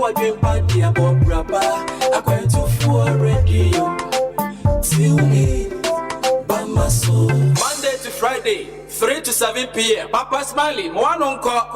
what dream party about rapper. I quite to for radio. Till me, Bama so. Monday to Friday, 3 to 7 p.m. Papa Smiley, one on call.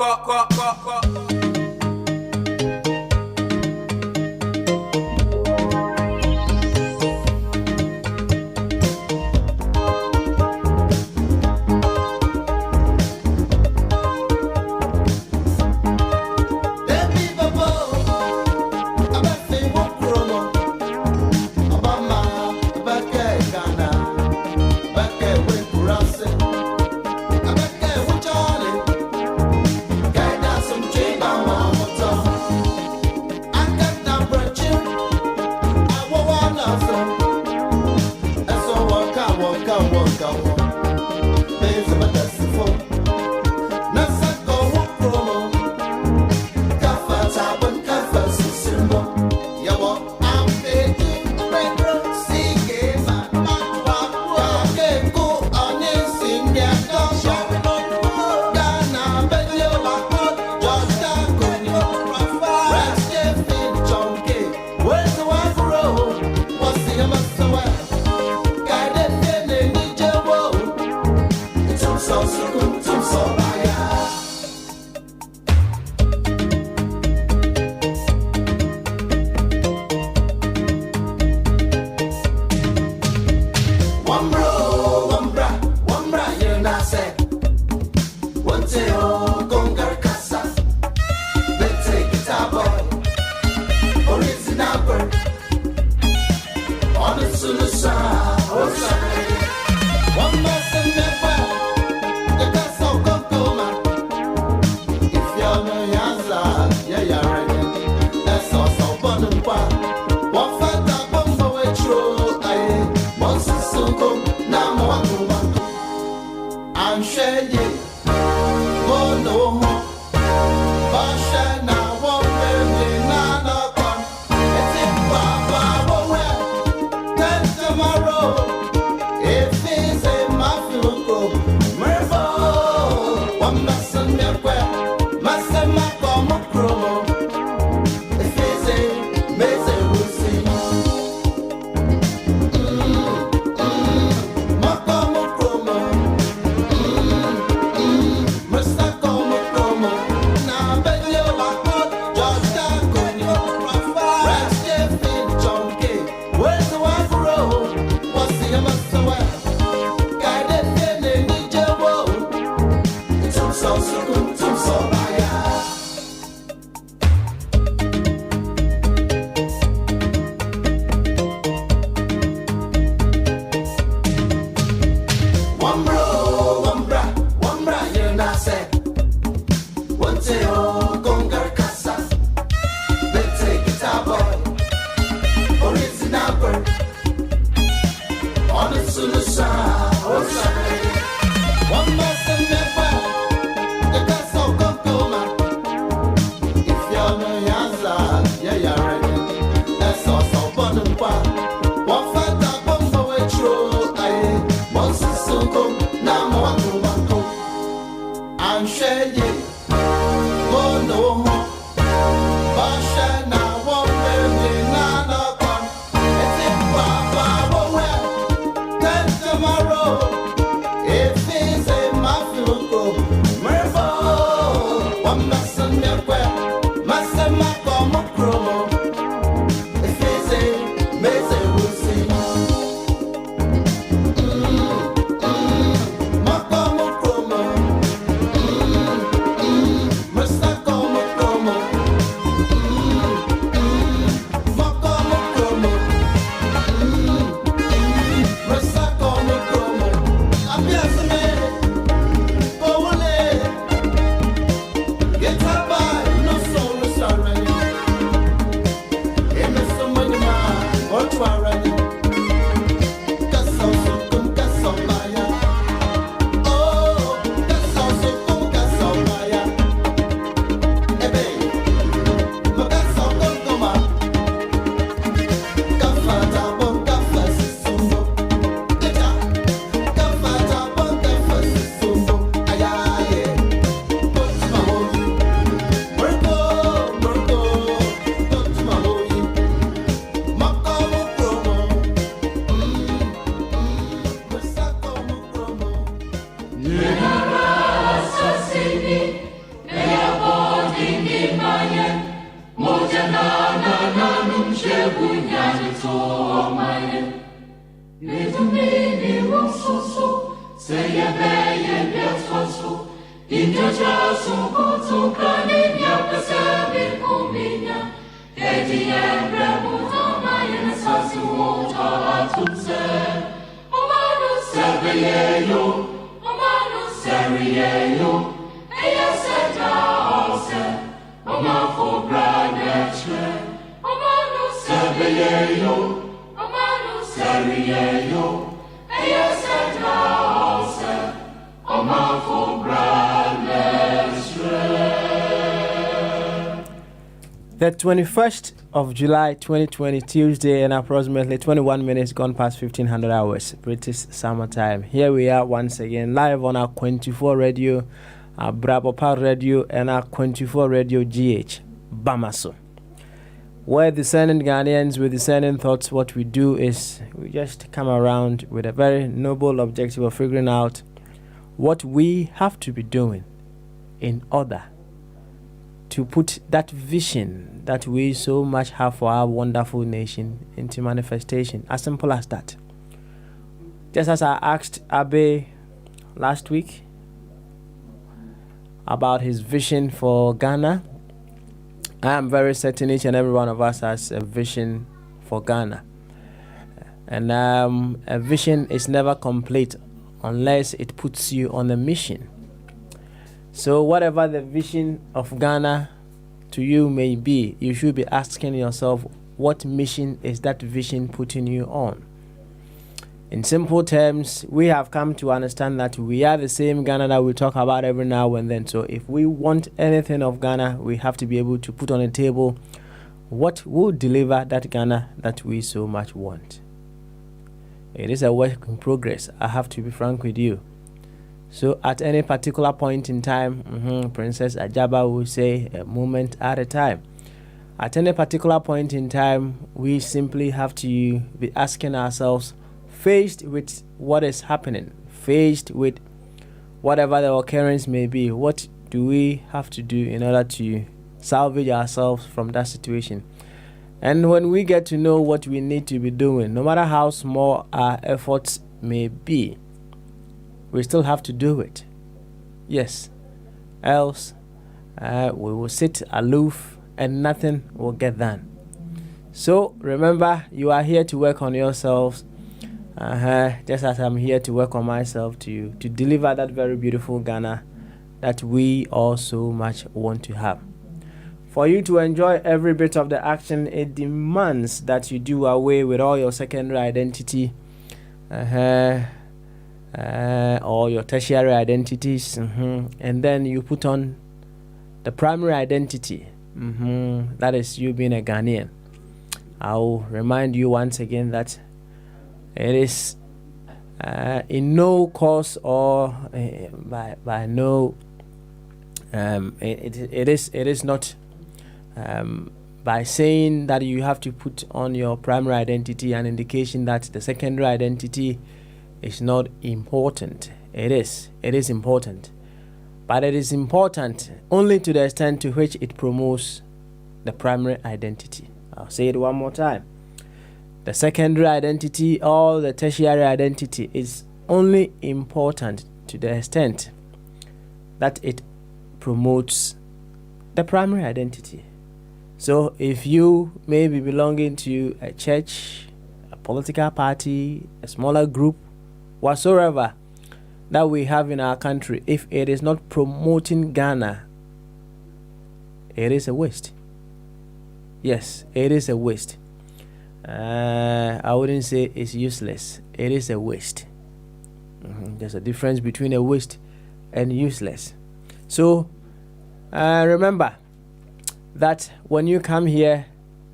The 21st of July 2020, Tuesday, and approximately 21 minutes gone past 1500 hours, British summer time. Here we are once again, live on our 24 radio, our Brabopa radio, and our 24 radio GH, Bamaso. Where discerning Ghanaians with discerning thoughts, what we do is we just come around with a very noble objective of figuring out what we have to be doing in order to put that vision that we so much have for our wonderful nation into manifestation. As simple as that. Just as I asked Abe last week about his vision for Ghana, I am very certain each and every one of us has a vision for Ghana. And a vision is never complete unless it puts you on a mission. So whatever the vision of Ghana to you may be, you should be asking yourself, what mission is that vision putting you on? In simple terms, we have come to understand that we are the same Ghana that we talk about every now and then. So if we want anything of Ghana, we have to be able to put on the table what will deliver that Ghana that we so much want. It is a work in progress. I have to be frank with you. So at any particular point in time, Princess Ajaba will say a moment at a time. At any particular point in time, we simply have to be asking ourselves, faced with what is happening, faced with whatever the occurrence may be, what do we have to do in order to salvage ourselves from that situation? And when we get to know what we need to be doing, no matter how small our efforts may be, we still have to do it. Yes. Else, we will sit aloof and nothing will get done. So remember, you are here to work on yourselves, just as I'm here to work on myself to deliver that very beautiful Ghana that we all so much want to have. For you to enjoy every bit of the action, it demands that you do away with all your secondary identity, or your tertiary identities, and then you put on the primary identity, that is you being a Ghanaian. I'll remind you once again that it is in no cause or by no it is not by saying that you have to put on your primary identity an indication that the secondary identity is not important. It is important, but it is important only to the extent to which it promotes the primary identity. I'll say it one more time. The secondary identity or the tertiary identity is only important to the extent that it promotes the primary identity. So if you may be belonging to a church, a political party, a smaller group, whatsoever that we have in our country, if it is not promoting Ghana, it is a waste. Yes, it is a waste. I wouldn't say it's useless. It is a waste. There's a difference between a waste and useless. So remember that when you come here,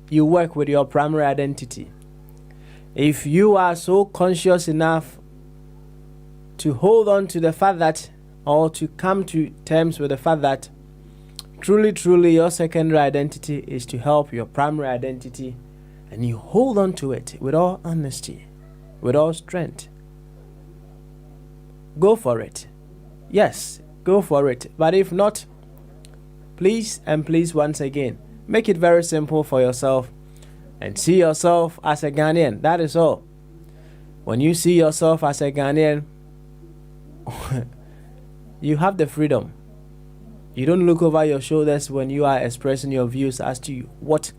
you work with your primary identity. If you are so conscious enough to hold on to the fact that, or to come to terms with the fact that truly your secondary identity is to help your primary identity, and you hold on to it with all honesty, with all strength, go for it. Yes, go for it. But if not, please once again, make it very simple for yourself. and see yourself as a Ghanaian. That is all. When you see yourself as a Ghanaian, you have the freedom. You don't look over your shoulders when you are expressing your views as to what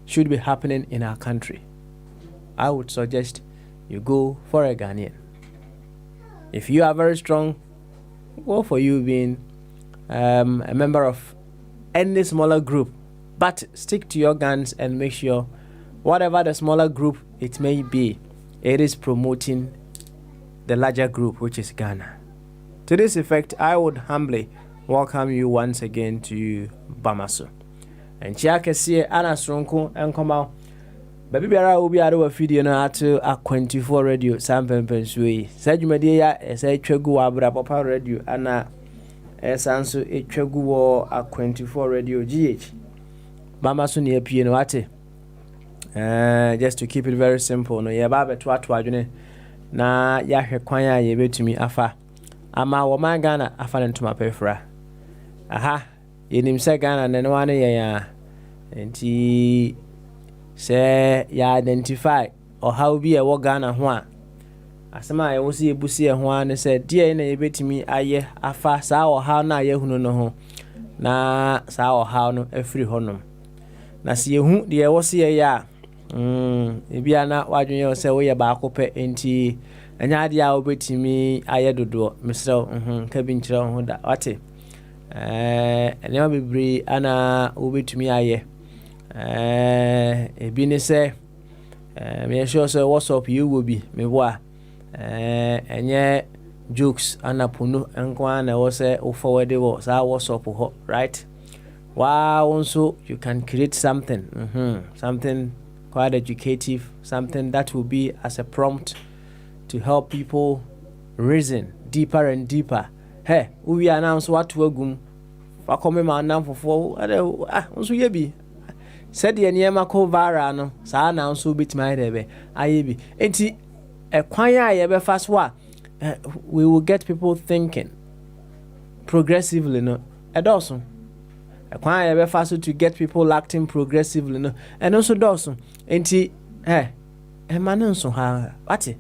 should be happening in our country. I would suggest you go for a Ghanaian. If you are very strong, go for you being a member of any smaller group, but stick to your guns and make sure whatever the smaller group it may be, it is promoting the larger group, which is Ghana. To this effect, I would humbly welcome you once again to Bamaso. And Chiaka see Anna Stronko and come out. Baby Biara will be out of a video now to a 24 radio, Sampen Pensui. Said you media, as I tregu abra papa radio, Anna as answer a tregu a 24 radio GH. Bamaso near Pianoate. Just to keep it very simple, no, ya baba twatwa na ya hwekwanya ye betumi afa ama wo man Ghana afa ne ntoma pefra aha yenim se Ghana ne no ane ye ya enti se ya identify or how be e wo Ghana ho a asema ye wo se ebusi e ho ane se die na ye betumi aye afa saa wo ha na ye hunu no ho na saa wo ha no afiri honom na se ye hu de wo se ye ya Ibiana wadwuye se wo ye ba akopɛ enti anya ade a obetimi aye dodo misro ka bi nkyerɛ ho da wate ene bebre ana obetumi aye ebi ne se me sure so WhatsApp you will be me boa enye jokes ana pono enko na wo se o forward wo sa WhatsApp ho right wow also you can create something something quite educative, something that will be as a prompt to help people reason deeper and deeper. Hey, we announce what we gum for coming man now for also ye be said the nyema ko vara no sa announce will bit my debe ayebi enti e kwan ya ye be fast wa we will get people thinking progressively no edoso kwan ya be fast to get people acting progressively no and also doso enti man so ha what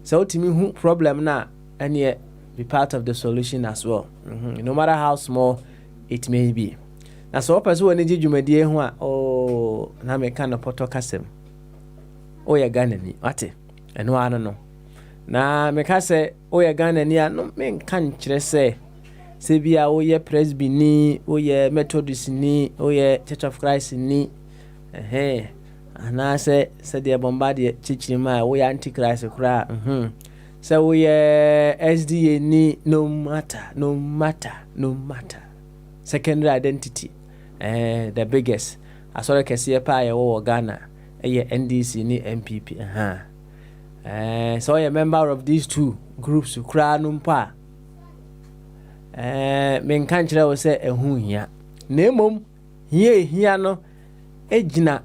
so timi hu problem na and be part of the solution as well no matter how small it may be na so person woni djumadi hu a na me kan poto kasem ya Ghana ni what eno ano no na me ka se ya Ghana ni no me kan kire se bia ye presby ni ye Methodist ni ye Church of Christ ni ana se de bombardie chichima ye Antichrist kra so ye SDA ni no matter secondary identity the biggest asore kese pa ye wo Ghana ye NDC ni MPP so ye member of these two groups kra numpa men kan kire wo se ehu hia na emom hia no ejina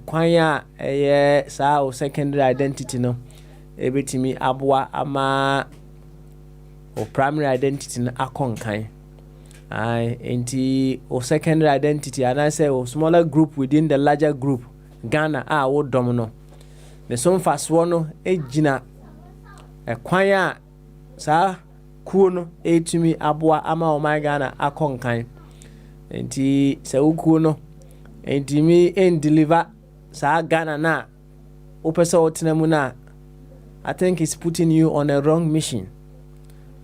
kwan a ye saa o secondary identity no ebetimi aboa ama o primary identity no akonkan enti o secondary identity and I say o smaller group within the larger group Ghana wo dom no ne so mfaso no ejina kwan a saa kuo no etumi aboa ama o my Ghana akonkan enti se ukuo no enti mi deliver saa Ghana na opesa otenemu na I think it's putting you on a wrong mission.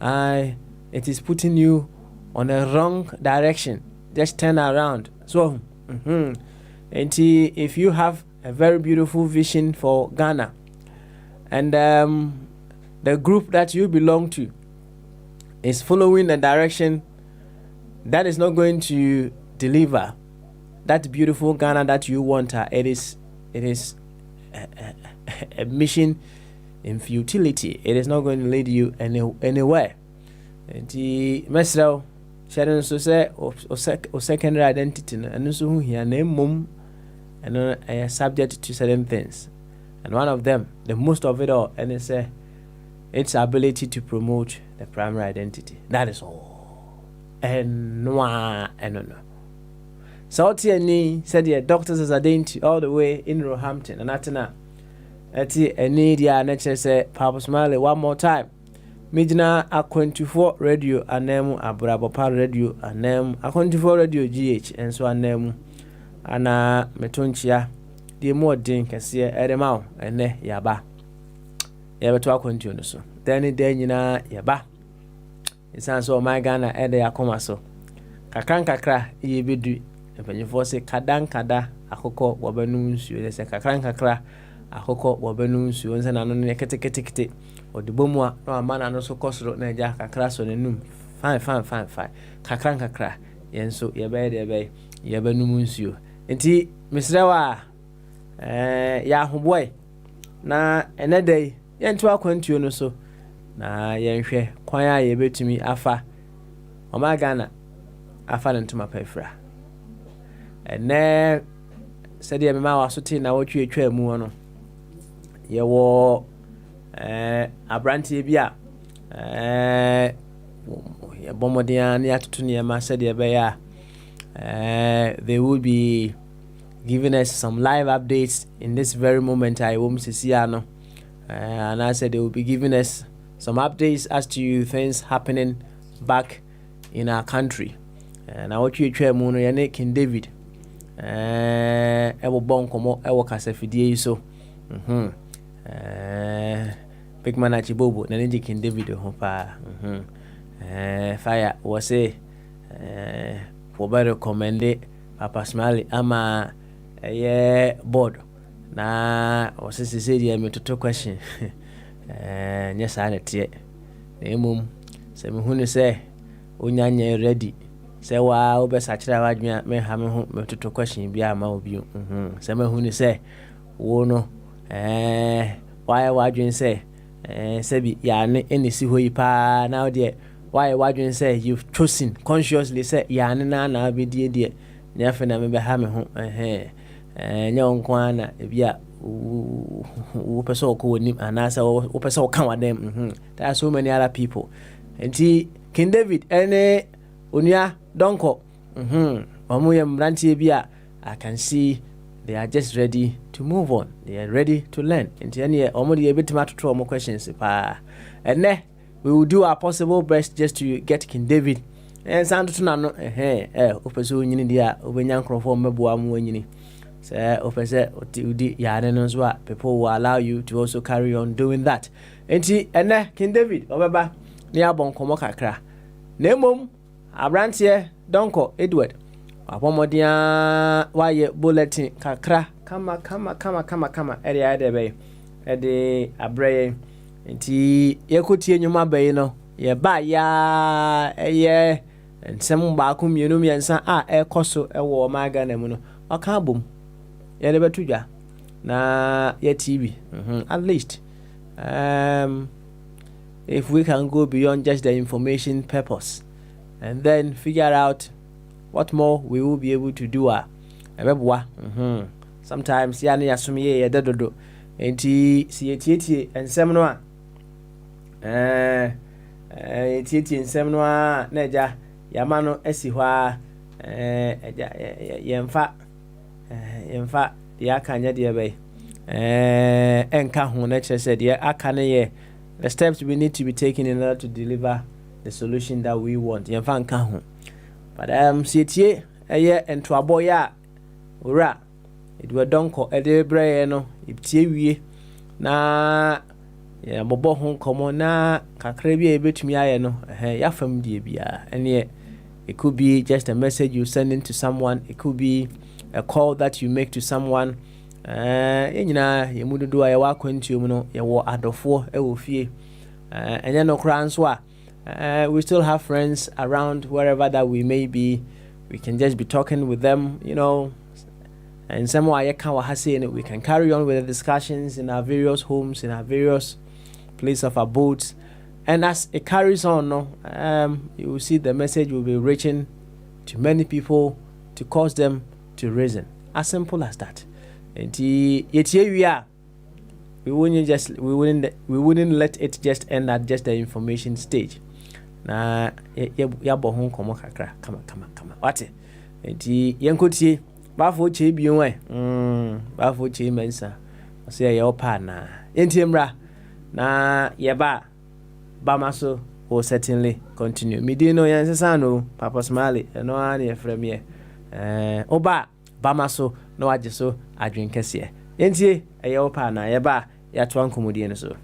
It is putting you on a wrong direction. Just turn around. So and if you have a very beautiful vision for Ghana and the group that you belong to is following a direction that is not going to deliver that beautiful Ghana that you want, it is a mission in futility. It is not going to lead you anywhere. The mesro sharing so say or secondary identity and so who here name mum and subject to certain things, and one of them, the most of it all, and it's its ability to promote the primary identity. That is all. And no. Salty any said the doctors as a dainty all the way in Roehampton and Atena. Eti any dia nature say Papa Smiley one more time. Midna a 24 radio anemu Abrabapa radio anemu a 24 radio GH and so anemu ana metonchia the more drink and see edemau and ne yaba. Yaba to a continue so. Then nyina yaba. Isan so my Ghana ede akoma so. Kakran kakra yebedu mpanyifo se kadan kada akoko wabanu nsuo le se kakran kakra akoko wabanu nsuo nsa na no ne kete odibomu a no amana no so kosoro na ja kakra so nenum fine kakran kakra yenso yebe yebanu nsuo enti misrewa ya hoboy na enedai yentu akwantuo no so na yenhwe kwan a yebetumi afa Ghana afa ntuma pefra ene said ya mema wasoti na wotwe mu no ye wo abrantie bia ye bomodia na atutu ne ma said ya be ya they will be giving us some live updates in this very moment. I won't see no and I said they will be giving us some updates as to things happening back in our country. And I want you to mu no ye King David ewo bon komo ewo kasafidie so big man achibobo na nji King David ho pa fire was say for better recommend Papa Smiley ama board na was say dey me to question nya sa na tie na emum se me hunu se onyanya ready se wa obesa kira wadwia me ha me ho metoto question bia ma obi se me hu ni se wo no why wadwin se se bi ya ne enisi hoyi pa now there why wadwin say you've chosen consciously say ya ne na be die nya fe na me be ha me ho nya onkwa na bia wo person ko woni anasa wo person kan wadem there are so many other people enti King David ene Unia donko omuye mrantie bia I can see they are just ready to move on. They are ready to learn. Enti ene omudi ebetima to more questions pa. Ene we will do our possible best just to get King David. Santo to no opeso nyini dia obenya nkrofo mebua mu anyini. Say opese odi yare no so people will allow you to also carry on doing that. Enti ene King David obeba ni abon komo kakra. Nemom Abrantie Donko Edward apomodia waye bulletin kakra kama area debe ede abreye nti yekotie nyuma bayi no ye ba ya eye nsem ba ko mienu miensa ekoso ewo Ghana mu no aka bom ye de betudwa na ye TV at least if we can go beyond just the information purpose and then figure out what more we will be able to do sometimes ya ne asum ye dedodo enti si etietie ensem no etietie ensem no na eja yama no asi hɔ eja yemfa ya kanya de be enka ho na kyerɛ de aka ne ye the steps we need to be taken in order to deliver the solution that we want. Yemfa nka ho. But sietie eye entoabo ya ora edwe donko ede breye no itie wie na ya bobo ho komo na kakra bi ebetumi aye no ya fam die bia ene it could be just a message you sending to someone, it could be a call that you make to someone enyina yemudodo aye wa kwantuo mu no ye wo adofo e wo fie enye no kra nso a we still have friends around wherever that we may be. We can just be talking with them, you know, and some way we can carry on with the discussions in our various homes, in our various places of abodes. And as it carries on, you will see the message will be reaching to many people to cause them to reason. As simple as that. And yet here we are. We wouldn't let it just end at just the information stage. Na yabo hon komo kakra kama wate enti yenkotie bafo che bion e bafo che mensa ose ye opa na enti mra na yeba bamaso will certainly continue midino yansano Papa Smiley no ani efrem ye oba bamaso no ajeso adwen kese enti ye opa na yeba ya to ankomodie no so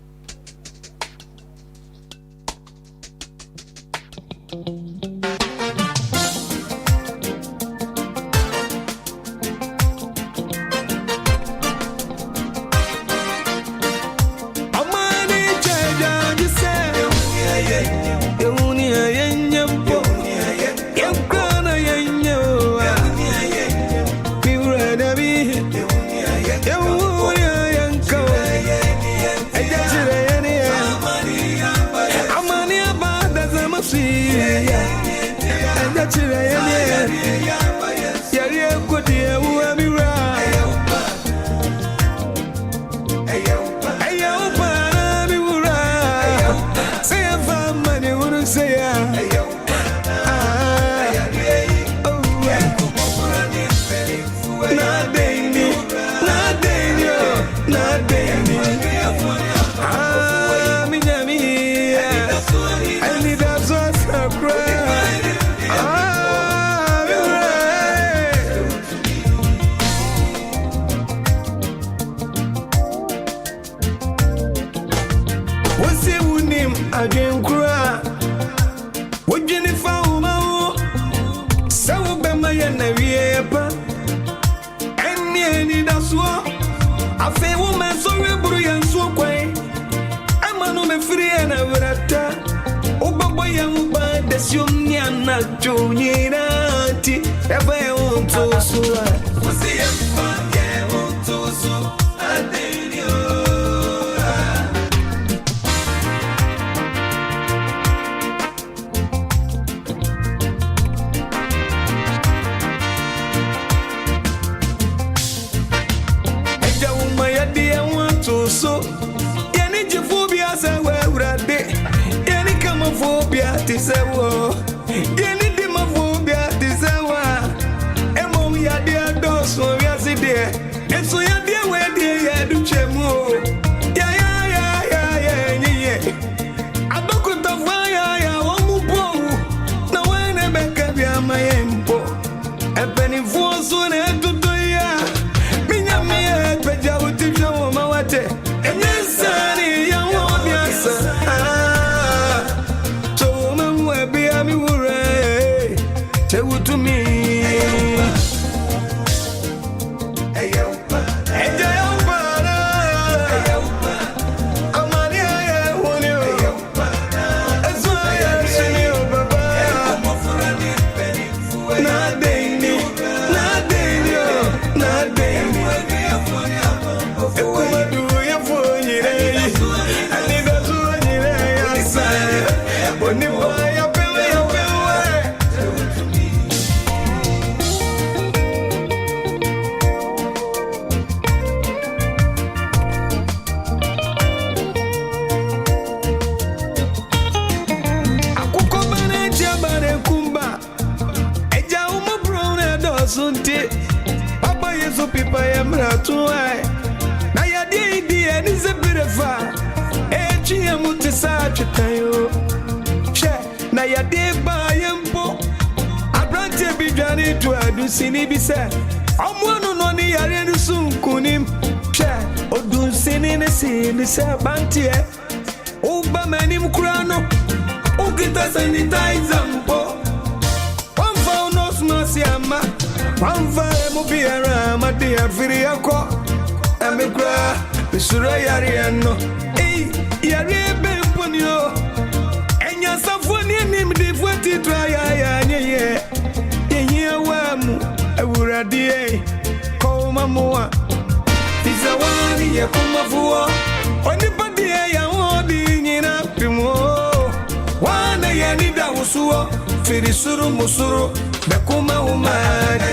Firisuru musuru bekuma umani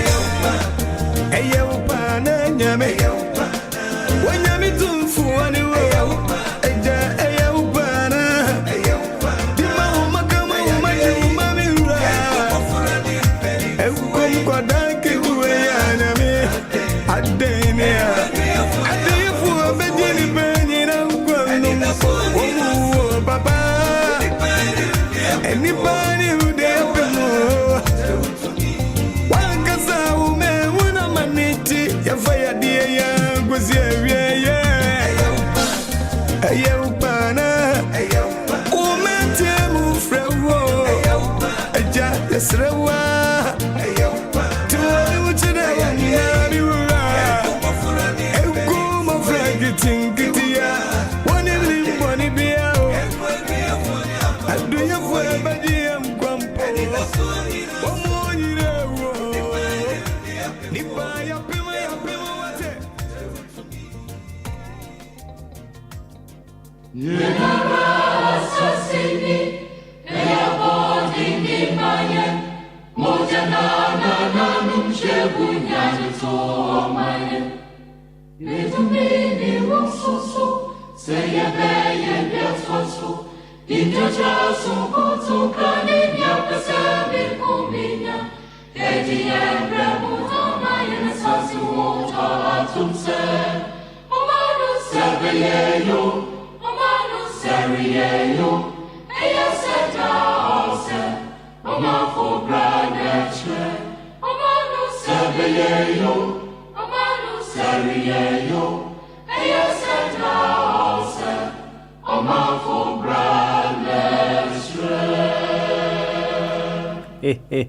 Eya upana nyame Wanyami tumfu waniwo Eya upana Dima umakama umaji umamira Eukum kwa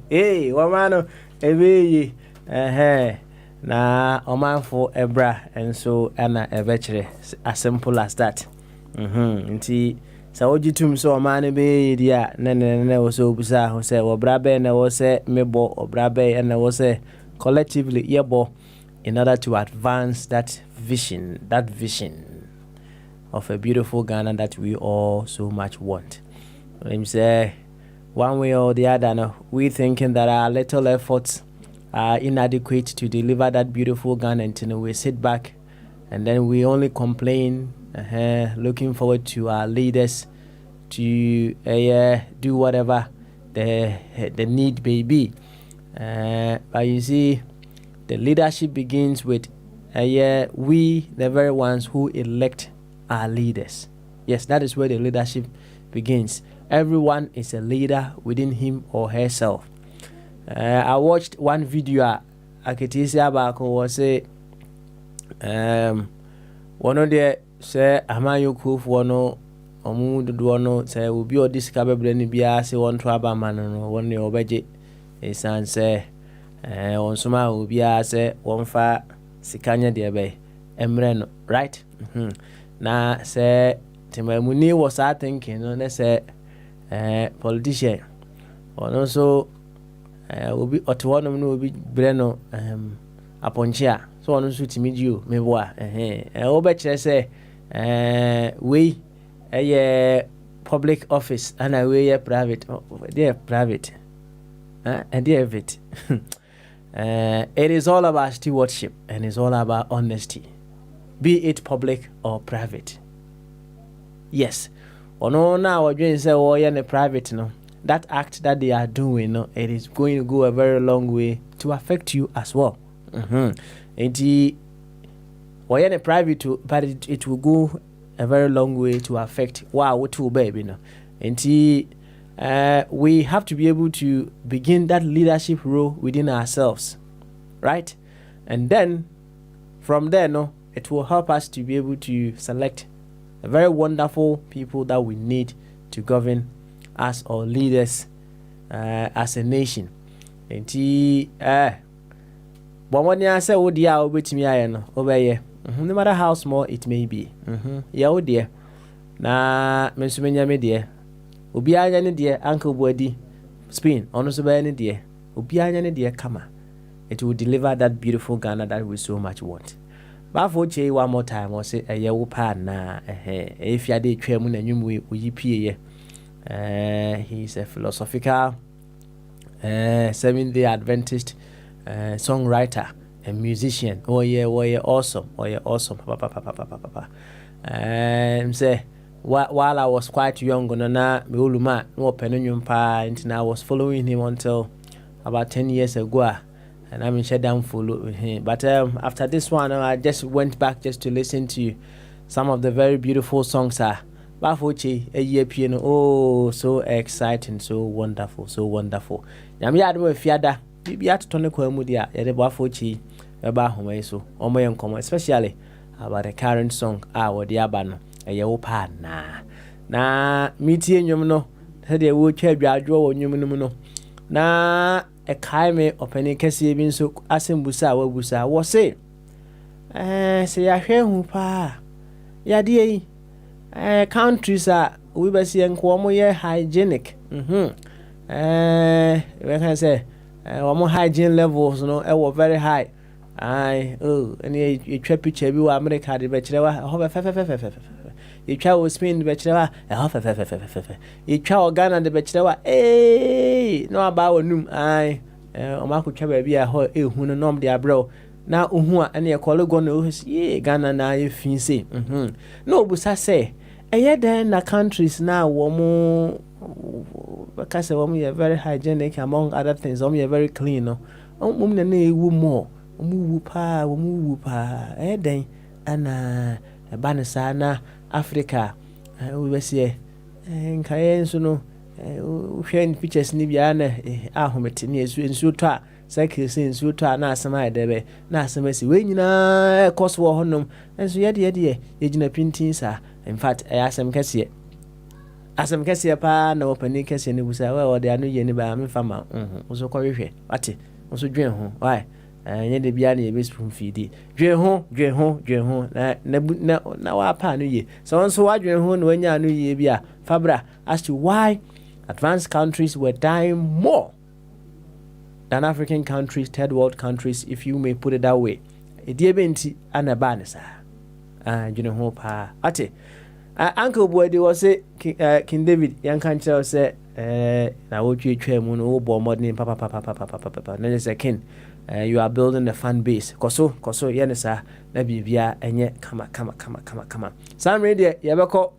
Hey, wamano ebeyi na omanfo ebra and so ana ebechere as simple as that. Nti sa ojitum so omane be dia ne wo so obusa ho se obra be na wo se mebo obra be na wo se collectively yebo in order to advance that vision of a beautiful Ghana that we all so much want. Let me say one way or the other, no, we thinking that our little efforts are inadequate to deliver that beautiful Ghana, and we sit back and then we only complain, looking forward to our leaders to do whatever the need may be. But you see, the leadership begins with we, the very ones who elect our leaders. Yes, that is where the leadership begins. Everyone is a leader within him or herself. I watched one video. Akitisi Abako was say, one of the say Amayo Kuf wano omu duduano say will be or discover blending bia say one traba man no one your budget. A son say, on suma will be say one fa sikanya dear emreno, right? Na say Timamuni was I thinking, no, say politician or also will be or to one of them will be Breno Aponchia. So on to meet you, me boy. Obetche say we a public office and I we a private. Dear private. And dear it. It is all about stewardship and it's all about honesty, be it public or private. Yes. No, now we're doing say oh yeah, private no. That act that they are doing, no, it is going to go a very long way to affect you as well. And the private too, but it will go a very long way to affect what to baby no. And we have to be able to begin that leadership role within ourselves, right? And then from there, no, it will help us to be able to select a very wonderful people that we need to govern us or leaders as a nation. And but when you say, oh dear, no matter how small it may be. Yeah, oh dear. Na mensumenya me dear. Obi anya ne dear Uncle Body Spain, honest by any dear. Obi anya ne dear kama. It will deliver that beautiful Ghana that we so much want. But for Che one more time, or say a year pan na if you did Tremun and you he's a philosophical Seventh-day Adventist songwriter and musician. Oh yeah, awesome. Oh yeah, awesome. Papa. Say while I was quite young, na me uluma no penunium pa, and I was following him until about 10 years ago. And I'm in shutdown follow him. But after this one, I just went back just to listen to some of the very beautiful songs. Bafochi, a year piano. Oh, so exciting, so wonderful, so wonderful. Yami admo fiada. Bibi at Tony Komudia, Bafochi, beba home so omo yen komo especially about the current song what the aba no eye wo pa na metie nwom no se de wo twa adwadwo wo nwom no mu no na e kai me opani kese bi nso asembusa wa busa wo se se ya hwe hu pa ya de yi countries we be see enko mo ye hygienic we can say more hygiene levels no were very high. Any you try picture bi wa America de be kire wa ho be fe you try wo Spain de be kire wa ho fe you try wo Ghana de be kire wa no aba wonum o ma ko twa ba bi a ho ehu no nom de abro na ohu a ene e kole go no ye Ghana na ye fin say no obusa say eye den na countries na wo mo because we are very hygienic among other things. We are very clean. No, na ewu more. Wu pa. Then ana banisa na Africa. We be say nkaye nso no. Hwe pictures ni bia na ahomete ni ensu to a cycle say ensu to a na asema edebe na asema si we nyina course wo honom. Enso ye gina printing sa. In fact, asem kese asem kese pa na opani kese ni busa we ode anu ye ni ba me fama so ko hwehwe ate so dwen ho why nye de bia na ye be spoon feed dwen ho na wa pa anu ye so so wa dwen ho na wanya anu ye bia fabra as to why advanced countries were dying more than African countries, third world countries, if you may put it that way. Ediebenti anabanisa dwen ho pa ate Uncle Boy, they was say King David, young country say, now what you try moon, oh, boy, modern papa. Then it's a king. You are building a fan base. Koso, Yanesa, Nabi via, and yet, come on. Some radio, Yabako,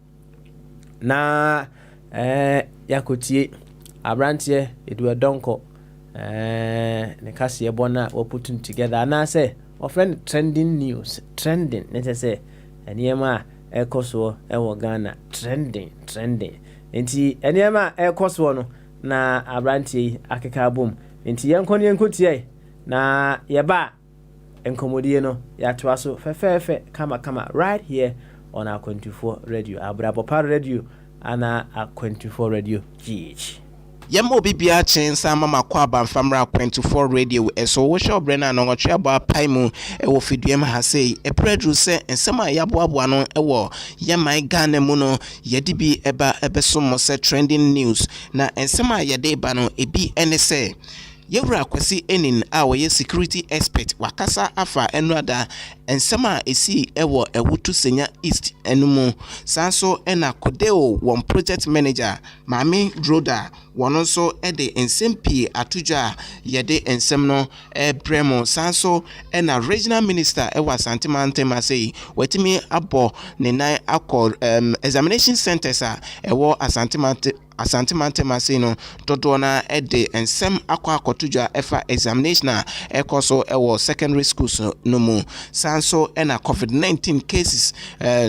na, Yakuti, Abrantie, it were donko, Nekasia Bona, or putting together. And I say, friend, trending news, let us say, and Yama. Ekoso ewo Ghana trending enti enema ekoso no na abrantie akeka bom enti yenkotie na yeba enkomodie no yatoa so fefefe kama right here on our 24 radio Abrabopar radio ana a 24 radio GH Yamo bibia chensa mama kwa bamfamra 24 radio eso wo show brena no ngotwe aba paimu e wo fidiem ha sei e predru se ensema yaboabo no e wo yemai Ghana mu no yedi bi eba ebeso se trending news na ensema yede ba no ebi ene se Yewra Kwesi Enin a woye security expert wakasa afa enrada ensema esi ewo ewutu senya east enumu sanso ena kodeo one project manager Mami Droda wono so ede ensempi atuja yede ensem no bremo sanso ena regional minister ewa Santimante Masei wetimi abo ne nan akọ examination centers a ewo Asantimante Masino dodo na ede ensem akwa akotujwa efa examination na ekoso ewo secondary schools no mu sanso ena COVID-19 cases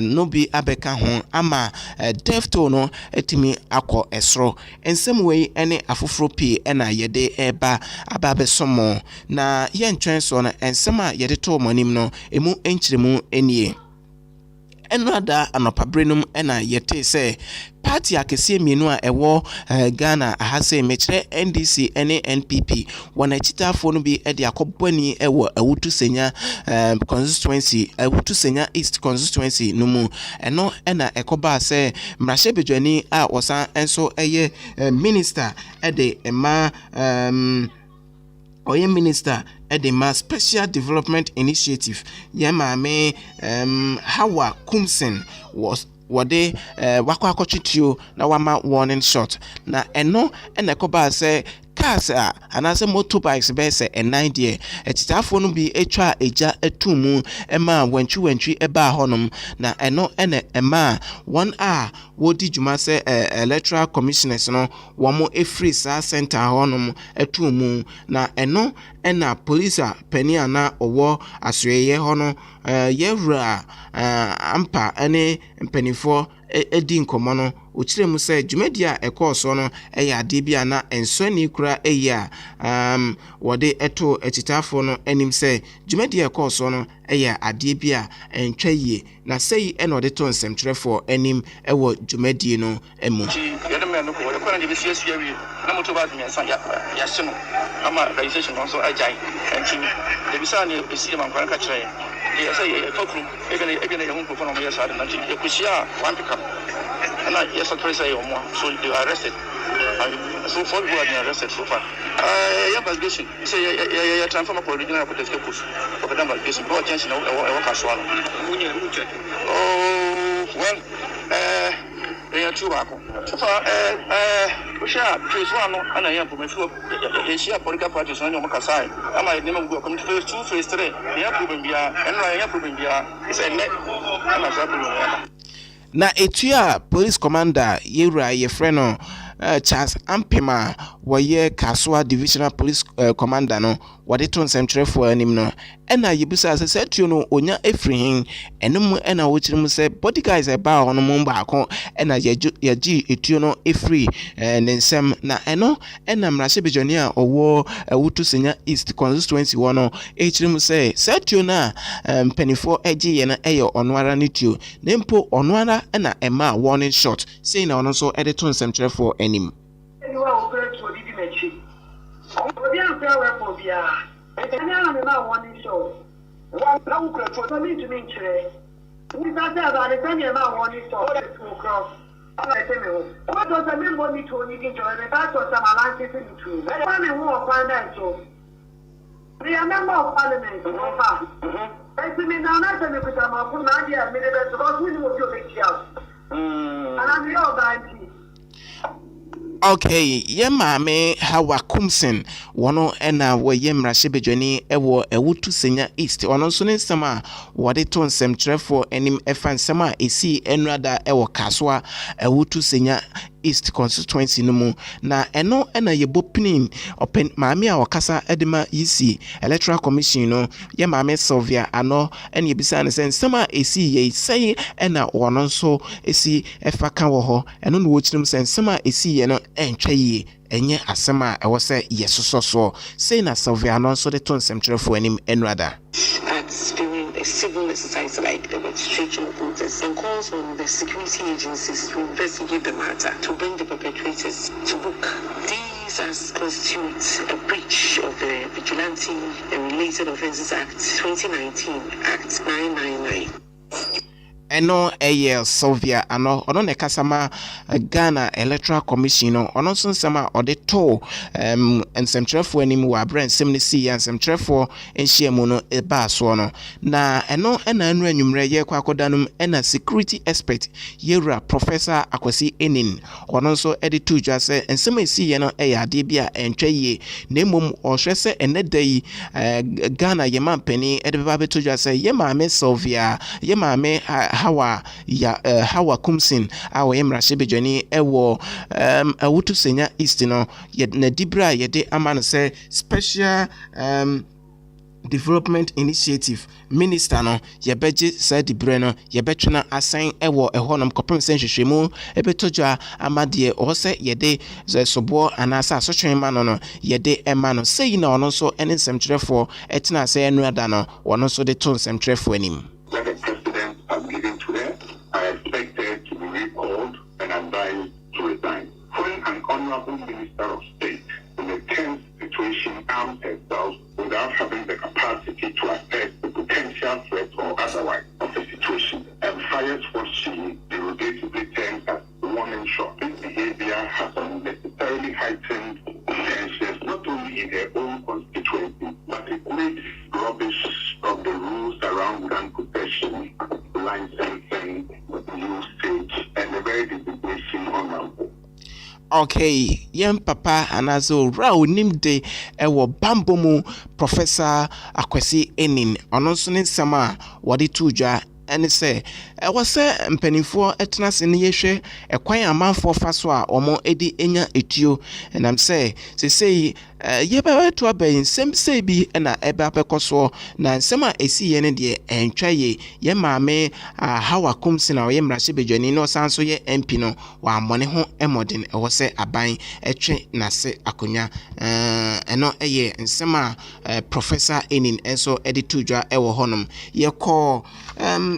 no bi abeka ho ama death toll no etimi akọ esro ensem wei ene afoforo pi ena yede eba ababesomo na yentwen so na ensem a yede to monim no emu enchiremu enie enrada anopabrenum ena yete se party akese mienu a ewo Ghana ahase mechre NDC ene NPP wana chitafo no bi ede akobani ewo awutu senya constituency awutu senya east constituency no mu eno ena ekoba se mrahye bedwani a wosan enso eye minister ede ema Oye minister edema special development initiative yemame Hawa Kumsen was wade wakwa akochitio na wama warning shot na eno enekoba se cars anase motorbikes be se enide etitafo no bi etwa eja etumu ema wantwi eba honom na eno ene ema one wodi djuma se electoral commissioners no womo efree sa center honom etumu na eno ena police penia na owo asoyeye hono yewra ampa ene mpanifo edi nkɔmmɔ no ochire mu sɛ dwumadi a ɛkɔɔ so no ɛyɛ ade bi a na ensɔni kura ɛyɛ a wɔde ɛto akyitafo no anim sɛ dwumadi a ɛkɔɔ so no ɛyɛ ade bi a ɛntwa yie na sɛyi ɛna ɔde to nsɛmtwerɛfoɔ anim ɛwɔ dwumadi no mu na moto ba mi san ya sino ama registration also ajai anti de bisa ne esi man kwan ka kire ya sai ya fakru e gane ya hun ko fa no ya sa da nanti ya kushia one pick up and yes I say mo so they are arrested so for who are arrested so far ya investigation say ya transform for original protest case for the investigation go change na e ka so ano oh well ya chuba ko so far Usha, phase 1 no ana ya problem so Asia political parties no mo kasai ama ne mo go come to phase 2 phase 3 ya problem bia enra ya problem bia is a net ana sa problem na etua police commander yewura ye friend no Charles Ampema woye Kaswa divisional police commander no wade to nsɛmtwerɛfoɔ anim no ɛna yebisa sɛ sɛtuo no onya efrihin ɛnum ɛna wokyerɛ mu sɛ bodyguards ɛba hɔ no mu baako ɛna yɛgye etuo no efri ne nsɛm na ɛno ɛna mmarahyɛ bejoni a ɔwɔ ɛwoto senya east constituency wɔ no ɛkyerɛ mu sɛ sɛtuo no a mpanifo ɛgye yɛ no ɛyɛ ɔno ara ne tuo na mpo ɔno ara ɛna ɛma warning shot sei na ɔno nso ɛde to nsɛmtwerɛfoɔ anim Okay, ye maame Hawa Kumsin wono ena wo ye mmarahyɛ bedwani ewo ewutu senya east ono nso ne nsɛm a wɔde to nsɛmtwerɛfoɔ anim ɛfa nsɛm a esi enrada ewo Kaswa ewutu senya east constituency no mu na eno ena yebo pinin open maame a wakasa edema yisi electoral commission no ye maame Sylvia ano ena yebisa ne sɛ nsɛm a esi ye sɛyi ena wono nso esi ɛfa ka wɔ hɔ eno no wɔkyerem sɛ nsɛm a esi ye no entwa yie enye asɛm a ɛwɔ sɛ yesososo sei na Sylvia no nso de to nsɛmtwerɛfoɔ anim enrada civil society like the registration of voters and calls on the security agencies to investigate the matter to bring the perpetrators to book. These constitute a breach of the Vigilante and Related Offences Act 2019, Act 999. Eno Sylvia ano ono ne kasama Ghana Electoral Commission no ono nso nsɛm a ɔde to nsɛmtwerɛfoɔ anim wɔ abrɛ nsɛm ne si nsɛmtwerɛfoɔ nhyiamu mu no eba so no na ɛno ɛna anu anwummerɛ yɛ kɔ akɔdanum ɛna security expert yewura Professor Akwasi Enin ɔno nso ɛde to dwa sɛ nsɛm esi yɛ no ɛyɛ ade bi a ɛntwa yie na mmom ɔhwɛ sɛ ɛnɛ da yi Ghana yɛma mpani ɛde bɛba bɛto dwa sɛ yɛ maame Sylvia yɛ maame Hawa Kumsin awo mmarahyɛ bedwani ewo awutu senya east no na dibra yɛde ama no sɛ special development initiative minister no yɛbɛgye sɛ dibra no yɛbɛtwena asan ewo ɛhɔnom kɔpem sɛ nhwehwɛmu ɛbɛtɔdwa ama deɛ ɔwɔ sɛ yɛde soboɔ anaasɛ asotwen ma no yɛde ɛma no sɛyi na ɔno nso ɛne nsɛmtwerɛfoɔ ɛtena sɛ ɛno ada no ɔno nso de to nsɛmtwerɛfoɔ anim. Given to them, I expected to be recalled and advised to resign. When an honorable minister of state in a tense situation arms herself without having the capacity to assess the potential threat or otherwise of the situation and fires what she derogatively terms as warning shot, this behavior has unnecessarily heightened tensions not only in her own constituency but it makes rubbish of the rules around gun possession, licensing, usage, and a very designation honorable. Okay, yem papa anazo raw nimde ewo bambomu Professor Akwasi Enin ono so ne nsɛm a wɔde to dwa ene se ɛwɔ sɛ mpanimfoɔ ɛtena se ne yɛhwɛ ɛkwan amanfoɔ fa so a ɔmo edi enya etuo enam sɛ sesei yɛbɛto abɛn nsɛm sɛ bi na ɛbɛ apɛkɔ so na nsɛm a esi yɛ ne deɛ ɛntwa yɛ yɛ maame Hawa Kumsi na ɔyɛ mmarahyɛ badwani na ɔsan so yɛ MP no wɔammɔne ho ɛmɔden ɛwɔ sɛ aban ɛtwe n'ase akonnwa ɛno ɛyɛ nsɛm a Professor Enin ɛnso ɛde to dwa ɛwɔ hɔnom yɛkɔ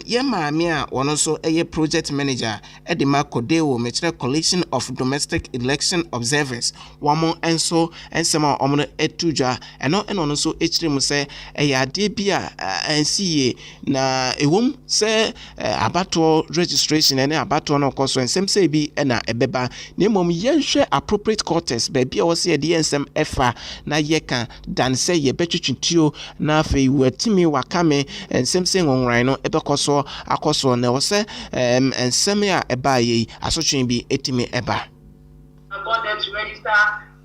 yɛ maame a wɔn nso ɛyɛ project manager ɛde ma Kodewo Mekyerɛ Coalition of Domestic Election Observers wɔn nso nsɛm a wɔn ɛto dwa ɛno ɛno nso ɛkyerɛ mu sɛ ɛyɛ adeɛ bi a ɛnsi yie na ɛwom sɛ abatoɔ registration ɛne abatoɔ no kɔ so nsɛm sɛ bi ɛna ɛbɛba na mmom yɛnhwɛ appropriate quarters baabi a wɔsɛ yɛde yɛ nsɛm ɛfa na yɛka dan sɛ yɛbɛtwitwituo na afei wɔatumi wakame nsɛm sɛ nwonwan no ɛbɛkɔ so akɔ so na wɔsɛ nsɛm a ɛbaa yɛ asotwe bi ɛtumi ɛba. About them to register,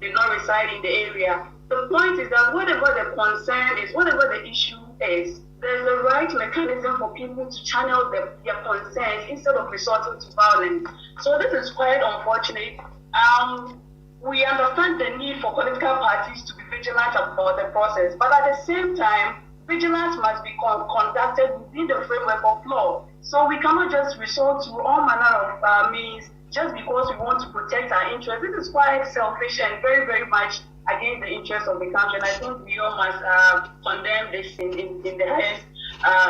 they not reside in the area. The point is that whatever the concern is, whatever the issue is, there's a right mechanism for people to channel their concerns instead of resorting to violence. So this is quite unfortunate. We understand the need for political parties to be vigilant about the process, but at the same time, vigilance must be conducted within the framework of law. So we cannot just resort to all manner of means just because we want to protect our interests. This is quite selfish and very, very much against the interests of the country. And I think we all must condemn this in the highest,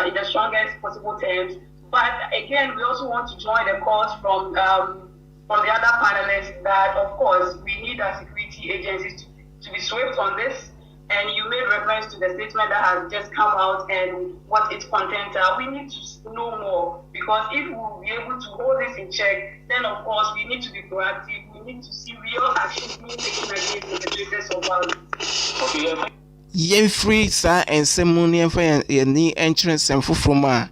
in the strongest possible terms. But again, we also want to join the calls from the other panelists that, of course, we need our security agencies to be swift on this. And you made reference to the statement that has just come out and what its contents are. We need to know more, because if we will be able to hold this in check, then of course we need to be proactive. We need to see real action being taken against the perpetrators of violence. Okay. Yɛmfiri saa nsɛm ne yɛmfa yɛni ɛnkyerɛ nsɛm foforɔ mu a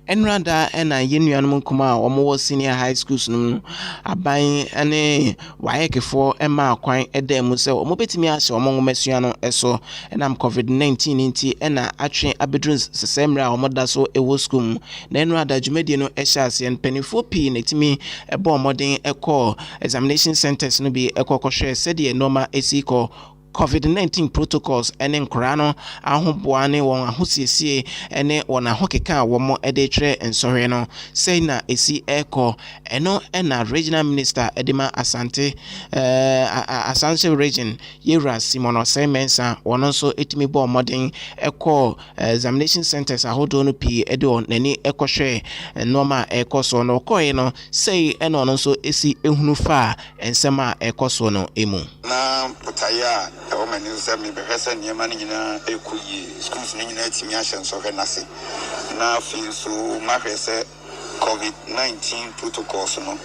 ɛnrada ɛna yɛnnuanom nkɔmɔ a wɔwɔ senior high schools no aban ɛne wayɛkefoɔ ɛma akwan ɛda mu sɛ wɔn betumi ahyɛ wɔn ngomasua no ɛso ɛnam COVID-19 nti ɛna atwe abedru sesɛmmerɛ a wɔn da so ɛwɔ school mu na ɛnrada dwumadie no ɛhyɛ aseɛ mpanimfoɔ pii na ɛtumi ɛbɔ wɔn ɛkɔ examination centers no bi ɛkɔ kɔhwɛ sɛdeɛ nneɛma ɛsi kɔ COVID-19 protocols ene nkora no ahoboa ne won ahosiesie ene won ahokeka wo ede twere nsɔhwe no sei na esi eko eno na regional minister Edema Asante Asante region Yera Simono Semensa wono nso etimi bo modern eko examination centers ahodo no pi ede on nani ekohwe normal ekoso no koye no sei eno nso esi ehunu fa ensema ekoso no emu na potaya o mani se mi be hese niema ni nyina ekuyi schools ni nyina timi ahye nso hwe nase na afin so ma hwese COVID-19 protocols no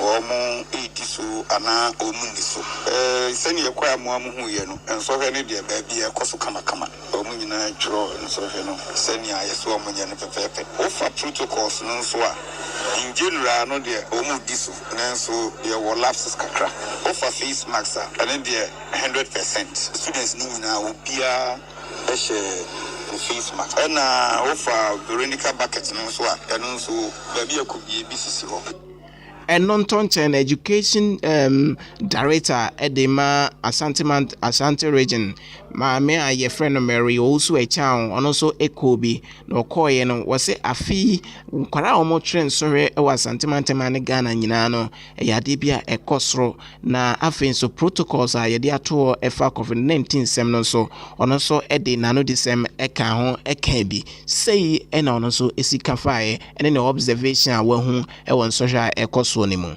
omo ediso ana omuniso sani ekwa amoamu huye no enso hwe ne de ba bia ekoso kama omu nyina dro enso hwe no sani ayeso omunye ne pepepe ofa protocols no so a in general no de omu diso nenso ye wo lapses kakra ofa face mask and de 100% students ni nyina obia ehye face mask and ofa Veronica bucket no so a eno so ba bia ko bi BCC ho and non-tonchen education director Edema Asante region maame a ye friend Mary also a town on also ekobi no koye no wase afi nkwara omo tren sore e Asante mantema Ghana nyina no yade bia ekosoro na afi so protocols a yade ato efa COVID-19 sem no so ono so ede nano disem eka ho eka bi sei e na ono so esika fae ene ne observation a wahu e won social ekoso ni mu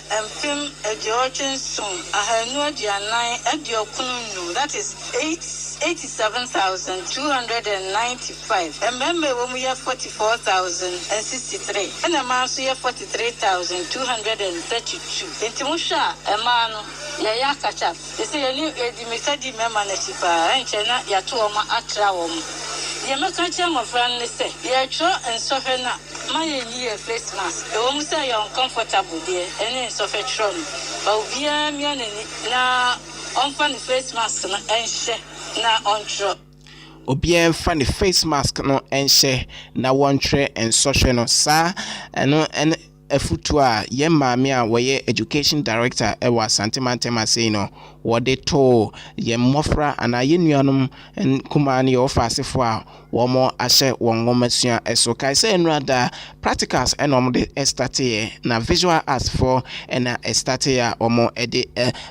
Empim Georgianson, that is 87,295. And remember when we have 44,063. And a man so 43,232. In Timusha, a man, Yaya Kachap. They say you Edimesadi Memanachipa, and Chena Yatuoma Atrawom. Yamakacha, my friend, say, Yacho and Sofena, my year face mask. The woman say you're uncomfortable there, and then Sofetron. But we are now on face mask and share. Na ontro obiara mfa ne face mask no enhye na wontre ensɔhwɛ no saa ɛno ɛne afutu a ye maame a wɔyɛ education director ɛwɔ Asantemantem sei no wɔde to ye mmɔfra ana ye nuanom nkumaa ne ɔfa asefo a wɔn ahyɛ wɔn ngomasua ɛso kai sɛ enrada practicals ɛna wɔn de start na visual arts for ɛna start a wɔn de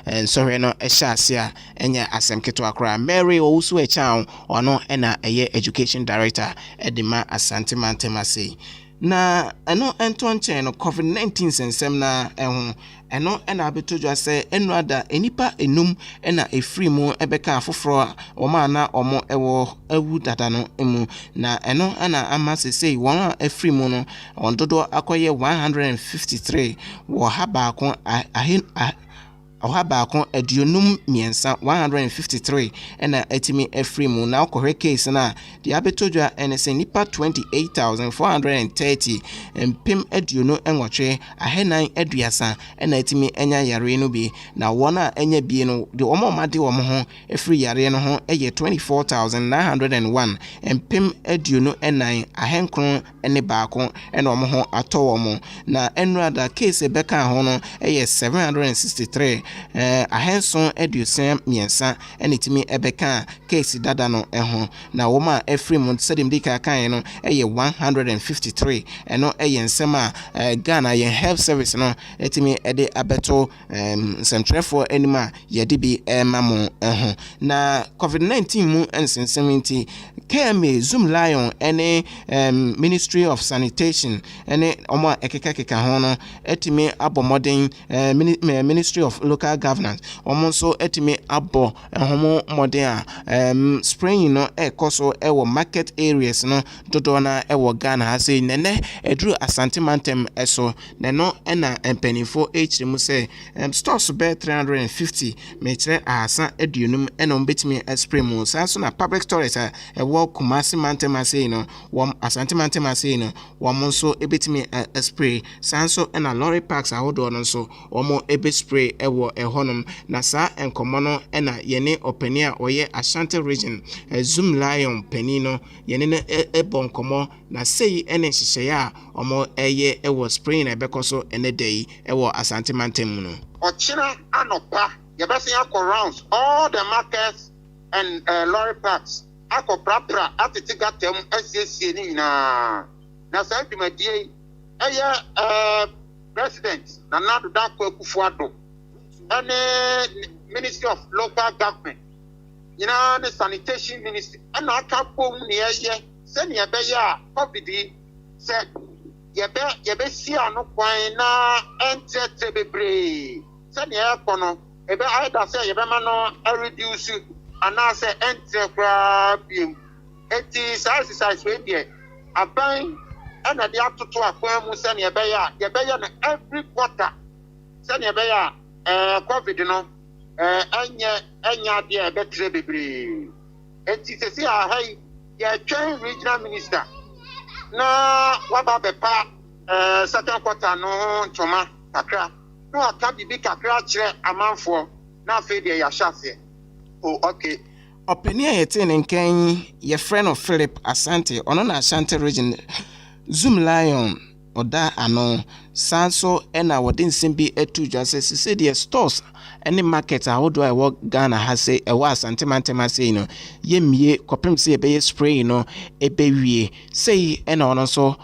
nsɔhwɛ no ɛhyɛ ase a ɛnya asɛm ketewa koraa Mary owusu ɛkyan ɔno ɛna ɛyɛ education director ɛde ma Asantemantem sei na ɛno ɛntonkyɛn no COVID-19 sensɛm na ɛho ɛno ɛna abetodwa sɛ enrada enipa enum ɛna efiri mu ɛbɛka afoforo a wɔn ana wɔn ɛwɔ awu dada no mu na ɛno ɛna ama sesei wɔn a efiri mu no wɔn dodo akɔyɛ 153 wɔ ha baako ɔha baako aduonum miensa 153 ɛna etimi efiri mu na ɔkɔhwɛ case na de abetodwa ɛne sɛ nipa 28,430 mpem aduonu ɛnwɔtwe ahenan aduasa ɛna etimi enya yare no bi na wɔn a enya bi no de wɔn a de wɔn ho efiri yare no ho ɛyɛ 24,901 mpem aduonu ɛnan ahenkron ɛne baako ɛna wɔn ho atɔ wɔn na enrada case bɛka ho no ɛyɛ 763 ahenson aduosan miensa enitimi ebeka case dada no eho na woma efrem sedim dika kan no eye 153 eno eye nsem a Ghana ye health service no etimi ede abeto nsɛmtwerɛfoɔ anima yɛde bi mamo eho na COVID-19 mu nsensɛminti KMA Zoom Lion ene Ministry of Sanitation ene omo ekeka ho no etimi abomodern Ministry of Local Governance omonso etimi abo homo modern spraying no ekoso ewo market areas no dodo na ewo Ghana ha say nene edru Asantemantem eso neno ena empanifo echirimu say stores be 350 metre asa eduonum ena ombetimi spray mu sanso na public storage ewo Kumasi Mantem say no wom Asantemantem say no womonso ebetimi spray sanso ena lorry parks ahodo no so womo ebe spray ewo ehonum na sa enkomo no ena yene opani a oye Ashanti region Zoom Lion penino yene ne ebonkomo na sei ene hyehyɛ a omo eye ewo spring na bekoso ene dai ewo Asantemantem no ochina anopa yebese akọ rounds all the markets and lorry parks akọ prapra atitigatem asiesie ni na sa dwumadie eye president na Nana Dankwa Akufo-Addo and Ministry of Local Government, the Sanitation Ministry, and I can't go near ye, send ye beya, COVID said, ye be see no point na enter to be brave. Send ye kono, ebe either say ye be mano reduce and I say enter crab you. It is exercise with ye. I bind and the up to a send ye beya every quarter. Send ye beya. COVID no anya dia betre bebre enti sesi a hai ya twen regional minister na waba bepa second quarter no ntoma kakra no aka bibi kakra kire amanfo na afi dia ya hyafe oh okay opini ayete nkan ye friend of Philip Asante ono na Ashanti region Zoom Lion oda ano sanso ena wodin simbi etu jase sisi de stores any market ahodo e wo Ghana ha say e wa Asantemantem say no yemie kopem say be spray no ebewie say ena ono so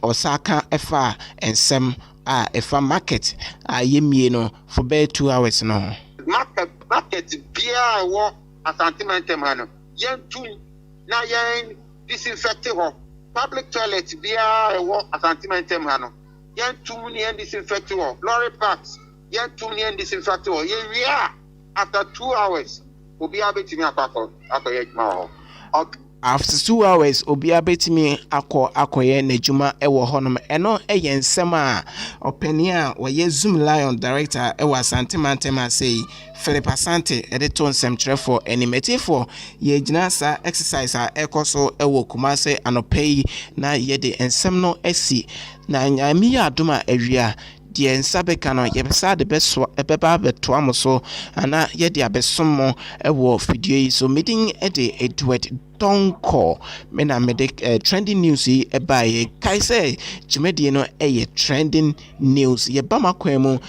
osaka efa ensem a efa market a yemie no for be 2 hours no market bia wo Asantemantem no yentu na yen disinfect ho public toilet bia wo Asantemantem no yen too many disinfect ho lorry parks yen too many disinfect ho ye wia after 2 hours obi abetimi akọ ye juma ho after 2 hours obi abetimi akoye nejuma ewo honom eno eye nsem a opani a woye Zoom Lion director ewo Asantemantem say Philip Asante editor nsɛmtwerɛfoɔ animative ye gyina sa exercise a ekoso ewo Kumase anopai na ye de nsɛm no asi na nyame ya adoma awia deɛ nsa bɛka no yɛbɛsa de bɛsoa ɛbɛba abɛtoa mo so ana yɛde abɛsom mo ɛwɔ fidie yi so medin ɛde Edward Donko mena mede trending news yi ɛbaeɛ kae sɛ dwumadie no ɛyɛ trending news yɛba makwan mu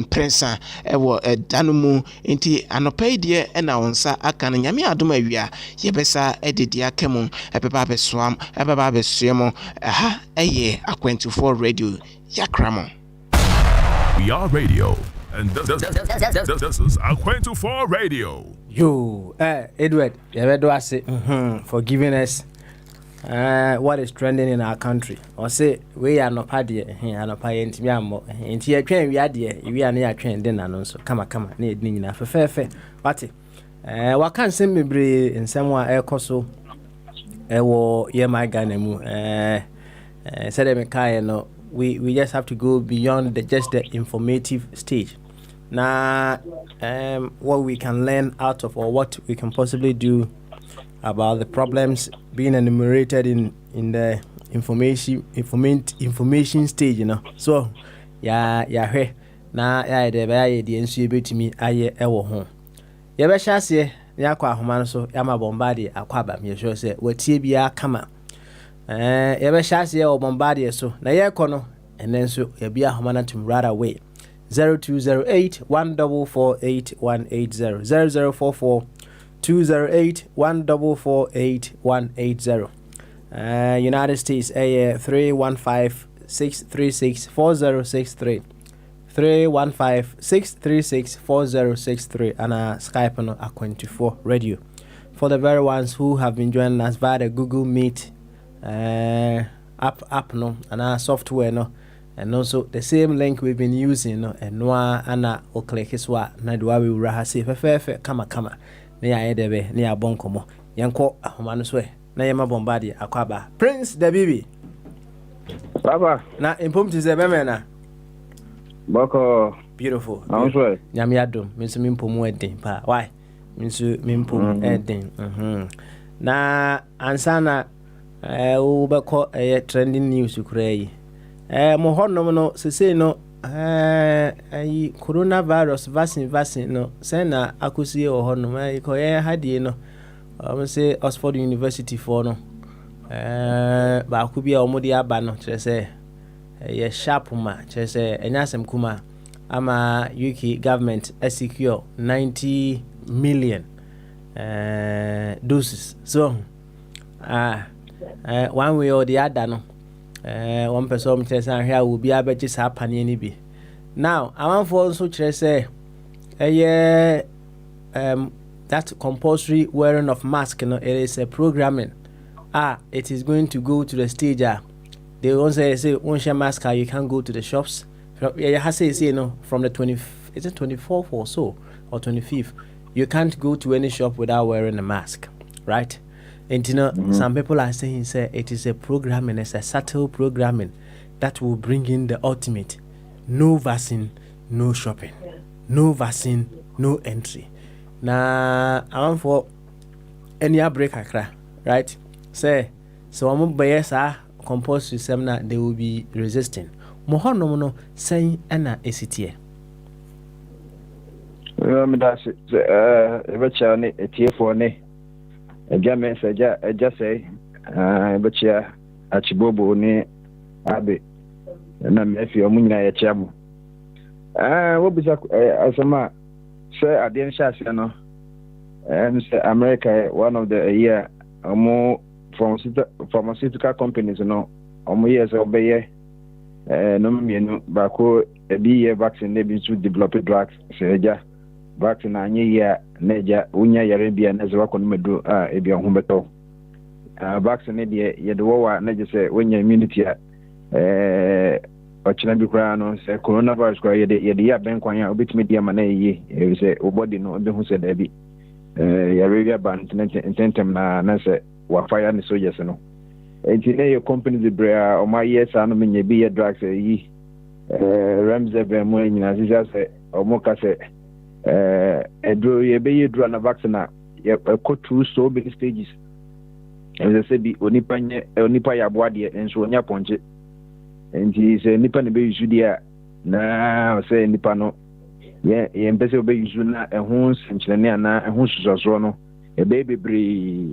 prensa ɛwɔ ɛda no mu nti anɔpa yi deɛ ɛna wo nsa aka no nyame adom awia yɛbɛsa ɛde deɛ aka mu ɛbɛba abɛsoa mo ɛha ɛyɛ Akwantufoɔ Radio yakramo. We are radio, and this is Akwantufoɔ Radio. Yo, Edward, for giving us what is trending in our country. Or say we are not party here, and a pie and Yamo. And here, train we are dear, we are near train dinner, and so come, need enough for fair. But what can send me breathe in somewhere air coso? My Ganemu, said no. We just have to go beyond just the informative stage. Now, what we can learn out of, or what we can possibly do about the problems being enumerated in the information stage, you know. So, yeah, now the NCB to me, I ever home. Yeah, shall yakwa homano so yama bombardie akwaba me sure say watie bia kama yebe shase o bombardie so na ye kono enen so ye bia homana tum right away 0208 144 180 0044 208 144 180 United States 315 636 4063 315-636-4063 and Skype on Akwantufoɔ Radio. For the very ones who have been joining us via the Google Meet app no and our software no, and also the same link we've been using no, and noa ana o click iswa na dua we ura se fefe kama ne ya edebe ne ya bonkomo yanko ahomano so na yema bombardie akwaba Prince the Bibi baba na impomti ze beme na Boko beautiful. Nyami adom. Minsu mimpomu eden pa. Why? Minsu mimpomu eden. Na ansana ubeko trending news ukura yi. Mo honom no sese no coronavirus vaccine no sena akusie o honom ko ye hadie no. Say Oxford University for no. Ba akubia omodi aba no kire say ye sharp ma chese enyasem kuma ama UK government secure 90 million doses so one way or the other no one person chese here will be able to happen any be now I want for also chese that compulsory wearing of mask no it is a programming it is going to go to the stage they won't say one share mask you can't go to the shops. Yeah, say from the 24th or so or 25th, you can't go to any shop without wearing a mask, right? And some people are saying it is a programming, it's a subtle programming that will bring in the ultimate: no vaccine, no shopping, no vaccine, no entry. Now I want for any break right? Say so I'm bias compulsory seminar they will be resisting. Mohono no saying ana esitie. Me da se ebecha ne etiefo ne eja message eja say ebecha achibobo ne abe na mefi omunyina ya chiamu wo bisa asama say adien shase no say America one of the year more pharmaceutical companies no years obeye no mienu bako ebi ye vaccine ne bi to develop drugs seja vaccine anye ya neja unya yare bia na zewa kono medu ebi ho beto vaccine de ye de wowa na je se wonya immunity ochina bi kura no se coronavirus kura ye de ya ben kwan ya obetimi dia ma na yi se obody no be hu se da bi yare bia ban tentem na se wa fire ni soldiers no entine your company the bra o ma yes anu menye bi ye drugs yi Remdesivir mo nyina sisa se o mo ka se edro ye be ye dro na vaccine ye go through so many stages and say bi onipa ya boade enso onya ponche enti se nipa ne be use dia na say nipa no ye mpese obe yuzu na ehun sinchene na ehun susosoro no ebe bebre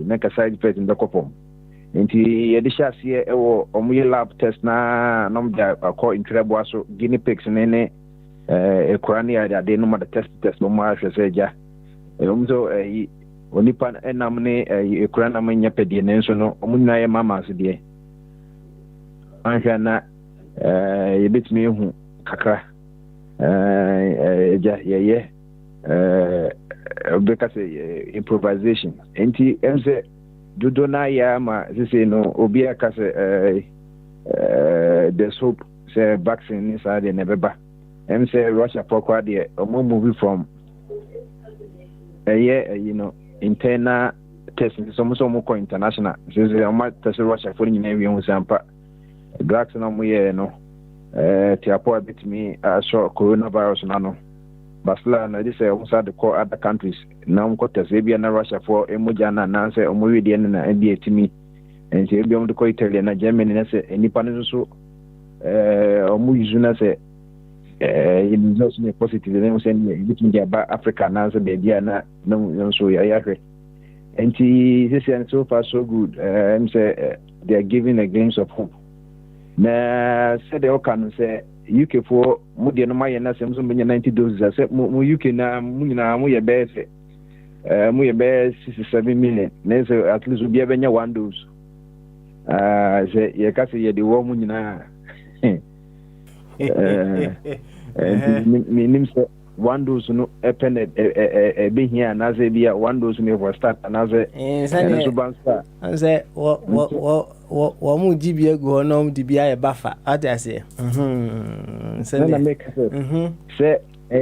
na ka side effect ndakopom nti ye de hyase ewo omuye lab test na nom da akọ intrebo aso guinea pigs ne ekurani ya de no ma test no ma hwese ja omzo onipa enam ne ekurana manya pedie ne nso no omunyina ye mama so de anhwa na ye betumi ehu kakra ja ye because improvisation enti ense dodo na ya ma say no obi aka say the soap say vaccine inside the nebeba say Russia for the movie from internal testing so much international say test Russia for nyina wi hu sampa drugs na mo ye no tiapo bit me so coronavirus na no basla na this also the core other countries now ko tesebia na Russia for emoja na say omowe de na e etimi and say biom de ko Italy na Germany na say enipa no so omo yuzu na say it is also positive then say between the Africa na say be dia na no so ya hwe and this and so far so good and say they are giving a glimpse of hope na say they can say UK for mu de no maye na sem so benya 90 doses say mu UK na mu nyina mu ye be say mu ye be 67 million na say at least obi benya 1 dose say ye ka say ye de wo mu nyina minim say 1 dose no epene be here na say bia 1 dose no for start na say so ban start say wo mu dibia go no dibia e bafa atase say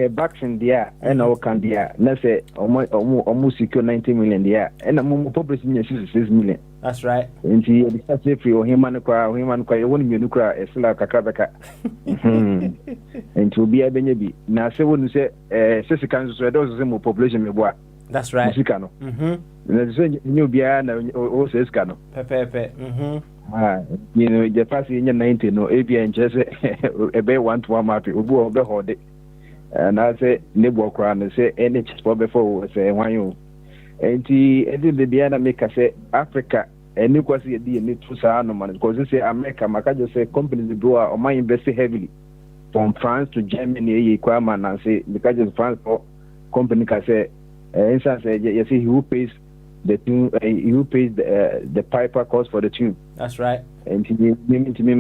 vaccine dia and o can dia na say omo secure 90 million dia and mo publish me 66 million. That's right. Nti the say free o human kwa e won mienu kwa e sila kakabeka nti obi abenya bi na say wonu say sesikan so e do so mo population me boa. That's right. Musika no na say nyu bia na o sesika no pepe you know the past in 90 no abia just ebe 1 to 1 map obu obe hode na say nebo kra no say NHS for before say wan you enti the bia na make say Africa any kwasi ye di ni to sa no man because say America maka just say companies do o man invest heavily from France to Germany ye kwa man na say because France for company ka say inside say you see who pays the tune who pays the piper cost for the tune. That's right. And to me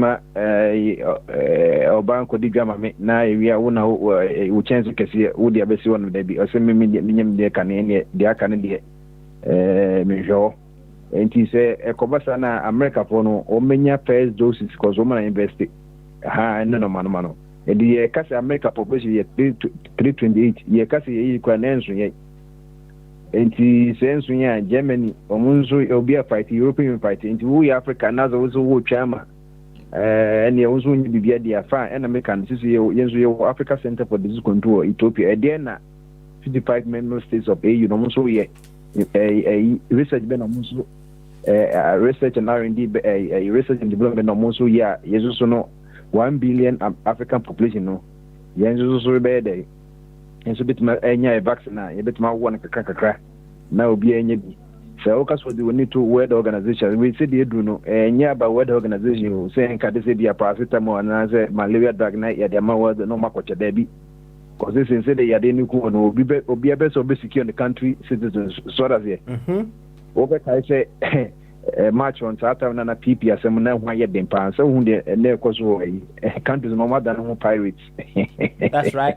banko di gama me na we are una we chance to see wo dia be si one dey be o say me nyam dey kan ne dey kan dey me jo enti say ekobasa na America for no o menya first doses because o man invest no mano e di ka say America population ye 328 ye ka say ye kwa nenso ye enti senso ya Germany omunzo obi a fight European fight enti wo Africa nazo wo twama ene ozo nyi bibia dia fa ena American sisi yenzo ye Africa Center for Disease Control Ethiopia e na 55 member states of AU no so ye research be no so research and R&D research and development no so ya yezo so no 1 billion African population no yenzo so be there and so bit my enya vaccine na bit my one kakra na obi enya bi so o kaso we need to World Organization we say they do no enya ba World Organization say nka de say bia paracetamol na say malaria drug na ya de ma world no makoche da bi cause they say they ya de ni ku no obi be so be secure in the country citizens so that's here over kai say march on Saturday na PP asem na ho ye den pan so hu de na ekoso countries no more than no pirates. That's right.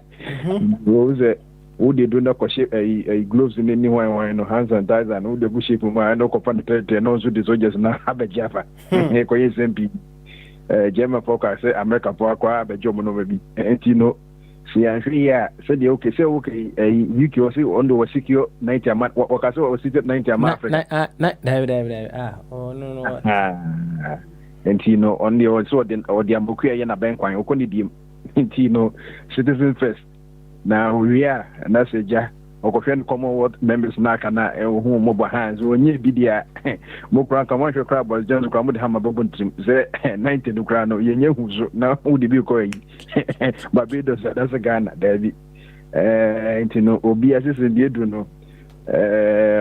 Who they do not shape a gloves in any one no hands and ties and who the bush shape my no company no so the soldiers na have a jaffa ko SMP German folk say America for akwa be job no be enti see and here said okay say okay UK was on the secure 90 amount what ka say was 90 amount Africa oh no enti on the also or the amboku ya na ben kwan okoni dim enti citizen first. Now we are and that's a ja okofia Commonwealth members na kana hu mo hands onye bidia mo kra ka mo hwekra Boris Johnson kra mo de hama bobo ntrim ze 90 no kra no yenye huzo na wo de bi ko yi Barbados that's Ghana David intino obi asese die du no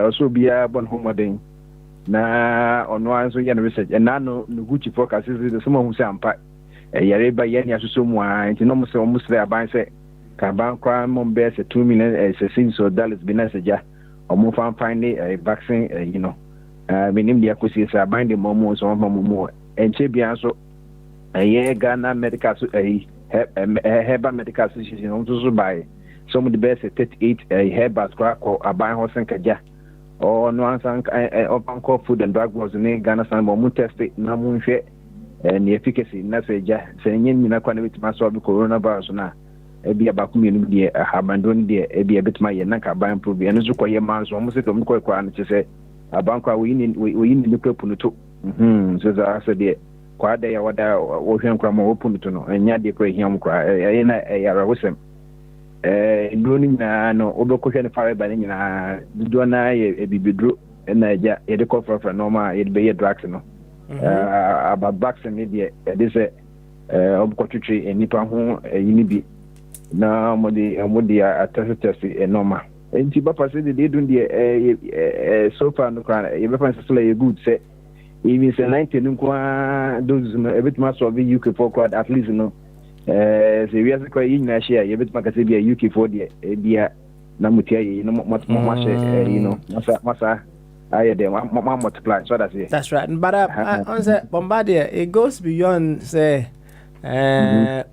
also bia bon homoden na ono anso ye no research na no guchi focus is some hu se ampa yare ba ye ni asuso mu a intino mo se mo sre aban se ka ban kwa mo be se 2 million $6 binaseja omo fan find a vaccine minim dia kosi se aban de mo so mo enche bia so ye Ghana medical Heba medical association on to buy some of the best 38 Heba crack or aban hosen kaja or no answer open call food and drug was in Ghana san mo test na mo hwe the efficacy na seja se nyen nyina kwa na bitima so bi coronavirus na ebi abaku mienu de habandon de ebi bitima ye na ka ban probe eno so koye manso mo se to mo kwa na chese abanko we ni kwepu to so za ase de kwa da ya wada wo hwen kra mo open to no enya de kra hiam kra na yara wosem ndoni na no obeko hwe ne fare ba ni na do na ye bibidro na eja ye de kofra normal ye be ye drugs no about vaccine de de se obeko twitwi enipa ho yini bi na mo de test normal enti ba passe de dun de so far no kra ye be fancy so ye good say even say 90 nkwa those no a bit more of UK for quad at least no say we are quite in na share a bit more say be UK for the bia na mutia you know masa I dem multiply so that's it. That's right. But on say Bombardier it goes beyond say one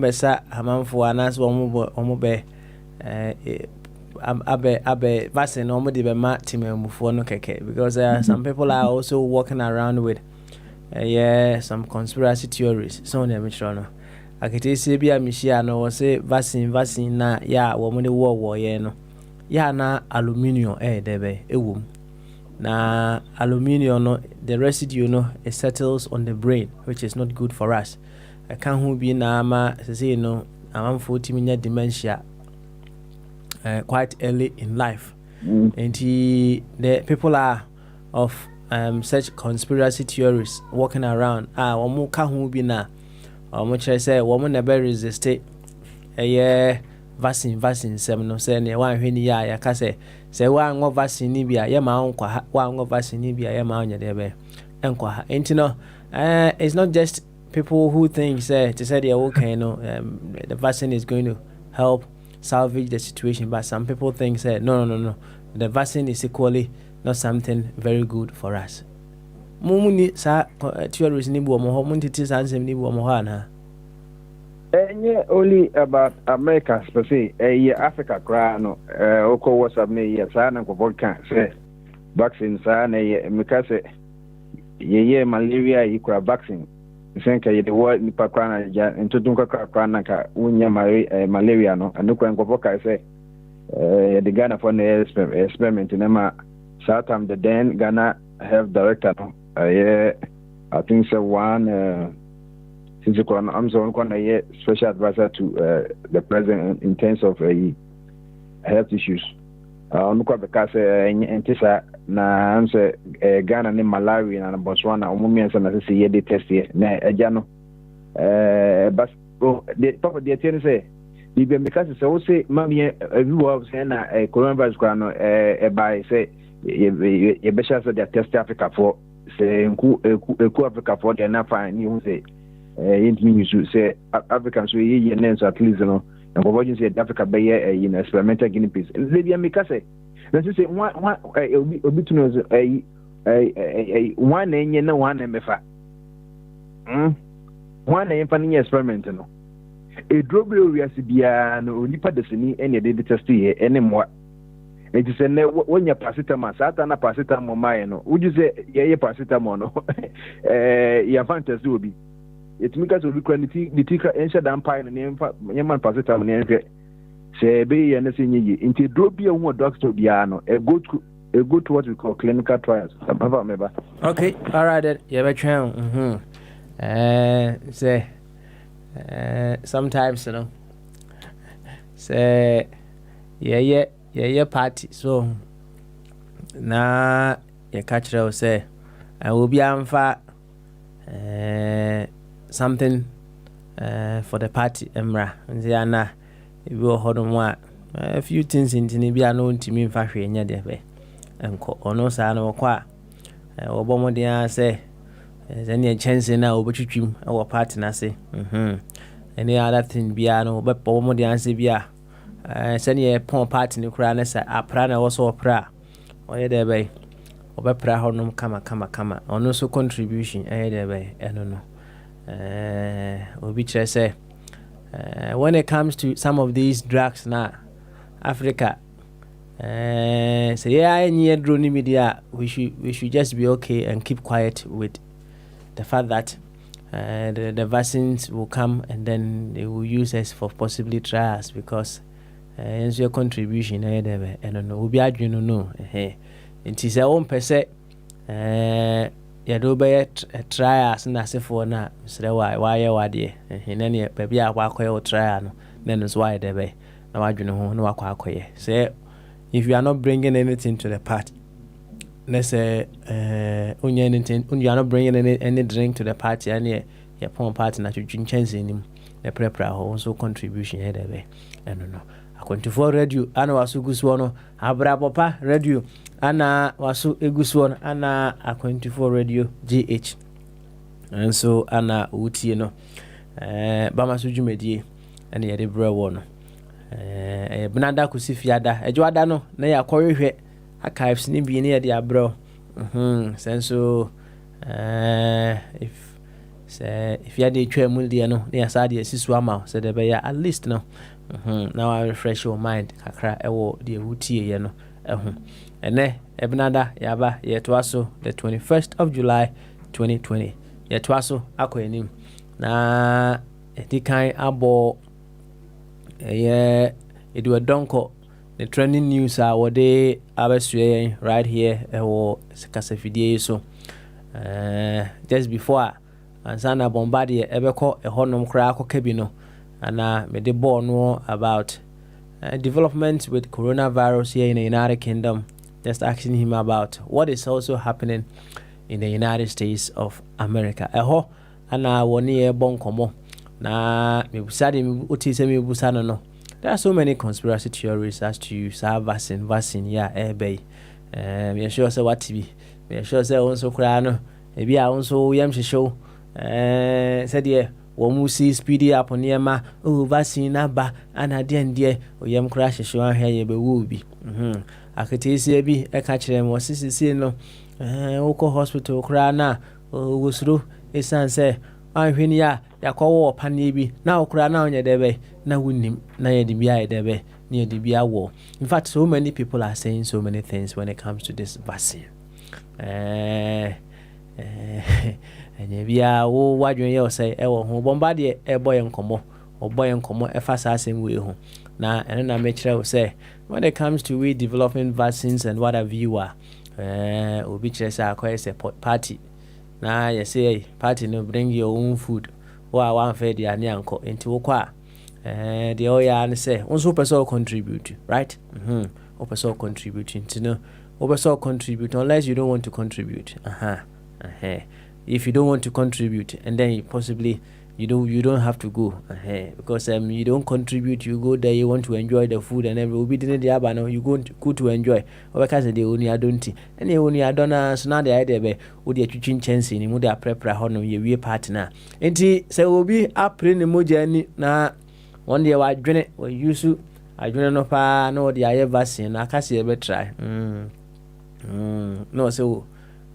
besa amanfo anas wo be abe vaccine no de be ma timemufo no keke because some people are also walking around with some conspiracy theories so na me sure no akete se bia mishia no wo say vaccine na ya wo mo de wo ye no ya na aluminium debe ewum na aluminium no the residue no it settles on the brain which is not good for us kan hu bi na ma say no amamfo timinya dementia quite early in life. And the people are of such conspiracy theories walking around. Omo ka hu bi na omo chere say woman never resist vaccine sem no say ne wan hwe ni ya ka say wa ngo vaccine ni bia ye ma nkwa wa ngo vaccine ni bia ye ma nya de be enkwa ha. And it's not just people who think say to say they are okay no the vaccine is going to help salvage the situation, but some people think say no the vaccine is equally not something very good for us. Mumuni sa theories ni bo mo ho muntiti sa nsem ni bo mo ho ana only about America specific Africa cry no oko WhatsApp ne ye sa na ko volcan say vaccine sa na ye mikase ye malaria ikura vaccine senka ye de wo ni pa kwa na ja ntodun kwa na ka unya malaria no anukwa nkofo ka say the Ghana for the experiment in ma Southam the then Ghana health director no I think so one since I'm so on special advisor to the president in terms of health issues onukwa because entisa na amse Ghana ni Malawi na Botswana omumiensa na sisi ye de test ye na eja no bas the papa the tell say bibe because so say mami everywhere say na coronavirus kwa no by say ye be sure say the test Africa for say eku Africa for the na fine you say intimi you say Africans so ye name at least no and for what you say Africa be experimental guinea pigs they be mikase na say one obi to know one enye na one emefa one enye ni experiment no e drobe owiase bia na onipa desini ene de test here ene mo e ti say na wonya paracetamol sata na paracetamol mai no uju say ye paracetamol no ya fantasy obi etimika so bi quality nitika ensha dan pai no ne man paracetamol ne enhwe say be ye na say nyi nti drobe hu doctor bia no go to what we call clinical trials okay all right then you be try say sometimes you know say yeah party so na ye catch her say I will be amfa something for the party emra nti ana e bi ohodom a few things intini bi ana ontimi mfa hwe nya de be enko ono sa na okwa obomodin say any chance na obetwitwim e party na say any other thing bia no obomodin say bia send ye pon party ni kura na say apra na wo so opra oye de be obepra honom kama ono so contribution de be eno no obi chere say when it comes to some of these drugs na Africa say any drone media we should just be okay and keep quiet with the fact that the vaccines will come and then they will use us for possibly trials because it's your contribution de be eno no obi adwenu no it is our own per se ya do be trials na sefo na sre why wade na ne baby akwa trial no then so why dey be na wadwene ho na wakwa akoye say if you are not bringing anything to the party let's say anything you are not bringing any drink to the party and your pon party na twin chance nim the prepare ho so contribution here dey be no A24 radio ana wasu gusuo no abra popa radio ana wasu egusuo ana A24 radio GH and so ana utie no bama so dwumadie ana yede bra wo no benada kusifiada ejwada no na yakohwehwe archives ni bi ne yede abra senso if you had a twemu de no na yasade asisu ama so de be ya at least no now I refresh your mind kakra ewo de wutie ye no ene ebnada yaba yetwaso the 21st of July 2020 yetwaso akoyenim na edikan abo edu donko the trending news are what they abesue right here ewo kasafidie so just before ansana bombardier ebeko ehonom kra akoka bi no and me the ball no about development with coronavirus here in the United Kingdom, just asking him about what is also happening in the United States of America. Eho ana woni e bon komo na me busade me otise me busano no. There are so many conspiracy theories as to vaccine yeah be me sure say what be me sure say onso kra no e bia onso yam hwehwe said yeah wo see speedy up on yema vaccine aba ana de oyem crash hwe ahye be wo bi aketesi bi e ka kire mo sisi no wo hospital kra na wo suro esanse ahwe ni ya yakowo opane bi na okra na onye debe na wunim na ye de bia ye debe na ye de bia wo. In fact, so many people are saying so many things when it comes to this vaccine. Enye bia wo wadwen ye say e wo ho bombardier e boy nkomo e fa sa asem we ho na eno na me kire wo say when it comes to we developing vaccines and what have you are obi kire say akoye say party na you say party no bring your own food wa wan fe dia ne anko enti wo kwa the oya ne say onso person contribute right o person contributing to no o person contribute unless you don't want to contribute if you don't want to contribute and then possibly you don't have to go because you don't contribute, you go there, you want to enjoy the food and everything. We didn't the abano you go to enjoy because they only adonti and they only adona so now the idea be would the twin chance ni mu da prepare hono ye we partner enti say obi apre ne moja ni na one day wa dwene we use adwene no pa na the aye vaccine na aka se be try no so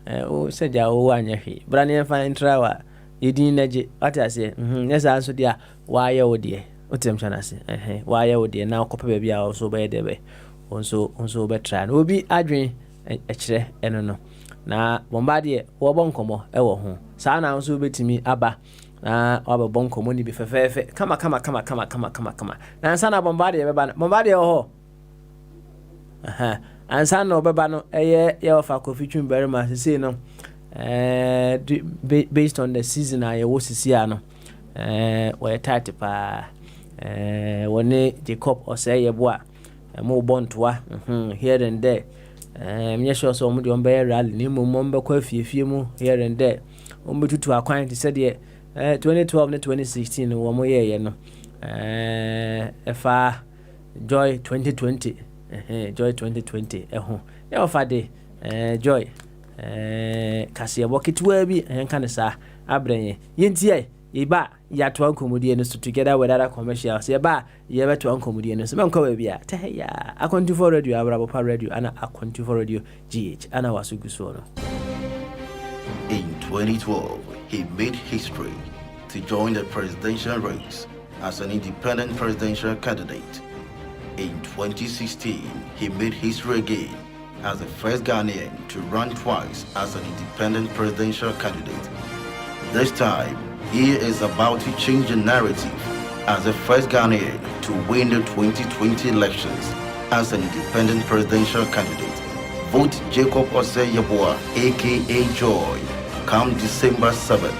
o said ya o anya hwe brane fa intrawa yedin naje atase yes anso dia wa ye odie otem chanase wa ye odie na kopa ba bia o so be debe onso be try na obi adwen e kire eno no na bombardier wo bonkomo e wo ho sa na onso betimi aba na wa bonkomo ni bi fefefe kama na sa na bombardier be ba bombardier ho ansa no beba no eye ye ofa Kofi Twumberry ma sese no based on the season aye wo sisi ano we tight pa woni Jacob oseye boa more bontoa here and there. Yes, sure, so much on bear rally, Nimo Momba Quafi, few more here and there. To acquaint, he said, 2012 and 2016, one more year, you know. Joy 2020, Joy 2020, yeah, Fade, Joy, Cassia, walk it will be, and kind of sa, Abranye, Yentie. Iba ya to Uncle Mudian so together with other commercials. Yaba, yaba to Uncle Mudian. So, Uncle Bia, Tehia, I want to for radio, Abrapa radio, and I want to for radio GH, and I was Gusono. In 2012, he made history to join the presidential race as an independent presidential candidate. In 2016, he made history again as the first Ghanaian to run twice as an independent presidential candidate. This time, he is about to change the narrative as the first Ghanaian to win the 2020 elections as an independent presidential candidate. Vote Jacob Osei-Yeboah, aka Joy, come December 7th.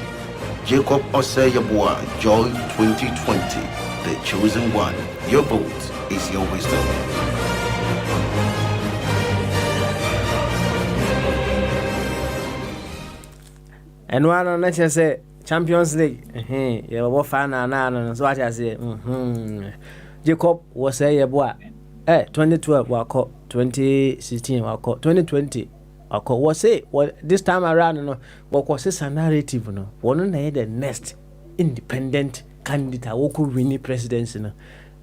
Jacob Osei-Yeboah, Joy 2020, the chosen one. Your vote is your wisdom. And one on let you say Champions League, you were fan and so what I say. Jacob Osei-Yeboah, 2012 wako, 2016 wako, 2020 wako. Was say what this time around? No, what was this a narrative? No, one na the next independent candidate who could win the presidency. No,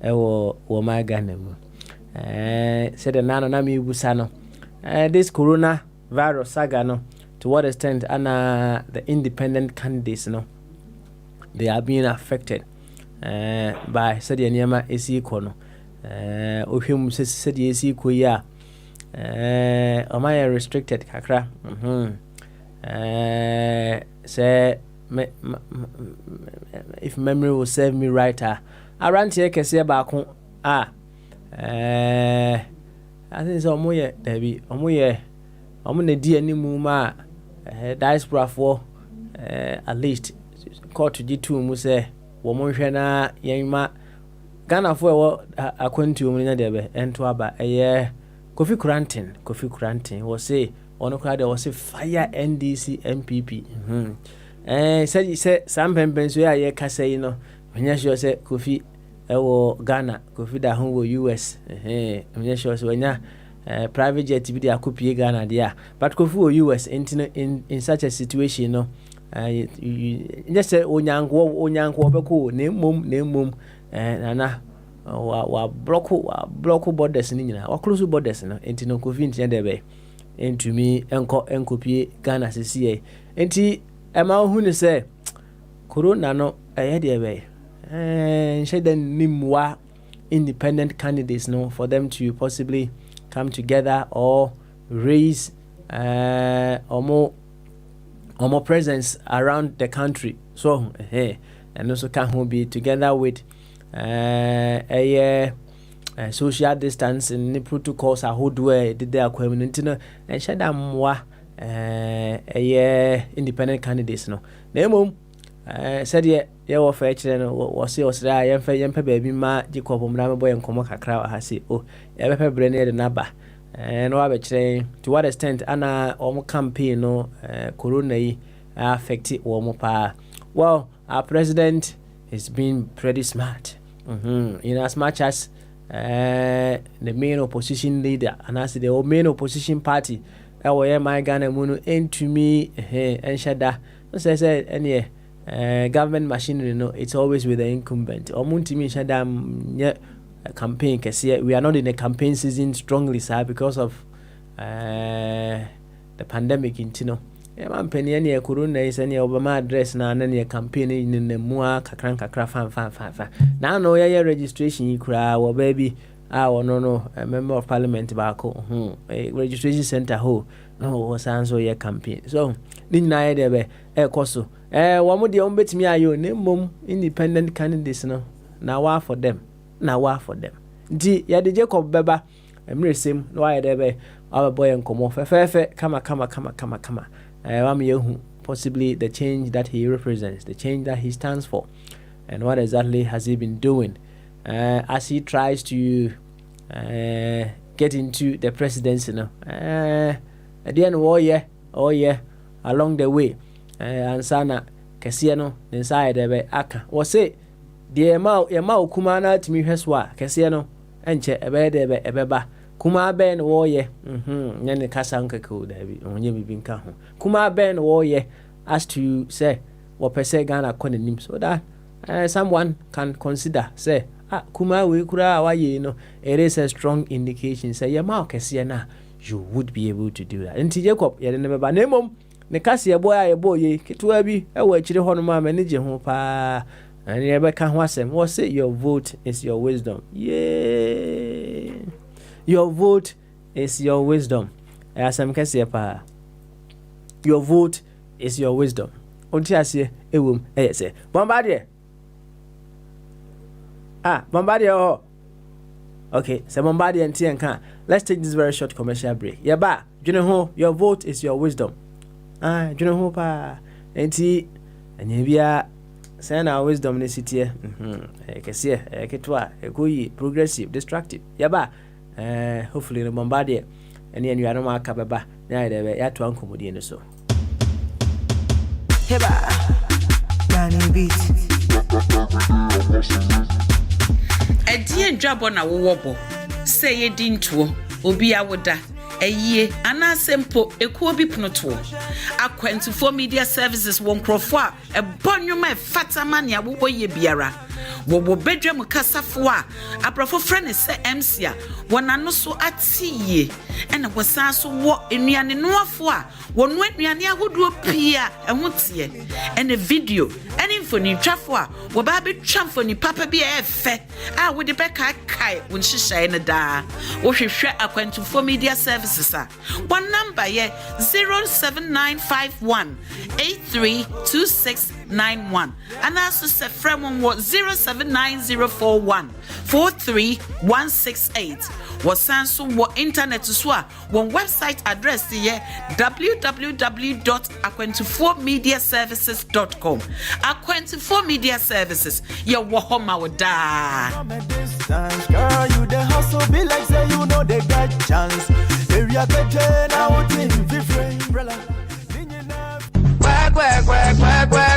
wo my Ghana. Said the nana na mi busano. This corona virus saga no. To what extent the independent candidates, they are being affected by said Yama is equal. Ohim said yes equal ya. Am I restricted kakra? Say if memory will serve me right, I ran here can say back I think so moye Debbie omoye omune di animu ma diaspora for at least court to G2 mu say wo mo hwe na yenma Ghana for akwantu mu na debe ento aba Kofi Kurantin was say ono crowd was say fire NDC MPP say some pempen so ya kasa yi no nya sure say Kofi Ghana Kofi da ho US nya sure so nya private jet bi dey akopie Ghana there but Kofi US in such a situation no just say onyanko beko na mom na wa block borders ni nyina wa close borders no enti no Kofi ntia dey be entumi enkopie Ghana sisi enti ema hu ni say corona no dey be sheden nimwa independent candidates no for them to possibly come together or raise or more presence around the country. So and also can be together with social distance and the protocols are who do did their community and shadamwa independent candidates no. Nemo said ye wo fa kire no wo se osra yemfa baby ma Jacob mra boy nkomo kakra ha se ye be bre ne de naba no abe kire to what extent ana campaign no corona yi affect wo pa. Well, our president has been pretty smart in as much as the main opposition leader and as the main opposition party my Ghana munu entumi enshada say any government machinery no it's always with the incumbent omuntimi shada campaign kese we are not in a campaign season strongly sir because of the pandemic intino man penny ne corona is any Obama address na na campaign in the mua kakra fan now no ya registration ikura wo baby no a member of parliament baako a registration center ho no was answer your campaign so ni na dey be koso wo mo de betimi ayo ne mom independent candidates no na wa for them di ya de Jacob beba emresem no wa dey be boy nkomo fefe kama wam yehu possibly the change that he represents, the change that he stands for, and what exactly has he been doing as he tries to get into the presidency now. At the end, oh yeah, along the way, and sana Kesiano inside the aka. Was it the amount kumana to me heswa Kesiano and che ebeba kuma ben oh yeah, Nene Kasanka could have been kaho. Kuma ben oh yeah, as to say what per se Ghana could so that someone can consider say. Kuma we kura wa ye no, it is a strong indication say ya ma kese na you would be able to do that. Nti Jacob ya ne beba nemom ne kase boy aye boy ketua bi e wa chire hono ma manage ho pa and ye be ka ho asem what say your vote is your wisdom. Yeah, your vote is your wisdom. Asem kase pa your vote is your wisdom. Onti ase ewom e say Bombardier. Bombardier. Okay, so Bombardier and Tianka. Let's take this very short commercial break. Yaba, you know who your vote is your wisdom. You know who pa enti anyebia say na wisdom ne sitie. Kese ketwa ekoyi progressive destructive. Yaba, hopefully the Bombardier and you are no maka baba. Na ide ya to ankomodie ne so. Heba. Danny beat. Edie dwabo na wowobo say ye dintuo obi awoda eyie anasempo ekuo bi pnoto Akwantufoɔ Media Services won krofo a ebonwoma fatama ne awobo ye biara wo bedwam kasafo a aprofo frene se MC a wonano so atiye ena wosan so wo enuane noafo a wonu anuane ahodo pia ehotie ena video ena infoni twafo a wo ba betwa mfoni papa bi efe a wo de beka kai won hyehyɛ ena da wo hwehwɛ Akwantufoɔ Media Services a one number ye 07951832691 and also se from what 0790414368 was sanso what internet so one website address here www.akwantufourmediaservices.com. Akwantufour Media Services your wahoma wada girl you the hustle be like say you know they got chance area better now different umbrella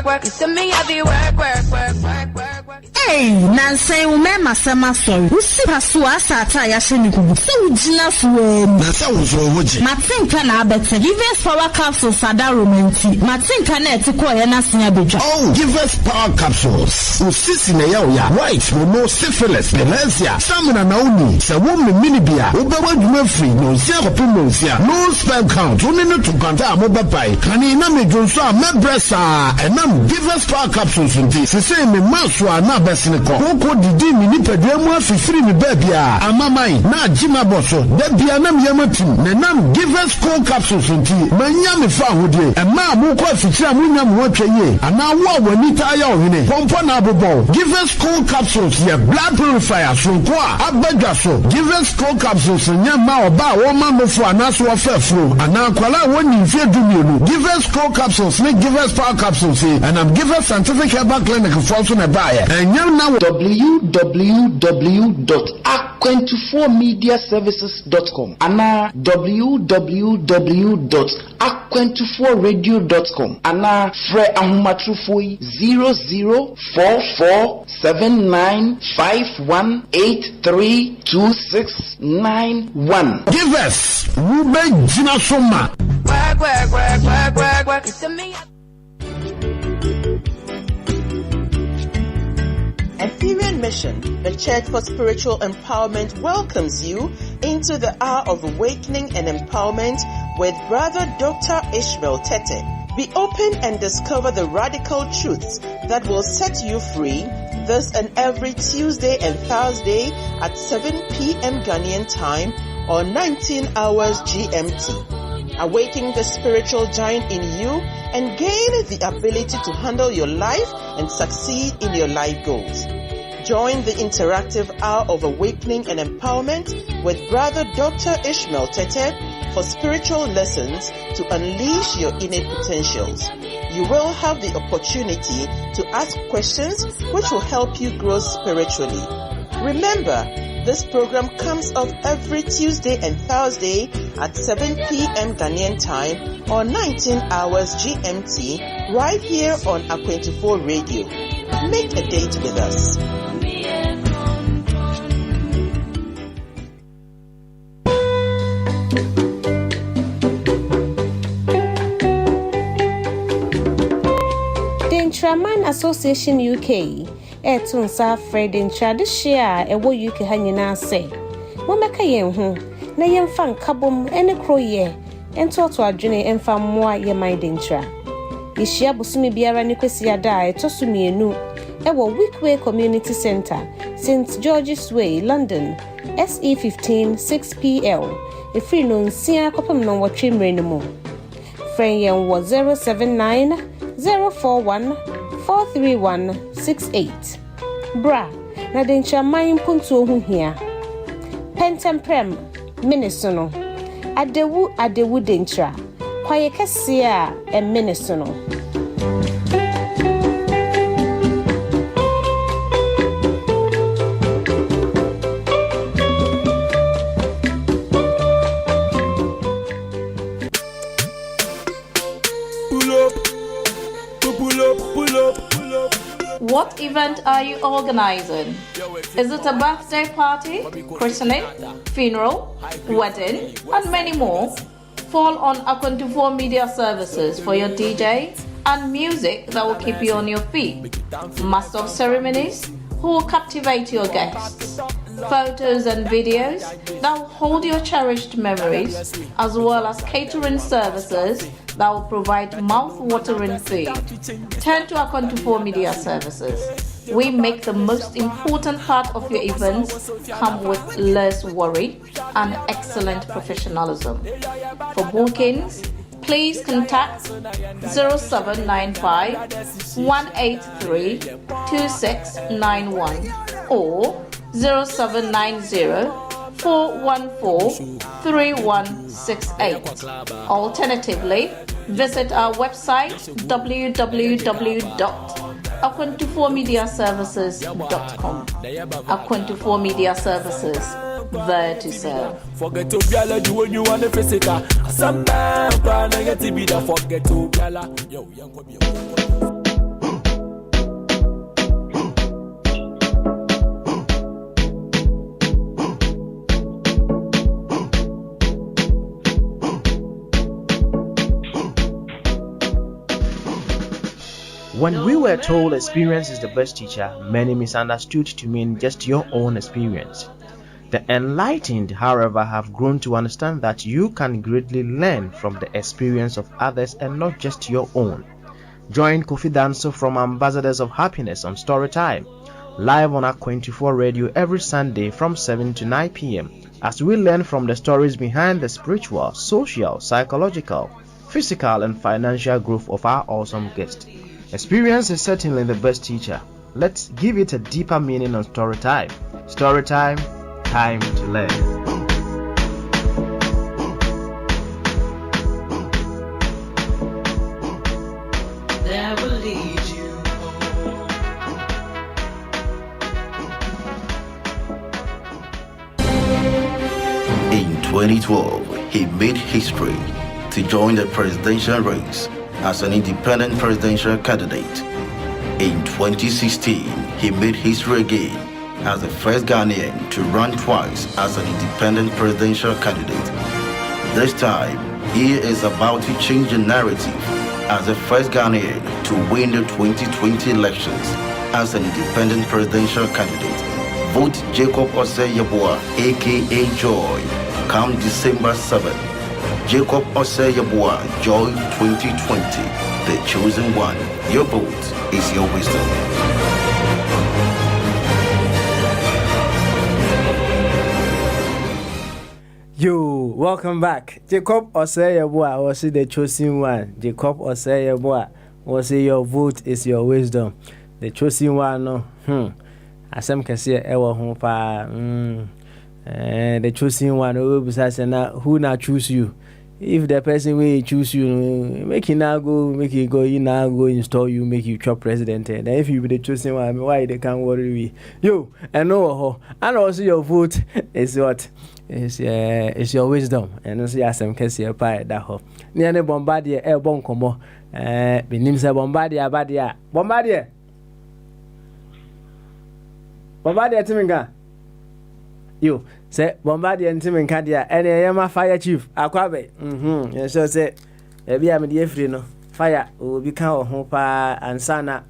work. It's me, I be work. Hey, Nancy, umema sama sorry. Usi pasua sata ya sheniku. Si ujina fuwe. Nasa uzowoji. Matinka na abete. Give us power capsules sada romanti. Matinka na etikuwa ya nasi ya beja. Oh, give us power capsules. Usisi na yao ya. White, mono, syphilis, dementia. Samuna na uni. Sa wumi minibia. Ubewa jume free. No siya kopumo siya. No spell count. Unine tukanta amobapai. Kani iname jonsa mebresa. Enam give us power capsules inti. Sise me maswa na besineko. Koko didi mi nipadwe mu afifiri mi babia. Amamai na jima boso. Debia nam yamatim. Nenam give us cold capsules inti. Manya me fa hodie. Ema mu kwa afichira mu nya mu atwaye. Ana wo wanita aya ohene. Pompo na abobo. Give us cold capsules ye blood purifier sonko a abadwa so. Give us cold capsules nya ma oba wo ma mofo anaso wo fafro. Ana kwala woni mfie dumienu. Give us cold capsules ne give us power capsules and I'm give us scientific herbal clinic for also na buy. And now www.akwantufourmediaservices.com ana www.akwantufourradio.com ana fre ahomatrufoi 00447951832691. Give us Ruben Jina Soma. It's a me. Ephemerian Mission, the Church for Spiritual Empowerment, welcomes you into the hour of awakening and empowerment with Brother Dr. Ishmael Tete. Be open and discover the radical truths that will set you free this and every Tuesday and Thursday at 7 p.m. Ghanaian time or 19 hours GMT. Awaken the spiritual giant in you and gain the ability to handle your life and succeed in your life goals. Join the interactive hour of awakening and empowerment with Brother Dr. Ishmael Tete for spiritual lessons to unleash your innate potentials. You will have the opportunity to ask questions which will help you grow spiritually. Remember, This program comes out every Tuesday and Thursday at 7 p.m. Ghanaian time or 19 hours GMT right here on A24 Radio. Make a date with us. The Intraman Association UK Etun sa Fred Intradishia ewo UK hanyina say Momeka yen ho na yemfa nkabom ene kroye entoto adwene emfa mmoa ye mind intra Yeshia busumi biara ni kwesi ada etosu mienu ewo Wickway Community Centre St George's Way London SE15 6PL Efri no nsia kopem no wotwe mrenu mu Friend yen wo 079 041 43168 Bra na dencha mayin puntu ohu hia Pentemprem Minnesono adewu dencha kwaye kese a Minnesono What event are you organizing? Is it a birthday party, christening, funeral, wedding, and many more? Fall on A24 Media Services for your DJ and music that will keep you on your feet. Master of ceremonies who will captivate your guests. Photos and videos that will hold your cherished memories, as well as catering services that will provide mouth-watering food. Turn to A24 Media Services. We make the most important part of your events come with less worry and excellent professionalism. For bookings, please contact 0795 183 2691 or 0790 414 3168. Alternatively, visit our website www.A24mediaservices.com. A24 Media Services, there to serve. Forget to be a do when you want to physical. Sometimes I get to be the forget to be a yo young. When we were told experience is the best teacher, many misunderstood to mean just your own experience. The enlightened, however, have grown to understand that you can greatly learn from the experience of others and not just your own. Join Kofi Danso from Ambassadors of Happiness on Storytime, live on A24 Radio every Sunday from 7 to 9 p.m. as we learn from the stories behind the spiritual, social, psychological, physical, and financial growth of our awesome guest. Experience is certainly the best teacher. Let's give it a deeper meaning on Storytime. Storytime, time to learn. That will lead you In 2012, he made history to join the presidential race as an independent presidential candidate. In 2016, he made history again as the first Ghanaian to run twice as an independent presidential candidate. This time, he is about to change the narrative as the first Ghanaian to win the 2020 elections as an independent presidential candidate. Vote Jacob Osei-Yeboah, aka Joy, come December 7th. Jacob Osei-Yeboah, Joy 2020, the chosen one. Your vote is your wisdom. Yo, welcome back. Jacob Osei-Yeboah was the chosen one. Jacob Osei-Yeboah was your vote is your wisdom. The chosen one, no. Asem kase ewo ho pa. The chosen one, besides who now choose you. if the person will choose you, make you now go install you, make you chop president. And if you be the chosen one, why they can't worry me? You, and no, and also your vote is what? It's your wisdom. And also, yes, I'm casing a pie that ho. Near the Bombardier, air bon como. The names are Bombardier, Badia. Bombardier Timinga. You say Bombardier and Timinga, and I am a fire chief. Aquabe. Yes, so say, maybe I'm the free fire will become Hopa and Sana.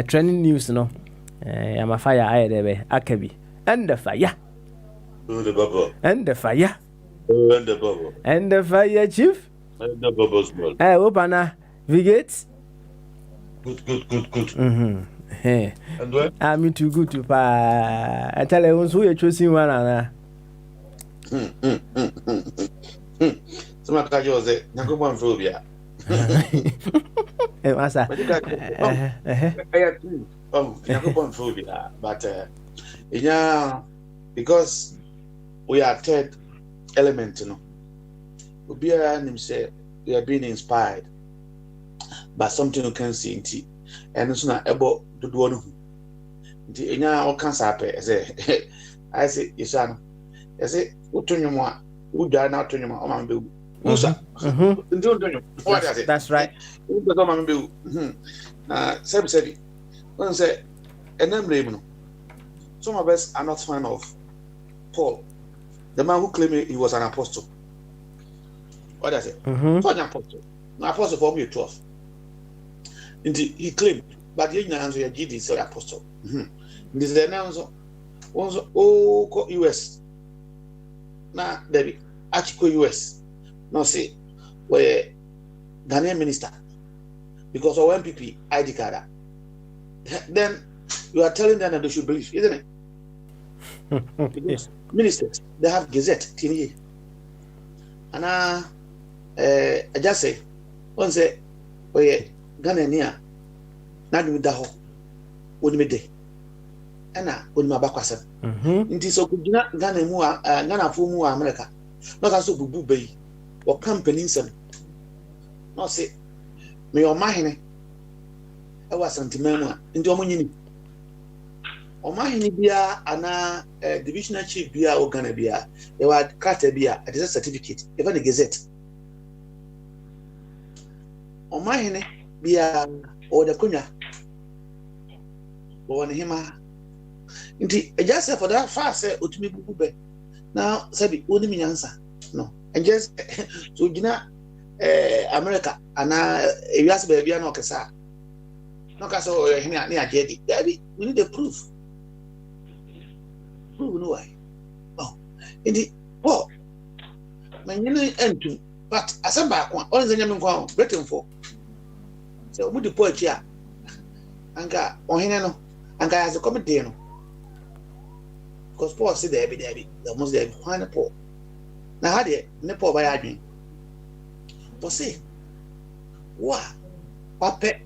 Trending news, no. I'm a fire, I there, Akabi. And the fire. And the fire. And the bubble. And the fire chief. And the bubbles. Opana, Vigate. Good. Hey. And what? I'm too good to pa. I tell you, who you're choosing one. Some catch you say, Nakuban phobia. Hey, Massa. Nakuban phobia, but yeah, because we are third element, you know. We are being inspired by something you can see in tea, and it's not able to do one. The all cancer happen. I say, yes, I say, what to you want? Who died now to you? I'm going to That's right. Said, one say, and then some of us are not fan of Paul, the man who claimed he was an apostle. What does it? An apostle. An apostle for me 12. Indeed, he claimed, but he didn't answer GD say apostle. This is the announcer. Also, US. Now, Debbie, Achiko US. Now say, where Ghanaian minister, because of MPP ID card. Then you are telling them that they should believe, isn't it? Because ministers, they have gazette, TV. And I just say, one say, where Ghanaian, not with the whole, would me day. And I would my back was it is so good not Ghana more, Ghana for more America. Not as so boo bay or company some. Not say, may your mind. I was sentimental into a money. Or my bia ana divisional chief bia or Ghana bia. They were cracked a bia, a disaster certificate, even a gazette. Or my bia or the kunya or hima. Indeed, I just said for that fast, say, Utimi Bube. Now, Sabi, only me answer. No, and just so you know, America, and if you ask baby, no, Kasa. No, Kasa, or here near Jetty. Baby, we need the proof. Proof, no way. Oh, indeed, oh, my name end to, but as a back one, all the name of written for. So, with the poet here, and got on Hinano, and guy has a committee. Because Paul said, Debbie, the most Debbie, why not Paul? Now, how did Nepal by Admin? But say, what pet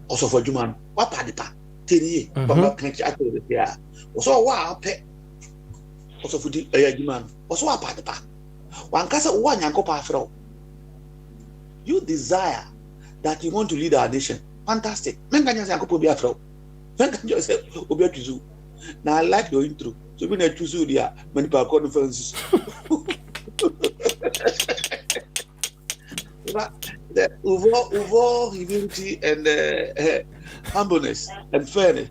also for Juman, what padipa, 10 years, but can't you actually be there? Also, what pet also for the Juman, also what padipa. One casa one yanko pafro. You desire that you want to lead our nation. Fantastic. Men can just yanko be afro. Men can just say, Obiakizu. Now, I like your intro. So when I choose you, there many conferences. The overall humility and humbleness and fairness.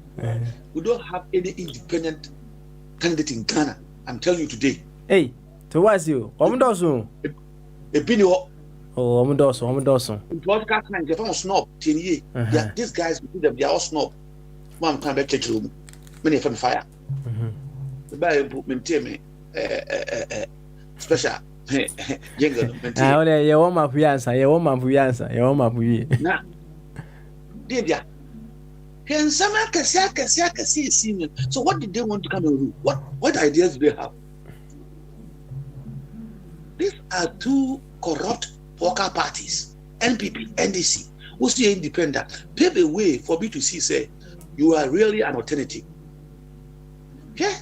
We don't have any independent candidate in Ghana. I'm telling you today. Hey, towards you, Omendoso. Opinion. Oh, Omendoso. In broadcast, they found snob 10 years. Yeah, these guys, they are all snob. Mom can't be church room. Many from fire. The Bible maintain me special jingle. You want my answer. Nah, dear. Can some see senior? So what did they want to come and do? What ideas do they have? These are two corrupt worker parties, NPP, NDC, who say independent. Pave a way for me to see, say, you are really an alternative. Yeah.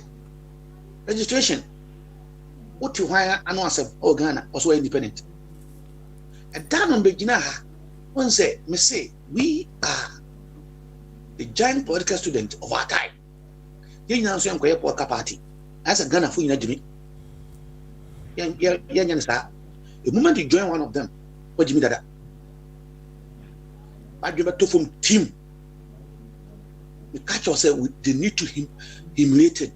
Registration. What you hire and one say, oh, Ghana, also independent. And down on Beginaha, one say, me say, we are the giant political student of our time. You know, so I'm going to party. As a Ghana for you, Jimmy. The moment you join one of them, what do you mean that? I give it to from team. You catch yourself, they need to humiliate it.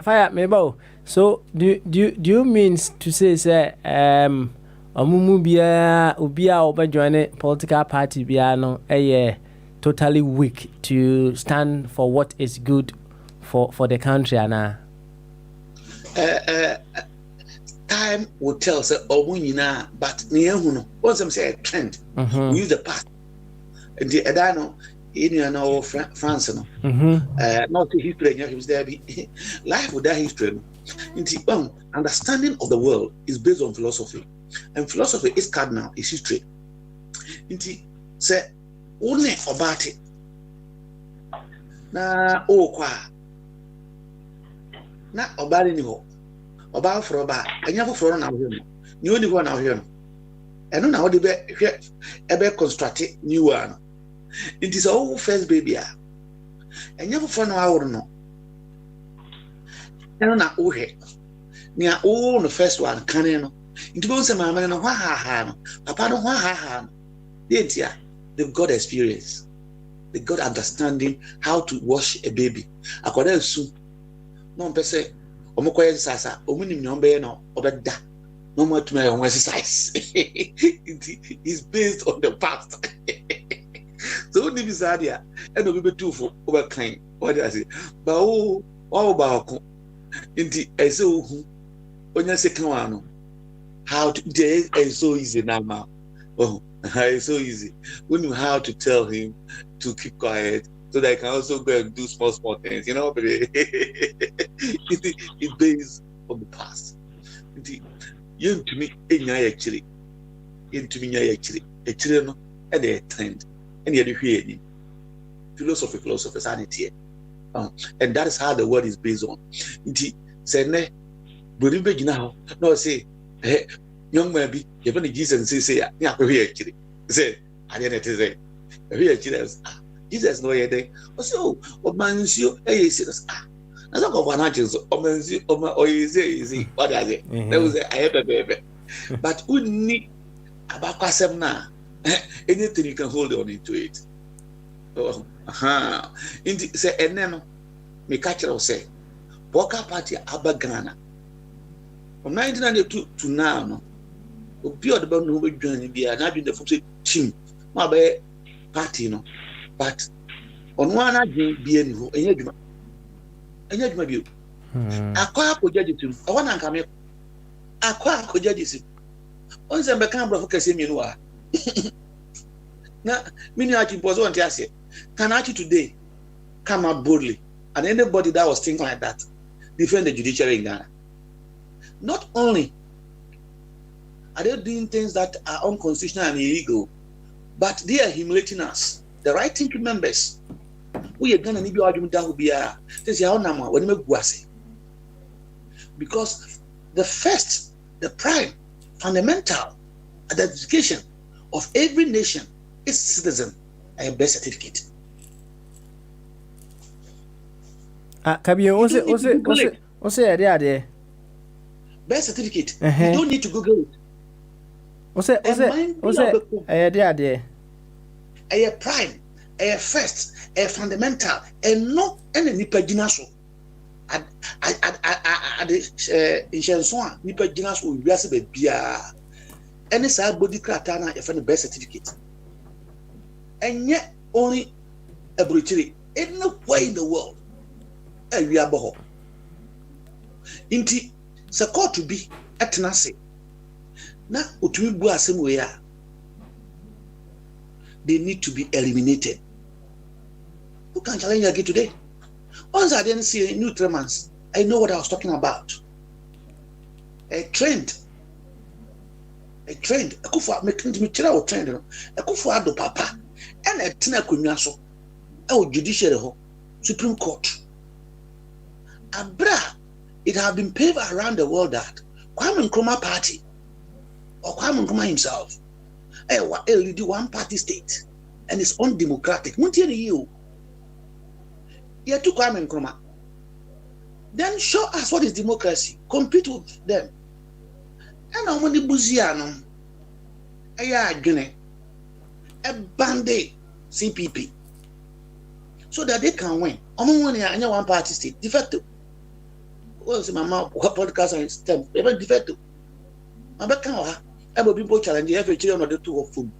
Fire Mabel. So do you mean to say Omumu bia oba join a political party bia no totally weak to stand for what is good for the country ana? Time will tell say omunyina but near huno. Once them say a trend. We use the past. And the Edano in France no. Not the history he was there be life with that history. Understanding of the world is based on philosophy. And philosophy is cardinal, is history. Say only about it. Na kwa na obari ni ho. Oba for oba, anya for na ho no. Ni oni ho na ho no. Eno na ho de be construct new one. It is all first baby. Anya for no aworo no. Eno na ho he. Ni a no first one kan no. Into both some man no ha papa no ha they've got experience, they got understanding how to wash a baby. According to no person omokoye sasa omunim nyombe no obeda no more to my exercise. It's based on the past. So ni bisadia and no be too for over kind what I say ba o ba ko inti ese ohu onya second one. How to it's so easy now. Oh, it's so easy. We knew how to tell him to keep quiet so that I can also go and do small things, you know. But it's based on the past. You to me, actually, no, and they trend, and you hear philosophy, sanity, and that is how the world is based on. Say, now, no say. Hey, young man, be even Jesus say, yeah, here actually. Say, I didn't say, here actually, Jesus no yet. So, what man, you, hey, says, I don't go 100, or easy, what I say. That was I have a baby. But we need about Quasem now. Anything you can hold on into it. Oh, say, and then, me catch it, say, Boka Party, Abagana. From 1992 to now, no, we are the one who join be an admin the football team, my party, no, but on one admin be any who, and yet, my view. I quite could judge him. I want to come here. I quite could judge him. Once I become focus him, you know. Now, many I was on to say, can actually today come out boldly, and anybody that was thinking like that defend the judiciary in Ghana. Not only are they doing things that are unconstitutional and illegal, but they are humiliating us, the right thinking members. We are going to need your argument that will be because the first, the prime, fundamental identification of every nation is citizen and a birth certificate. Kabi, there. Birth certificate. You don't need to Google it. A prime, a first, a fundamental, and not any paginaso. At the insurance one, Nipaginas will be beer. Any side body cratana if any birth certificate. And yet only a brutally in no way in the world. And we are boho. Inti se court to be at Nasi. Now, they need to be eliminated. Who can challenge again today? Once I didn't see a new tremors, I know what I was talking about. A trend. A trend. A kufa making me tell our trend. A kufa do papa. And a tina kunyaso. Our judiciary Supreme Court. Abra it has been paved around the world that Kwame Nkrumah party or Kwame Nkrumah himself lead one party state and it's undemocratic. You to Kwame Nkrumah. Then show us what is democracy. Compete with them. And how many Buziano a band-aid CPP so that they can win. One party state de facto. What's my mouth? What podcast on STEM? Even de facto. I bet people challenge every children of the two of food.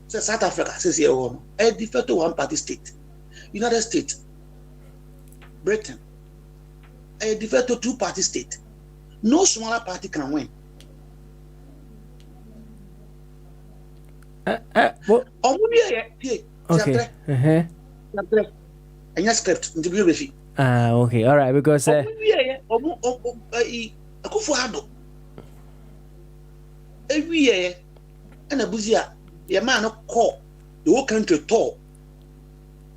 So South Africa says here a de facto one party state. United States, Britain, a de facto two party state. No smaller party can win. Okay. And your script into biography. Okay, all right, because Akufo-Addo every year and a Buzia, your man call the whole country tour.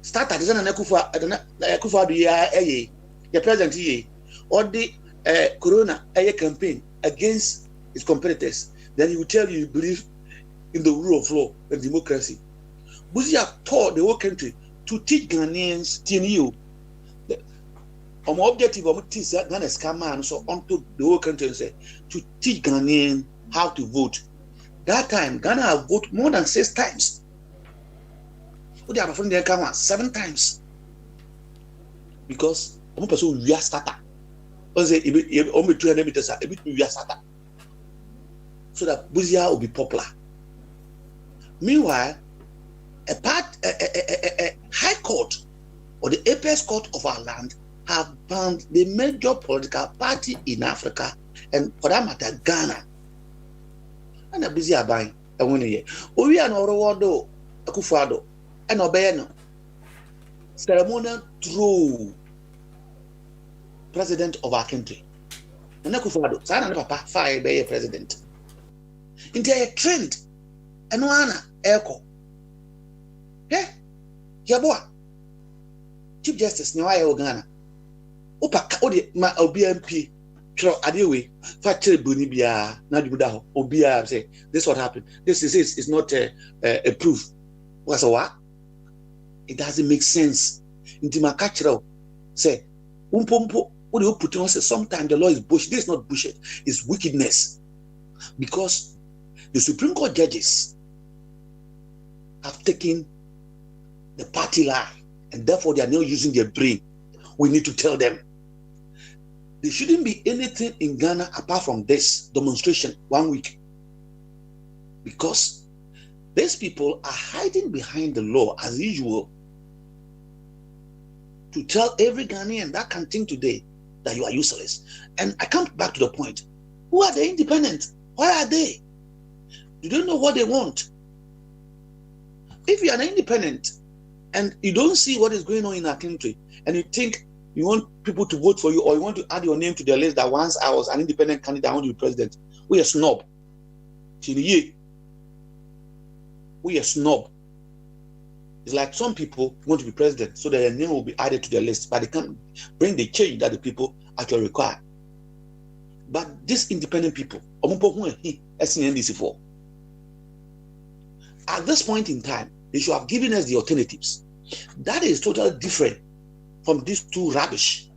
Start at the Akufo-Addo the president here, or the Corona campaign against his competitors. Then he will tell you believe in the rule of law and democracy. Buzia taught the whole country to teach Ghanaians, TNU, my objective of Ghana's command, so onto the whole country say, to teach Ghanaians how to vote. That time, Ghana have voted more than 6 times. They have from the 7 times. Because one person we are starter. Only 200 meters are we are starter. So that Buzia will be popular. Meanwhile, a high court or the apex court of our land have banned the major political party in Africa and for that matter Ghana. And a busy buying a winning year. We are no Rodo Akufo-Addo and Obeyno ceremonial true president of our country. And Akufo-Addo, Sana Papa fire by a president. Into a trend and one echo. Yeah, Yabua Chief Justice Nyawaya Ghana. Opa ma OBMP tro adewe factory bonibia na dibuda obia say this what happened. This is not a proof. What's what? It doesn't make sense. Intima cultural say umpompo what you put on say sometimes the law is bullshit. This is not bullshit. It's wickedness. Because the Supreme Court judges have taken the party line and therefore they are now using their brain. We need to tell them there shouldn't be anything in Ghana apart from this demonstration 1 week, because these people are hiding behind the law as usual to tell every Ghanaian that can think today that you are useless. And I come back to the point: who are the independent? Why are they? You don't know what they want. If you are an independent and you don't see what is going on in our country, and you think you want people to vote for you, or you want to add your name to the list that once I was an independent candidate, I want to be president, we are snob. We are snob. It's like some people want to be president, so their name will be added to the list, but they can't bring the change that the people actually require. But these independent people, at this point in time, they should have given us the alternatives. That is totally different from these two rubbish.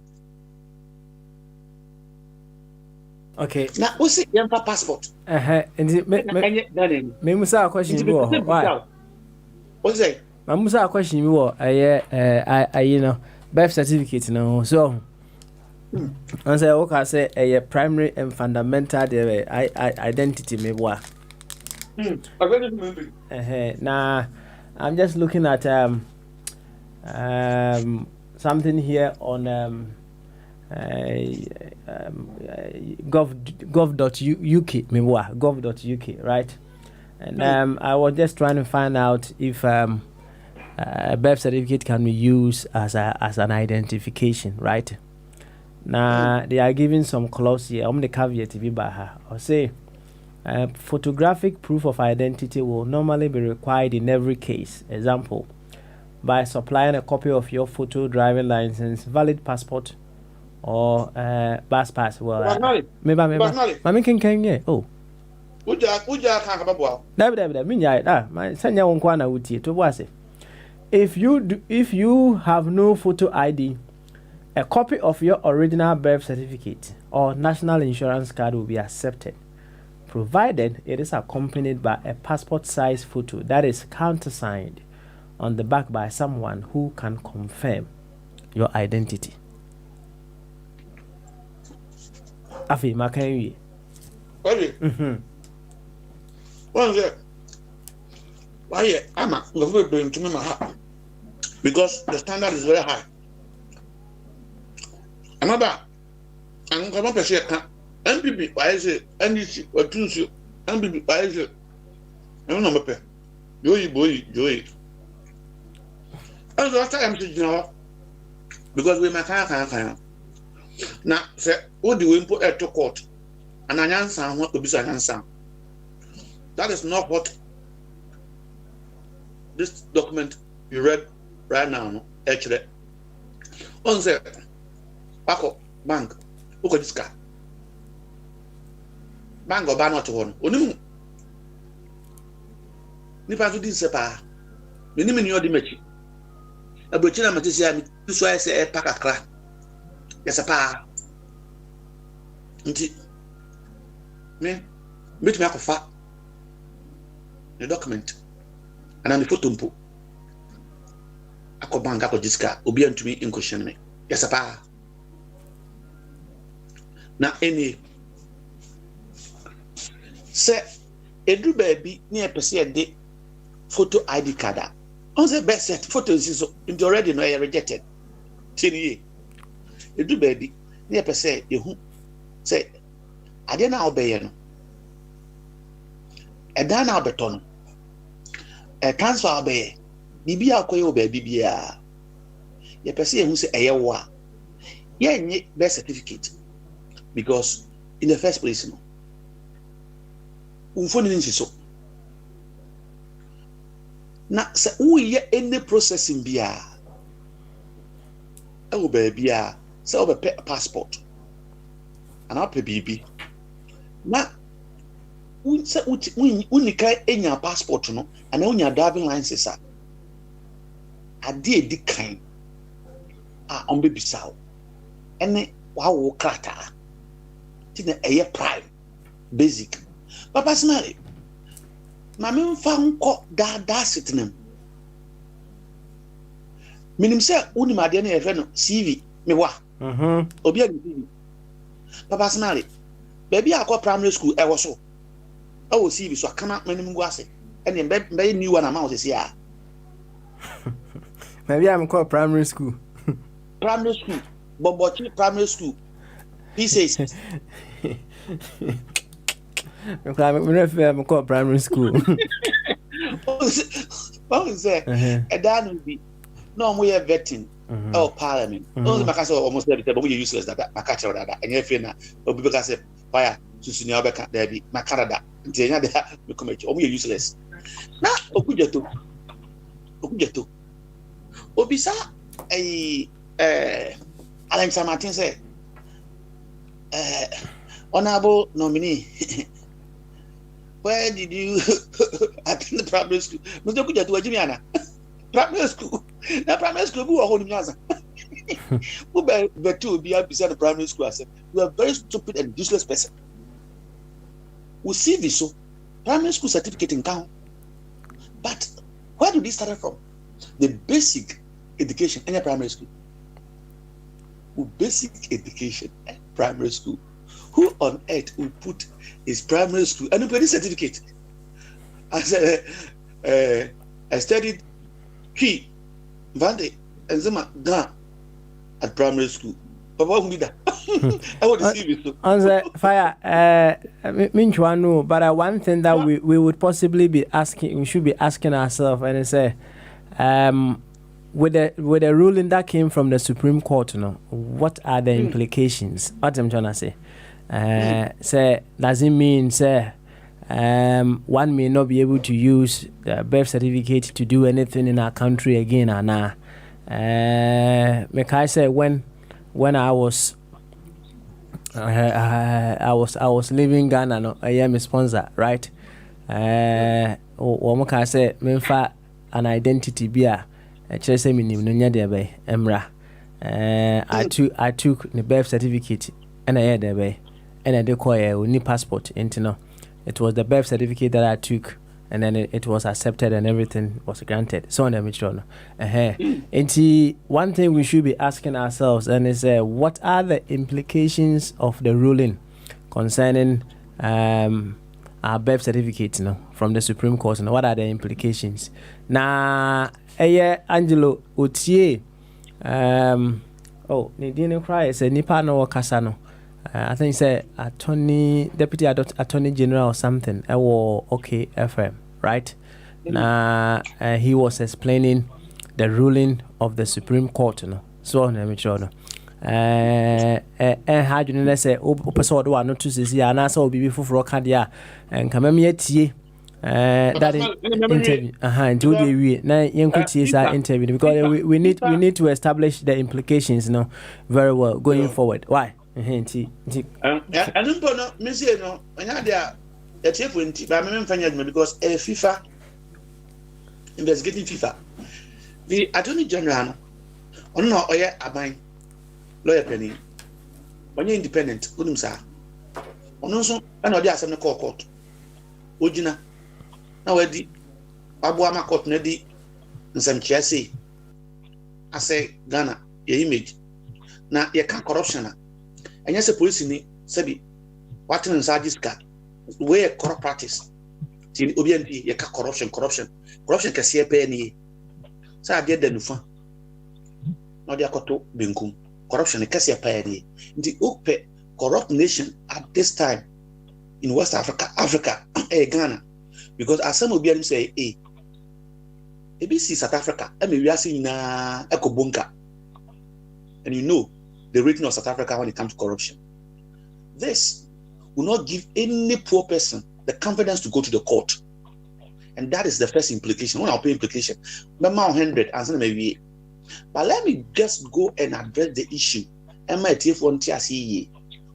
Okay. Now, what's it? Yampa passport. Me musa question me why? What's it? Me musa question me what? You know, birth certificate no. So, and say okay, say a primary and fundamental identity me what? Now, I'm just looking at something here on gov.uk, right? And I was just trying to find out if a birth certificate can be used as an identification, right? Now they are giving some clause here. I'm the caveat to be by her. Or say photographic proof of identity will normally be required in every case. Example, by supplying a copy of your photo, driving license, valid passport, or bus pass. Well, maybe can oh. Uja can't have a bow. Never, my senior one corner would to was it. If you have no photo ID, a copy of your original birth certificate or national insurance card will be accepted, provided it is accompanied by a passport-size photo that is countersigned on the back by someone who can confirm your identity. Afi, makanyi. One day, why I'm going to bring my heart because the standard is very high. Another, I'm going to say, MPP, why is it? NDC, or Tuesday, MPP, why is it? I don't know, Joey. And last time, because we make a now, say, what do we put at to court? And I answer what to be an answer. That is not what this document you read right now, actually. On the Paco Bank, look at this car. Bank or Banot one. Onimu Nipa to this sepa. Minimum your dimechi. A Burkina Matisia, this way I say a pack a crack. Yes, a pa. Me, meet me up a fat. The document and I'm put to ako bank ako diska obi antumi in question me yes pa na any say edu baby ni epese de photo ID card on the best set photos is already no rejected tini edu baby ni epese ehu say ade na obeye no eda na obeto no a transfer be bibia akoye baby bia ye pese ehun se eyewo a ye nye birth certificate because in the first place no unfoni nsi so na se uye any processing bia e baby a se o be passport and up bibi na unika enya passport no ana unya driving license a de di kan a on be bisaw ene wa wo krata ti na eye prime basic but personally ma me fa nko da sitinem minim se uni ade na efe no CV me wa obi a CV but personally baby akọ primary school e wo so oh see so kana manim go ase and be new one amount say ah maybe I'm called primary school Bobochi primary school he says I'm called primary school what is that a dan be no mo ye vetting oh parliament no make us almost every but we useless that catch that and you feel na obi be say fire susuni obeka there be na Canada ntenya de me come omo useless na okujeto obisa Alan Martin say honorable nominee where did you attend the primary school no okujeto wajimiana primary school bu ho ni nyaza who be to be beside the primary school I said you are a very stupid and useless person. We see this so primary school certificate in town. But where do this start from? The basic education in a primary school. Basic education at primary school. Who on earth will put his primary school and nobody certificate? I said I studied Key, Vande, and Zuma Ghana at primary school. But what would be that? I want to see this. On the fire, but one thing that we would possibly be asking, we should be asking ourselves, and say, with the ruling that came from the Supreme Court, what are the implications? What I'm trying to say, say, does it mean, say, one may not be able to use the birth certificate to do anything in our country again, and make I say when I was I was leaving Ghana. No, I am a sponsor, right? What can I say? Me fa an identity bia. Chese me nim no nya de be emra. I took the birth certificate and I had there and I did call a passport into no. It was the birth certificate that I took, and then it was accepted and everything was granted. So on the mission. And one thing we should be asking ourselves and is what are the implications of the ruling concerning our birth certificate, from the Supreme Court? What are the implications? Now, Angelo Otie, they didn't cry. It's a Nipa no Casano. I think it's Deputy Attorney General or something. Okay, FM, right? Now he was explaining the ruling of the Supreme Court. So let me show you. How do you say? Person do not to see. And also be before for Canada and come here. That interview. Until we now interview because we need to establish the implications, very well going forward. Why? I don't know, Monsieur. No, I had a chip but I'm because FIFA investigating FIFA. The Attorney General, no, lawyer penny. When you're independent, good sir. Also, I know there's some court. Ojina. Now, Abuama court nedi in some Chelsea. I say Ghana, your image. Now, you can't corruption. And yes, a police in Sebi, what in Sajiska, where corrupt practice. See, OBNP, you can't corruption can see a penny. So I get the Nufa. Now, they are called Binkum. Corruption can see a penny. The Upe corrupt nation at this time in West Africa, Ghana. Because as some OBNP say, ABC South Africa, we are seeing Echo Bunker. And you know, the rating of South Africa when it comes to corruption. This will not give any poor person the confidence to go to the court. And that is the first implication. When I'll pay implication, but let me just go and address the issue.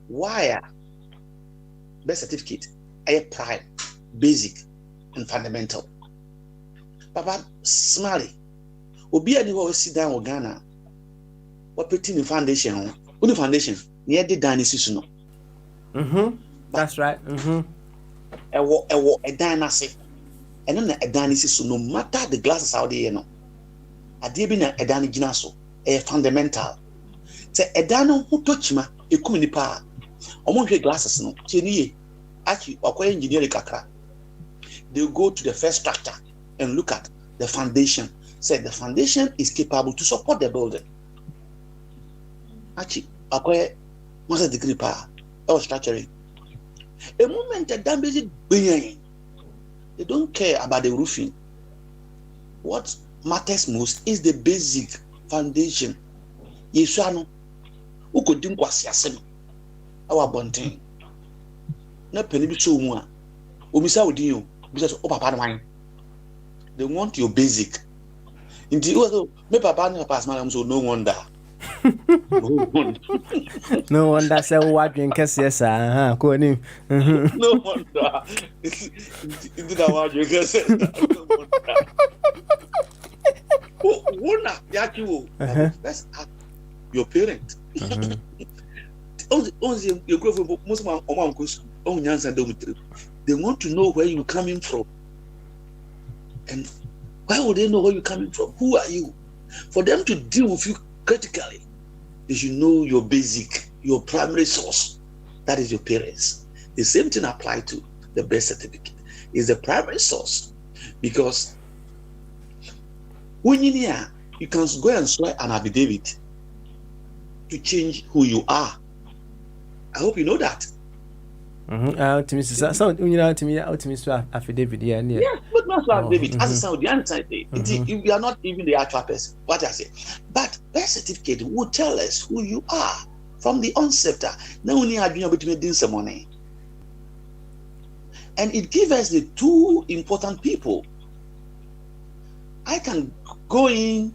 Why birth certificate a prime, basic, and fundamental. Papa Smiley, Obi anyone sit down with Ghana. What putting in foundation? Only foundation near the dynasty. That's right. A dynasty, and then a dynasty. So no matter the glasses out there, a debina a dynasty a fundamental. Say a dano who touch ma a communipa. Among your glasses, no, Chenie, actually, or engineering kakra. They go to the first structure and look at the foundation. Say the foundation is capable to support the building. Actually, acquire master degree power or structuring. A moment that damage it, they don't care about the roofing. What matters most is the basic foundation. Yesano, who could do was yasim, our bunting. No penny be so more. Umisa with you, because Papa mine. They want your basic. Indeed, me Papa pass madam, so no wonder. No wonder say what drink yes no wonder. Indeed, I want drink yes. Let's ask your parent. They want to know where you're coming from. And why would they know where you're coming from? Who are you? For them to deal with you critically, they should know your basic, your primary source. That is your parents. The same thing applies to the birth certificate. Is the primary source. Because when you can go and swear an affidavit to change who you are. I hope you know that. Affidavit, yeah. Yeah, but not affidavit. As a sound, the answer, you are not even the actual person. What I say, but birth certificate will tell us who you are from the onset. Now only have been able to make some money, and it gives us the two important people. I can go in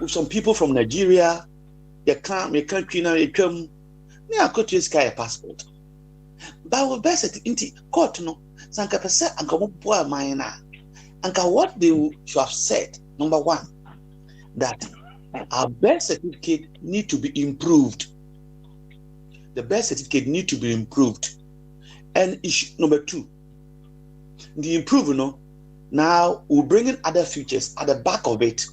with some people from Nigeria. They come, they come, Me akotu sky passport. But we best inti court no. Sanka pese anka mo boa man na. Anka what they should have said, number one, that our birth certificate need to be improved. The birth certificate need to be improved. And issue number two, the improvement now we'll bring in other features at the back of it.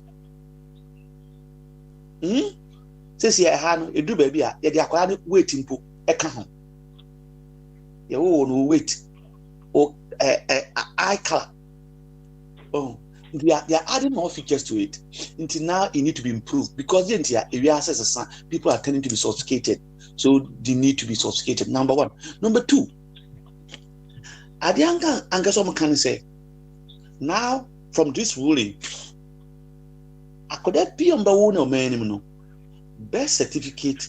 Says here, you do baby, you are waiting for a car. You won't wait. Or eye color. Oh, they are adding more features to it. Until now, it need to be improved because people are tending to be sophisticated. So they need to be sophisticated. Number one. Number two, Adianga can say, now from this ruling, I could be on the one or man. Birth certificate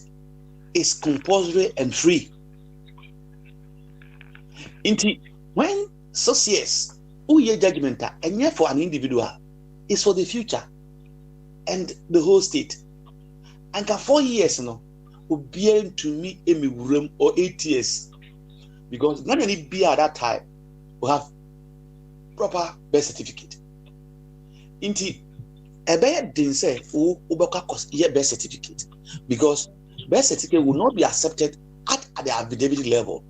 is compulsory and free. When society who ye judgment and yet for an individual is for the future and the whole state. And 4 years no will be able to meet a room or 8 years because not only be at that time will have proper birth certificate. Indeed, a bad didn't say Ubaka cost year birth certificate because birth certificate will not be accepted at the affidavit level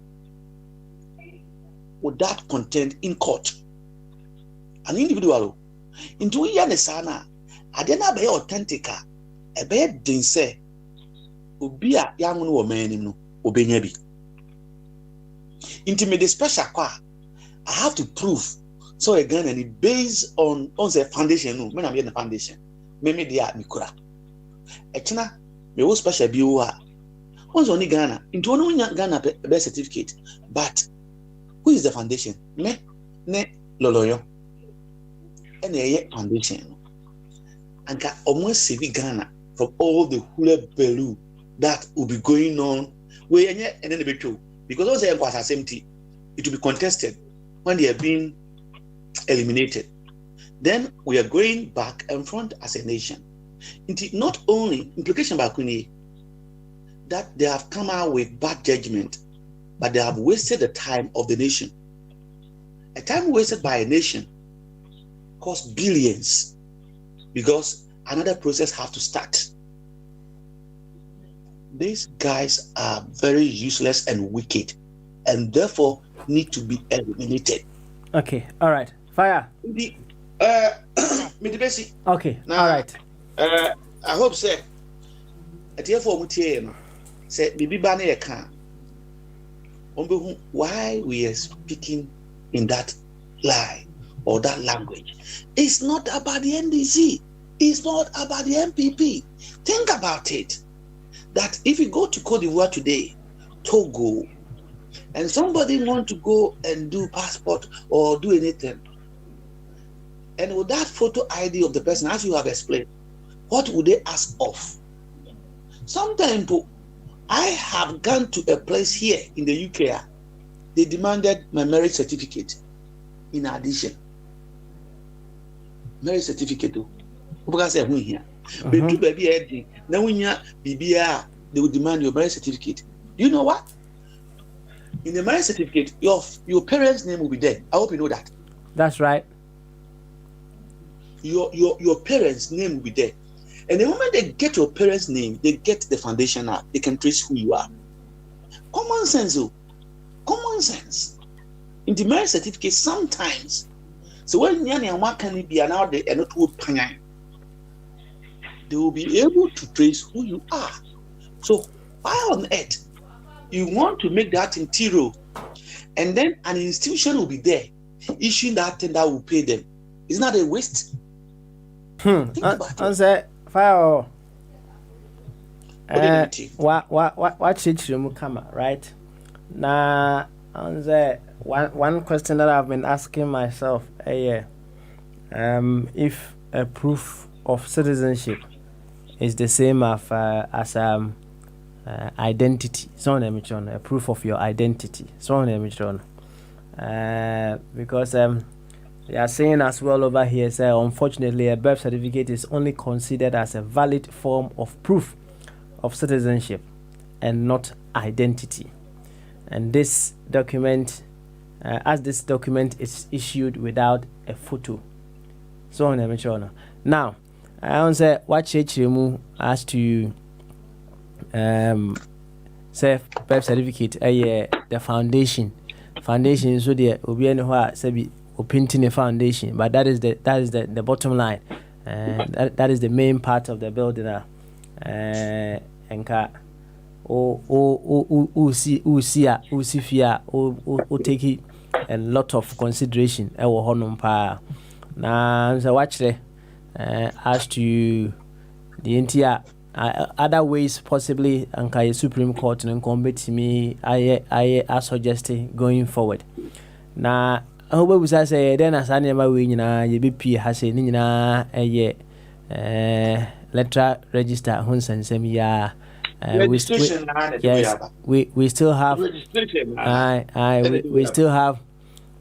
without content in court. An individual into Yanisana, I didn't be authentic. A bad didn't say, Ubia young woman, Ubenebi. Intimate special qua. I have to prove. So again, and it based on the foundation. When I'm in the foundation, maybe they are Mikura. Echina, me was special biwa. Once only Ghana, into one Ghana birth certificate. But who is the foundation? Ne Loloyo. And a foundation. And can almost save Ghana from all the hula baloo that will be going on. We and then be true. Because those are empty, it will be contested when they are being eliminated. Then we are going back and front as a nation. Not only implication by Kuni that they have come out with bad judgment, but they have wasted the time of the nation. A time wasted by a nation costs billions because another process has to start. These guys are very useless and wicked and therefore need to be eliminated. Okay, all right. Fire. Okay, now, all right. I hope, sir, at the FOMT, say, Bibi Bane can. Why we are speaking in that lie or that language? It's not about the NDC. It's not about the MPP. Think about it. That if you go to Cote d'Ivoire today, Togo, and somebody want to go and do passport or do anything, and with that photo ID of the person, as you have explained, what would they ask of? Sometimes I have gone to a place here in the UK. They demanded my marriage certificate. In addition, marriage certificate. Because I'm here. But do baby anything. Now when you BBR, they will demand your marriage certificate. You know what? In the marriage certificate, your parents' name will be there. I hope you know that. That's right. Your parents' name will be there. And the moment they get your parents' name, they get the foundation now. They can trace who you are. Common sense, oh. Common sense. In the marriage certificate, sometimes, so when Yanni and what can it be now they are not they will be able to trace who you are. So why on earth you want to make that interior, and then an institution will be there issuing that thing that will pay them? Isn't that a waste? Think about it. Fire. What should you come right now? One question that I've been asking myself, if a proof of citizenship is the same as identity, so a proof of your identity, so because they are saying as well over here, unfortunately, a birth certificate is only considered as a valid form of proof of citizenship and not identity. And this document, as this document is issued without a photo. So on a now, I answer what Chechemu as to say birth certificate the foundation so there will be anywhere say painting a foundation, but that is the bottom line. That is the main part of the building. Enka o take it a lot of consideration. Ewo honum pa na so watch there as to the entire other ways possibly anka Supreme Court and combat me I suggesting going forward. Na I hope we say then as anema we nyina ye BP has ni nyina letter register hunsensem ya we still have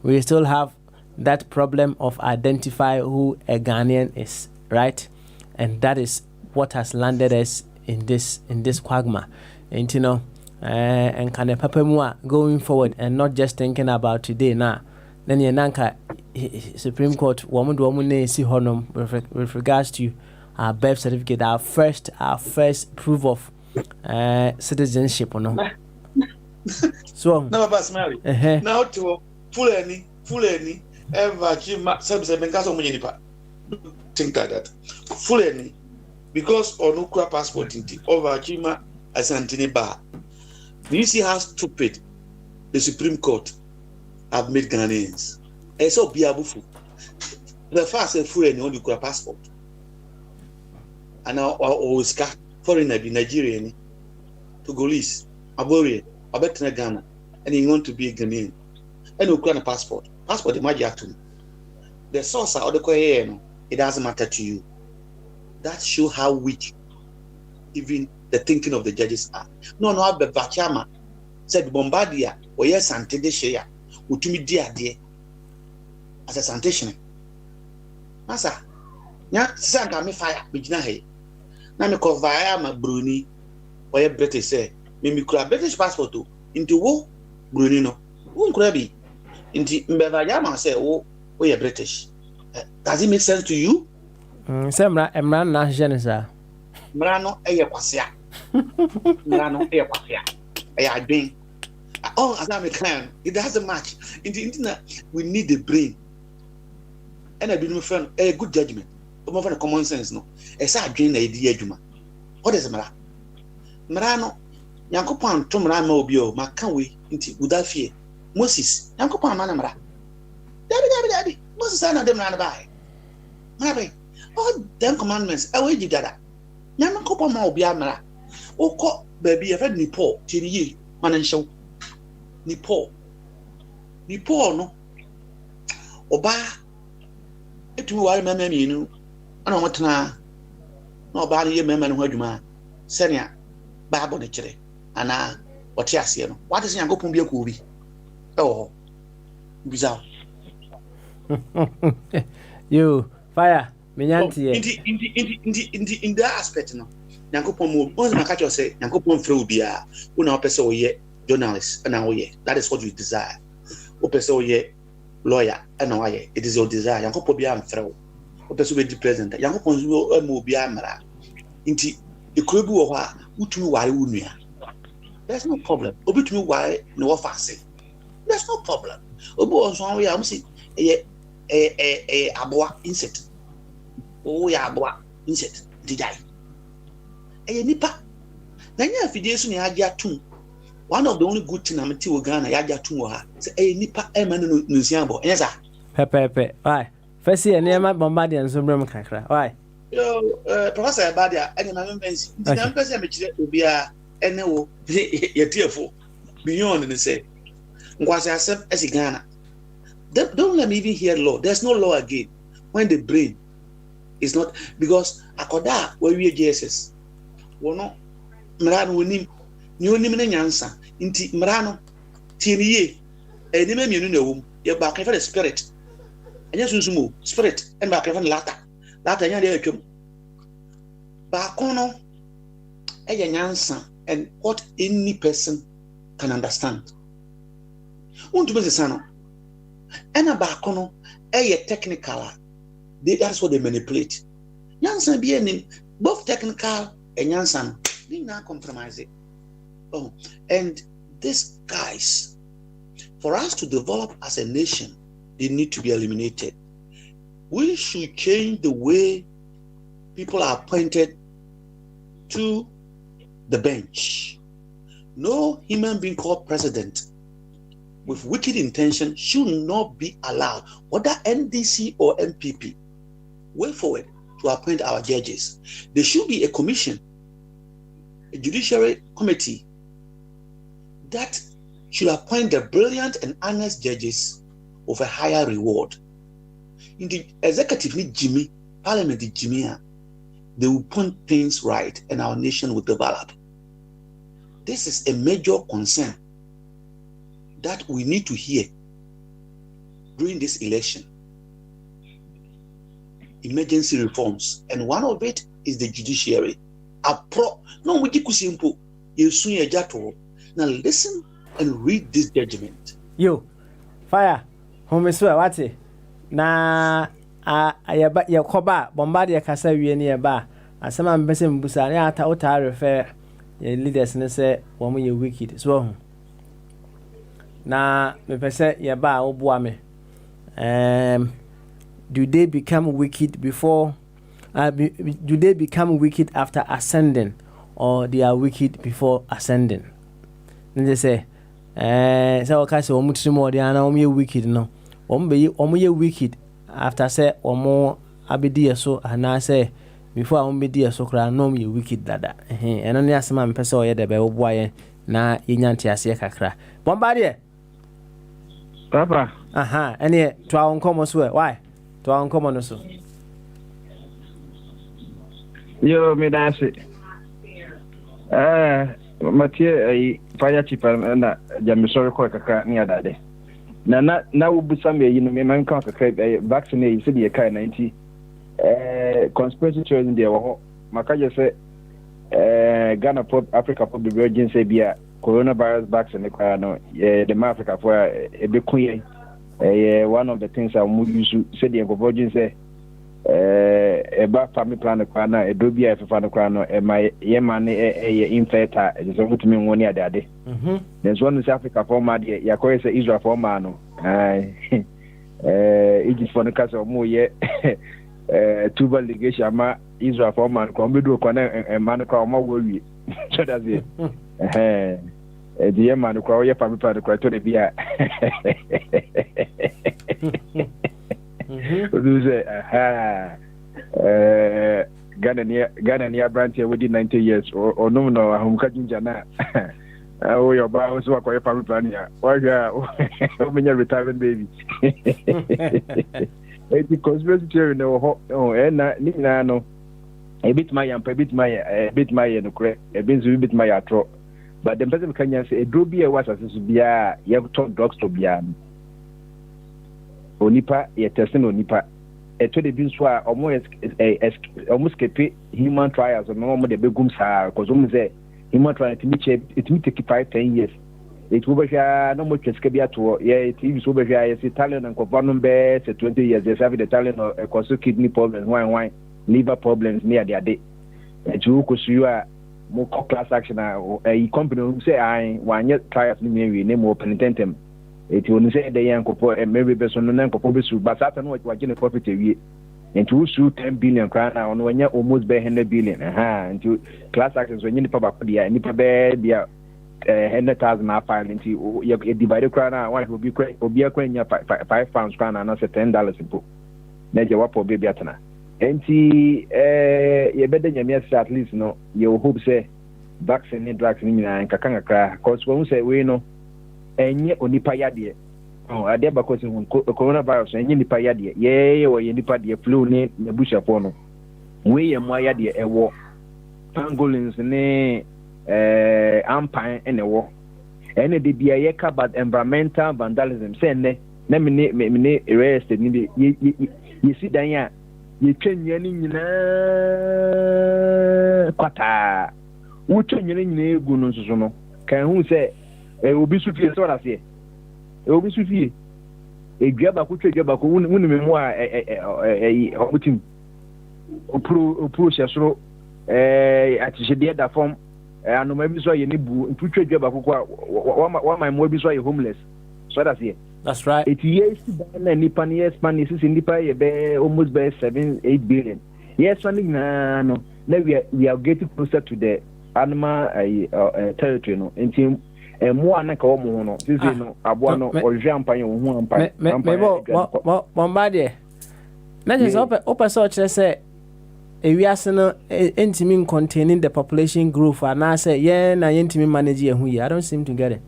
we still have that problem of identify who a Ghanaian is, right? And that is what has landed us in this quagmire. And you know, and can a papemua going forward and not just thinking about today now. Then Yananka Supreme Court woman see honum with regards to our birth certificate, our first proof of citizenship, no. So now about Mary. Now to fully ever think like that. Fully because on Ukra passport over Chima as Antony Bar. Do you see how stupid the Supreme Court have made Ghanaians? And so be abufu. The first and full and only passport. And now always got foreigner be Nigerian, Togolese, Aborian, Abetna Ghana, and he want to be a Ghanaian. And you a passport. Passport the magic to me. The source or the Korean, it doesn't matter to you. That shows how weak even the thinking of the judges are. No, but Bachama said Bombardier or yes, Sante de Shea, who to me dear as a sanitation. Massa, ya Sanga me fire, Bijna hay. Now me call via my Bruni or a British say, me could British passport to into wo Brunino, won't crabby. Into Mbevayama say, oh, we are British. Does it make sense to you? Semra Emran na Genesa. Mrano eye kwasia. Mrano eye kwasia. Eye adwen. Oh, as I'm a clan, it doesn't match. In the internet, we need the brain. And I be my friend, a good judgment. More for common sense, no. A sad drain idea, Juma. What is Mra? Mrano, Yankopan, Tomrama Obio, Makanwe, into without fear. Moses, Yankopan Manamra. Daddy, Moses, I know them run by. Mary, all them commandments, I will give that. Yankopan Mobiamra. Oh, call baby, I've had Nipo, Tiri, man show. Nipo no oba etumi ware mama mienu ana o motena na oba ne ye mama ne ho adwuma senia bible ne kire ana ote ase no what is yankopon bi akwo bi oh bizarre you fire menyantie in that aspect no yankopon mo o na ka cho say yankopon frɛ obi a wo na opese wo ye journalist and now that is what you desire. Opeso ye lawyer and now it is your desire. Yanko pobia am throw. Opeso be the president. Yanko ponzu mo bia mara. Inti e krobu wo ha utumi ware unua. There's no problem. Obitumi ware no ofase. There's no problem. Obo on so we am say aboa insect. Oh ya aboa insect didai. Nipa. Na nya fidie so ne age atum. One of the only good thing I'm telling Ghana, Yaja Tumwa, say, Nipa Eman Nusiambo. Yes, sir. Pepe. Why? First, year near my Bombardier and some room cracker. Why? Professor Badia, and my members, the person will be a NO, you're tearful. Beyond and say, was I accept as a Ghana? Don't let me even hear law. There's no law again. When the brain is not, because Akoda, where we are JSS, well, no, Milan will name. Ni oni mena nyansa nti mrano tieniye enime mienu na wom ye ba kan fa the spirit anya sunsumo spirit en ba kan fa lata nya de atwam ba kono eye nyansa and what any person can understand. Want to be the son, and a bacono, technical. That's what they manipulate. Yansan be any both technical and Yansan, they not compromise it. Oh, and these guys, for us to develop as a nation, they need to be eliminated. We should change the way people are appointed to the bench. No human being called president with wicked intention should not be allowed, whether NDC or MPP, way forward to appoint our judges. There should be a commission, a judiciary committee that should appoint the brilliant and honest judges of a higher reward. In the executive, Jimmy, parliament, Jimmy, they will point things right and our nation will develop. This is a major concern that we need to hear during this election. Emergency reforms, and one of it is the judiciary. Now listen and read this judgment. Yo, fire, home swear, what's it? Na ya koba bombard ya kasa wie ne ba asema mbese mbusa ne ata ota refer ya leaders ne se wo mo ye wicked so ho na me pese ya ba oboa me do they become wicked before do they become wicked after ascending, or they are wicked before ascending? They say so kasi wo mutrimo de ana wo ye wicked no omo ye wicked after say omo abedi so ana say before omo bedi so kra no ye wicked dada eno ne asema mpese o ye de be wo boa ye na yenya ntiase kakra bombardie papa ene to awon komo so why to awon komo no so yo me dance Matie fire chipa na jamisori ko kakra ni adade na ubusa me yi no me man kan kakra vaccine yi se de kai 90 conspiracy theories there wo maka je se Ghana Africa Public Emergency bia coronavirus vaccine kwa no the Africa for e be kun one of the things I would use se de convergence eba family plan kwa na edobi a fefa no kwa no my yema infertile so mutumi ngoni adade there's one in Africa for ma de yakoye say Israel for ma no Egypt for no kasa mo ye tuba ligation ma Israel for ma ko mbedu ko na man ko ma wo wi so that's it the yema no ko ye family plan ko to de bia Ghana near branch within 90 years or no ahumka jinjana oh your ba so akoye family plan ya why many retirement baby the conspiracy theory no na ni na no a bit my no correct a bit my atro but the person can say a drobi was as bia you talk drugs to bia onipa ye testing onipa eto de bin so a almost keep human trials no mo de begum sa cause say human trial it me take 5-10 years it will be no mo cheske bia to ye it so be ye Italian and Covanum be 20 years they have the Italian cause kidney problems wine liver problems near their day it will cause you a mo class action a company who say I one year trials ni name open tentem it will say the young couple and maybe person no couple be su but that no what you profit we into su 10 billion crown on when you almost be 100 billion into class actions when you ni papa dia ni pa be dia 100,000 na file into you divide crown one will be obi akwanya 5 pounds crown and not $10 simple na je wapo baby atana enti ye bede nyame at least no you hope say vaccine ni drugs ni na kakanga kra cause when say we no enye onipa yade ade ba ko se coronavirus enye nipa yade ye wo ye nipa de flu ni nebusha po no we ye mo yade ewo pangolins ni ampan enewo ene de bia ye ka bad environmental vandalism say ne na me arrest ni ye si dan ya ye twenye ni nyina kwata Wuto nyene egu no nso no. Kan hu se obi su fie so da se. Obi su fie. Edua ba ko twa edua ba ko woni memu a obutim. Opro hyesoro atihede da form anoma bi so ye ne bu ntutwa edua ba ko wa my mo bi so ye homeless. So da se. That's right. It years na nipa ne yes man is nipa ye be almost be 7-8 billion. Yes funding na no. Now we are getting closer to the animal territory no. Nti more na ka wo mo no. This no abo no ohwe ampan wo hu ampan. Me bombardie. Na je so open so kire say ewiase no entimi containing the population growth and I say yeah na yentimi manage ye hu ye. I don't seem to get it.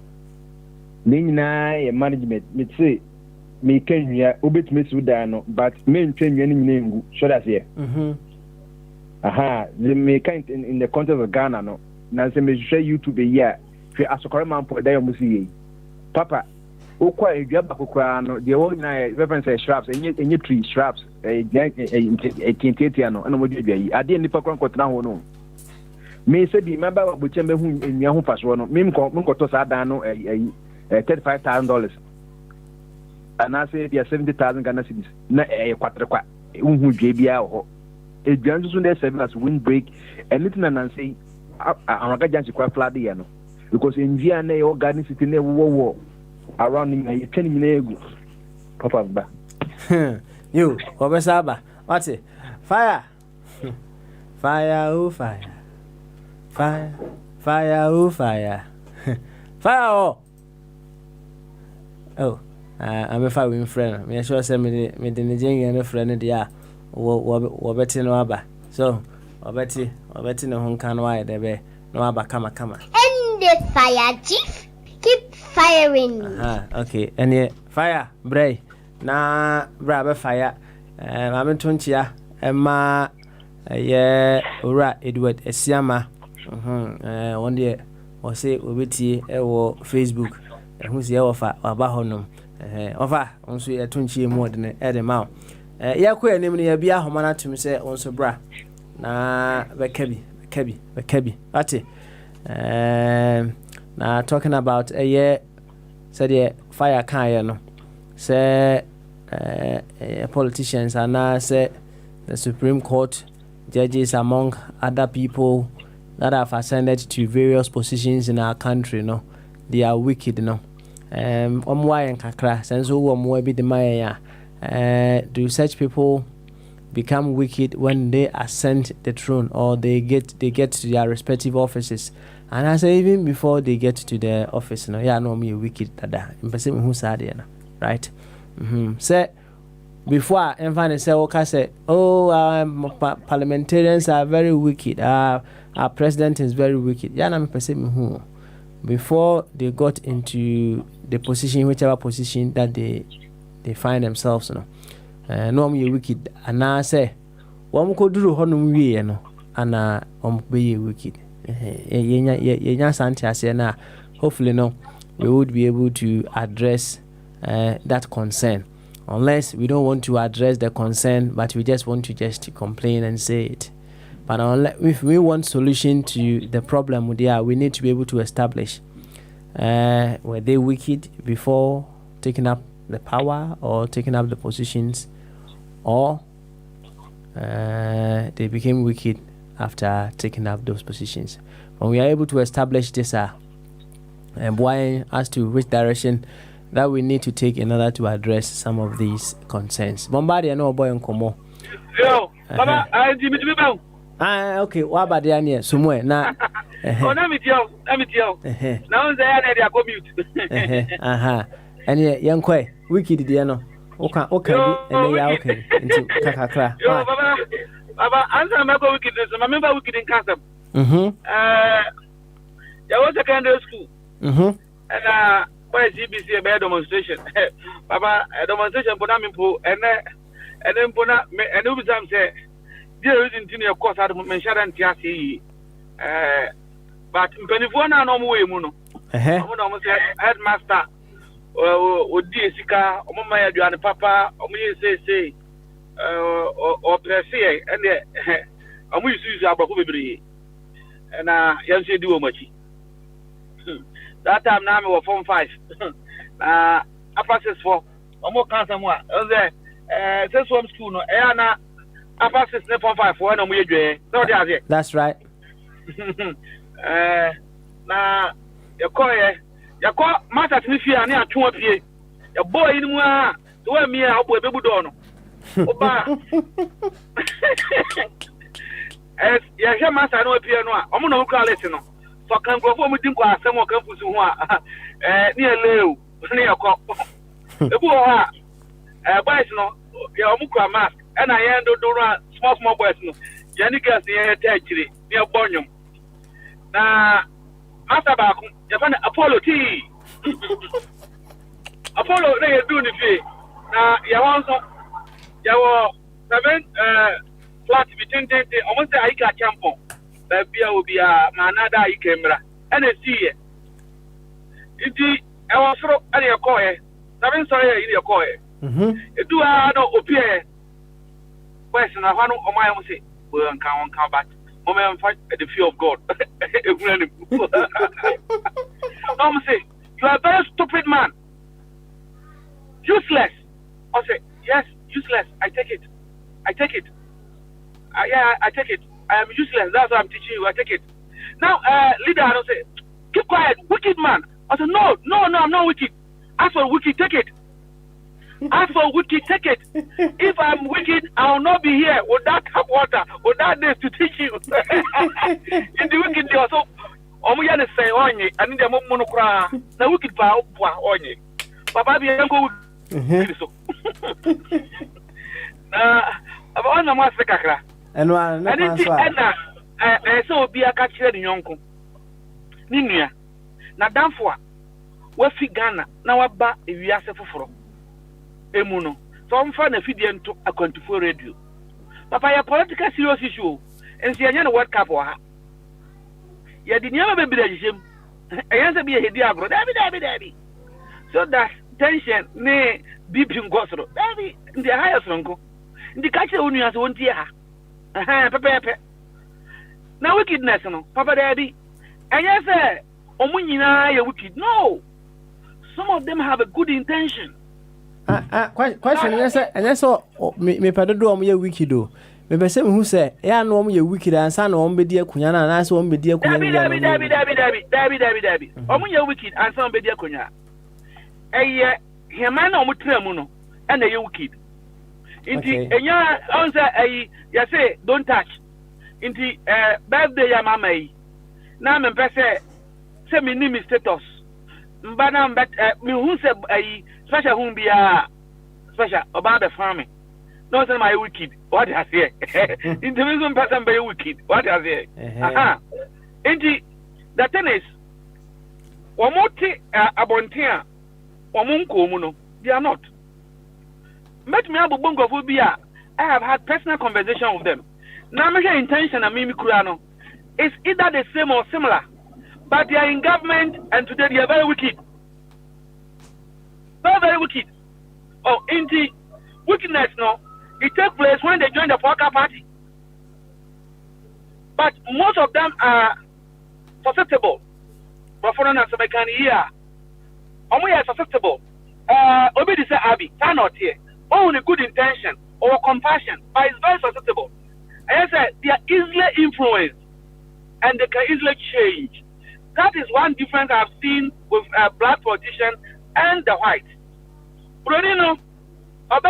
Me nyina ye management me say me kanwia obetime su da no but me ntwanwia ni nyina ngu so that's here. Me kind in the context of Ghana no. Na say me share YouTube here. Hwe asokore man po da yamusi yi. Papa, okwa edua bakokra no de wo na reference shrubs enye tree shrubs kintetia no na mo dua yi. Ade nipa kwa nkotena ho no. Me say bi member bo chembe hu enua ho faso no. Me mko to sa dan no $35,000. And I say there 70,000 Ghana cedis. Na kwatre kwa unhu dwe bia ho. Eduan so dey serve as windbreak anything and say amaka janchi kwa flood here no because in via na your garden city na wo around in you tell me egu papa ba you obesaba what fire fire oh fire fire fire oh fire fire I'm a fire friend me sure say me the Nigerian friend dia wobeti no aba so wobeti no honka no aye debe no aba kama and the fire chief keep firing okay and fire bray na bra be fire ma tonchia ema ye ora Edward Esiama one day o say obeti e wo Facebook hu se e wo fa aba honom ofa onso ye tonchie mu odene e de ma yakwa enim ne ya bia homa na tum se onso bra na bekabi ati na talking about said the fire kan no say politicians and now say the Supreme Court judges among other people that have ascended to various positions in our country no they are wicked no omwa en kakra sense wo omwa bi de maya do such people become wicked when they ascend the throne or they get to their respective offices? And I say even before they get to the office, no, yeah, no, me wicked tada. Impossible who said na, right? Say before everyone say okay, say parliamentarians are very wicked. Our president is very wicked. Yeah, no, me who before they got into the position, whichever position that they find themselves, no. No me wicked and I say one could do honum we no and be wicked yenya santi na hopefully no we would be able to address that concern unless we don't want to address the concern but we just want to just complain and say it. But if we want solution to the problem we need to be able to establish were they wicked before taking up the power or taking up the positions, or they became wicked after taking up those positions. When we are able to establish this why as to which direction that we need to take in order to address some of these concerns. Bombardier no boy on Komo. Yo, Baba, okay, what about the anya somewhere na oh na me tell now say na dia commute and yankwe wicked dia no okay di and ya okay into kakakra yo baba answer me go wicked so remember wicked in Kasam there was a secondary school and why GBC a demonstration baba a demonstration for na me po and then bona and who some say there is in your course at mention and TRC but mpenifo na no mo we mu no mo say headmaster odi esika omama ya duane papa omuye say o presse and omu use agbako bebre and yes, you do much. That time now we were Form 5. Upper 6 4. More cancer more. This one school no. Na upper 6 Form 5 for no we do. No, that's right. Na your master to fear near 2 pie. Your boy in one. So me a boy baby dono. Oba. Yes, your master no appear no. Omo no call it no. So can go for me think kwa asem o kan fusu ho a near lew near ko. Ebu ho boys no ya omo kwa mask and I end do small boys no. Janika se ya tachire near bonyum. Na master ba ku ya fa Apollo T. Apollo they do the fee. Na ya wan so ya wo 7 flat between almost I got champion. Bia will be a manada I camera and a see it. It I was so at your coy. Seven sorry in your coy. Do I no appear? Question I want to my own say, well, come back. Moment fight at the fear of God. Mom say, you are a very stupid man. Useless. I say, yes, useless. I take it. Yeah, I take it. I am useless. That's what I'm teaching you. I take it. Now, leader, I don't say, keep quiet, wicked man. I said, no, I'm not wicked. As for wicked, take it. If I'm wicked, I will not be here with that tap water, with that this to teach you. In the wicked, they also, Omuyane say, Onye, I need a monocra. The wicked power, Onye. Papa, be a go. I'm on the master. And so be a catcher in Yonko. Ninia. Na damfwa. We fi Ghana. Na waba ewiase foforo. Emuno. So I'm fan a feed to a 24 radio. Papa ya political serious issue. And see a World Cup or ha. Ya di never be the gym. I answer be a diablo. Dabi. So that tension ne beeping gosro. Dabi in the highest uncle. In the catcher only has 1 year. Pepe. Now wickedness, no, Papa Daddy. And yes, sir, Omunina, wicked. No, some of them have a good intention. Question, yes, sir, and that's all. Me Padado, me wicked do. Me say who say, yeah, no, me wicked and son on be dear Kunyana, and I saw be dear Kunyana. Dabi. Omunya wicked and son be dear Kunya. A man on Mutremuno, and a wicked. Inti enya answer ya say don't touch inti birthday ya mama yi na me pese say me name status mba na mbet me hu say special hu bia special oba be farming no say my wicked what I say inti me some person be wicked what I say inti the thing is omoti abontia omunko mu no they are not. Met me abu bongo phobia. I have had personal conversation with them. Now my intention and mimi kurano is either the same or similar, but they are in government and today they are very wicked. Very wicked. Oh, indeed, wickedness no. It takes place when they join the Polka party. But most of them are susceptible. But for us, I can hear. We are susceptible. Obedi say Abi, cannot here. Only good intention or compassion, but it's very susceptible. And I said they are easily influenced and they can easily change. That is one difference I've seen with black politicians and the white. Brunino, a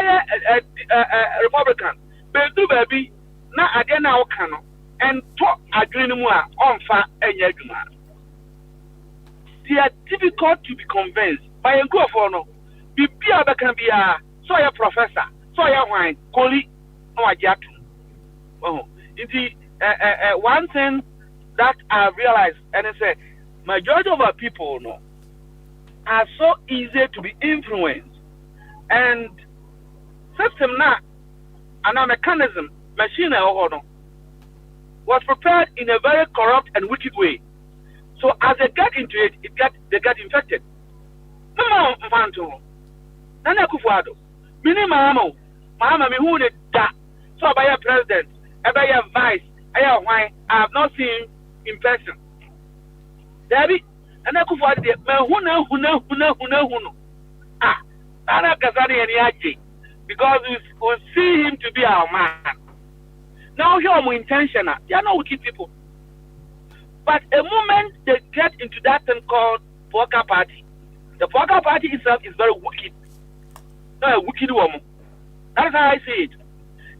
Republican, baby, na agena okano, and talk agreement on fa enyeduma. They are difficult to be convinced by a group of no. Be can be a so a professor, so a wine, Koli, no ajatu. Oh, indeed, one thing that I realized, and I say, majority of our people no are so easy to be influenced, and system now, and a mechanism, machine was prepared in a very corrupt and wicked way. So as they get into it, they get infected. No, Mfanto. Nana Kufuado. Mini Mama me who did that. So by your president, by your vice, I have not seen in person. Debbie, and I could find the Huna. Ah, Anna Kazani and Yachi, because we see him to be our man. Now, you're more intentional. They are not wicked people. But a moment they get into that thing called Poker Party, the Poker Party itself is very wicked. Not a wicked woman. That's how I see it.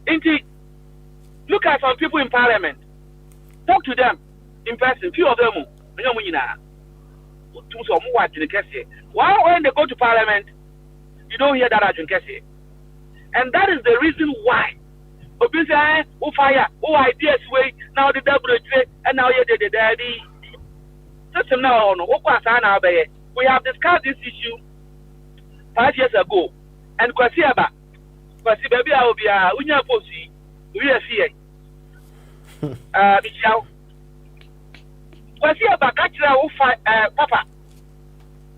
Indeed, look at some people in parliament. Talk to them in person. Few of them, why when they go to parliament, you don't hear that advocacy? And that is the reason why. Obviously, who fire, who ideas way, now the double and now you're the daddy. System now, we have discussed this issue 5 years ago. And Kwasiaba, baby, I will be a Unya Posi, we are here. Michelle. Kwasiaba, Kachira, Papa.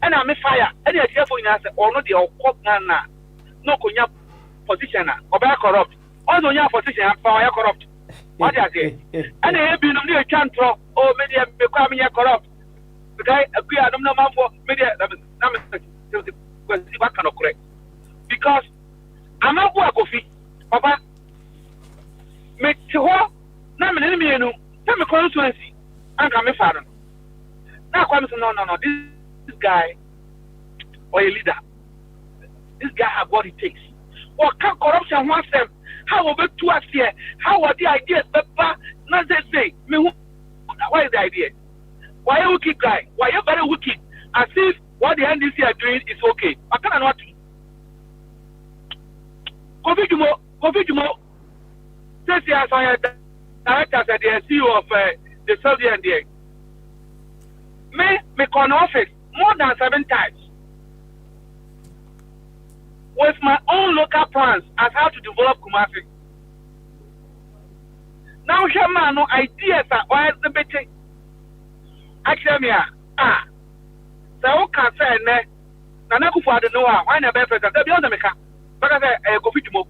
And I'm a fire, and you're careful in answer, or not the Okokana, no Kunya position, or back corrupt. Also, your position, power corrupt. What I say? And I have been on the chantro, or media becoming corrupt. The guy agree, I don't know for media, what kind of correct. Because I'm not work of it, Papa. Make sure, not an enemy, no, tell me constituency, and come a father. Now, no, this guy, or a leader, this guy have what it takes. What can corruption wants them? How over to us here? How are the ideas? Papa, not they say, what is the idea? Why are you wicked guy? Why are you very wicked? As if what the NDC are doing is okay. I cannot. Kofi Jumo, says he has directors at the CEO of the Saudi NDA. Me con office more than 7 times with my own local plans as how to develop Kumasi. Now, Shama, no ideas are all the better. Actually, so can say, Nanaku for the Noah, why never present the other Meka, but I say, Kofi Jumo.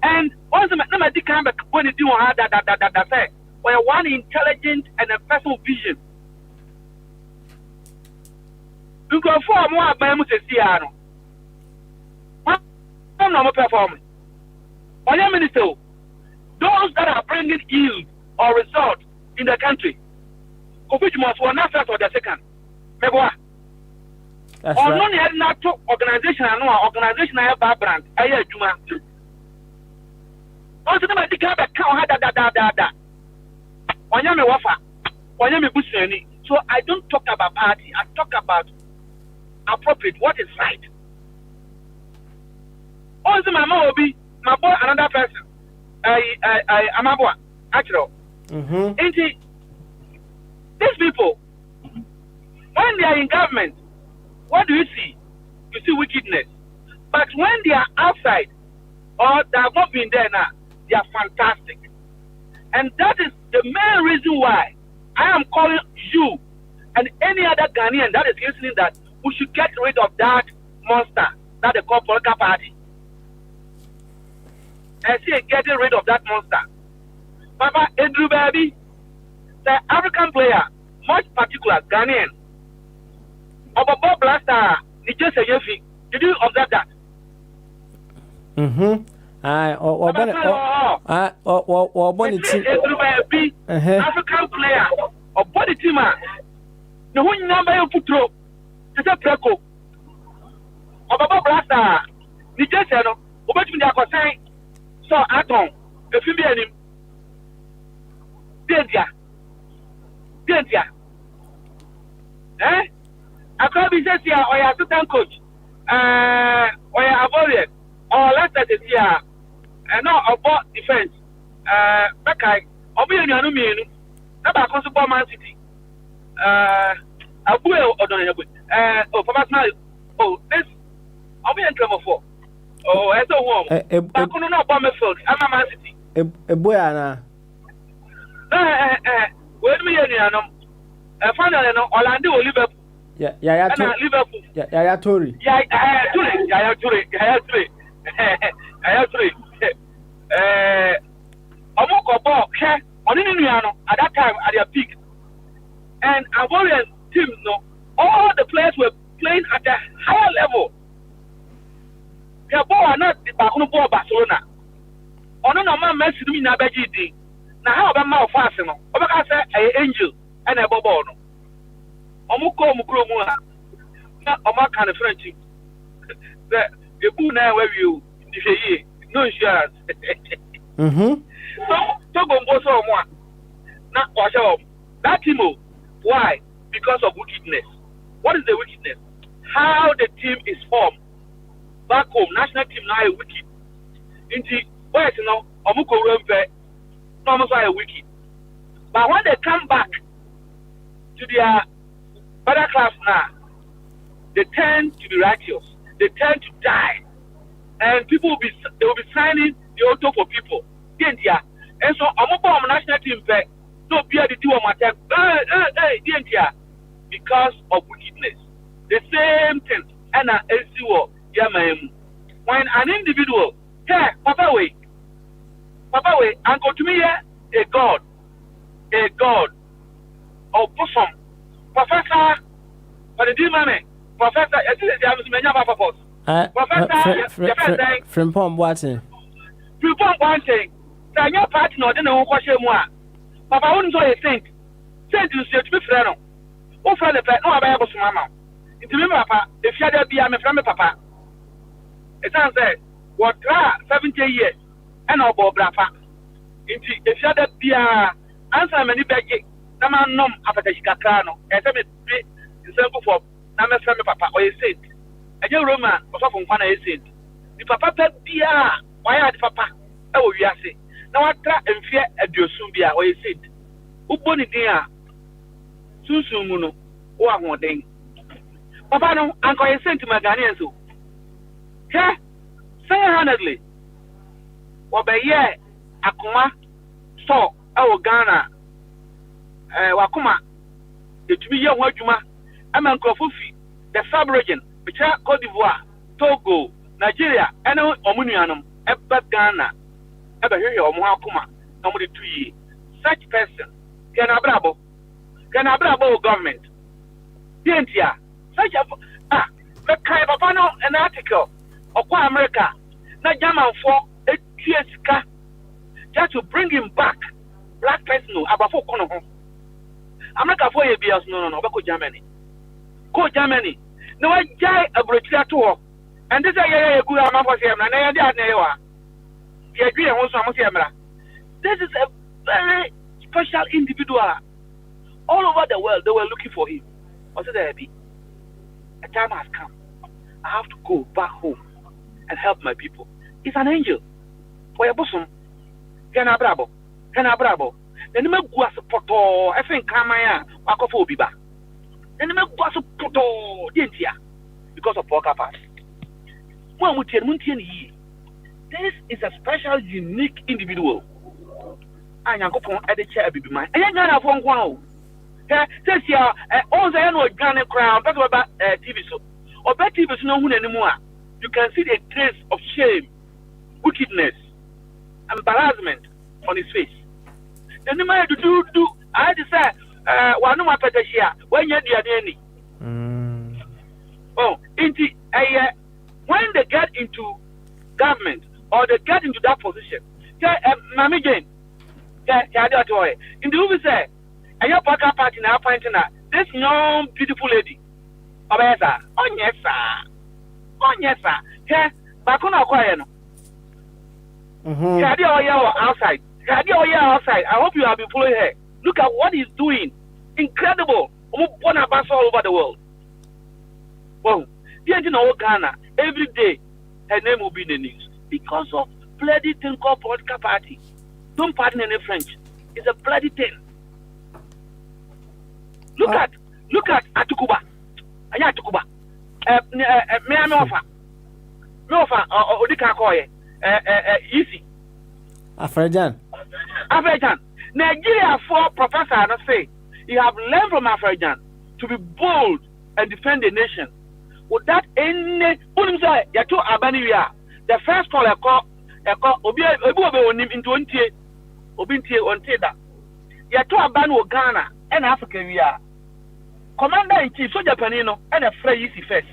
And once the Namadi come back when you do that say, where one intelligent and a personal vision. You go for more by Musiciano. I'm not performing. On your minister, those that are bringing yield or result in the country, Kofi must one after or the second. Megwa. Or no need not to organization and no organization I have a brand. I hear Juma. Also, the medical account da. On your wafa. On your buseni. So I don't talk about party. I talk about appropriate what is right. Also, my mom will be my boy, another person. I'm a boy, actually. These people, when they are in government, what do you see? You see wickedness. But when they are outside, or they have not been there now, they are fantastic. And that is the main reason why I am calling you and any other Ghanaian that is listening that we should get rid of that monster that they call Polka Party. I see getting rid of that monster. Papa Andrew Baby, the African player, much particular Ghanaian, of a Bob Blaster, Niger Seyefi. Did you observe that? African player, or body teamer, the one number you put through, is a preco. Of a Bob Blaster, Niger Seno, what you are saying. So, Atom, if you be any Dentia. I can't be just here or your assistant coach, or your avoided, or let's say this year, and now about defense. Bekai, or be in your new about Consumer Man City. I will or don't Papa Smile. Oh, this I'll be in trouble for. Oh, I don't want. I couldn't know about my folks. I'm a Man City. A boy, Anna. Wait me, finally, Orlando, Liverpool. Yeah, Liverpool. Yeah, Tory. Yeah, I have three. Amoko ball, On at that time at their peak. And Ivorian teams, all the players were playing at a higher level. Their ball are not the ball Barcelona. On no man Messi in Abeji. Now how about my fashion? I say an angel and a ball. Omuko Mukromua. Oma kind of French. The good now where you no insurance. So Togo Boso one. Not watch out. That team, why? Because of wickedness. What is the wickedness? How the team is formed. Back home, national team now is wicked. Into where Omuko Rumpe, almost are wicked. But when they come back to their better class now, they tend to be righteous. They tend to die, and they will be signing the auto for people. And so Omuko national team no be the two of my time. Because of wickedness. The same thing. And when an individual, hey, Papa way, and go to me here, a God, or bosom, Professor, for the demon, Professor, Professor, Frimpom Watson. Frimpom Watson, say your party no, then won't question more. Papa wouldn't say a thing. Send you to be friend. Oh, friend, no, I have a mama. It's me, Papa. If you had be a friend, Papa. It sounds like what 70 years and no Bob Rafa. If you had be a answer many begging, no man nom after the Chicano, and some bit in circle for Nama friend, Papa, or a saint. A young Roman or something from a saint. The Papa pet be why are the Papa? Oh, you are saying. Now I try and fear a Diosumbia or a saint. Who born it there? Susumuno, or I want them. Papa, no, Uncle, I sent to my Ghanaian so. Hey, single-handedly. What by year, Akuma, saw our Ghana, Wakuma, the 2 year Wajuma, Aman Kofufi, the sub region, which are Cote d'Ivoire, Togo, Nigeria, and Omunianum, Ebba Ghana. Ever hear your Mwakuma, normally 2 years. Such person can abrabo government. Didn't ya? Such a Papa an article of America, not German for a TSK, just to bring him back. Black person, about 4 corner. America for a BS, no, go Germany. Go Germany. No, I jay a British tour. And this is a good amount for him, and I are this is a very special individual. All over the world, they were looking for him. What should there be? A time has come. I have to go back home and help my people. He's an angel. For your bosom, can I bravo? Then you make guas poto. I think Kamaya, Wakofo Biba. Then you make guas poto, didn't ya? Because of Poker Pass. One would tell me. This is a special, unique individual. I am going to the chair, baby mine. I ain't gonna phone one. Says here, all the annual Ghana crown, talk about TV show. Or bet TV is no one anymore. You can see the trace of shame, wickedness, embarrassment on his face. Then the man to do, I had to say, one of my peters here, when you're the any. Oh, when they get into government, or they get into that position. Mammy Jane, in the movie say, and your Parker party now pointing out this young beautiful lady. Oh yes, sir. Okay, back on our choir. Outside. I hope you have been following her. Look at what he's doing. Incredible. All over the world. Well, the know Ghana, every day, her name will be in the news. Because of bloody thing called political party. Don't pardon any French. It's a bloody thing. Look at Atukuba. Atukuba. Me offer. Odika Koye. Easy. Afrejan. Nigeria for professor and say you have learned from Afrejan to be bold and defend the nation. Without any Yato Abaniya. The first call I call Obi into Obintie on Teda. to aba no Ghana and Africa we are commander in chief soldier panino and a frey easy first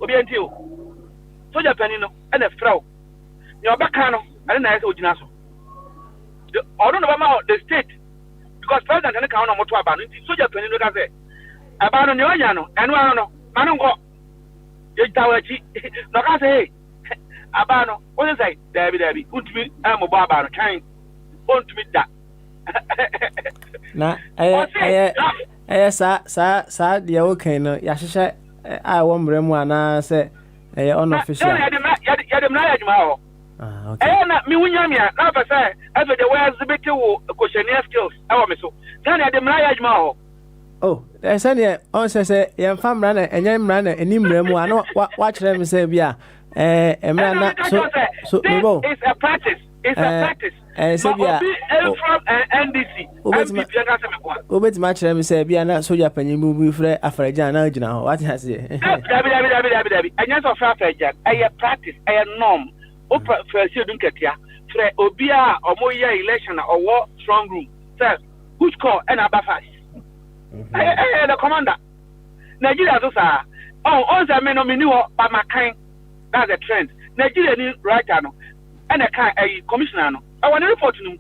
obi antio soldier panino and a frow your bakano and na ojina so the order of the state because president can count on moto aba no soldier panino ka say aba no ne onya no eno ano no manu go e tawachi no ka say aba no what say dabi untumi am bo aba no kan untumi da na sa dia okay no ya hyehyɛ a wo mrɛ mu ana sɛ unofficial ya dem na ya juma ho okay na mi wunya mi na fa sɛ efe de wa exhibit wo questionnaire skills awo me so kan ya dem na ya juma ho oh sɛ ne on sɛ yɛn fa mra na enye mra na eni mrɛ mu ana wa kyerɛ me sɛ bia emra na so mebo it's a practice Sebia from NDC obeti ma kyerɛ me sɛ bia na soja panyin mu bi frɛ afrajan na gyina hɔ what has it dabi anya so fra afrajan ɛyɛ practice ɛyɛ norm o frɛsi odun katia frɛ obi a ɔmo yɛ election na ɔwɔ strong room sɛ which call and aba fast ɛyɛ the commander Nigeria so sa on say me no me ni hɔ ba makan that's the trend Nigeria ni right no and a commissioner no I want to report to him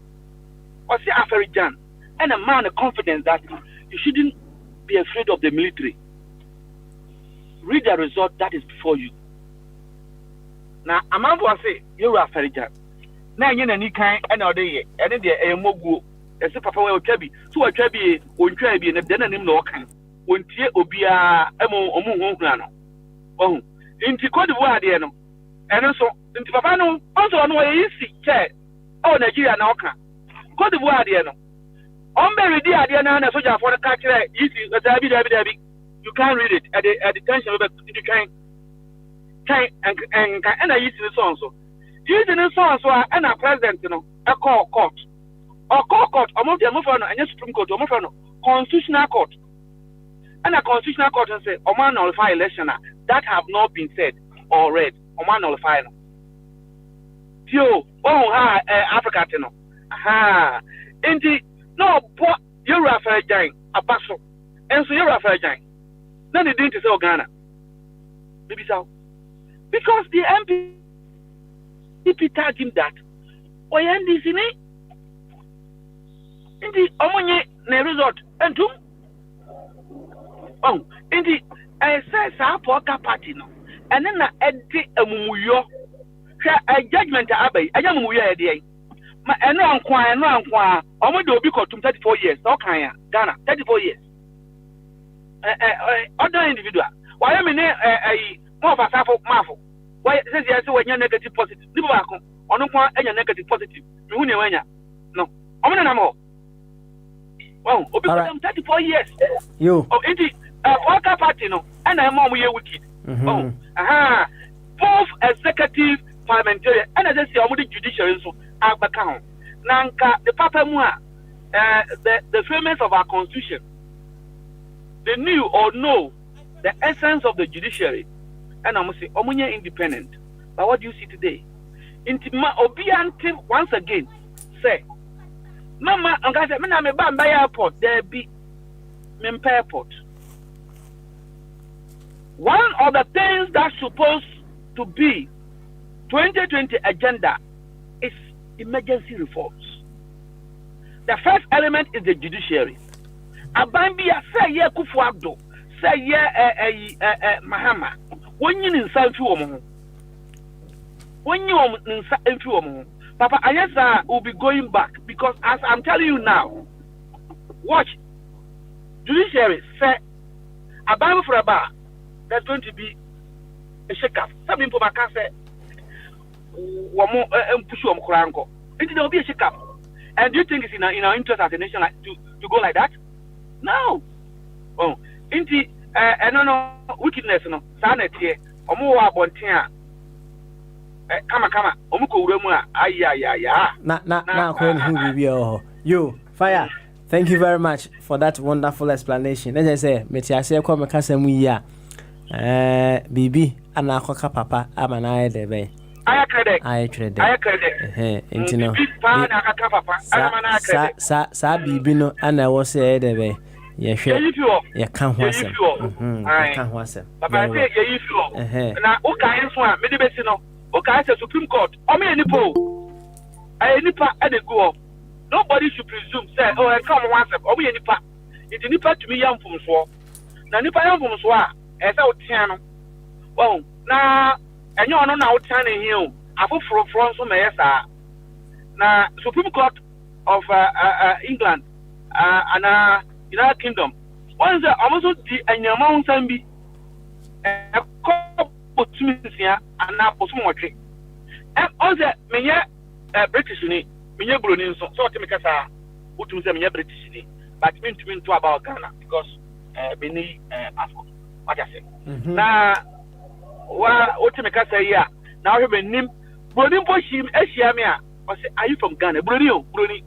or see Afarijan and a man of confidence that you shouldn't be afraid of the military. Read the result that is before you. Now a man will say you are Afarijan. Now you need kind and other year and then a mogu as a papa will trebi so a trebi won't trebi and then him no kind won't ye obia emo oh into Cote d'Ivoire no and also into papa no also no easy check oh Nigeria na oka Cote d'Ivoire there no on be ready there na na soldier for the catch easy dabi you can't read it at the tension you can and I use the song so using the song so and a president you know a call court among them for no and Supreme Court among for no constitutional court and a constitutional court and say man nullify election that have not been said or read man nullify no Yo, Africa, no. Aha. Indeed, no, poor, you're a fair giant, a basel. And so you're a fair giant. Then they didn't say Ghana. Maybe so. Because the MP tagged him that. Why, and this in it? Indeed, Omonye, ne resort, and two. Oh, indeed, I say, Sapoka party, no. And then I edit a mumuyo. A judgment abbey, I am we are there. My and almost do be called 34 years, okay, Ghana, 34 years. Other individual. Why am I more of a marvel? Why says yes when you're negative positive? On one and you're negative positive. You no, I'm not more. Oh, 34 years. You, oh, indeed, a party, no, and I'm more wicked. Oh, aha, both executive. Parliamentarian and as I say, I'm the judiciary so Agbakao. Nanka the Papa Mua, the framers of our constitution, they knew or know the essence of the judiciary, and I'm say Omunya independent. But what do you see today? Intima Obianti once again say, Mama, I'm going to say, I'm a airport. There be Mempe Airport. One of the things that's supposed to be 2020 agenda is emergency reforms. The first element is the judiciary. Abambia say ye Kufuagdo, say ye Mahama. When you in South Woman, when you in South Woman, Papa Ayesa will be going back because as I'm telling you now, watch judiciary say Abamba for a bar. There's going to be a shake-up. Some people can say. Push it will be a shake-up. And do you think it's in our interest as a nation to go like that? No. Oh, inti no wickedness no. Sanity. Omo abontia. Kama. Omuko uremu a. Na when who be you fire. Thank you very much for that wonderful explanation. As I say, metiase kwa mekasa mu ya. Bibi anakoka papa amana edebe. I credit. I credit. I credit. Intino. Sa bibi no ana wo say de be. Ye hwe. Ye kan ho asem. Kan ho asem. Papa say ye if you. Na o kan so a me de be si no. O kan say Supreme Court. O me ni po. Ai ni pa e de go. Nobody should presume say oh I come one step. O me ni pa. It ni pa to me yam fum so. Na ni pa yam fum so a e say o tia no. Well, na enyo no na o tia na hi o. Afoforo so me yesa. Na Supreme Court of England and United Kingdom. What is the almost the anyamount sambi? A couple of and now for some watching. And also, many British in it, many Brunins, so to make us a to say many British in it, but mean to mean to about Ghana because many passport. What I say. Now, what to make us say, yeah, now you been named Brunin Boshim, Eshiamia. I say, are you from Ghana? Brunio, Bruni.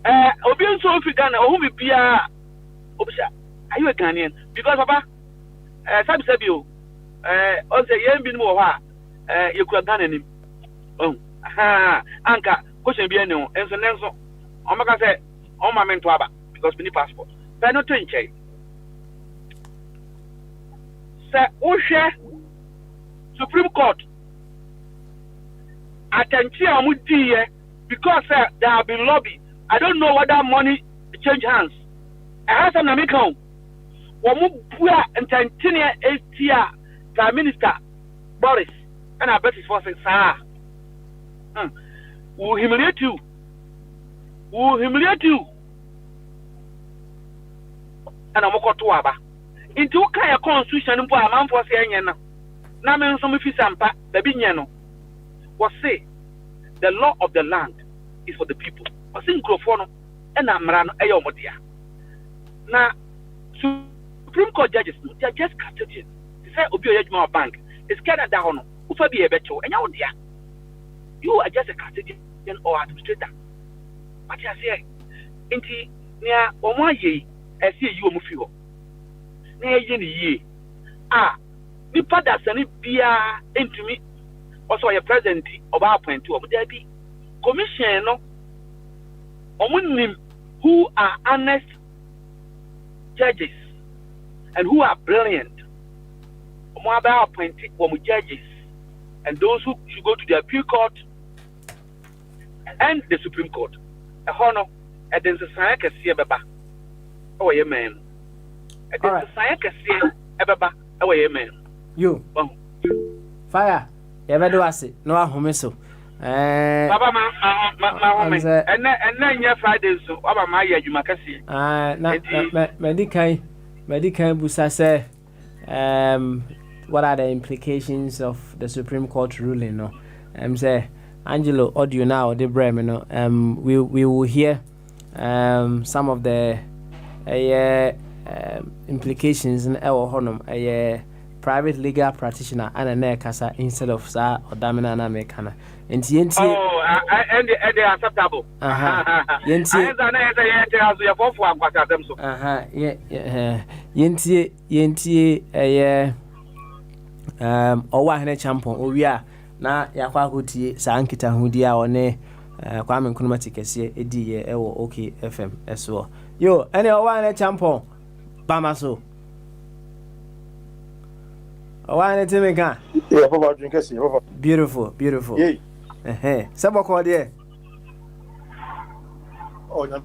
Obian so fi Ghana, who be Pia Obisha. Are you a Ghanaian? Because Papa, Sabi Sabio, on the Yambin Moha, you could Ghana him. Oh, Anka, question be no, and so Nelson. Omaka said, on my men to Abba, because we need passport. But not to change. Sir, Osha, Supreme Court. Attention, because there have been lobby. I don't know whether money change hands. I have some American. Wamubua and Tantinia Etia, Prime Minister Boris, and I bet it's for sir. Will humiliate you. Will humiliate you. And I'm going to Aba. Into kind of constitution, a man for saying, Naman some Fisampa, the Binyano. Was say the law of the land is for the people. I think Grofono and Amran Ayomodia. Now, Supreme Court judges, they are just custodians. They say Obio Bank is Canada down, Ufabi Ebeto, and Yaodia. You are just a custodian or administrator. What I say, Inti near Omaye, I see you Mufio. Near Yeni, Nipa that's any beer into me. Also, a president of our point to Abu commission who are honest judges and who are brilliant. About appointed judges and those who should go to the appeal court and the Supreme Court. A honor at the society see Baba. Oh, a man. At the society see Baba. Oh, a man. You fire. Ever do I say no home so? Baba my home and then your Friday so Baba my you makasi. Medical busa say what are the implications of the Supreme Court ruling no? Say Angelo audio now the brem no we will hear some of the implications in our honum private legal practitioner and a kasa instead of sa or damina na mekana. And they are acceptable. Owa hene champion owia na yakwa kutie sa ankita hudia one Kwame Nkrumah tikese edi ye ewo OK FM eso. Yo, ene owa hene champion bamaso. Owa hene temeka. Yeah, Papa drink kesi, Papa. Beautiful. Yeah. Sabo ko de. Oh, na.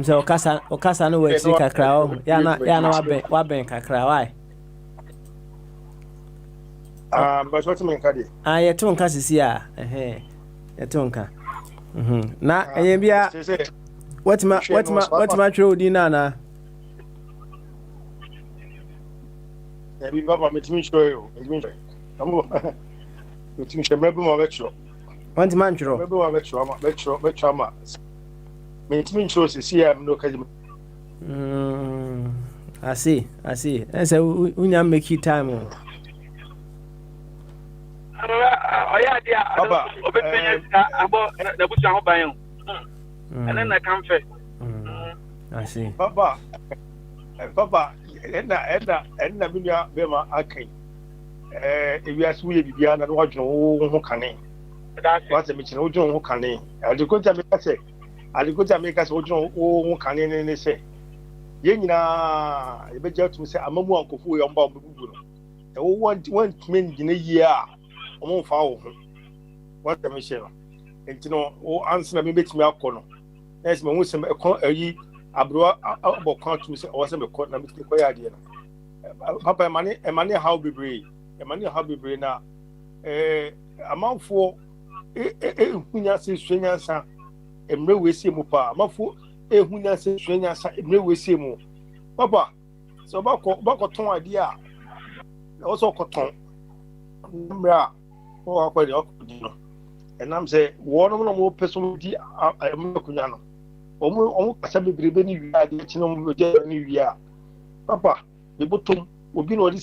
So okasa no we see kakra o. Ya na wa ben kakra why? But what mean kadi? Ye to nka sisi a. Ye to nka. Na eye bia what ma tro di na. Ebi Papa metimi show you. Amo. Metimi show mebe mo lecture. Want man tro? Mebe mo lecture ma. Metimi show sisi am no kaji. I see. And say unya make you time. Yeah, dear. Papa, about the bush and bayon. And then I come first. I see. Papa, ɛna me nua bɛma akan ewiase woyɛ biribiara na wadwene wo ho kane wate mekyerɛ wodwene wo ho kane adekota meka sɛ wodwene wo ho kane ne sɛ yɛn nyinaa yɛbɛgya atum sɛ amamu a nkɔfo yɛ ɔmba ɔbɛbubu no ɛwo wantumi ngyina yie a ɔmo mfa wo ho wate mehyɛ no nti no wo ansena mebɛtumi akɔ no na ɛsɛ mahu sɛ ɛkɔ ayi abroa abɔ kwan atum sɛ ɔwɔ sɛ mekɔ na metumi kɔyɛ adeɛ no papa ɛmane haw bebree na amanfoɔ ehunya sɛ suanyansa mmerɛ wesie mu paa amanfoɔ ehunya sɛ suanyansa mmerɛ wesie mu papa sɛ ɔbɛkɔtɔn adeɛ a ɛwɔ sɛ ɔkɔtɔn mmerɛ a ɔwɔ deɛ ɔkɔdi no ɛnam sɛ wɔnom na wɔpɛ so di akonnwa no ɔmo kasa bebrebe ne wie adeɛ akyi na ɔmo gya ne wie a papa mebotom obi na ɔde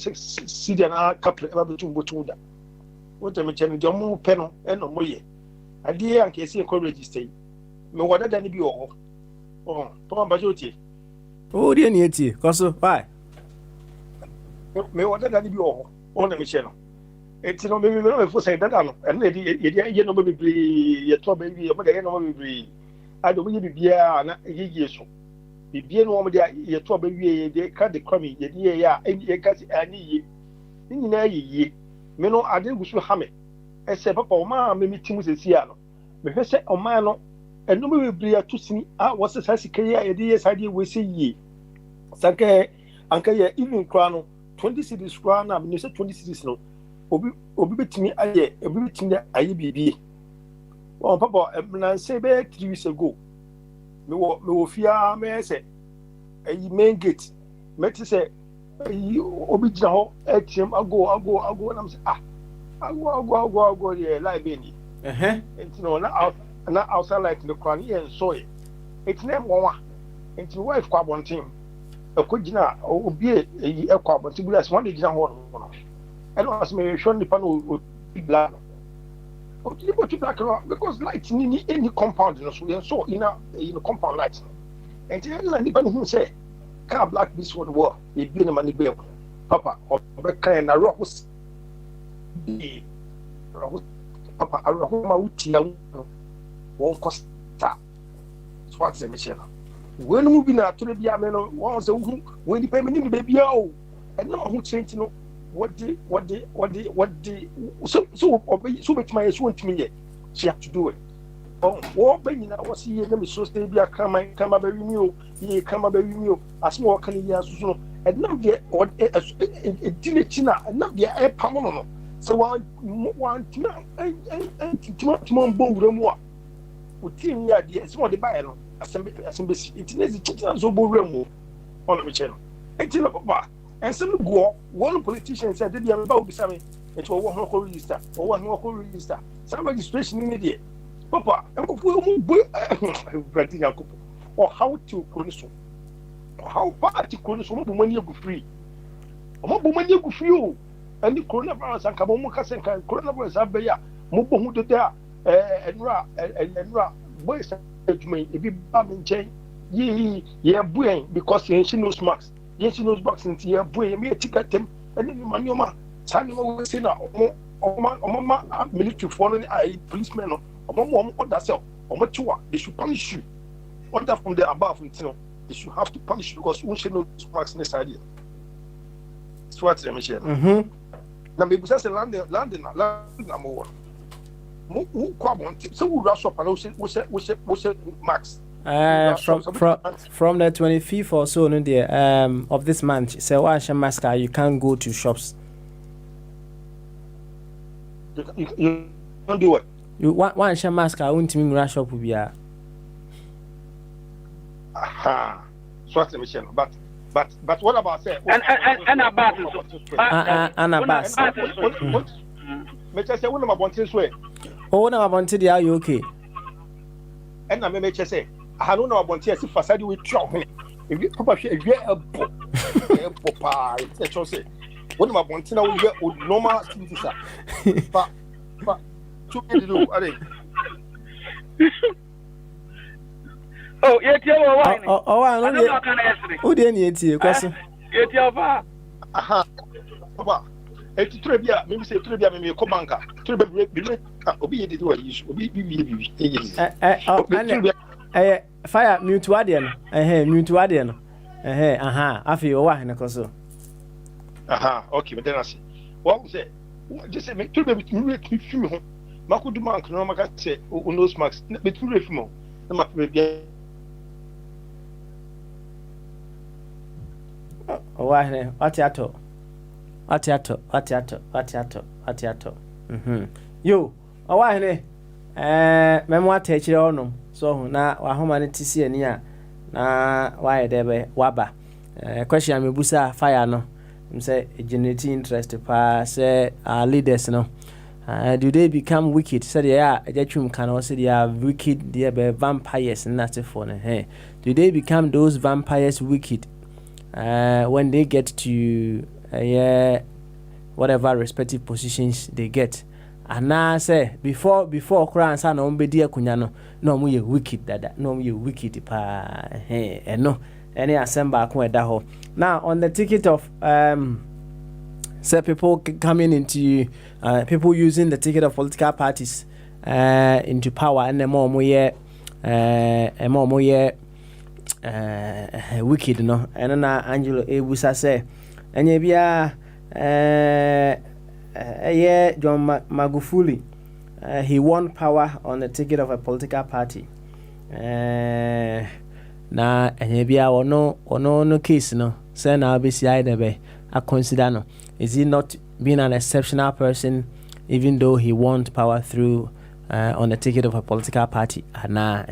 sidia na kapre ɛba betum botum da wotem kyɛ no deɛ ɔmo pɛ no ɛna ɔmo yɛ adeɛ anka esi ɛkɔ register yi me wɔ dada ne bi wɔ hɔ tɔn ba jotie o deɛ ne etie kɔso bye me wɔ dada ne bi wɔ hɔ na me kyɛ no eti no me fo sɛ dada no ɛna yɛ no bebree yɛ tɔ ba bi ɔmo de yɛ no bebree ade ɔmo yɛ bibiara na yɛ so bibie no ɔmo de yɛ tɔ ba wie yɛ de ka de kwami yɛ de yɛ a yɛ ka ani yie ne nyinaa yɛ yie me no ade gusu ha me ɛsɛ papa ɔma me tim sɛsi a no me hwɛ sɛ ɔma no ɛno bebree ato sini a wɔsɛ saa sika yi a yɛ de yɛ saa de wɔ sɛ yie sanka anka yɛ even kra no 20 cities kra na me sɛ 20 cities no obi betumi ayɛ bibie papa nanse bɛyɛ 3 weeks ago me wɔ fia me sɛ ayi main gate mɛte sɛ ayi obi gyina hɔ atiem ago nam sɛ ago yɛ live ni nti no na outside light no kora ne yɛ nsɔɛ ɛti na ɛmɔwa nti wife kɔ abɔnten ɛkɔ gyina obi ayi ɛkɔ abɔnten bi asɛ wɔn de gyina hɔ no ɛna ɔsɛ me hwɛ nipa no ɔti black ɔti black no because light ni any compound no so yɛn so ina compound light no nti ɛna nipa no hu sɛ car black bi so wɔ ebi ne ma ne bɛɛ papa ɔbɛka na roho papa roho ma wuti na wɔn kɔsta so what say me share wɔn mu bi na atoro bi ame no wɔn sɛ hu wɔn nipa mi ni baabi a o ɛna ɔho kyerɛ no what so betuma yɛ so ntumi yɛ she have to do it wɔn bɛ nyina wɔ si yɛ na me so stay bi akama bɛ wi mi o yɛ kama bɛ wi mi o asoma wɔ kan yɛ asusu no ɛnam deɛ ɛdi n'akyi na ɛnam deɛ ɛpam no sɛ wɔn tuma mbɔ wura mu a oti mi yɛ adeɛ sɛ wɔde baayɛ no asɛm bɛsi eti na ezi kyekye nso bɔ wura mu ɔna mi kyɛ no eti na papa ɛnsɛm gu hɔ wɔn politician sɛ dedeɛ meba wo bisa me nti wɔwɔ ho kɔ register saa registration ne deɛ papa nkɔfo mu bɔ bradi nyankopɔ ɔhaw te kuro no so ɔhaw paa te kuro no so ɔmabɔ mani agu firi o ɛne coronavirus anka mo ka sɛ nka coronavirus abɛyɛ a mobɔ ho dede a ɛnura bɔyɛ sɛ adwuma yi ebi ba me nkyɛn yɛbu yɛn because yɛnhyɛ nose mask yɛnhyɛ nose mask nti yɛbu yɛn yɛmɛ tika tɛm ɛne ne ma nneɛma saa nneɛma wɔ se na ɔmoma militaryfoɔ no ne ayi policemen no ɔmoma order sɛ ɔmo kyewa they should punish you order from the above nti no they should have to punish you because wonhyɛ nose mask ne saa deɛ so what them share na me busa sɛ land na mo wɔ mo kwa bon so we rush up and we max from the 25th or so no there of this month say wash mask you can't go to shops. You don't do what? You wash mask won't mean rush up bia. Aha. So what them share but what about say and about me say one of my so oh na abonte dia you okay and na me say I don't know about here si fasadi we twa ho e papa hwe ewie ebo pa e cho say one of my abonte na we normal activities pa to do are oh yeah tie wo wine oh I know who dey na etie kwaso Get your far. Aha. Papa. Eti trebia, me say trebia me ko banka. Trebia bi obi yedi do yi. Obi bi. Fire mute wade no. Mute wade no. Aha. Afi o wa hene koso. Aha, okay, but then I say. What say? Just say me trebia bi me fi me ho. Makudu bank no maka say o nose mask. Me trebia fi mo. Na ma trebia. O wa hene, atiato. Yo, owa hene memo atechire onom so na wahoma ne tisi ani a na waye debe waba question me busa fire no say generate interest pa say our leaders no do they become wicked said yeah ejatwum kan o say they are wicked they be vampires not for no do they become those vampires wicked when they get to whatever respective positions they get and I say before kura ansa na ombedi akunya no mo ye wicked dada no mo ye wicked pa no any assemble akon eda ho now on the ticket of say people coming into people using the ticket of political parties into power and more ye wicked no and na Angelo Ebusa say enye bia John Magufuli he won power on the ticket of a political party na enye bia ono case no say na obisi either be I consider no is he not being an exceptional person even though he won power through on the ticket of a political party na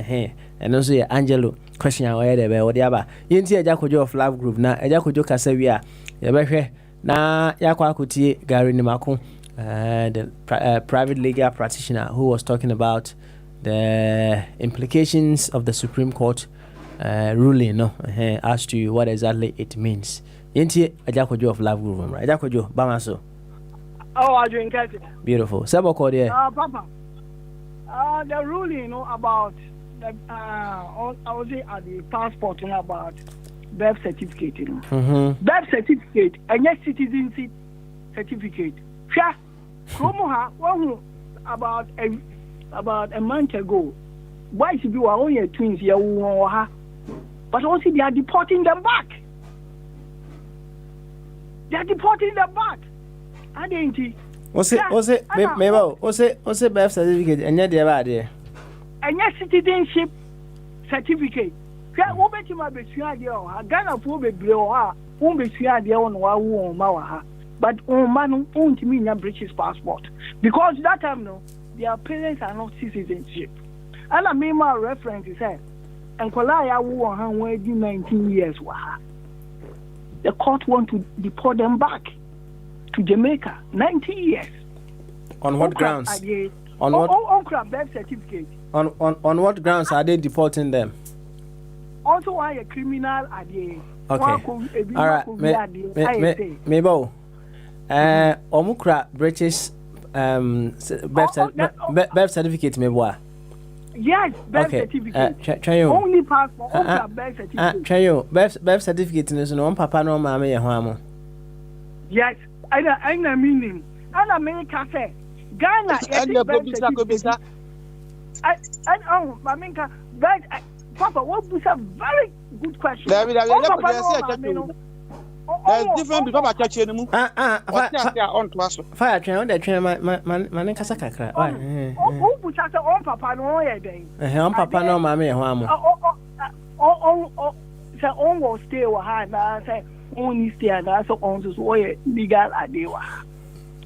and also Angelo question where there be odiaba yenti ejakojo of Love Group na ejakojo kasawia yebehwe na yakwa akutie Gary Nimako the private legal practitioner who was talking about the implications of the Supreme Court ruling no as to what exactly it means yenti ejakojo of Love Group right ejakojo bamaso I drink it. Beautiful Seboko there Papa the ruling about the I was at the passport about birth certificate birth certificate and yes citizenship certificate sha kromoha one about a month ago why should be our own twins here but also they are deporting them back adenti what's it birth certificate and yet there and yes citizenship certificate wo beti ma besua de o ha Ghana fo bebre o ha wo besua de o no wa wo ma wa ha but ma no untimi nya British passport because that time no their parents are not citizenship and I mean my reference is say enkola ya wo ha won adi 19 years wa ha the court want to deport them back to Jamaica 90 years on what grounds on crap birth certificate on what grounds are they deporting them also why a criminal idea. Okay. All right. Maybe omukra British birth certificate maybe. Yes, birth certificate. Only passport, birth certificate. Birth certificate is no papa no mama ye ho amo. Yes, I mean and America say Ghana birth certificate. Papa, what was a very good question. There's different because I catch you. On to us. Fire train on the train, man, Casacra. Oh, put us on Papa no day. On Papa no mammy, oh, say on will stay or hard. I say only stay and also on to way legal idea.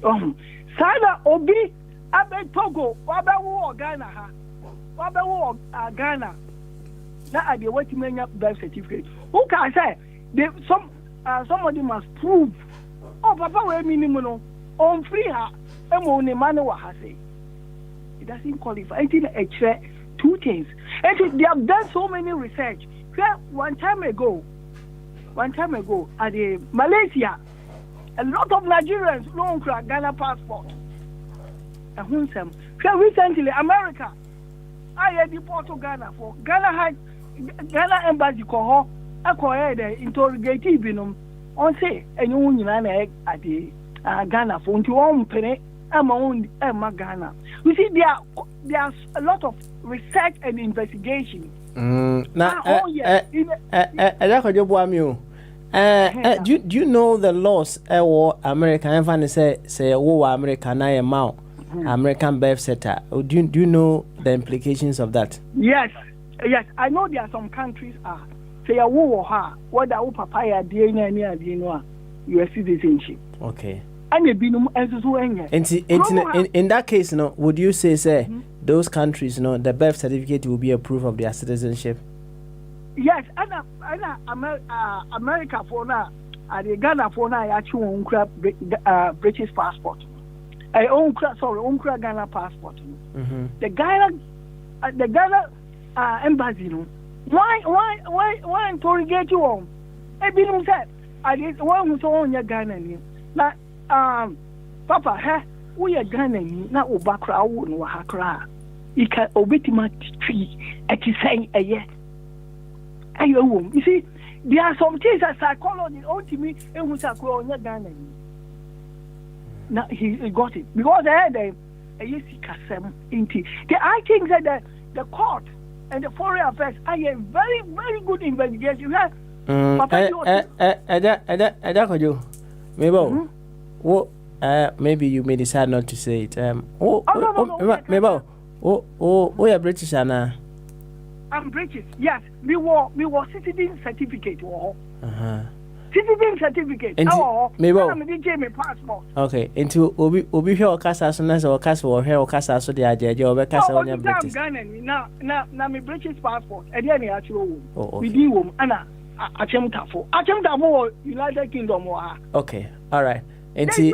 Sada Obi, I bet Togo, Wabawo Ghana, Wabawo Ghana. That are the way to make birth certificate. Who can say somebody must prove? Oh, Papa, we minimum on free her. Only man what has say. It doesn't qualify. I think two things. And they have done so many research. One time ago, at the Malaysia, a lot of Nigerians don't crack Ghana passport. And who some? Recently, America, I had deported Ghana for Ghana embassy ko ho akoye de interrogative binum on say and you won't at the Ghana for into one penny among Ghana. You see, there's a lot of research and investigation. Do you know the laws American and say American American birth setter? Do you know the implications of that? Yes, I know there are some countries say a war what the papaya DNA US citizenship. Okay. And in that case, would you say those countries, the birth certificate will be a proof of their citizenship? Yes, and America for now, the Ghana for now actually own British passport. I own Ghana passport. The Ghana embassy, why interrogate you on? I believe that I did one who's on your Ghana. Now, Papa, we are Ghana, not Obakra, wouldn't Wahakra. You can obey my tree at the same a year. You see, there are some things that psychology ultimately and who's a grown Ghana. Now he got it because I had I think that the court and the foreign affairs are a very, very good investigation. Maybe you may decide not to say it. We are British, Anna. I'm British. Yes, we were citizen certificate. Citizen certificate. My passport. Okay. Into Obi here or Casa Sonas or Casa or here or Casa so the idea of a Casa on your British. Now, my British passport. And then actually, we do Anna. United Kingdom. Okay. All right. 80,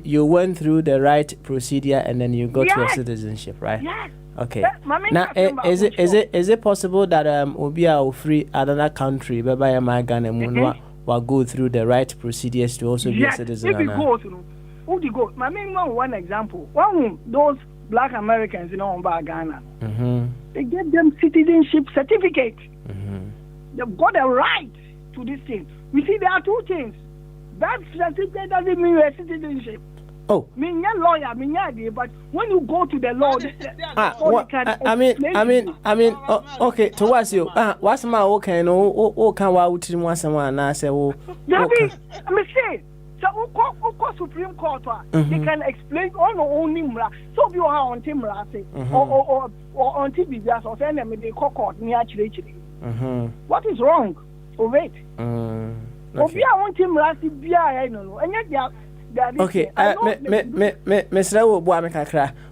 you went through the right procedure and then you got your citizenship, right? Yes. Okay. Now, is it possible that Obia will free another country, whereby my Ghana will go through the right procedures to also be a citizen? Yes, if go. My main one example. Those black Americans in Ghana, they get them citizenship certificate. They've got a right to this thing. We see there are two things. That certificate doesn't mean you're a citizenship. Oh, mean you're lawyer, mean you're there, but when you go to the law, okay. Towards you, what's my okay? No, can what you want someone? I say, oh, say, so Supreme Court, they can explain only so you are on Timra, or on TV, or send them in the court near Chile. What is wrong? Wait. Okay. Okay. Mr.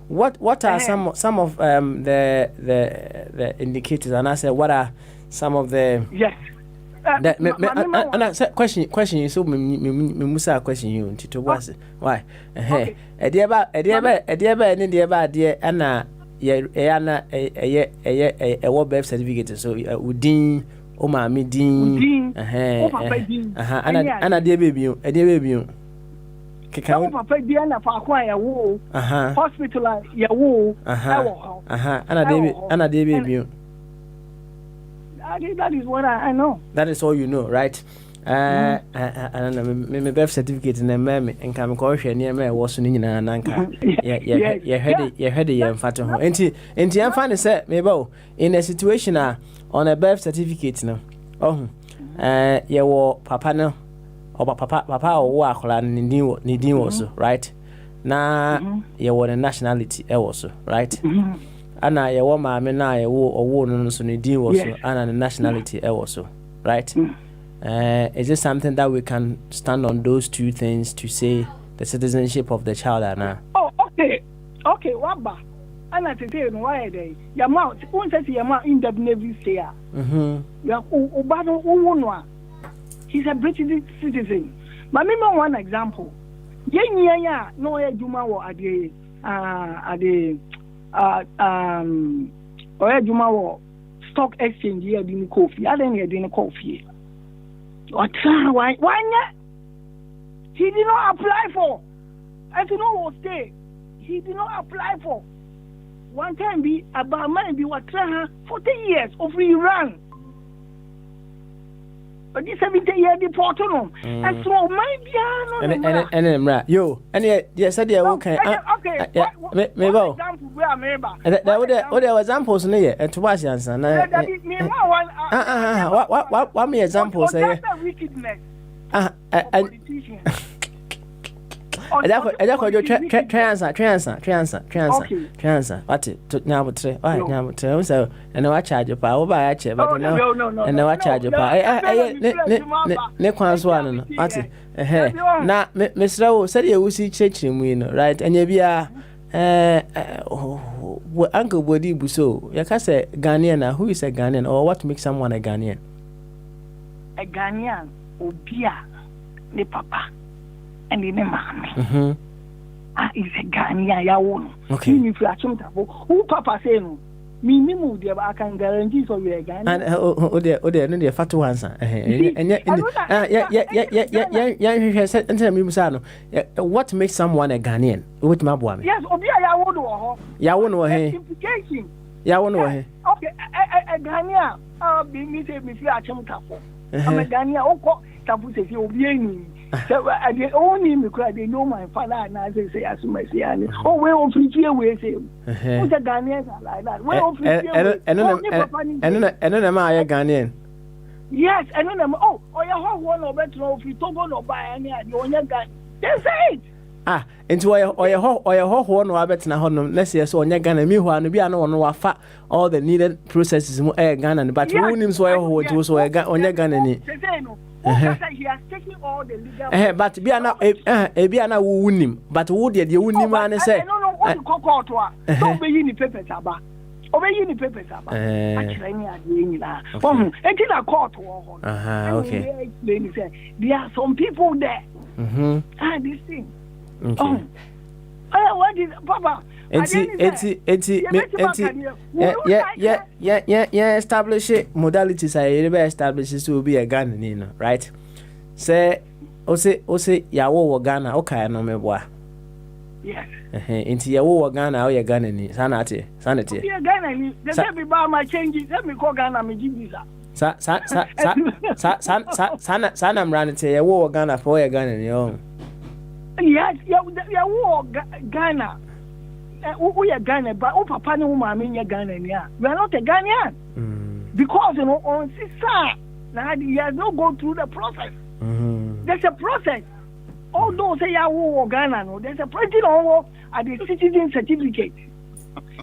What are some of the indicators? And I said, what are some of the and I said question you so me musa question you to was why eh dear ana what birth certificate so udin o ma me din ana dear baby keka papa bia na fa kwa ya wo hospital ya wo ana dear baby that is what I know. That is all you know, right? I don't know. My birth certificate and me and come call here near me was in Nanka. Yeah, heard it, and fat home. And I'm fine to say, maybe in a situation on a birth certificate now. Oh, yeah, papa no, or papa or work need also, right? Now, you want a nationality also, right? Ana ya wo ma me na ya wo owo no so ne din wo so ana the nationality also, right? Is it something that we can stand on those two things to say the citizenship of the child ana? Oh, okay, waba ana tete no why dey ya ma won say ya ma in the navy say ya oba no wo no he's a British citizen. But me one example yenye ya no ya juma wo ade or Juma stock exchange here doing coffee. I didn't doing coffee. What? Why not? He did not apply for. As you know, stay. He did not apply for. One time be about money be what 40 years of Iran. odi 70 year deport no and so my piano and right yo and yeah said yeah okay me go example where ameba that examples no yeah to was answer na what me examples say wickedness politician transfer. What it now but so and I charge your power by a chair, but no, and now I charge your power. Ne quans one, what it? Now, Miss Rowe said you will see churching win, right? And you be Uncle Bodi Busso. You can say Ghanaian, who is a Ghanaian, or what makes someone a Ghanaian? A Ghanaian, Obia, ne papa. And in a man, is a Ghanaian, ya won. Okay, if you are who Papa say no, me move there, I can guarantee for you a Ghanaian. And the fat ones, what makes someone a Ghanaian? With my boy? Yes, Obia, ya won. Ya won, implication. Ya won, okay, a Ghanaian, be me say, me feel a chumtafo. I'm a Ghanaian, oh, Tapu says you'll be so I only me cry they know my father and I say as my say oh we on free we say who's a Ghanaian like that we on free and then am I a Ghanaian yes and then oh your whole one of better if you don't go buy any on your Ghanaian they say it into or your whole one or better na honum let's say so on your Ghana me who and be no one wafa all the needed processes mo Ghana but who names so what so on your Ghana ni he has taken all the legal but be ana wo wunim but wo de wunim an say no what you call court don't be in papers aba obey in papers aba actually ni ade nyina enti na court wo ho okay explain say there are some people there this thing okay what is papa establish modalities I establish to be a Ghanaian, right? Say ose yawo Ghana okay no meboa. Yes. Into yawo Ghana o ya Ghanaian sanity. Be a Ghanaian. Let me buy my changes. Let me call Ghana me visa. Sana mranite yawo Ghana for ya Ghanaian. Yes, yawo Ghana. We are Ghana, but Papa no mama Ghana. We are not a Ghanaian because on sister now he has not gone through the process. There's a process. Although say Ghana, no, there's a process at the citizen certificate.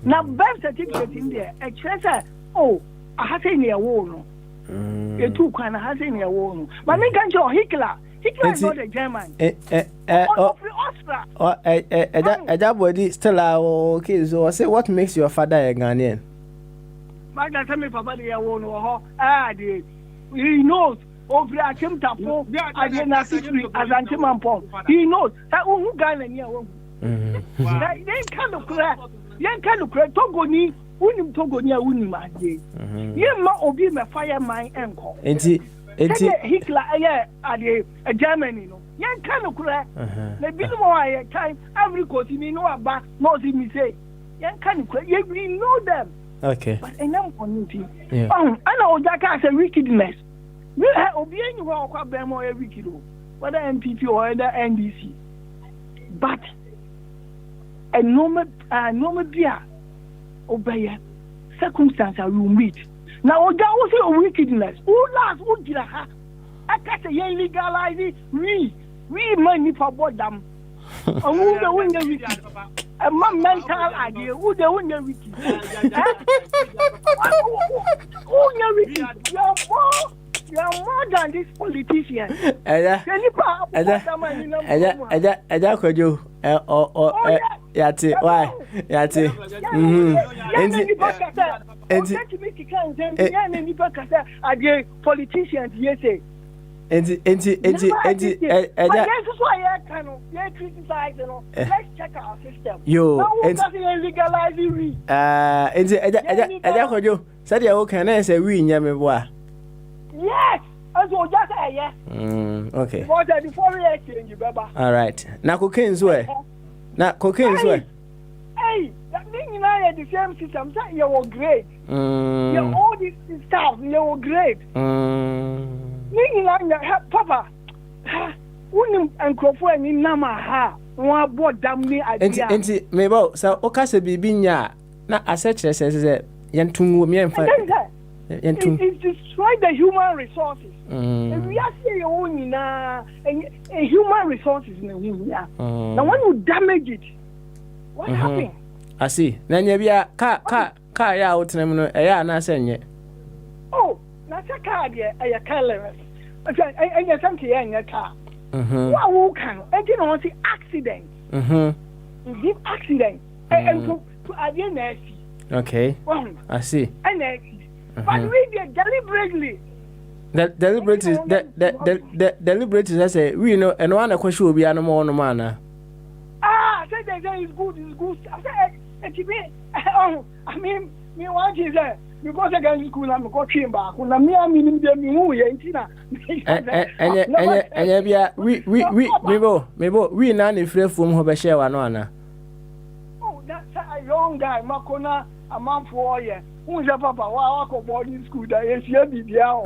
Now birth certificate in there, a treasure. I have seen a war no. A two kind has seen a war no. But me can't show Hitler. Hitler is not a German. That body still okay. So I say, what makes your father a Ghanaian? My dad tell me, Papa, they won't he knows. Over a Kim Tapo, I did not see as Antimampon. He knows that who Ghanaian. They kind of clear. Young kind of clear. Togoni, Unim Togonia, Unim, my dear. You might obey my fire, my uncle. Hitler, a German, you know. Young kind of clear. The bit more time, every course, you know about, not see me say. Young kind of clear. We know them. Okay. But enough community. I know that has a wickedness. We have obeying you all quite more every kilo, whether MPP or other NDC. But a normal beer obey circumstance I will meet. Now, that was a wickedness. Who last would get a cat a legalizing we money for them. And who the winner wicked? A man mental idea, who the winner wicked? Who the wicked? You are more than this politician. Yati, why? Yati. Politicians, yes. Let's check our system. Yes, as well just yes. Okay. What are the foreign exchange, Baba? All right. Now cocaine's way. Now cocaine's way. Hey, that thing you know the same system. That you were great. You all this stuff, you were great. Papa, wouldn't and Crawford any Nama ha, one board damn me idea. And maybe so, Ocasa Bibinia, not as such as Yantung, me and it destroyed the human resources. And we are saying only now human resources in the room. Now, when you damage it, what happened? I see. Then you be a car out and I'm saying yet. Oh, not a car, a colorless. I get something in your car. What can I didn't want to accident? Give accident and to again. Okay. I see. And but we did deliberately. Deliberate is I say we know and one question will be animal on the manner. Ah, say it's good. I mean, me want is that because I can school I'm coaching back when I'm meaning them who yentina. We none if from Hobesha one. Oh, that's a young guy, Makona, a month for a year. Who's your papa? Wow, boarding school that is your BBL.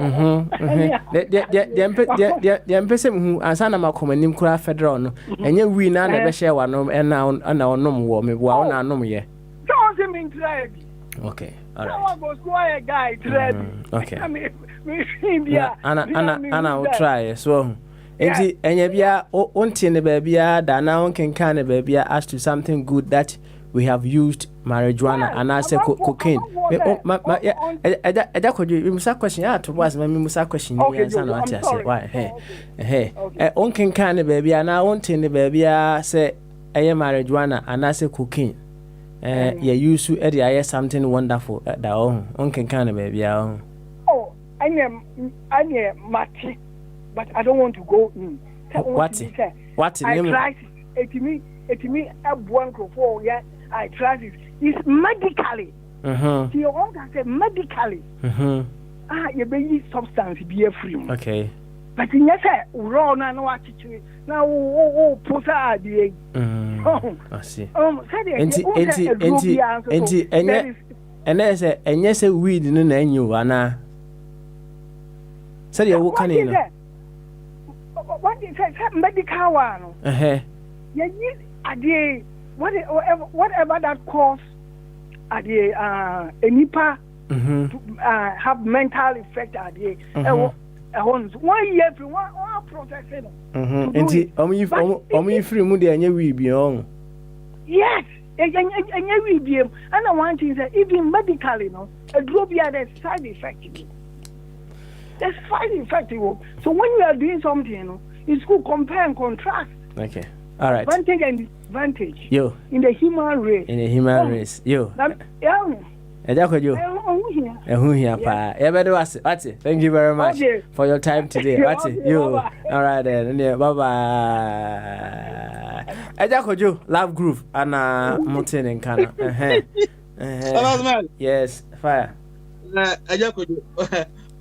The person who Asana Macomanim Craft Federal, and you we none ever share one and now no more. Me, wow, no more. Don't mean to. Okay, all right. I was quiet guy to okay. Anna will try so. And you until the baby that now can baby as to something good that we have used marijuana and I say cocaine. I could you musa question to was my musa question why hey unkin can baby and I want in the baby say marijuana and I say cocaine. You use to edit something wonderful at the own unkin can baby. Oh, I am Mati, but I don't want to go in. What I tried it to me one for yeah. I trust it. It's medically. So you want to say medically. Your baby substance be free. Okay. But in yes, raw no what to now. Put out the. I see. And yes, weed in an you Anna. Say you can in. What is that medical one? Whatever that cause at the Nipa have mental effect at the 1 year for one processing. Only free moody and you will be on. Yes, and you will be. And I want to say, even medically, no, a drop here there's side effect. There's side effect. So when you are doing something, it's good compare and contrast. Okay. All right. Advantage and disadvantage. Yo. In the human race. Yo. Thank you very much for your time today. You. All right then. Bye bye. Love Groove and Mountain and Kana. Yes, fire.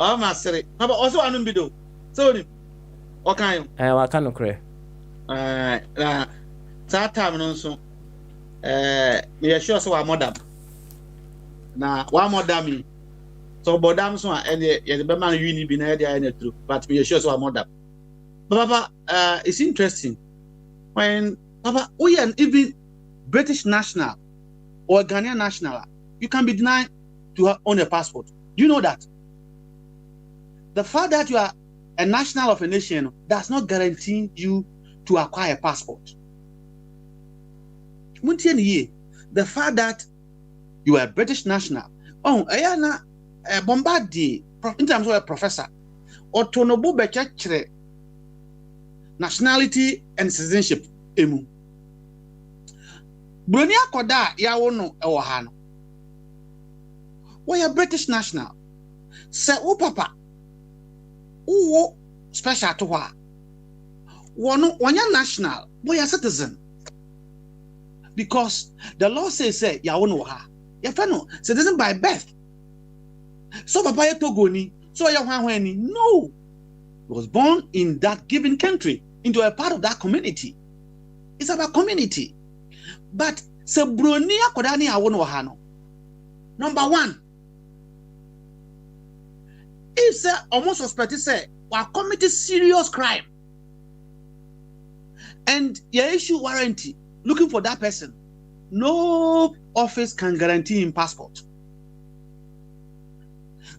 Oh, master. How also an umbido? So, okay. I can't cry. That time also, we are sure so our mother. Now, one more dummy. So, Bodam so and the Berman uni been idea in the truth, but we are sure so our mother. Papa, it's interesting when Papa, we are even British national or Ghanaian national, you can be denied to own a passport. You know that. The fact that you are a national of a nation does not guarantee you to acquire a passport. The fact that you are a British national, Ayana Bombardier, in terms of a professor, or Tonobo Bechere, nationality and citizenship. Emu Bronia Koda Yawono Ewahano. We are British national. Say, papa, special to her. One national, we are citizen. Because the law says, ya wono ha. Ya feno, citizen by birth. So papa ya Togoni, so ya hwani. No. He was born in that given country, into a part of that community. It's about community. But se bronia kodani ya wono ha no. Number one, if say almost suspect say committed serious crime. And you issue warranty looking for that person. No office can guarantee him passport.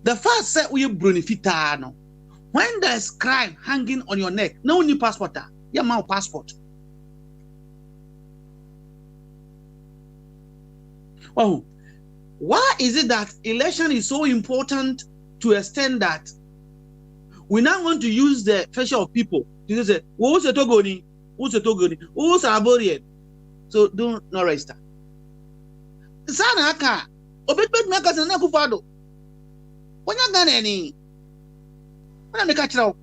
The first set we brunifitano. When there's crime hanging on your neck, no new passport. Your mouth passport. Well, why is it that election is so important to extend that we now want to use the facial of people to say, who's a Togoni? Who's a Togoni? Who's a Aborian? So do not register. Sana aka, obetbet meka sana kufado. Wanya gane ni. Wana meka chiraw.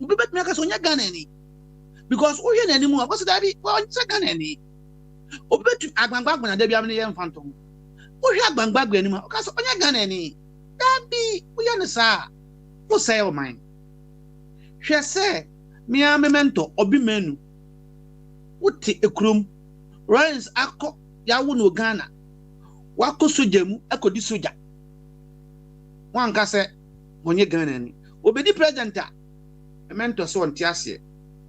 Obetbet meka sonya gane ni. Because oye na ni mu akoso dabi, wanya gane ni. Obetbet agbangba na dabi amne ye mfantom. Oye agbangba gbe ni mu akoso onya gane ni. Dabi, oye ne sa. Wo say o man. Hwe say me a memento obi menu. Wote ekrum Ryan's akọ yawo no Ghana wako soja mu akodi soja wanka se onye Ghana ni obedi president a memento so onte ase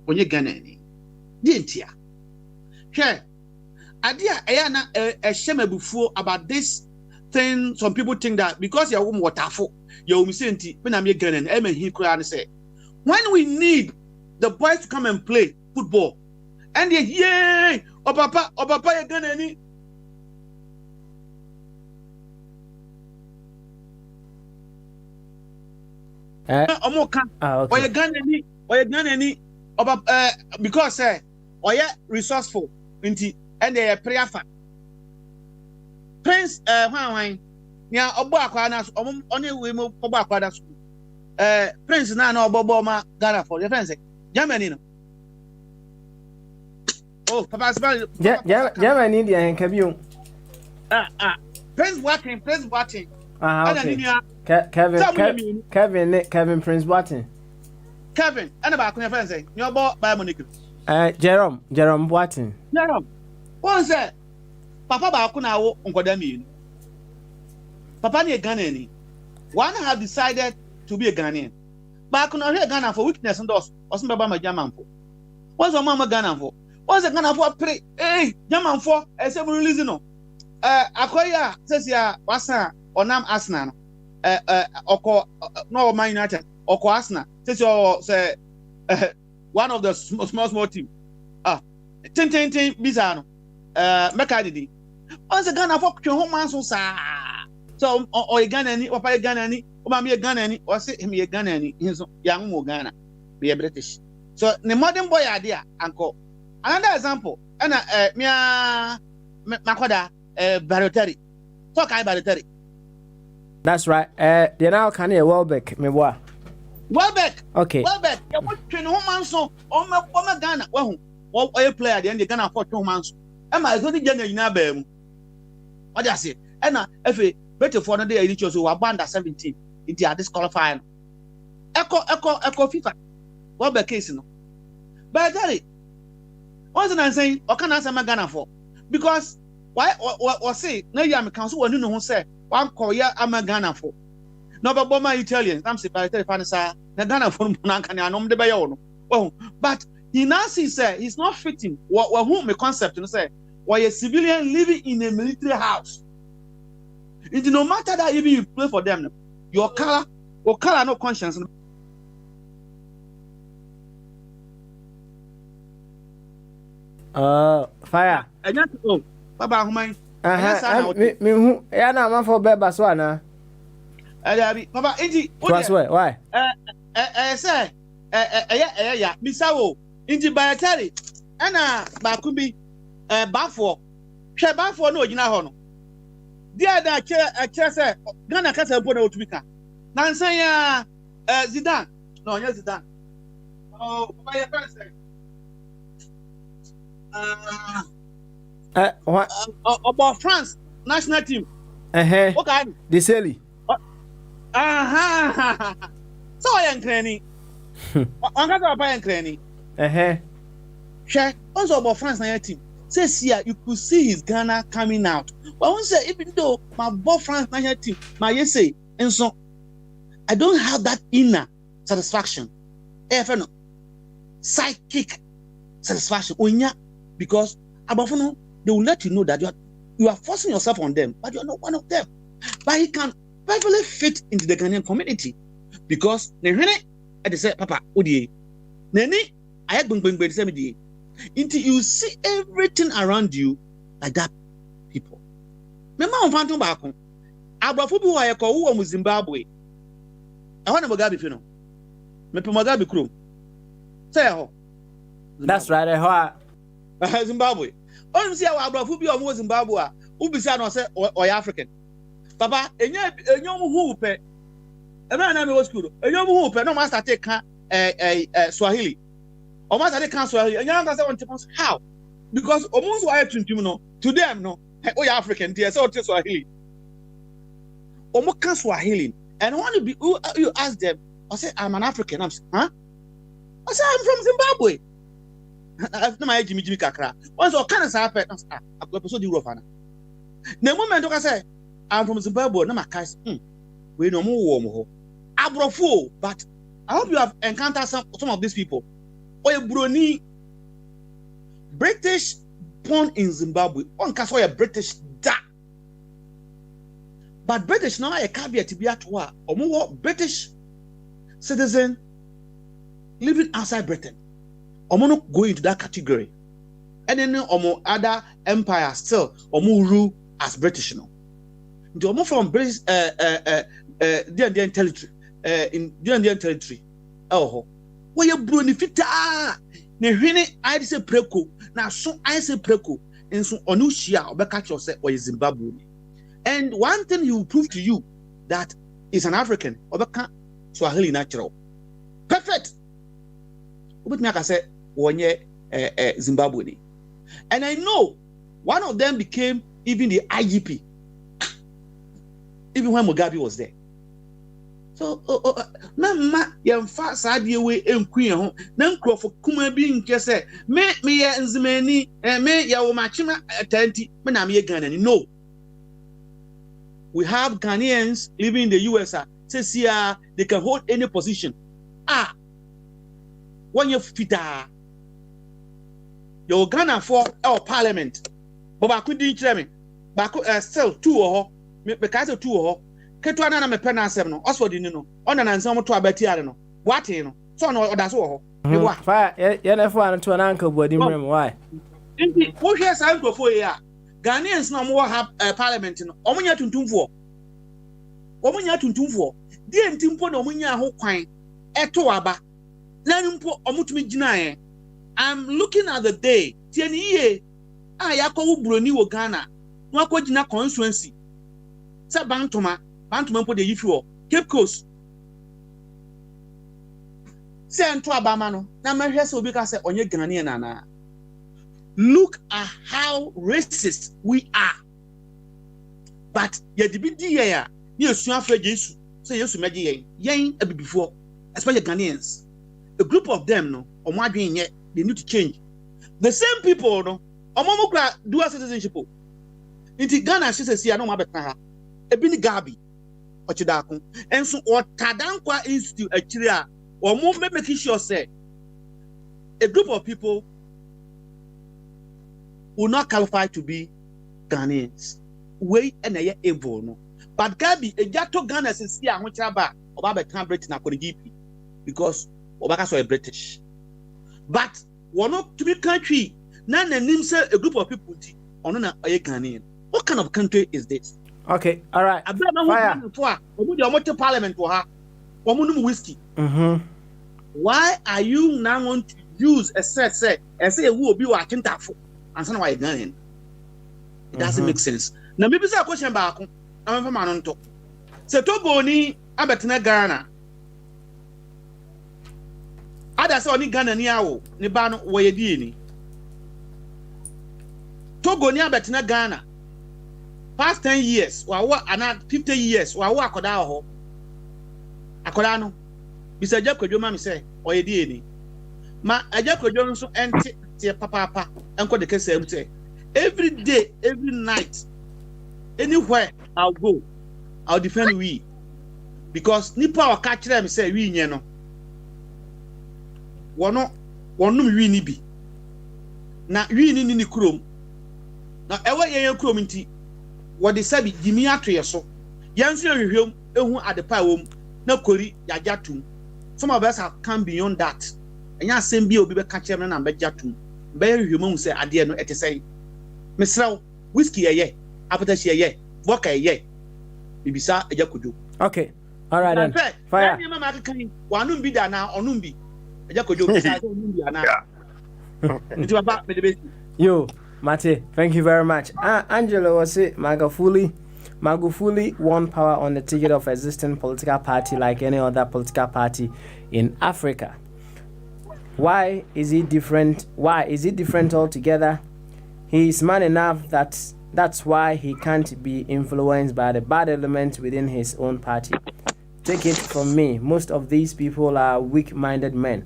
onye Ghana ni di ntia hwe ade a eya na ehemabufuo about this thing. Some people think that because you are waterful you will say nti me na me Ghana ni e ma hi kura ne say when we need the boys to come and play football and they yay oh papa you gonna any okay. You gonna any because you resourceful and they prayer fan Prince why ya obo akwa na only we mo obo akwa da school Prince na obobo ma Ghana for the friends Germany no. Oh, Papa Sibali. Yeah, in India and Kabiu. Prince Watson. Okay. Kevin Prince Watson. Kevin, and about your friends say, you're bought by Monique. Jerome Watson. Jerome. What say? Papa Bakuna Unkodami. Papa ni Ghanaian. One have decided to be a Ghanaian. Bakuna here Ghana for weakness and those. Wasn't Baba my German for. What's your mama Ghana for? What's the Ghana for pray? Hey, German for a several reason. Akoya says ya wasa onam Arsenal. Oko no Man United. Oko Arsenal. Says your say one of the small team. Tin Bizano. Mekadidi. Once a Ghana for home man so sa. So or Ghana ni or Ghana ni or Mammy Ghana ni or say him a Ghana ni his young Ghana be a British. So the modern boy idea, uncle. Another example, and Makoda Baroteri. Talk I Baroteri. That's right. They now can hear Welbeck, me wa. Welbeck. Okay. Welbeck. You want to know man so on my Ghana. Well, what are you player? The end you Ghana for 2 months. Am I going to get in a beam? What I say? And if a better for another day, you were banned at 17 into a disqualifying. Echo FIFA. Welbeck case no. But tell it. What's I'm saying? Or can I say my Ghana for? Because why or say no you am council when you know who say one Korea am a Ghana for. No but my Italians, I'm saying by the Fanasa, the Ghana for Nankana de Bayono. Oh, but he now sees he's not fitting what whom a concept and say why a civilian living in a military house. It no matter that even you play for them, your color no conscience. Fire. Baba Humai. Me who ya na man for beba so ana. Baba Inji. Why? Say yeah. Misawo Inji Bayatari. Ana Bakumbi Bafo. Hwe Bafo no ogina ho no. Dia da che say Ghana kasa mpo na otubika. Na nsan ya Zidane. No, nya Zidane. Oh, Baba ya first say. What? About France national team. Okay. The Sally. So I am cranny. On got a buy and cranny. Share also about France national team. Says here you could see his Ghana coming out. But I want to say, even though my boy France national team, my say, and so I don't have that inner satisfaction. No psychic satisfaction. Because Abafono, they will let you know that you are forcing yourself on them, but you are not one of them. But he can perfectly fit into the Ghanaian community because they say, Papa, Odi, Neni, I had been until you see everything around you like that people. Remember on Phantom Bako, Abafobu Ayako who Zimbabwe. I want to Mugabe, you know. Me Mugabe crew. Say that's right. Zimbabwe. Oh, see how Abafobu or Zimbabwe. Who be say no say or African. Papa, enyo who pe. E na na me was school. Enyo who pe no master take Swahili. O master take Swahili. Enyo na say on how? Because omunso aye tuntum no to them no. Oh, you're African, dear. So it's Swahili. Omo can Swahili. And when you ask them, I say, I'm an African. I say, huh? I say, I'm from Zimbabwe. I've no my Jimmy Kakra. Once or can I say, I've got so the rough. The moment I say, I'm from Zimbabwe, no, my guys, we no more warm. Abrofo, but I hope you have encountered some of these people. Or a Bruni, British. Born in Zimbabwe, on Kasoya British da. But British now a caveat to be at war or more British citizen living outside Britain. Or more go into that category. And then more other empires still or more rule as British now. The more from British territory in territory. Oh, where you brunifita. I say preko na so I say preko and so onushia obeka chose or Zimbabwe. And one thing he will prove to you that is an African obeka Swahili natural. Perfect. But me I say one Zimbabwe. And I know one of them became even the IGP. Even when Mugabe was there. So, Mama, young fast idea way and queen home. Nan for Kuma being just say, me and Zimeni, and me ya machima atenti, Manami Ghana. No. We have Ghanaians living in the US. Says here they can hold any position. 1 year fita. Your Ghana for our parliament. But I couldn't tell me. But still 2 or because of 2 or Ketwana na me pena asem no Oxford ni no ona na nsem to abati are no wate no so no oda so ho me wa fa ye na fo an to na anka body mrem why nti wo hwe sa nkofo ye a Ghanaians na mo ha parliament no omunya tuntumfo die ntimpo na omunya ho kwan eto aba na nimpo omutumi gina ye. I'm looking at the day tieni ye yakọ Broni wo Ghana no akogina constituency se Bantoma mpo de yifi Cape Coast se ento abama no na mahwe se obi ka se onye Ghanaian na. Look at how racist we are. But ye dibidi ye ya ni esu afra Jesus say Yesu meje yen abibifo especially Ghanaians. A group of them no omo adwen ye they need to change. The same people no omo mo kra dual citizenship. Inti Ghana says here no ma betna ha. Ebi ni Gabi Ochidakun and so or Tadankwa Institute actually or movement making sure say a group of people will not qualify to be Ghanaians. Way and a able no. But Gabi a jato Ghana says here which about Britain GP because Obaka so a British. But one not to be country none and name say a group of people on a Ghanaian. What kind of country is this? Okay, all right. Fire. Parliament for her. Whiskey. Why are you now going to use a set and say who will be working that for? And so why It doesn't make sense. Now maybe say a question back. I'm from Manonto. Se Togo ni abetina Ghana. Ada say oni Ghana ni awo ni ba no wo ye die ni. Togo ni abetina Ghana. Past 10 years, or 50 years, or akoda ho. Akoda no. Bisa Jacob Joma me say, or ye die. Ma Jacob Joma so enti tie papa enko de kese am say. Every day, every night, anywhere I'll go, I'll defend we. Because nipa o ka kire me say we nye no. wɔno wi ni bi na wi ni kurom na ɛwɔ yɛn kurom nti wɔde sabi gimi atoyɛ so yɛn so hwehwem ehu adepa wom na kori yagya tum some of us can beyond that ɛnya asɛm bi obi bɛka kyerɛ me na mbɛgya tum bɛyɛ hwehwem hu sɛ adeɛ no ɛte sɛ mesrɛw whiskey ɛyɛ apatashi ɛyɛ vodka ɛyɛ bibisa ɛgya kojo. Okay, all right then. Fire. Wanum bi da na onum bi ɛgya kojo bisa sɛ onum bi ana nti baba me de besi. Yo Mate, thank you very much. Angelo was it Magufuli won power on the ticket of existing political party like any other political party in Africa. Why is it different? Why is it different altogether? He is man enough that's why he can't be influenced by the bad elements within his own party. Take it from me, most of these people are weak-minded men.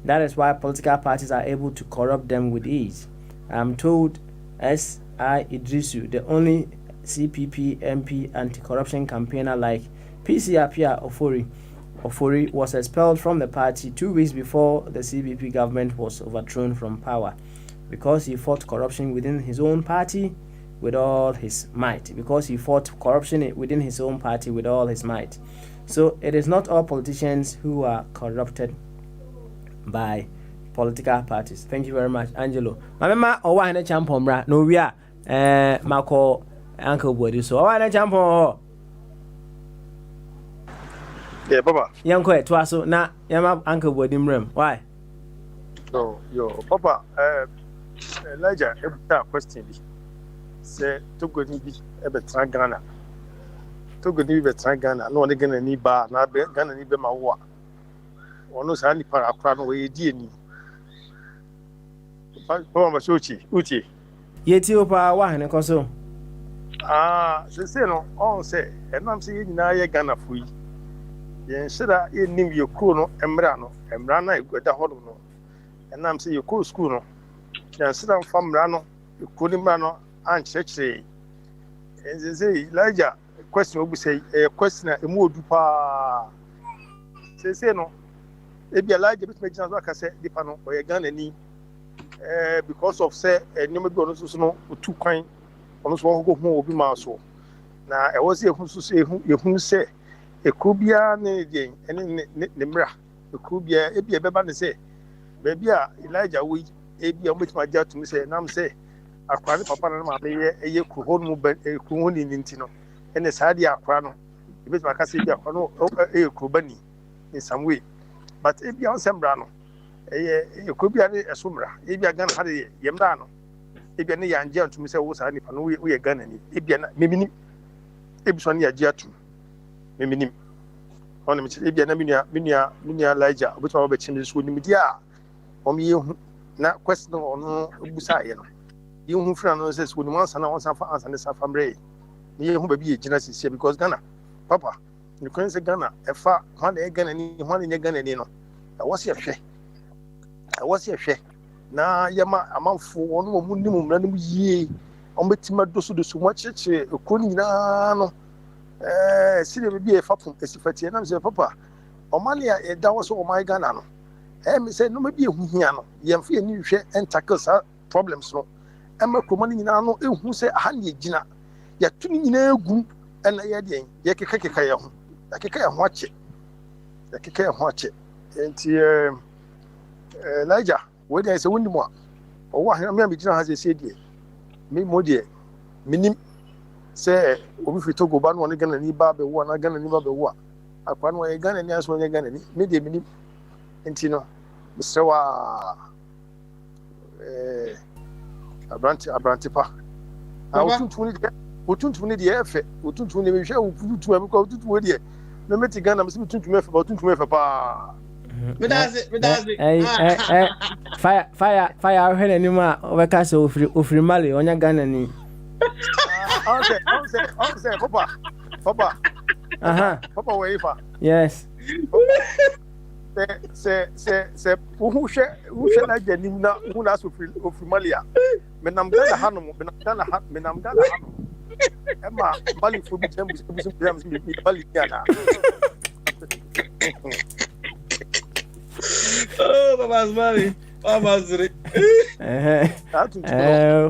That is why political parties are able to corrupt them with ease. I'm told S.I. Idrisu, the only CPP MP anti-corruption campaigner like PC Apia Ofori was expelled from the party 2 weeks before the CPP government was overthrown from power because he fought corruption within his own party with all his might. So it is not all politicians who are corrupted by political parties. Thank you very much, Angelo. Mama owa hene champion bra no wi a mako Uncle Body so owa hene champion. Yeah, Papa. Yanko to aso na yama Uncle Body mrem. Why? So, Papa, Elijah, a question bi. Say Togo ni bi e be tran Ghana. Togo ni be tran Ghana no ne Ghana ni ba na be Ghana ni be ma wo a. Ono sa ni para akra no we di ani. Papa ma uchi. Yeti opa wa hene koso. Say no on say enam say nyina ye Ghana fo yi. Yen shira ye nim ye kro no emra na egweda hodo no. Enam say ye ko school no. Yen shira famra no ko ni mra no an chechre. En say Elijah question obu say question emu odu pa. Say no ebi Elijah bit me jina so aka say dipa no o ye Ghana ni because of say nyoma bi ono so no otu kwan ono so go hu obi ma so na e was ehun so ehun say ekubia ne den ene ne mra ekubia ebi ebeba ne say baby a Elijah we ebi o metima ja to me say nam say akwari papa na ma be eye ku ho no ba ku ho ni nti no ene saa dia akwa no ebi ma ka say bi akwa no ku ba ni in some way but ebi on sembra no ekubia ne esomra ebi Ghana ha de yemra no ebi ne yanje to me say wo saa nipa no we Ghana ni ebi na memini ebi so ne yaje atum memini on me ebi na minia Elijah obitima ba chinde so ni media o me yehu na question ono obusa ye no yehu fra no say so ni wansa na wansa fa ansa ne sa famre ni yehu ba bi ye gina sisi because Ghana papa you can say Ghana efa ho na Ghana ni ho na Ghana ni no I was here na yama amanfo wono mu nimu mra no yie on betima doso mo cheche ekoni nyina no sire be e fapum esifati na me papa o mane e da wo so o my Ghana no me say no me bi ehuhia no yemfa ye ni hwe entackle sa problems no ma kromani nyina no ehu say aha ne gina ya tuni nyina egu na ye de ye kekeka ye ho akeka ye ho ache enti Elijah we dey say wundi mo o wa me am gina ha say die me mo die minim say obi fi Togo ba no ne Ghana ni ba be wo na Ghana ni ba be wo akwa no ye Ghana ni aso ye Ghana ni me die minim enti no msewa abranti pa otuntu ni die efe otuntu ni me hwe otuntu am ko otuntu we die no meti Ghana me otuntu me fe pa Fire hene ni ma obeka se ofiri mali onya Ghana ni. Okay, Papa. Papa we ifa. Yes. Se who na jenim na who na ofiri mali a. Menam Ghana hanom. Emma mali fo bi tembu mi mali Ghana. Thomas Mali.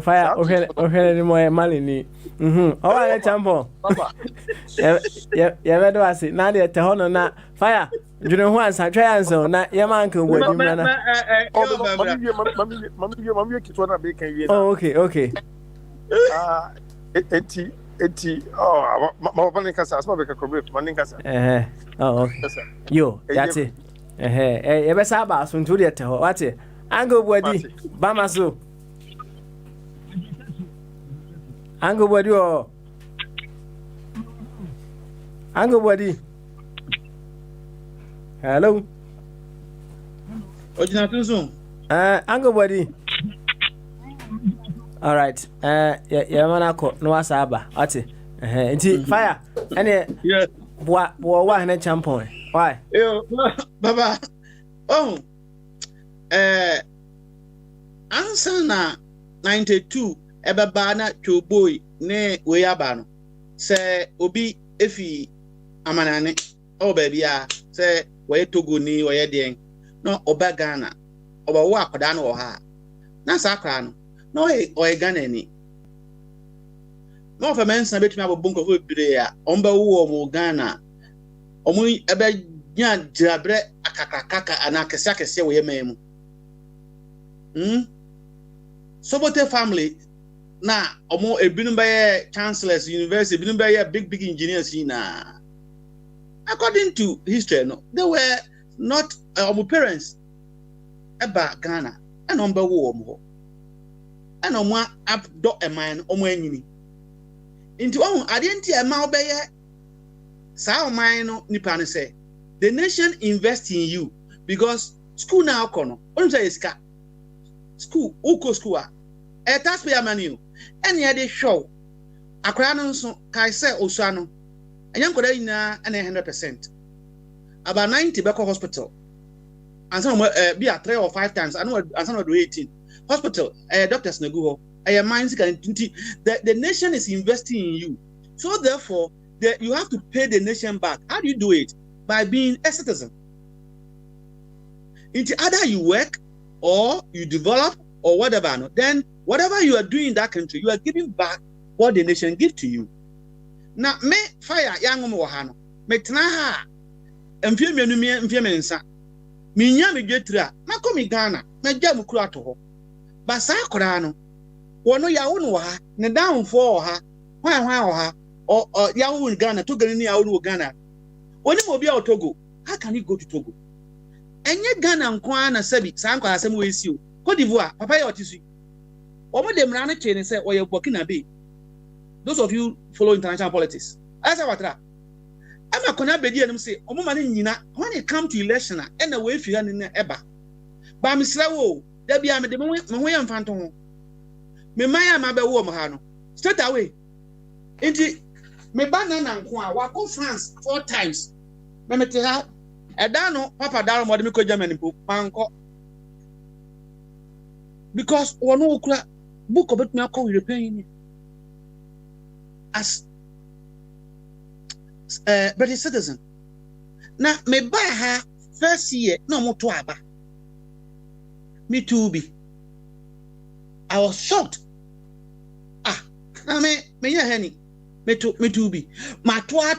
Fire. Okay, ni mo Mali ni. Oh, I champo. Yeah, do I see? Now they tell no na fire. You know who answer try answer na your man can word him na. Mami kitwa na be kan wie. Oh, okay. Eti ma papa nkasa asma be ka correct ma nkasa. Oh, okay. Yo, that's it. E be sa ba so ntu de te ho. What? Ango body Bamaso. Ango body oh. Ango body. Hello. Ojina tunso. Ango body. All right. Ya manako no asaba. Ati. Nti fire. Ene yeah. Wa na champion. Why? Yo, baba. Oh. Answer na 92 ebeba na Choboy ne weyaba no se obi efi amanane o ba bia se we Togo ni we den no oba Ghana oba wo akoda no ha na sakra no no o Ghana ni no fa mensa betumi abobon ko bire ya omba wo mo Ghana omu ebe nya drabre akakaka ana kese we memu Sobote family na omo ebinu be chancellors university ebinu be big engineers na according to history no they were not omo parents eba Ghana and omba wo omo and omo up do eman omo anyini into omo adenti ema obeye sa oman no nipa no say the nation invest in you because school now kono only say iska school uko school taxpayer money any other show akra no so kai say osua no anya nkoda nyina na 100% about 90 back hospital and some be a 3 or 5 times and some do 18 hospital doctors na go ho minds can the nation is investing in you so therefore you have to pay the nation back. How do you do it? By being a citizen. It's either you work or you develop or whatever, no? Then whatever you are doing in that country, you are giving back what the nation give to you. Now, me fire young mohano, me tnaha, mfie mensa, minya me dwetra, mako mi Ghana, me jam kura to ho. Ba sa kora no, wono ya wonu ha, ne down for ha, hwan ha, or ya wonu Ghana, to Ghana ni ya wonu Ghana. Oni mo bia Togo, how can you go to Togo? Enye Ghana nkwa na sabi, sa nkwa asem we si o. Cote d'Ivoire, papa ya otisu. Omo de mra na chain say oye Burkina Faso. Those of you follow international politics. Asa watra. Ama kona bedi enum say omo ma nyina when it come to election na we fia ne eba. Ba misra wo, da bia me de me ho ya mfanto ho. Me maya ma be wo mo ha no. Straight away. Enti me ba na nko a wa go France 4 times. Me mete ha eda no papa daro mo de me ko Germany po manko. Because one okra book of it now call European as British citizen. Now me buy her first year no more to aba. Me too be. I was shocked. Me ya henny. Me too be. Ma toa.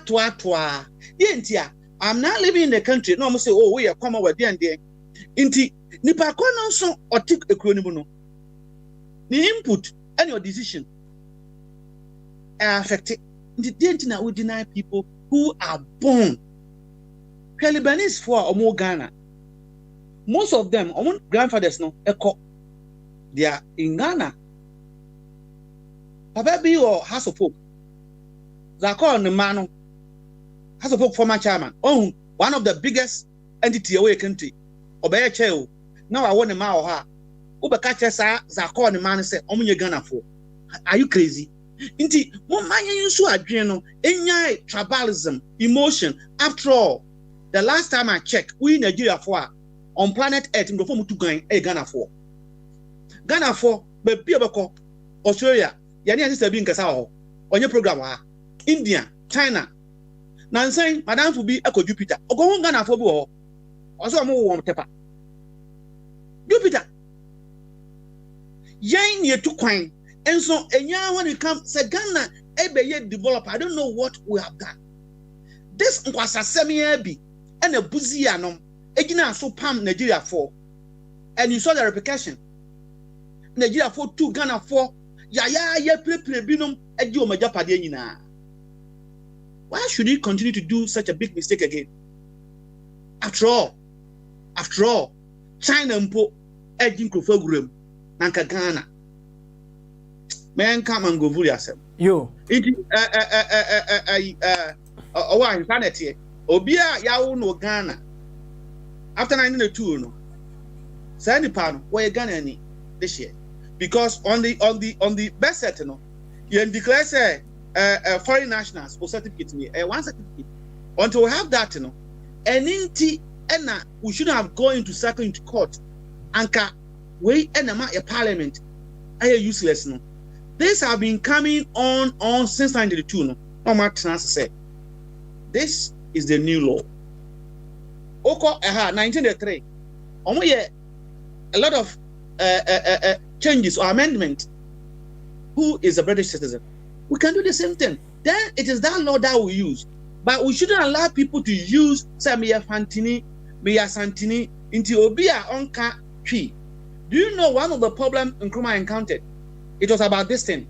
Yentia. I'm not living in the country. No, I say, oh, we are coming with there. Inti nipa kono so otik ekronimu no. The input and your decision are affected. Inti we deny people who are born. Lebanese for omo Ghana. Most of them, omo grandfathers no eko. They are in Ghana. Papa be or House of Hope. Zakon the man House of Hope former chairman. Oh, one of the biggest entity away country. Obey cheo. Now I want a ma or her. Ubakacha sa Zakon the man say, Omunye Ghana for. Are you crazy? Inti, one man you so adreno, any tribalism, emotion. After all, the last time I checked, we in Nigeria for on planet Earth in the form to gain a Ghana for. Ghana for, but Biabako, Australia, Yani is being Casao, on your program, India, China. Now saying, Madame to be Echo Jupiter, or go on Ghana for also more warm pepper. Jupiter. Yain near to coin. And so, when it comes, Ghana, Ebe develop. I don't know what we have done. This was a semi-abi and a buzianum. Egina so Pam Nigeria 4. And you saw the repercussion. Nigeria 4, 2, Ghana 4. Binum, Edio Majapadina. Why should he continue to do such a big mistake again? After all, China mpo Edin Krofogrum, Nanka Ghana. Man, come and go for yourself. You. Insanity. Obia Yao no Ghana. After 1902, no. Sandy Pan, where Ghana this year. Because on the best set, no, you declare say foreign nationals or certificate me, one certificate. Until we have that, you know, and we shouldn't have gone into circle into court. Anka we a parliament. I useless no. This have been coming on since 1992. No, no matter say. This is the new law. Oko 1903. A lot of changes or amendment. Who is a British citizen? We can do the same thing. Then it is that law that we use. But we shouldn't allow people to use Samia Fantini, Mia Santini, into Obia Onka Tree. Do you know one of the problems Nkrumah encountered? It was about this thing.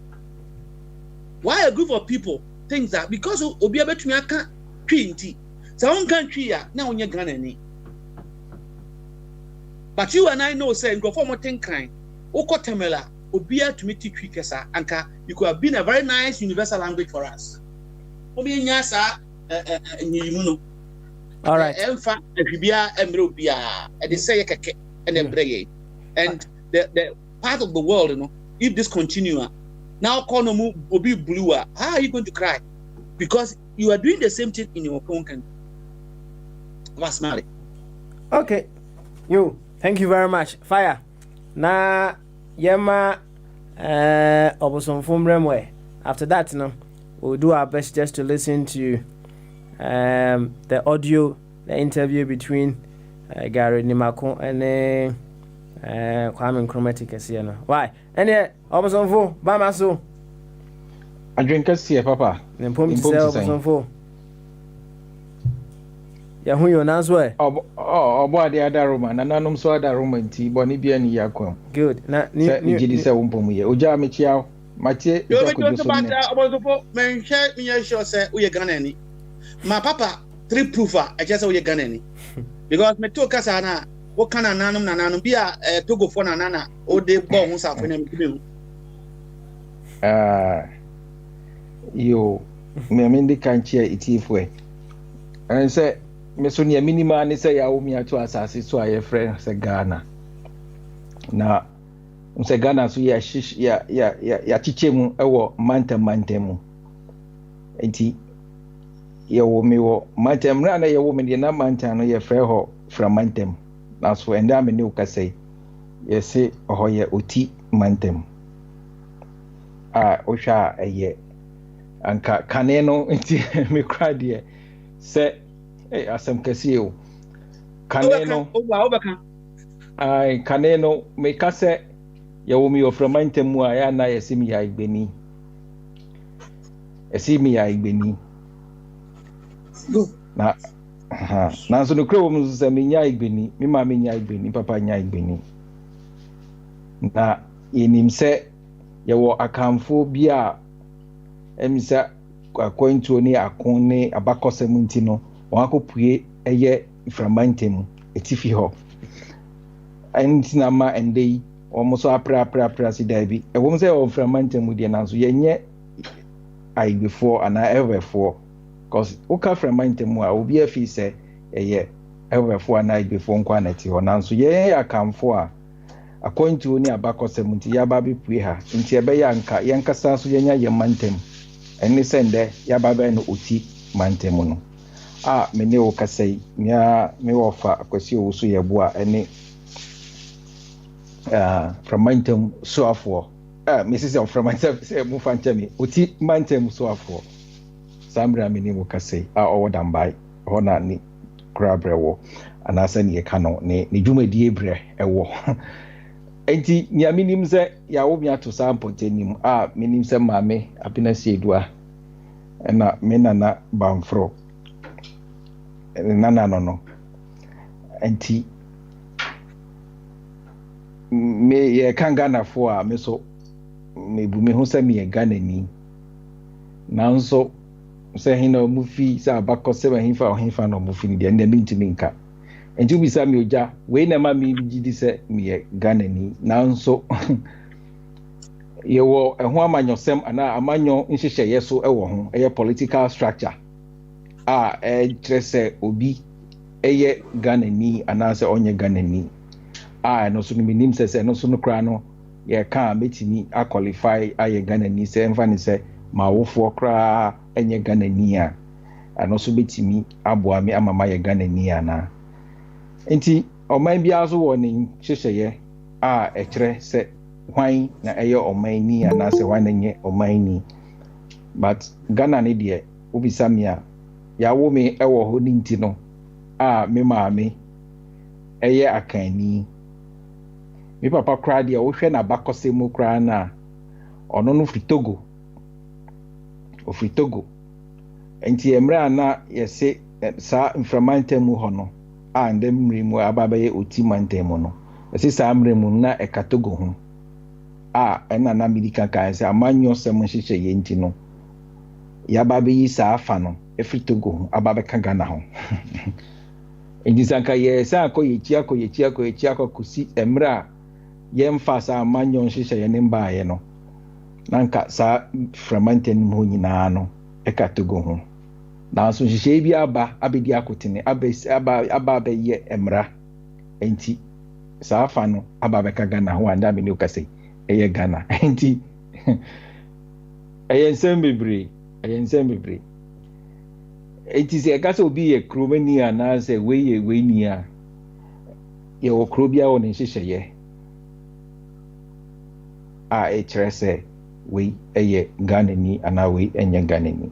Why a group of people think that because Obia Betumiaka Tree, so one country now you're gonna. But you and I know, say, go for more kind. Oko Temela, Obia to meet Kesa, Anka, you could have been a very nice universal language for us. Obi Nyasa, all right. Emfa, Bibia, and Rubia, and they say Kake, and then Breye. And the part of the world, you know, if this continue, now Konomu Obi Blua, how are you going to cry? Because you are doing the same thing in your own country. What's married? Okay. You. Thank you very much. Fire. Na yema obosom fumremwe. After that, we'll do our best just to listen to the audio, the interview between Gary Nimako and Kwame Nkrumah. Why? And obosom fu bamaso. I drink a sea, Papa. Nempom obosom fu. Yahu yo naswe. Obo ade ada Roma na nanom so ada Roma nti boni bia ni yakwa. Good. Na ni gidi se wompom ye. Oja mechiaw. Matie yo be to bata obozofo men hwe me sure say we Ghana ni. My papa three proofer I just say we Ghana ni. Because me to kasa na wo kana nanom bia Togo for na nana o de bo hu sa fo na me. Yo me ndi kanchia itifwe. And say meso ne minima ne say ya wo mi ato asase so aye friend say Ghana na say Ghana so ya chichemu ewo mantem enti ye wo mi wo mantem na ye wo mi de na mantam no ye frɛ ho fra mantem na so enda me ne ukasai ye se ho ye oti mantem o hwa eye anka kane no enti me kra de se asem kesi o kaneno ai kaneno me kase ya wo mi ofra mantemu a ya na yesimi ya igbeni na na so no kro mu se me nya igbeni me ma me nya igbeni papa nya igbeni na yenim se ya wo akamfo bi a emisa akwantuo ni akone abakosem nti no wakopue eye iframantem etifi ho anti na ma endei omoso apra sidabi ewom se o framantem de nanso yenye aibefo ana everfo cause uka framantem a obi afi se eye everfo ana aibefo nkwa na ti ho nanso ye akamfo a akwantuo ni abakosem nti ya ba bepue ha nti ebe ya nka yenkasa so yenya yemantem eni sende ya baba no oti mantem no mene o kasai nya me wofa akwasi o so yeboa eni from mantem so afo mrs of from mantem say mu fanchami oti mantem so afo samra mene o kasai o wadambai hona ni akora brɛwɔ anaasɛ ne yɛka no ne dwumadie brɛ ɛwɔ enti nea menim sɛ yɛawo me ato saa mpɔtanim a menim sɛ maame apena siedua ɛna me nana bamforo nana no enti me yɛka Ghanafoɔ a me so mebu me ho sɛ meyɛ Ghanani nanso sɛ hena mu fi sɛ abakɔ sɛ ɔhefa na ɔmu fi ne deɛ ndɛ mentumi nka enti wobisa me ogya wei na ma me gye di sɛ meyɛ Ghanani nanso yɛwɔ ɛho amanyɔsɛm anaa amanyɔ nhyehyɛeɛ so ɛwɔ ho ɛyɛ political structure a ɛkyerɛ sɛ obi ɛyɛ Ghanani anaasɛ ɔnyɛ Ghanani a ɛno so no menim sɛ ɛno so no koraa no yɛka a mɛtumi aqualify ayɛ Ghanani sɛ ɛmfa ne sɛ maawofoɔ koraa ɛnyɛ Ghanani a ɛno so bɛtumi aboa me ama mayɛ Ghanani anaa nti ɔman biara so wɔ ne nhyehyɛeɛ a ɛkyerɛ sɛ hwan na ɛyɛ ɔman ni anaasɛ hwan na nyɛ ɔman ni but Ghana ne deɛ wobisa me a yɛawo me ɛwɔ hɔ ne nti no a me maame ɛyɛ akani me papa koraa deɛ wohwɛ n'abakɔsɛ mu koraa na ɔno no firi Togo nti mmerɛ a na yɛse saa mframantam mu hɔ no a ndɛ mmerɛ mu aba bɛyɛ oti mantam mu no yɛse saa mmerɛ mu na ɛka Togo ho a ɛna na medi kankan sɛ amanyɔ sɛm nhyehyɛ yɛ nti no yɛaba bɛyi saa afa no ɛfiri Togo ho aba bɛka Ghana ho nti sanka yɛ sɛ akɔ kɔsi mmerɛ a yɛmfa saa amanyɔ nhyehyɛ yɛ ne mbaeɛ no nanka saa framantam ho nyinaa no ɛka Togo ho nanso nhyehyɛ bi aba abɛdi akotene aba bɛyɛ mmara nti saa afa no aba bɛka Ghana ho anda me ne okasɛ ɛyɛ Ghana nti ɛyɛ nsɛm bebree enti sɛ ɛka sɛ obi yɛ kuromani anaasɛ wei yɛ wei ni a yɛwɔ kuro biara wɔ ne nhyehyɛeɛ a ɛkyerɛ sɛ wei ɛyɛ Ghanani anaa wei ɛnyɛ Ghanani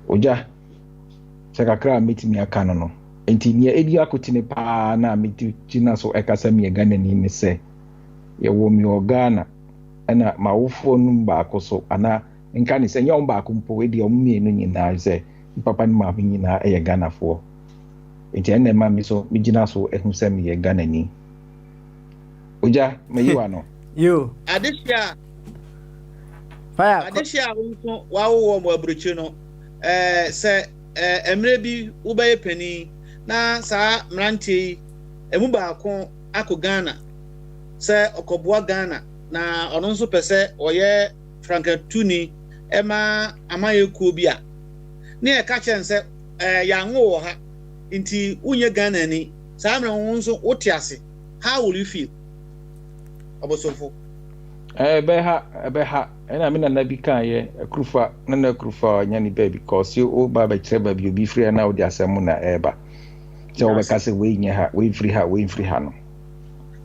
ogya sɛ kakra a mɛtumi aka no enti nea ɛdi akotene paa na mɛti gyina so ɛkasa meyɛ Ghanani ne sɛ yɛwɔ me wɔ Ghana ɛna mawofoɔ no baako so anaa nka ne sɛ nyɛ ɔmo baako mpo ɛdi ɔmo mmienu nyinaa sɛ papa ne maame nyinaa ɛyɛ Ghanafoɔ enti ɛna ɛma me so megyina so ɛhu sɛ meyɛ Ghanani ogya mayiwa no yo adehia fire nso wawo mo aburuchi no sɛ emre bi wobɛyɛ pani na saa mrantie emu baako akɔ Ghana sɛ ɔkɔboa Ghana na ɔno nso pɛ sɛ ɔyɛ frankatuni ɛma amayɛkuo bi a ne ɛka kyɛn sɛ yɛanwo wɔ ha nti wonyɛ Ghanani saa mmerɛ wo nso wote ase how will you feel abosofo ɛbɛha ɛna me nana bi kan yɛ nana akurufa nya ne ba because o ba bɛkyerɛ ba bi obi firi na wode asɛm na ɛba sɛ wobɛka sɛ wei nyɛ ha wei firi ha no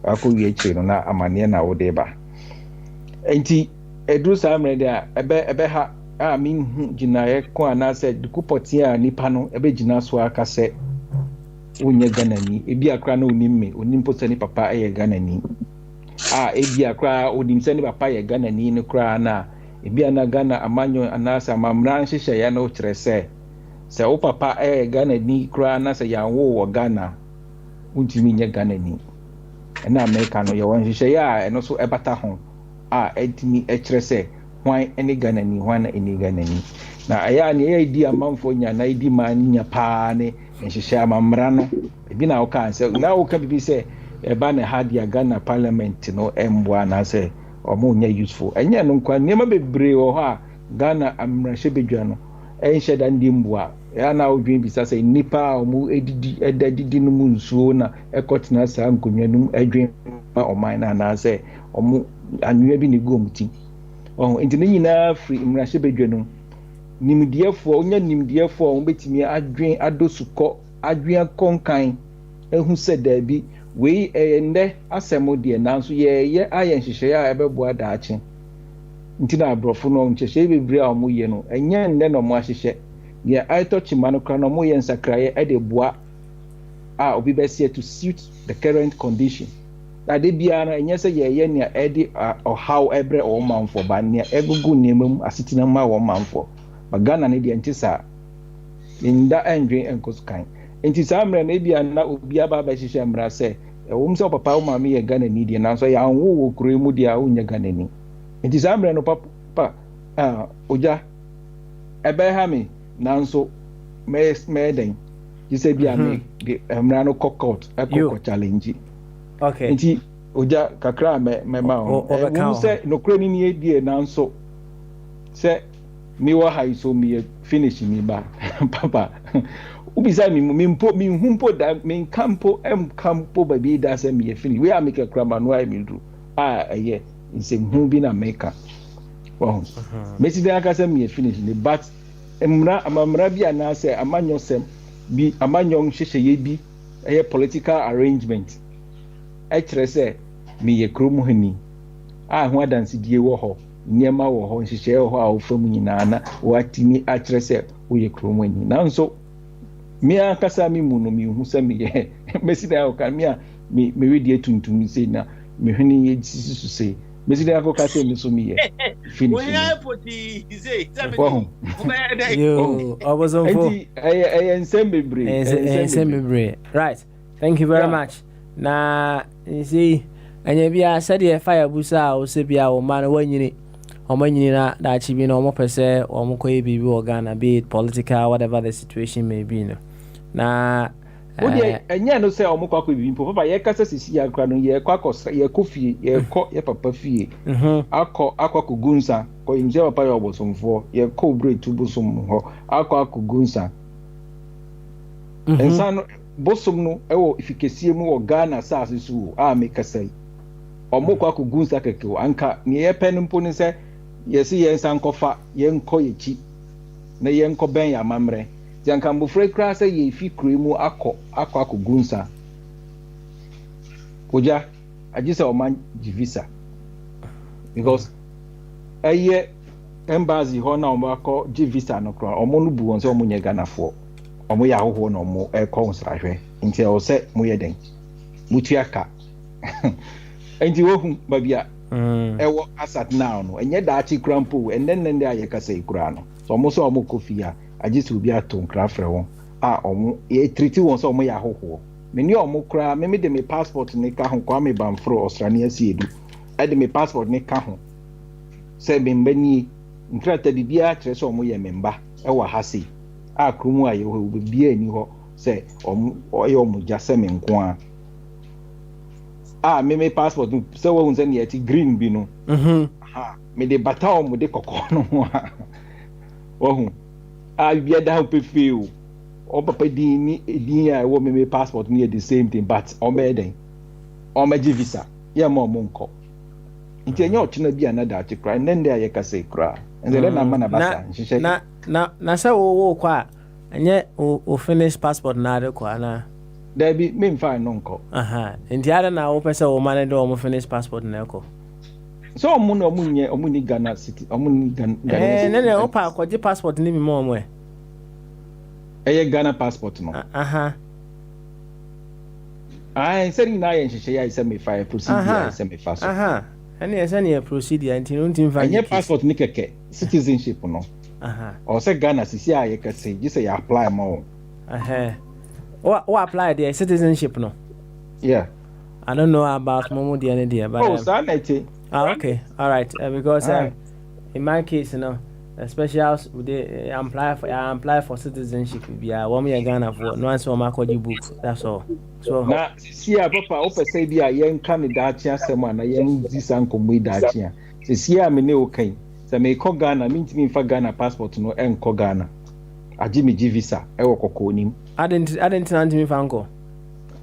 akɔ wie kyerɛ no na amanneɛ na wode ba enti ɛduru saa mmerɛ de a ɛbɛha a menhu gyinaeɛ ko anaasɛ dekopɔte a nipa no ɛbɛgyina so aka sɛ wonyɛ Ghanani ebi akora na onim po sɛ ne papa ɛyɛ Ghanani a ebi akora onim sɛ ne papa yɛ Ghanani no koraa na ebi ana Ghana amanyo anaasɛ amamra nhyehyɛeɛ no kyerɛ sɛ wo papa ɛyɛ Ghanani koraa na sɛ yɛanwo wɔ Ghana wontumi nyɛ Ghanani ɛna America no yɛwɔ nhyehyɛeɛ a ɛno so ɛbata ho a ɛtumi ɛkyerɛ sɛ hwan ɛne Ghanani hwan na ɛne Ghanani na ɛyɛ a ne ɛyɛ di amanfoɔ nya na ɛdi maa nya paa ne nhyehyɛeɛ amamra no ebi na woka sɛ na woka bibi sɛ ɛba na ha dia Ghana parliament no ɛmboa na sɛ ɔmo nya useful ɛnyɛ no nkwa nneɛma bebree wɔ hɔ a Ghana amrahyɛ bedwa no ɛnhyɛ da ndi mboa ɛya na odwen bisa sɛ nipa a ɔmo ɛdidi no mu nsuo na ɛkɔtena saa nkonnwa no ɛdwen ma ɔman na na sɛ ɔmo anwea bi ne gu ɔmo ti nti ne nyinaa firi mmarahyɛ bedwa no nimdeɛfoɔ onya nimdeɛfoɔ ɔmo betumi adwen adosukɔ adwen kɔnkan ehu sɛ daabi wei ndɛ asɛm deɛ nanso yɛyɛ ayɛ nhyehyɛeɛ a ɛbɛboa daakye nti na aborɔfo no nhyehyɛeɛ bebree a ɔmo yɛ no ɛnyɛ ndɛ na ɔmo ahyehyɛ Yeah, I thought Chimano Kranomo and Sakraye at the bois are obibesi to suit the current condition. That they be and yes, yeah, Eddie or how every or man for Bania, every good name as sitting on my 1 month for. But Ghana need the antisa in that angry and cause kind. And tis Amra maybe and now be about by Shamra say, a woman's of Papa Mammy a Ghana need and answer young who cream with the Aunya Ghanani. It is Amra no papa, Oja, Ebehami. Nanso Maiden, you say be a me the Amrano cockot a cocoa challenge. Okay. Nti Oja kakra me ma say no crane ni die nanso say me wa high so me finish me ba papa ubisa me humpo da me campo baby da say me finish we are make a crama no I me do yeah it's a hu bi na maker wow me see da ka say me finish me but amamra bi anase amanyosem bi amanyong hyehyeye bi eye political arrangement e kire se me ye krom hani ho adanse die wo ho niema wo ho hyehyeye ho a ofam nyina na watimi a kire se wo ye krom hani nanso me akasa me mu no me hu se me ye mesi da o ka me a me wedi tuntum se na me hwene ye sisu se mesi da ko ka se me so me ye finish yo I was on for right. Thank you very much. Na you see anya bia said the fire busa o se bia o man wanyini na da chi bi na o mo pese o mo koyi bibi organ be it political whatever the situation may be no na Odi enya no say o mo kwakọ bibi papa ye kasa sisi ya kra no ye kwakọ ye kofie ye kọ ye papa fie akọ gunsa ko inje papa ye obosomfo ye kọ bre tubosom ho akọ gunsa ensan bosom no ewo ifikesie mu o Ghana sase su a me kasai o mo kwakọ gunsa keke anka ne ye pen mpo ne se ye se ye ensan kofa ye nkọ ye chi na ye nkọ ben ya mamre Janka mbufre kra se ye fi kremu akọ gunsa Oja ajise o man visa because eye embassy ho na o akọ visa no kra o mo no bu won se o mo nye Ghana fo o mo ya hoho no mo e ko nsrahwe nti o se mo ye den mutuaka enti wo hu babia ewo asat now no enye da achi krampo enen dey ayeka se ikura no so mo so o mo kofia ajisi obi aton kra frɛ won omo e treaty won so omo ya hoho meni omo kra me de me passport ne ka ho kwa me banfro Australia siedu e de me passport ne ka ho se me mbani nkrata bibia kyerɛ so omo ye memba e wa ha sei akrumu aye ho bibia ni ho se omo oye omo jase me nko me passport se wo hunze ne ati green bi no me de bata omo de kokɔ no ho bia da pe feel o papa din a wo me passport near the same thing but o me den o me visa ya mo nko nti enya o china bia na da chi kra nen dey ayeka say kra nze na ma na basa nhihye na say wo kwa enye o finish passport na de kwa na there be me mfa no nko nti ada na wo pese wo man de o finish passport na ko so omu ni Ghana city omu ni Ghana ne opa akwaje passport ni mi mo mo Ghana passport no seri na ye nhihye ya me fire procedure ya me fa so ene ese ne procedure nti no ntim fa anye passport ni keke citizenship no o se Ghana sisi a ye kase just ya apply mo o apply the citizenship no yeah I don't know about momo the any but sanete okay, all right. Because in my case, you know, especially they apply for citizenship. Yeah, 1 year Ghana for no answer my code book. That's all. So now, see, papa, open say be a young candidate, someone a young this uncle with that here. See, I'm in okay. So me call Ghana means me for Ghana passport no and call Ghana. A Jimmy G visa. I will call him. I didn't know me for uncle.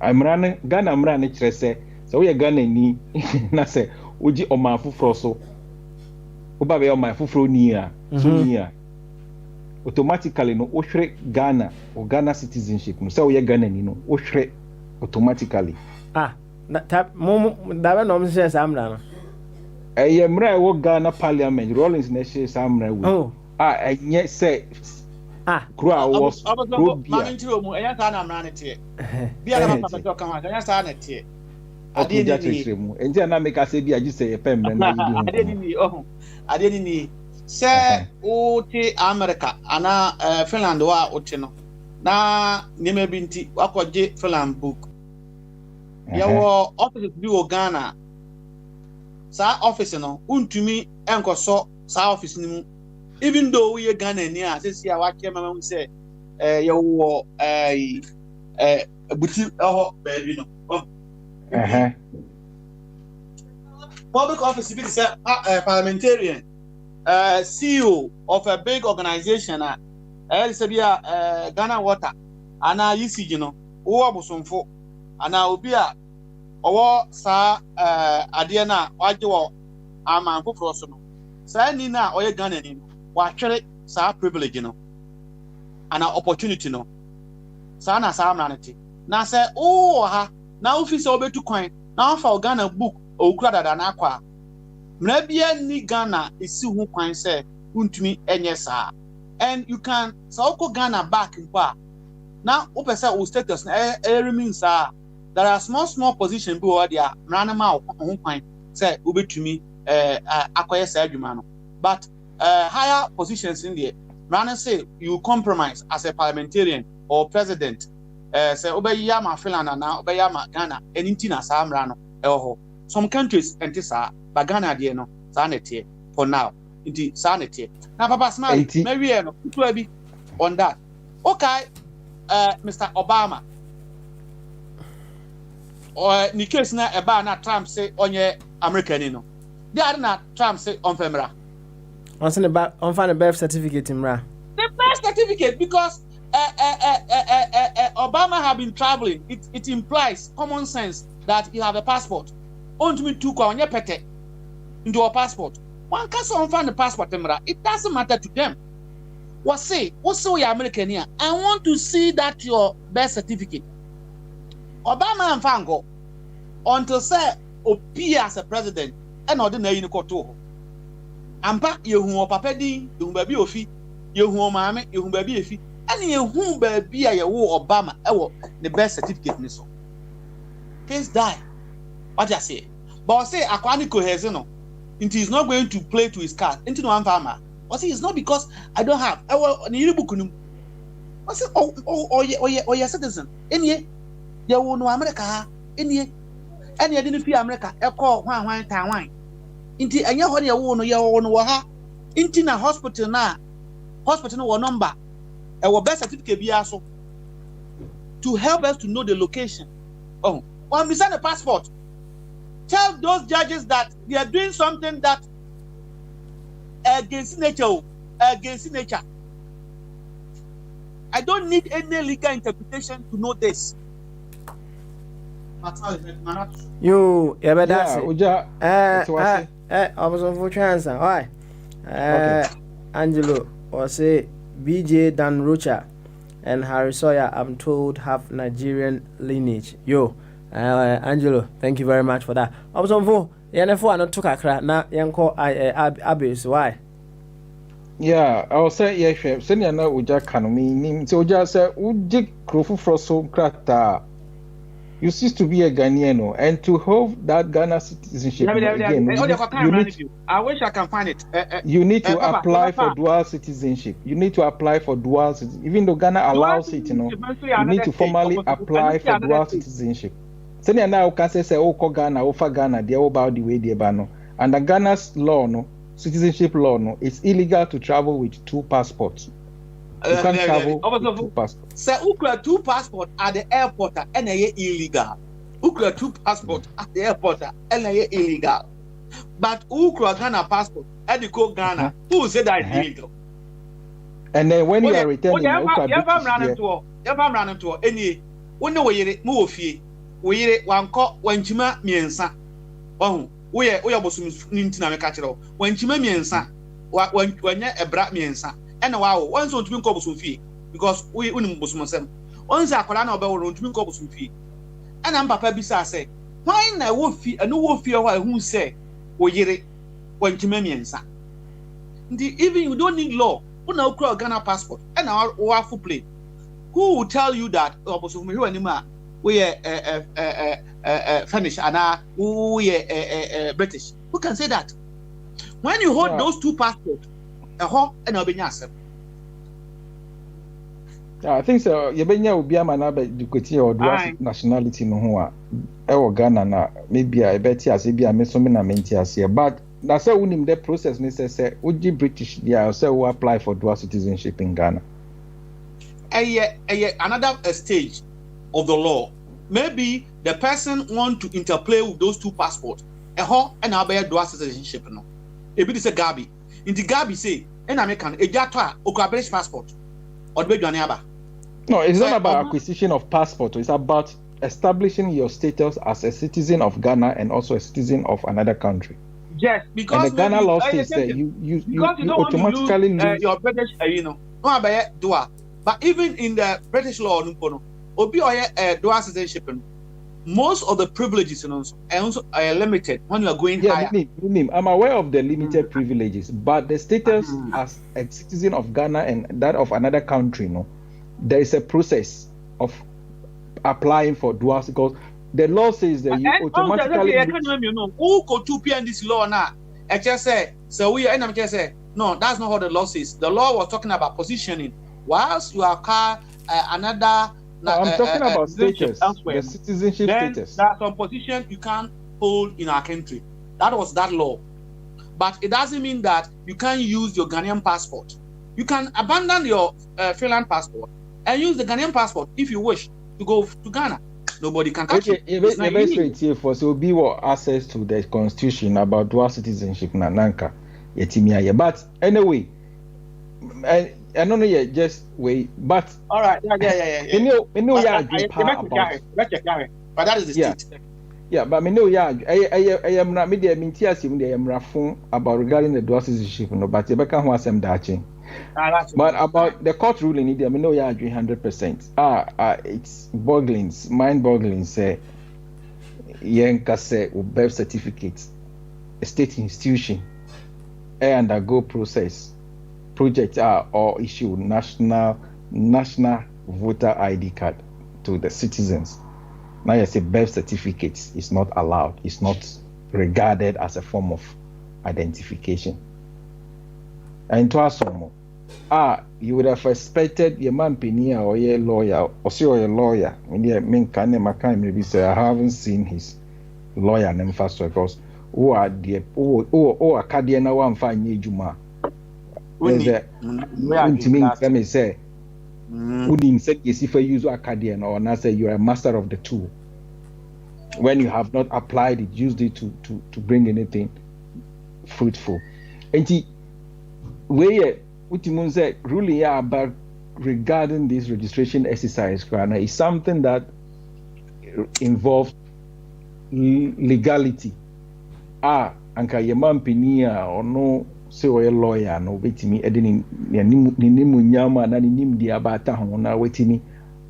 I'm running Ghana. I'm running. Say so we are Ghana ni na say. Oji oma fufuro so oba be oma fufuro ni a so ni a automatically no ohwere Ghana or Ghana citizenship no so we Ghana ni no ohwere automatically mo da be no mo se samra no mra wo Ghana parliament Rollins na she samra we enye say kuro a was kuro bia manintiro mu eya sa na mra ne tie bia na papa to kan eya sa na tie ade ni mu enti na make say bia gise ye pem na yi ade ni se o ti America ana Finland wa o ti no na nyeme bi nti akọje Finland book yawo office bi o Ghana sa office no untumi enkoso sa office ni mu even though we Ghana ni a sesi a wake mama mu say yawo buti baby no public office be say parliamentarian CEO of a big organization Ghana Water ana UCG no wo abosomfo ana obi a owo sa ade na waje wo amanfo froso no sa ni na oye Ghana ni wa twere sa privilege no ana opportunity no sa na sa amranete na se o ha na office obetu kwan na fa Ghana book okura dada na akwa mra bia ni Ghana esi hu kwan se untumi enye sa. And you can so Ghana back in power. Now, open status remains there are small positions be over there. Ranama on point say ube to me acquire Sergimano. But higher positions in there, Rana say you compromise as a parliamentarian or president. Say Obeyama Finland now Obeyama Ghana anything as Rano. Some countries antisa but Ghana dear no sanity for now. Inti sanity. Now, Papa Smiley, maybe on that. Okay, Mr. Obama. Or in case na eba Trump say on your American, you know. They are not Trump say on Femra. On find a birth certificate in Ra. The birth certificate because Obama have been traveling. It implies common sense that you have a passport. On to me to on your pete into a passport. One can find the passport, it doesn't matter to them. What's your American here? I want to see that your birth certificate. Obama and Fango until say appear as a president and ordinary in Koto. Ampa you papa din, you baby ofi, you mame, you baby ofi, and you baby a Obama the birth certificate niso. Case die. What I say? But say Akwani Kohezino. It is not going to play to his card. Into no farmer. I say it's not because I don't have. I will need book. I say oh citizen. Any you will know America. Any didn't feel America. I call one time. Into and you want you want ha. Into na hospital na hospital no number. Our birth certificate be also to help us to know the location. Oh, when we send a passport. Tell those judges that they are doing something that against nature. I don't need any legal interpretation to know this. You ever that's it? I was on for chance. Why? Angelo or say BJ Dan Rocha and Harry Sawyer, I'm told, have Nigerian lineage. Angelo, thank you very much for that. I was on for Yanefo and took a crack now. Yanko Abbas, why? Yeah, I was say, yeah, senior now with Jack Canome. So just say, would Dick Crofu Frosso Crata? You cease to be a Ghanaian, and to hold that Ghana citizenship again, I wish I can find it. You need to apply for dual citizenship. You need to apply for dual citizenship. Even though Ghana allows it, you need to formally apply for dual citizenship. Senior now can say, oh, Ghana, over Ghana, they're about the way they ban. Under Ghana's law, no citizenship law, no, it's illegal to travel with two passports. You can't travel with two passports. So, who could two passports at the airport and illegal? Who could two passports at the airport and illegal? But who could Ghana passport at the Ghana? Who said that illegal? And then when you are returning, you have run into any. When we move here. We one call when Chima Miensa. Oh, we are Bosum Nintina Catcher. When Chima Miensa, when you're a brat Miensa, and wow, once on to call Sufi, because we wouldn't Bosum. Once I call an about to call Sufi. And I'm Papa Bisa say, why I will feel a no fear who say, we get it when Chima Miensa. Even you don't need law. who now cross Ghana passport and our full plane. Who will tell you that we are Finnish and we are British? Who can say that? When you hold those two passports, and I think so. Yebenya will be a man or dual nationality no ho a Ghana na maybe I bet as be a mesomina mentias here, but that's how unim the process necessary. Would you British yeah so apply for dual citizenship in Ghana? Another stage of the law. Maybe the person want to interplay with those two passports. And I'll bear dual citizenship no. Maybe this a Gabi. In the Gabi say, and American a jatwa or British passport or be Johnnyaba. No, it's not about acquisition of passport. It's about establishing your status as a citizen of Ghana and also a citizen of another country. Yes, because and the Ghana law states that you automatically lose your British, no about dual. But even in the British law, obi dual citizenship. Most of the privileges also are limited when you are going higher. I'm aware of the limited privileges, but the status as a citizen of Ghana and that of another country, there is a process of applying for dual because the law says that you automatically who could to in this law now? I just say so we and I'm just say no, that's not how the law says. The law was talking about positioning. Whilst you are another I'm talking about status, the citizenship status. There are some positions you can't hold in our country. That was that law. But it doesn't mean that you can't use your Ghanaian passport. You can abandon your Finland passport and use the Ghanaian passport if you wish to go to Ghana. Nobody can catch you. So be what access to the constitution about dual citizenship nanka yetimiya. But anyway, I don't know yet, just wait. But all right, yeah. But that is the state. Yeah, but I know I am not media mintias in the Amrafun about regarding the dual citizenship, but you can want some datching. But about the court ruling, I know you agree 100%. It's boggling, mind-boggling. Say, Yenka say birth certificate, a state institution, undergo process. Project or issue national voter ID card to the citizens. Now you say birth certificate is not allowed. It's not regarded as a form of identification. And to us more, you would have expected your man Penia or your lawyer or see your lawyer. Maybe say I haven't seen his lawyer name first because who are the Acadian one fine Juma. When say wouldn't say if I use Acadian or not say you are a master of the tool. When you have not applied it, used it to bring anything fruitful. And where Utimun said ruling about regarding this registration exercise is something that involves legality. Anka yeman pinia or no. So a lawyer no wetimi edini nimu nyama na nim dia bata ho na wetimi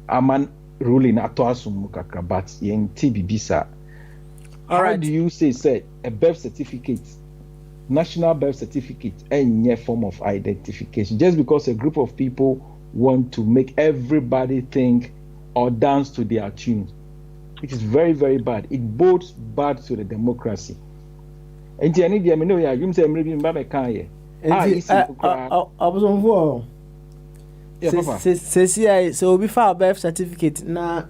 aman ruling ato asum kakra but yenti bibisa. How do you say a birth certificate, national birth certificate, any form of identification just because a group of people want to make everybody think or dance to their tunes, which is very, very bad. It bodes bad to the democracy. And I need know ya you say maybe Mbabe Kanye. So we file birth certificate na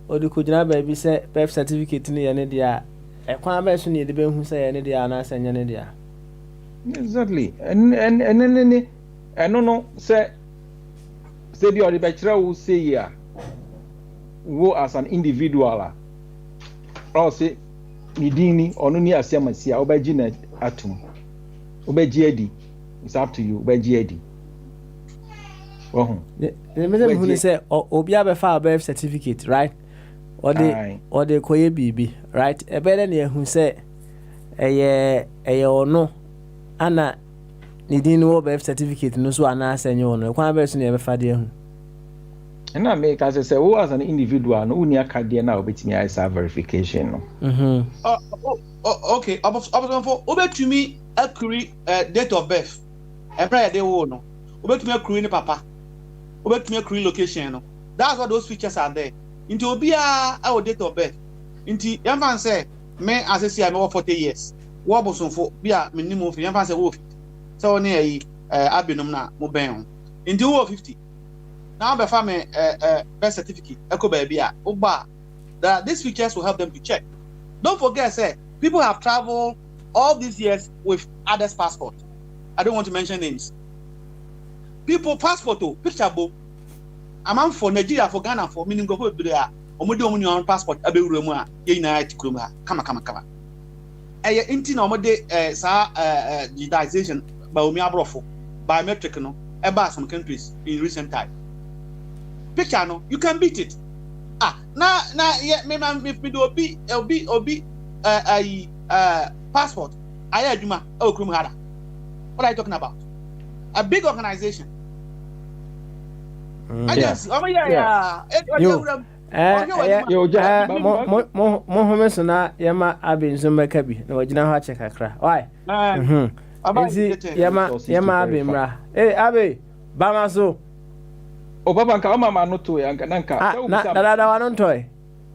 odi kujina baby say birth certificate ni ya ne dia e kwan ba so ne de be hu say ya ne dia na asanya ne dia. Exactly. And I don't know say the odi be will say ya go as an individual or say Nidini or Nuni Asiamasia, Obajina Atum, Obajiedi. It's up to you, Obajiedi. The madam who say, Obiaba file birth certificate, right? Or the Koye BB, right? A better near who say, a or no, Anna Nidino birth certificate, no so Anna Senor, no one person never fadia. And I make as I say, who as an individual, no near Cardia now, but me I have verification. Okay. Over to me, accurate date of birth. And prior they will know. obetumi accrue ni papa obetumi accrue location no that's what those features are there into obia our date of birth into yamfan say me asesi am 40 years wo bosonfo bia minimum fi yamfan say wo so ne ayi abinom na mo ben into wo 50 now be fa me birth certificate eko ba bia ogba that these features will help them to check. Don't forget, say people have traveled all these years with others' passport. I don't want to mention names. People passport picture book. I'm for Nigeria, for Ghana, for meaning go for Bria. Omudi omun passport. Abe uremwa. Ye na tikruma. Kama. Eye inti na omode digitization by omi abrofo biometric no. Eba some countries in recent time. Picture no, you can beat it. Na yeah, me do obi passport. Aya aduma okrum hada. What are you talking about? A big organization. Yes. Oh yeah. Mo homeso na yama abi nzumeka bi na wagina ho ache kakra. Why? Yama abi mra. Abi bamaso. O baba nka o mama no to ya nka na wa no toy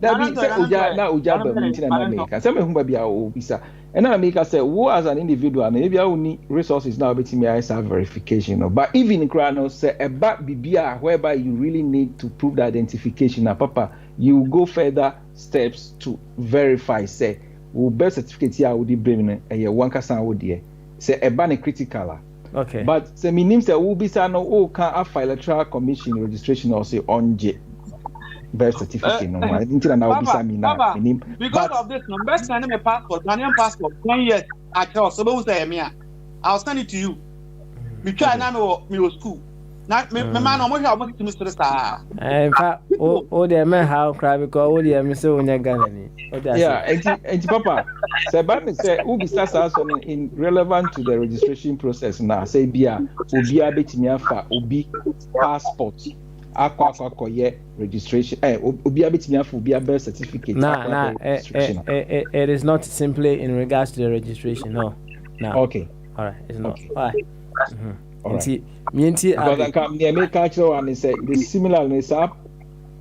da bi se uja ba mi tina na America se me hu ba bia o bisa and na America say wo as an individual na bia uni resources now betimi I self verification no but even in no say eba bibia whereby you really need to prove the identification na papa you go further steps to verify say wo birth certificate here wo di bring no e ye wanka san wo de say eba ne critical. Okay. But the meaning say will be say no can file electoral commission registration or say on birth certificate no. I think that will be say meaning. Because of this, no best send me passport, Ghanaian passport. 10 years across. So we say me, I'll send it to you. Me try na me school. Na me man no mo hwa mo kitimi stre star. In fact, o dey me how cry because o dey me say onya Ghana ni. Yeah, and papa say ba me say who be start so in relevant to the registration process na say bia obi abetimi afa obi passport akwa ye registration obi abetimi afa obi birth certificate it is not simply in regards to the registration no. Okay. All right, it's not. Okay. Why? Right. Because I can make cultural and say the similar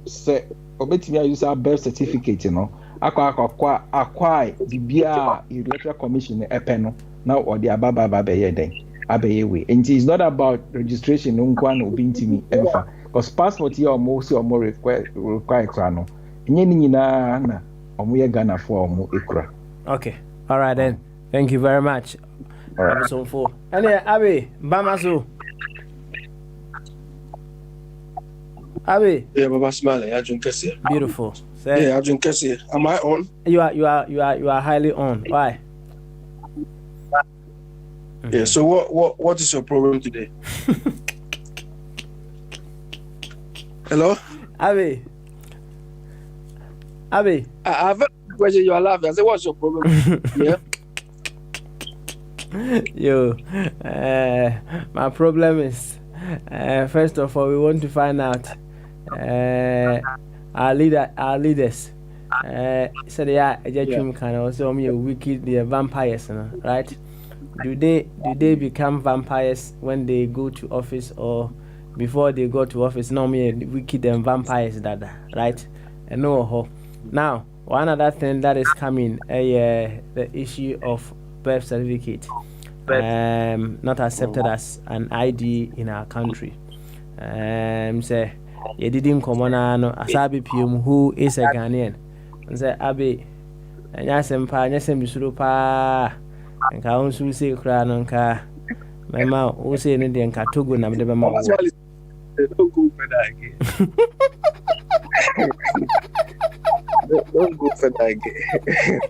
say obetimi use our birth certificate you know acquire bibia electoral commission epeno now or the ababa be den abeye we and it's not about registration nkwa na obintimi emfa because passport here almost require krano nye nyina na omoye Ghana for omo ekura. Okay, all right then, thank you very much. All right. So for any Abi Bamaso Abi. Yeah, Baba Smile. Ajun Kese. Beautiful. Yeah, Ajun Kese. Am I on? You are highly on. Why? Yeah. So what is your problem today? Hello. Abi. I have a question. You are laughing. I said, what's your problem? Yeah. Yo, my problem is first of all we want to find out our leaders so they are kind also wicked, they are vampires, right? Do they become vampires when they go to office or before they go to office? No, me wicked and vampires that right? And no now one other thing that is coming the issue of birth certificate not accepted as an ID in our country. Say you didn't come on no asabi pium who is a Ghanaian. Say Abi nyasem pa nyasem bisuru pa nka onsu say kra no nka mema o say no de nka Togo na me de ma wo. Don't go for that again. Don't go for that again.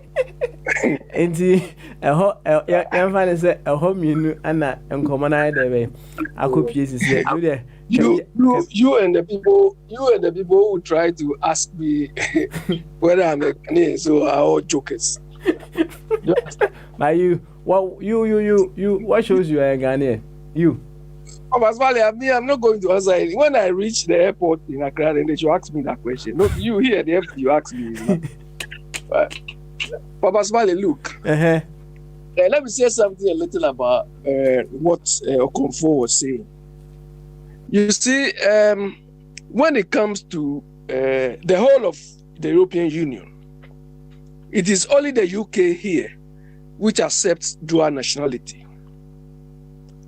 Enti yamfa say mienu ana nkoma na de be akopie sisi do there. You and the people who try to ask me whether I'm a Ghanaian, so are all jokers. But you what shows you are a Ghanaian? You. I'm not going to answer it. When I reach the airport in Accra, then they should ask me that question. No, you here at the airport, you ask me. Papa Smiley, look. Let me say something a little about what Okonfo was saying. You see, when it comes to the whole of the European Union, it is only the UK here which accepts dual nationality.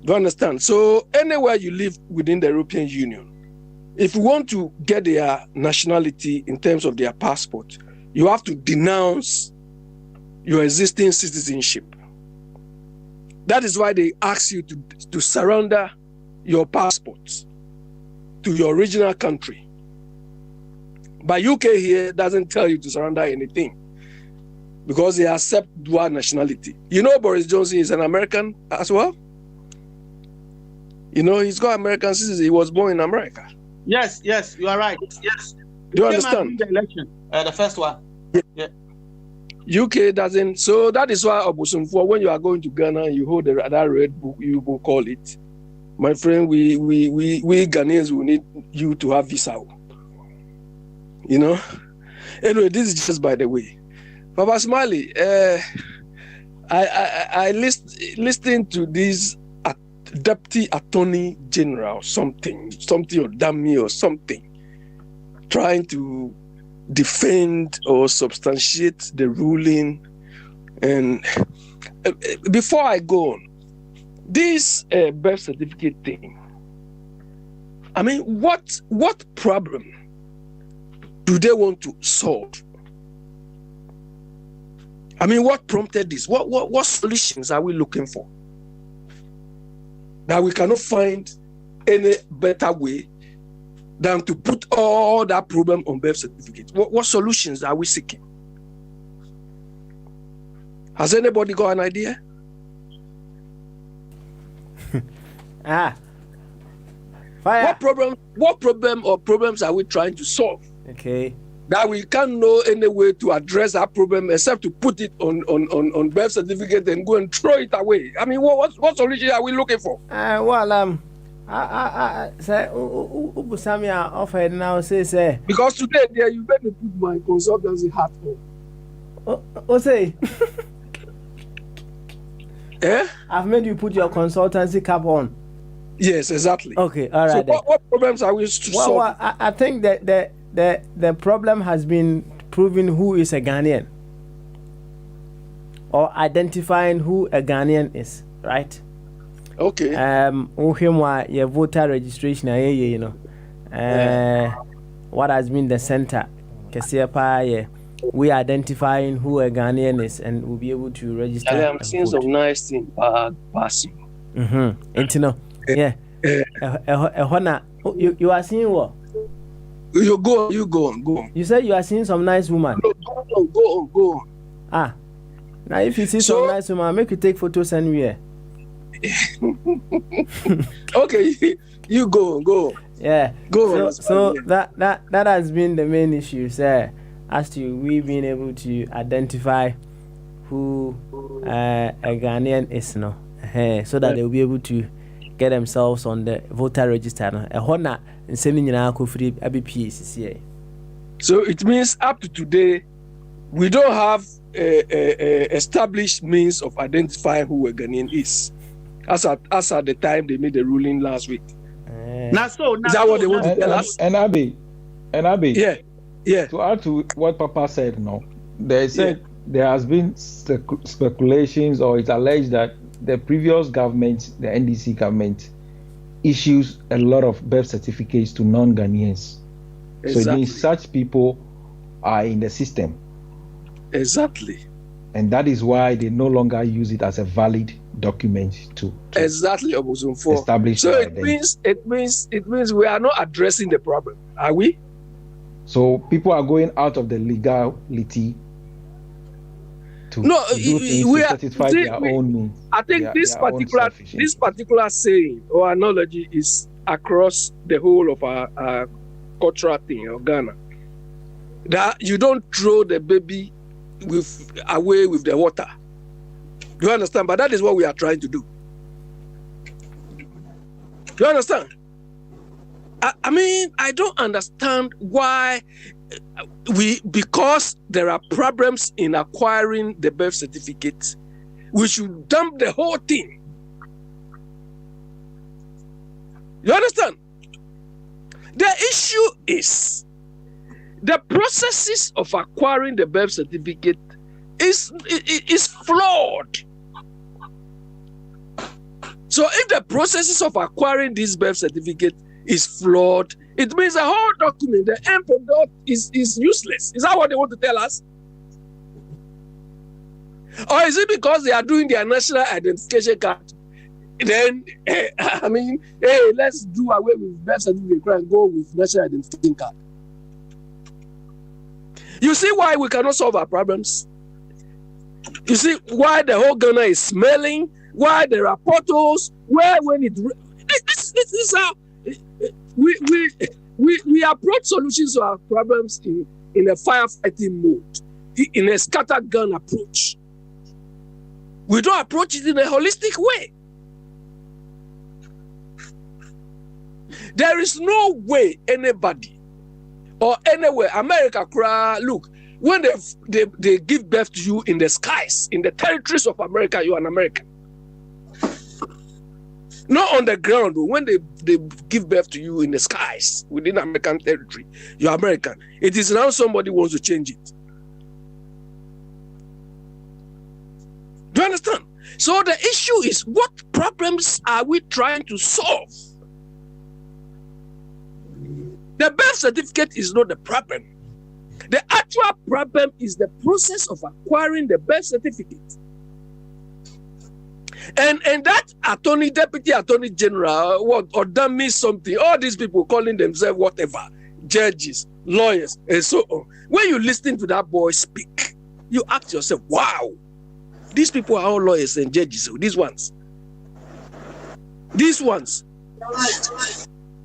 Do you understand? So anywhere you live within the European Union, if you want to get their nationality in terms of their passport, you have to denounce your existing citizenship. That is why they ask you to surrender your passports to your original country. But UK here doesn't tell you to surrender anything because they accept dual nationality. You know Boris Johnson is an American as well? You know, he's got American citizenship. He was born in America. Yes, you are right. Yes. Do you understand? The election, the first one. Yeah. UK doesn't. So that is why Obosomfo, when you are going to Ghana, you hold that red book, you will call it. My friend, we Ghanaians will need you to have visa. You know? Anyway, this is just by the way. Papa Smiley, I listened to this Deputy Attorney General, something or dummy or something, trying to defend or substantiate the ruling. And before I go on, this birth certificate thing, I mean, what problem do they want to solve? I mean, what prompted this? What solutions are we looking for? That we cannot find any better way than to put all that problem on birth certificate. What solutions are we seeking? Has anybody got an idea? Fire. What problems are we trying to solve? Okay. That we can't know any way to address that problem except to put it on birth certificate and go and throw it away. I mean, what solution are we looking for? Samia offered now say because today there you better put my consultancy hat on. Say Eh? I've made you put your consultancy cap on. Yes, exactly. Okay, all right. So what problems are we solving? Well, I think that the problem has been proving who is a Ghanaian or identifying who a Ghanaian is, right? Okay. Your voter registration, you know. What has been the center? We identifying who a Ghanaian is, and we'll be able to register. I'm seeing some nice thing passing. Yeah. You are seeing what? You go on. You said you are seeing some nice woman. No, go on. Now if you see some nice woman, make you take photos anywhere. Okay, you go. Yeah. Go on. So that has been the main issue, sir. As to we being able to identify who a Ghanaian is, no, so that they will be able to get themselves on the voter register. So it means up to today, we don't have a established means of identifying who a Ghanaian is, as at the time they made the ruling last week. Is that what they want to tell us? And Abi. Yeah. To add to what Papa said, they said there has been speculations, or it's alleged that the previous government, the NDC government, issues a lot of birth certificates to non-Ghanaians. Exactly. So it means such people are in the system. Exactly. And that is why they no longer use it as a valid document to exactly establish. So it means we are not addressing the problem, are we? So people are going out of the legality to satisfy their own needs. I think this particular saying or analogy is across the whole of our cultural thing of Ghana. That you don't throw the baby away with the water. Do you understand? But that is what we are trying to do. Do you understand? I mean, I don't understand why because there are problems in acquiring the birth certificate, we should dump the whole thing. You understand? The issue is the processes of acquiring the birth certificate is flawed. So if the processes of acquiring this birth certificate is flawed, it means the whole document, the end product is useless. Is that what they want to tell us? Or is it because they are doing their national identification card? Then, let's do away with birth certificate and go with national identification card. You see why we cannot solve our problems? You see why the whole Ghana is smelling? Why there are potholes? This is how we approach solutions to our problems in a firefighting mode, in a scattergun approach. We don't approach it in a holistic way. There is no way anybody or anywhere, America, look, when they give birth to you in the skies, in the territories of America, you are an American. Not on the ground. When they give birth to you in the skies, within American territory, you are American. It is now somebody wants to change it. Do you understand? So the issue is, what problems are we trying to solve? The birth certificate is not the problem. The actual problem is the process of acquiring the birth certificate. And that deputy attorney general, or done me something, all these people calling themselves whatever, judges, lawyers, and so on. When you listen to that boy speak, you ask yourself, wow, these people are all lawyers and judges, so these ones.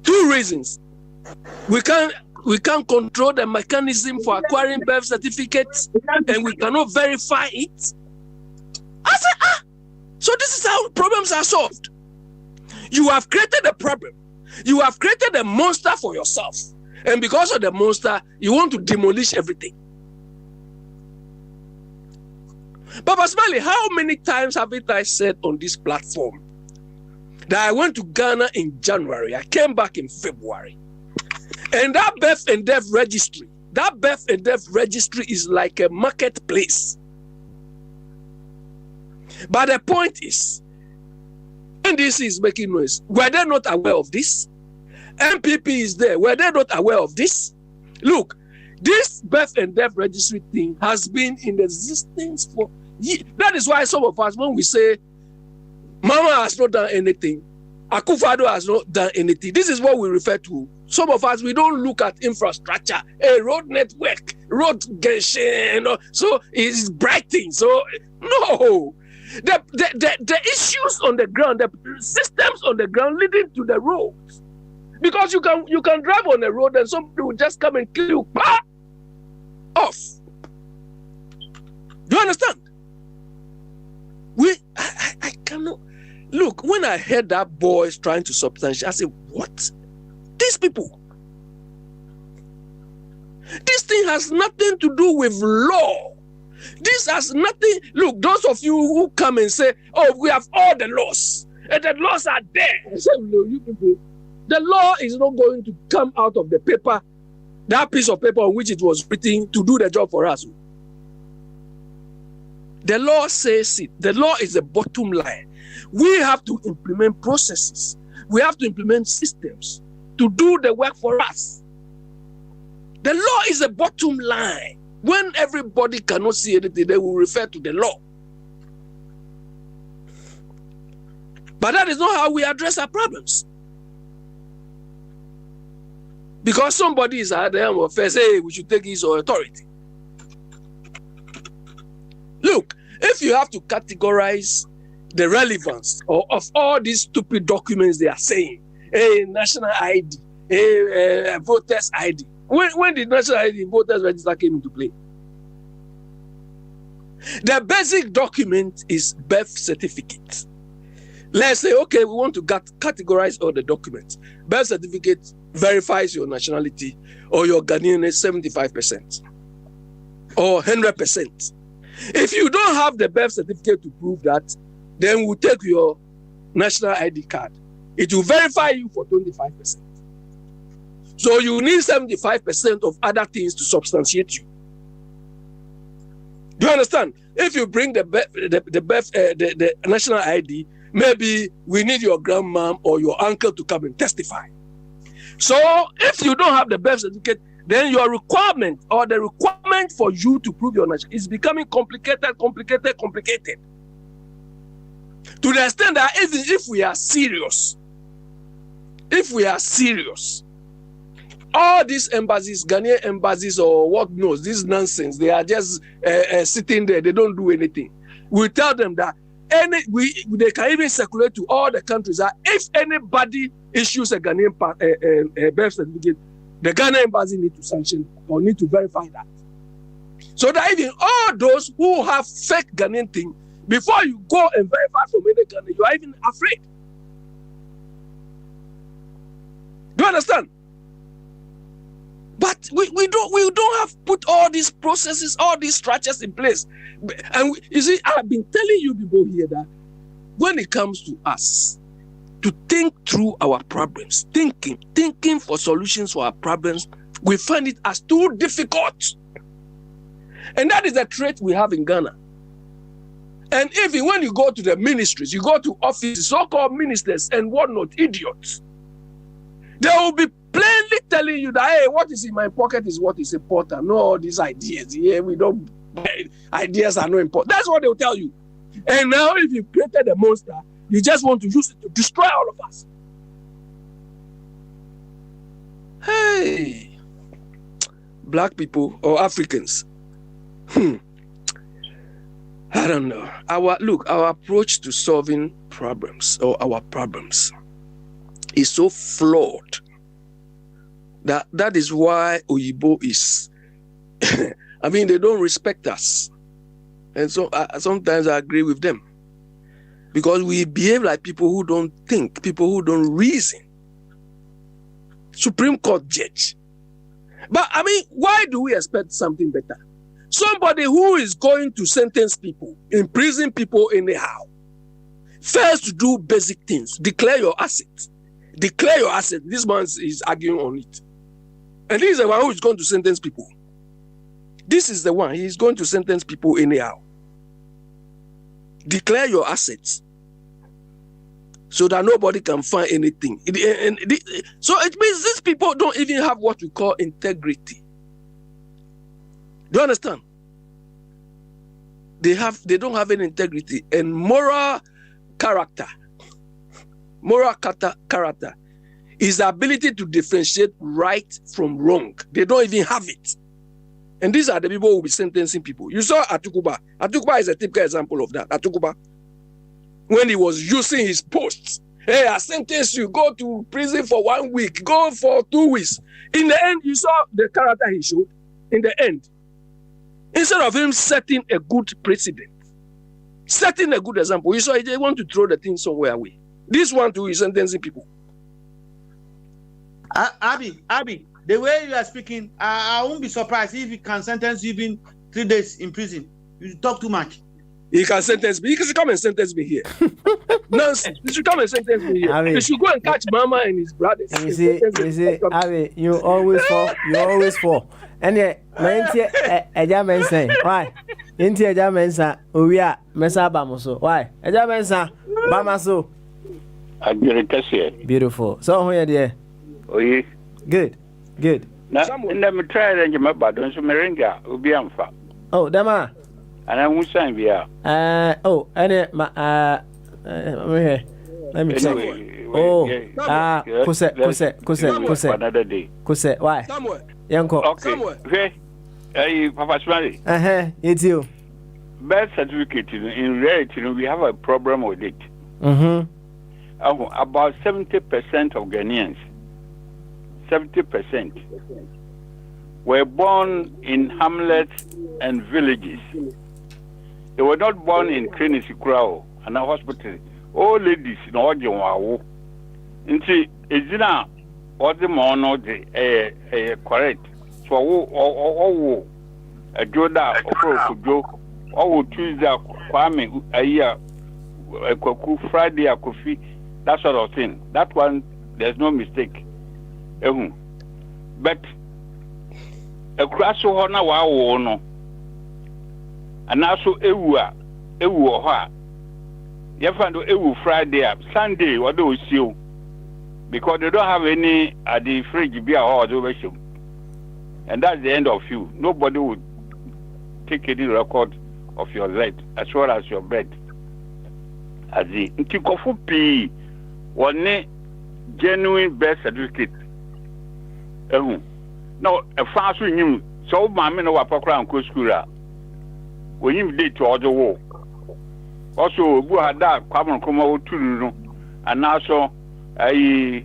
Two reasons. We can't control the mechanism for acquiring birth certificates, and we cannot verify it. I said, so this is how problems are solved. You have created a problem. You have created a monster for yourself. And because of the monster, you want to demolish everything. Papa Smiley, how many times haven't I said on this platform that I went to Ghana in January, I came back in February, and that birth and death registry is like a marketplace. But the point is, NDC is making noise. Were they not aware of this? MPP is there. Were they not aware of this? Look, this birth and death registry thing has been in existence for years. That is why some of us, when we say Mama has not done anything, Akufo-Addo has not done anything, this is what we refer to. Some of us, we don't look at infrastructure, a road network, road genshin, so it's brighting. So no. The issues on the ground, the systems on the ground leading to the roads. Because you can drive on the road and somebody will just come and kill you off. Do you understand? I cannot. Look, when I heard that boys trying to substantiate, I said, what? These people. This thing has nothing to do with law. This has nothing. Look, those of you who come and say, oh, we have all the laws, and the laws are there. I say, no, you people, the law is not going to come out of the paper, that piece of paper on which it was written to do the job for us. The law says it. The law is the bottom line. We have to implement processes. We have to implement systems to do the work for us. The law is the bottom line. When everybody cannot see anything, they will refer to the law. But that is not how we address our problems. Because somebody is at the end of first, hey, we should take his authority. Look, if you have to categorize the relevance of all these stupid documents they are saying, a national ID, a voter's ID. When did national ID voters register came into play? The basic document is birth certificate. Let's say, okay, we want to categorize all the documents. Birth certificate verifies your nationality or your Ghanaian is 75% or 100%. If you don't have the birth certificate to prove that, then we'll take your national ID card. It will verify you for 25%. So you need 75% of other things to substantiate you. Do you understand? If you bring the national ID, maybe we need your grandmom or your uncle to come and testify. So if you don't have the birth certificate, then your requirement or the requirement for you to prove your nationality is becoming complicated. To the extent that even if we are serious, all these embassies, Ghanaian embassies or what knows, this nonsense, they are just sitting there, they don't do anything. We tell them that they can even circulate to all the countries that if anybody issues a Ghanaian birth certificate, the Ghana embassy need to sanction or need to verify that. So that even all those who have fake Ghanaian thing, before you go and verify from any Ghana, you are even afraid. Do you understand? But we don't have put all these processes, all these structures in place. And you see, I've been telling you people here that when it comes to us to think through our problems, thinking for solutions for our problems, we find it as too difficult. And that is the trait we have in Ghana. And even when you go to the ministries, you go to offices, so-called ministers and whatnot, idiots, they will be plainly telling you that, hey, what is in my pocket is what is important. No, all these ideas here, ideas are not important. That's what they will tell you. And now if you created a monster, you just want to use it to destroy all of us. Hey, black people or Africans. I don't know. Our approach to solving problems or our problems is so flawed that is why Oyibo is I mean, they don't respect us. And so sometimes I agree with them. Because we behave like people who don't think, people who don't reason. Supreme Court judge. But I mean, why do we expect something better? Somebody who is going to sentence people, imprison people anyhow, first do basic things. Declare your assets. Declare your assets. This man is arguing on it. And this is the one who is going to sentence people. This is the one. He is going to sentence people anyhow. Declare your assets so that nobody can find anything. So it means these people don't even have what we call integrity. Do you understand? They don't have any integrity and moral character. Moral character is the ability to differentiate right from wrong. They don't even have it. And these are the people who will be sentencing people. You saw Atukuba. Atukuba is a typical example of that. Atukuba, when he was using his posts, hey, I sentence you, go to prison for 1 week, go for 2 weeks. In the end, you saw the character he showed. In the end, instead of him setting a good precedent, setting a good example, you saw they want to throw the thing somewhere away. This one too is sentencing people. Abi, the way you are speaking, I won't be surprised if he can sentence you even 3 days in prison. You talk too much. He can sentence me. He should come and sentence me here. Nonsense. He should come and sentence me here. He should go and catch Mama and his brothers. You see, Abi, you always fall. And yet, a German saying, why? Into a German saying, we are Mesa Bamoso. Why? A German saying, Bamaso. Beautiful. So, who are there? Oh, yeah. Good. Now, let me try and get my button to Meringa, Ubiamfa. Oh, Dama. And I won't sign via. Let me check. Oh, Kuse. Another day. Kuse, why? Somewhere. Yanko. Okay. Hey, Papa Smiley. It's you. Birth certificate, in reality, we have a problem with it. About 70% of Ghanaians, 70%, were born in hamlets and villages. They were not born in clinics and a hospital. All ladies in Ojo. Inti Ezina or the mono correct. So a Joda or Kujo or Tuesday Kwame a year a Friday a coffee, that sort of thing. That one there's no mistake. but akura so ho na wa wo no anaso ewu ho a you find ewu Friday up Sunday what do you because they don't have any at the fridge be or and that's the end of you. Nobody would take any record of your lead as well as your bed. As the Ntikofu P one genuine birth certificate. Now a fast with him so my men of Apocra and Kuskura when you did to other war. Also, who had that carbon come out to and also a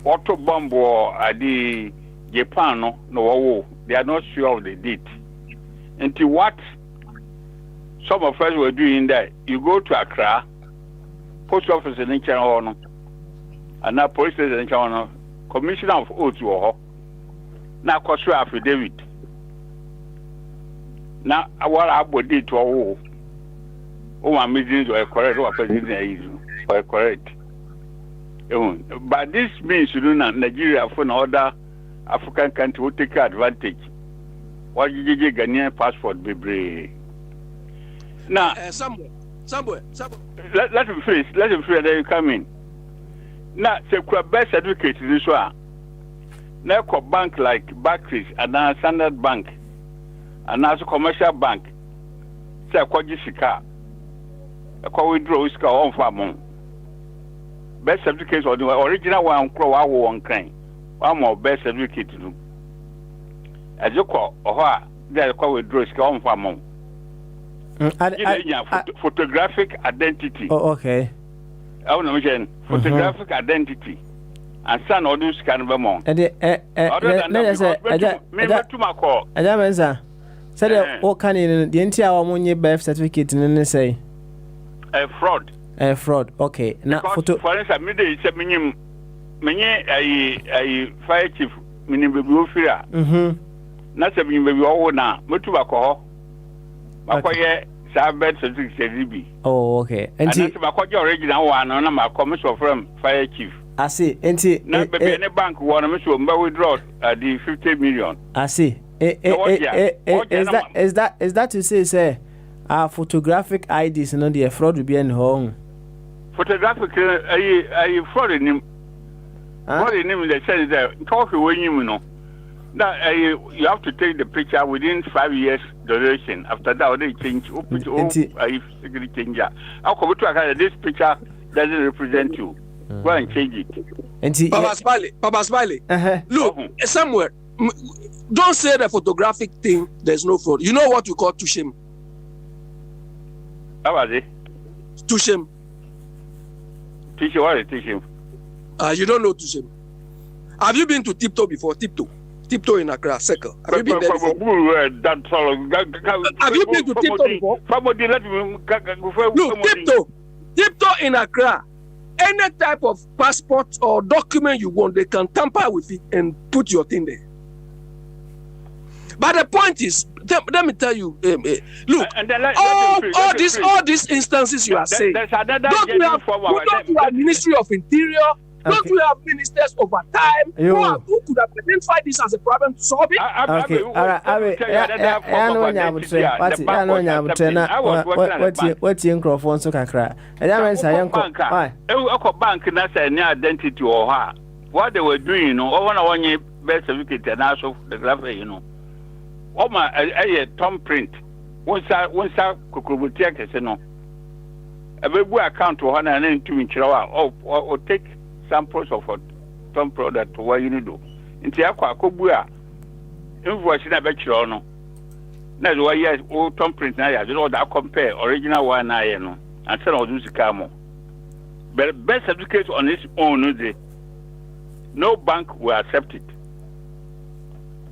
auto bomb or the Japan no, they are not sure of the date. Until what some of us were doing there, you go to Accra, post office in China, and now police station in China, commissioner of Otu, now Kosua affidavit. Now, what I would do to all. My meetings were correct, or president were correct. But this means Nigeria for other African countries will take advantage. What you get Ghanaian passport, baby. Now, somewhere. Let him finish. Then you come in. Now, say best certificate this one. Now, bank like Barclays and now Standard Bank and now commercial bank. Say Jessica. I withdraw iska on farm. Best certificate or the original one crow one kind. One more best certificate to do. As you call or they call withdraw iska on farm. Photographic identity. Oh, okay. I want to mention photographic identity. And son or this kind of a monk. Other than that, to my call. Said, what can you the entire birth certificate and say? A fraud. Okay. Now, for instance, midday is a fire chief, meaning baby fear. Not a baby all now. Mutuako. Makoye, Sabbath certificate. Oh, okay. And that's my original one on my commercial firm, fire chief. I see. And see, not baby any bank want to withdraw the 50 million. I see. Is that to say, photographic IDs and the fraud will be in home. Photographic fraud in him. Fraud in him, they say that talk away you know. Now you have to take the picture within 5 years duration. After that, they change. Security changer. I'll come to this picture doesn't represent you. Go and change it. Papa Smiley. Look, somewhere. Don't say the photographic thing. There's no fraud. You know what we call touching. How was it? Touching. Teach what is teaching? You don't know touching. Have you been to Tiptoe before? Tiptoe in Accra, Circle. Have you been there before? Have you been to Tiptoe before? Somebody let me look, Tiptoe in Accra. Any type of passport or document you want, they can tamper with it and put your thing there. But the point is, let me tell you, look, all these instances you are saying, don't we have Ministry of Interior? Don't we have ministers over time who could have identified this as a problem to solve it? Okay, all right. What's in Crawford so kakra? And that means I am bank and that's any identity or her. What they were doing, you know, one year birth certificate and also the graphic, you know. Oh my, a thumb print. Once I could take it, you know. A baby account to 102 inch or take samples of a thumb product to what you do. Into Aqua Kobua, invoice in a bachelor. No, that's why yes, old thumb print. Now, you know that compare original one, I know, and send all those camo. But best certificate on its own, no bank will accept it.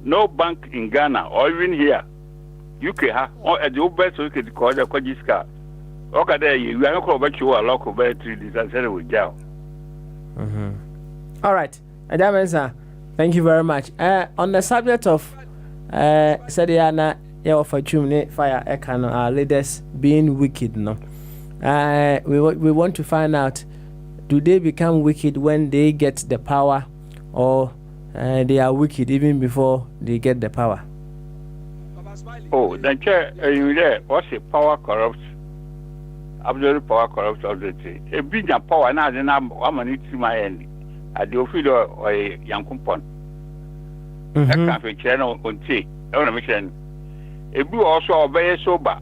No bank in Ghana or even here, UK, or at the old best certificate called the Kojiska. Okay, there you are not about you a local battery disaster with jail. All right, Adamensa, thank you very much. On the subject of Sadiana, for fire Ekano, our leaders being wicked, no. We want to find out, do they become wicked when they get the power, or they are wicked even before they get the power. Oh, then you there? What's the power corrupts? Absolute power corrupts everything. A big power now, then I'm going to my end. I do feel or a young compon. I can't be channel on tea. I want to mention. If you also very sober,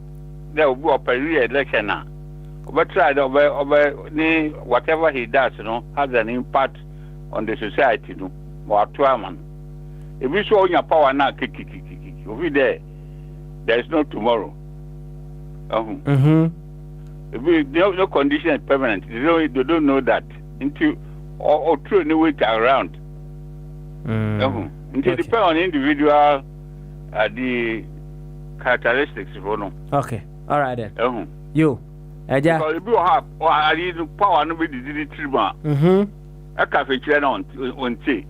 there will be a period election now. But try to whatever he does, has an impact on the society, or man. If you show your power now, over there is no tomorrow. If no condition is permanent, they don't know that until or through any way around. Until depend on individual the characteristics. Okay, all right then. You. Because if you have or I need power, nobody did it. I can't feature on tea.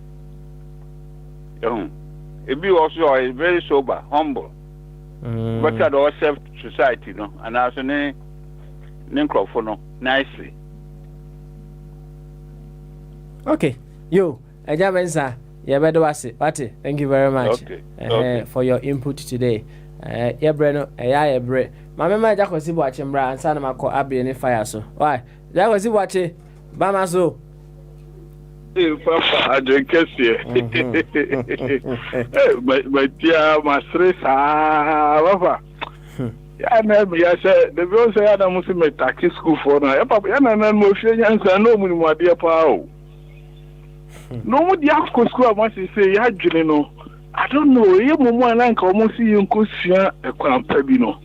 If you also are very sober, humble, but at all self society, and as a name microphone nicely. Okay, you, Ejabensa, Yabedwasi, Pati, thank you very much for your input today. Breno, Bre. My member Jacosi watching Bra and Sanamako Abbey and fire so. Why? Jacosi watching Bamaso. Papa, I drink here. But dear, my stress, Papa. I said, the girl said, I must make taxi school for now. Papa, and I'm motion and no money, my dear Pao. No more the after school, I must say, you know. I don't know, you mama and uncle almost see you a Pabino.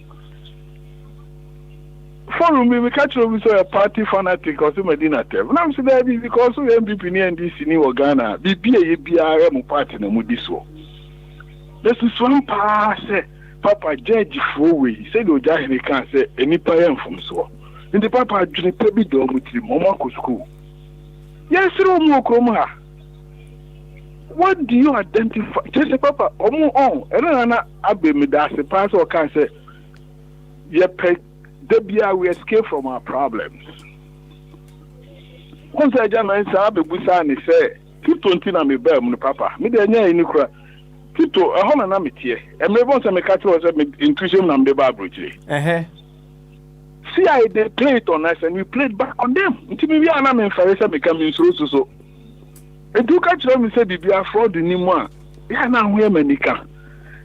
For me, we catch up with a party fanatic or some dinner table. I'm saying that because we MVP near this in Ghana, BBM party no mudiso. This is one pass, Papa Judge Fowe, said, oh, Jahini can't say any parent from so. In the Papa Juniper Bidom with the Momako school. Yes, Romo. What do you identify? Just a Papa, and then I be me that's the pass or can say, we escape from our problems. Once I jam and Sabe Busani say, Tito na me bear, Papa, me de nya in Ukra, Tito, a home and amity, and me once I make catch was intuition and the barbary. See, they played on us and we played back on them. Until we are not in Farisa becoming so. And do catch them and say, we are fraud in Nimwa. We are now where Manica.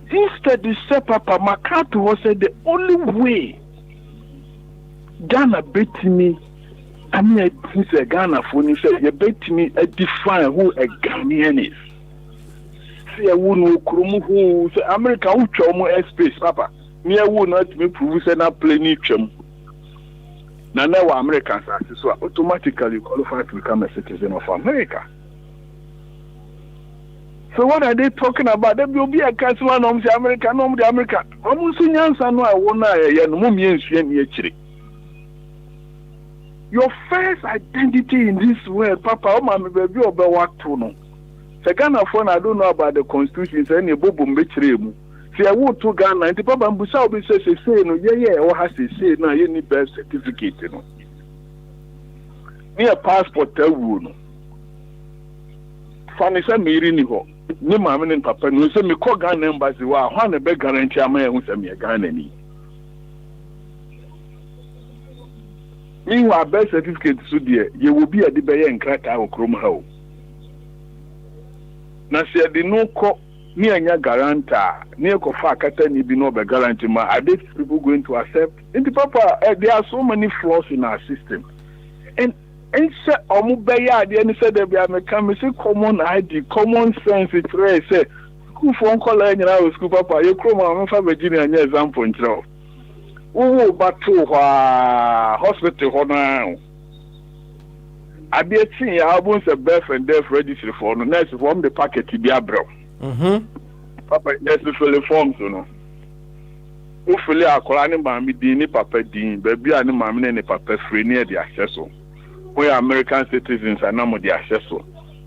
Instead, they say, Papa, Makato was said the only way Ghana bet me. I mean, I think a Ghana for you say, you bet me define who a Ghanaian is. See, I wouldn't who say America who chomo airspace, Papa. Me, I would not be prove say not play Nichum. Now, Americans are so automatically qualified to become a citizen of America. So what are they talking about? There will be a customer of the American, no the American. Almost in Yansan, I won't your first identity in this world, Papa, oh, my baby, or work to know. Second of all, I don't know about the constitution, any bobum betray. See, I would to Ghana, and the Papa Busa will say, no, yeah, or has to say, no, you need birth certificate, you know. Near passport, tell you. Funny, some Miriniho. Ni mamma and Papa, no, say me call Ghana embassy, wow, one a big guarantee, I may who send me a Ghana. Meanwhile, birth certificate, so dear, you will be a debate and crack our chrome hoe. Now, see, I did no call me and your guarantor, near Kofaka, ni be no guarantee. Are these people going to accept? And the Papa, there are so many flaws in our system. And say, Omubaya, the end said, they are becoming common ID, common sense, it's rare. Say, school phone call and our school, Papa, you come on for Virginia and your example. Oh, but to hospital now. I be seeing albums of birth and death registry for the next form the packet to be a bro. Papa, yes, the full forms, you know. Hopefully, I call any mammy Dini Papa Dean, baby, and mammy and Papa free near the access. We are American citizens and none of the access.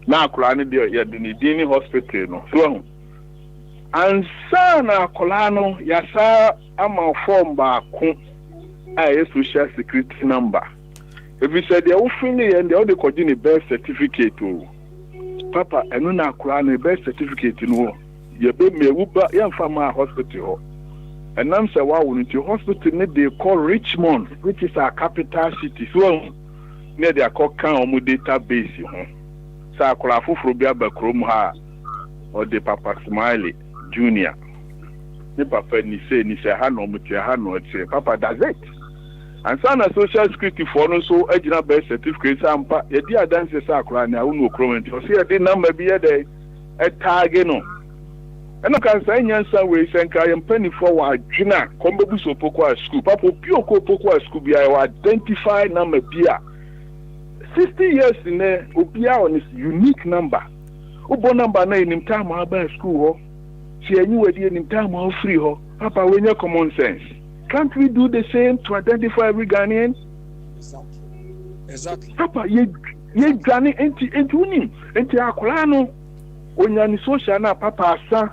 Now, Colani, you're the Dini hospital, no. So, and son, Colano, Yasa. I'm a form back a social security number. If you said they are fully and they only continue birth certificate, papa eno na akura na birth certificate no ye be mewuba yamfa ma hospital. And I'm saying, wow, into hospital, they call Richmond, which is our capital city. So, near their call database, so I call a Fufrobia Bakrumha or the Papa Smiley Jr. The Papa Nise Hano, Mutiahano, etc. Papa does it. And so, a social security for no so original birth certificate, some dear dances are crying. I will no comment. You see, I did number be a day at Targeno. And I can say, yes, we send I am penny for Gina, Combobuso Poco school, Papa Pioco Poco school, be I identify number Pia. 60 years in there, Upia on this unique number. Ubo number 9 in time, I buy school, she knew in time, I'll free her. Papa, when you common sense. Can't we do the same to identify every Ghanaian? Exactly. Papa, ye Ghanaian, enti Akulano, when you're social now, Papa, son.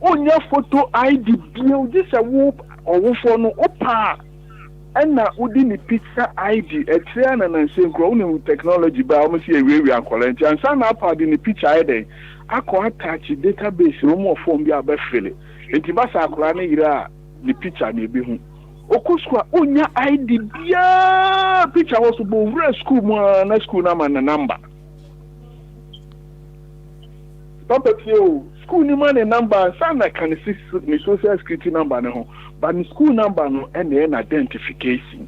On your photo ID bill, this a whoop or for no opa, and now within the picture ID, a train and saying growing with technology by almost a way we are calling, and some up in the picture ID. I can attach a database, no more phone be a best fillet. And Tibasa Krana, the picture may be home. Okuswa, on your ID, yeah, picture was about school, more school number. Papa, you. School ni money number sana can see the social security number no but the school number no and then identification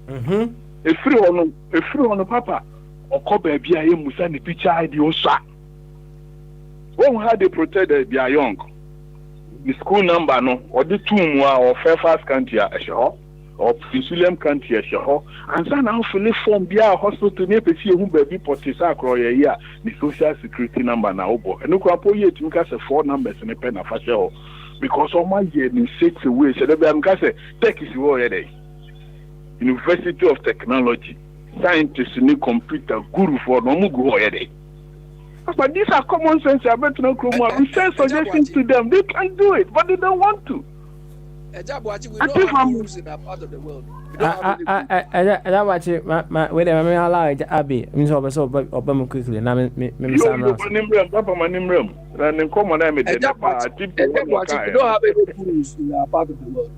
if free on papa or ko baby aye musa the picture ID osa when how they protect their young the school number no or the two or Fairfax County or Prince William County and so now fully form bia hospital near pesi who baby potisa across here the social security number na obo and no kwapo ye timi ka say 4 numbers in a pen na fashion because all my year in 6 ways so dem ka say tech is already University of Technology scientists ni computer guru for no mu go already. But these are common sense. I bet no Chroma. We send suggestions to them. They can do it, but they don't want to. We don't have gurus in that part of the world. Wait a minute, allow it, Abby. I'm so open quickly. Now, we don't have any gurus in that part of the world.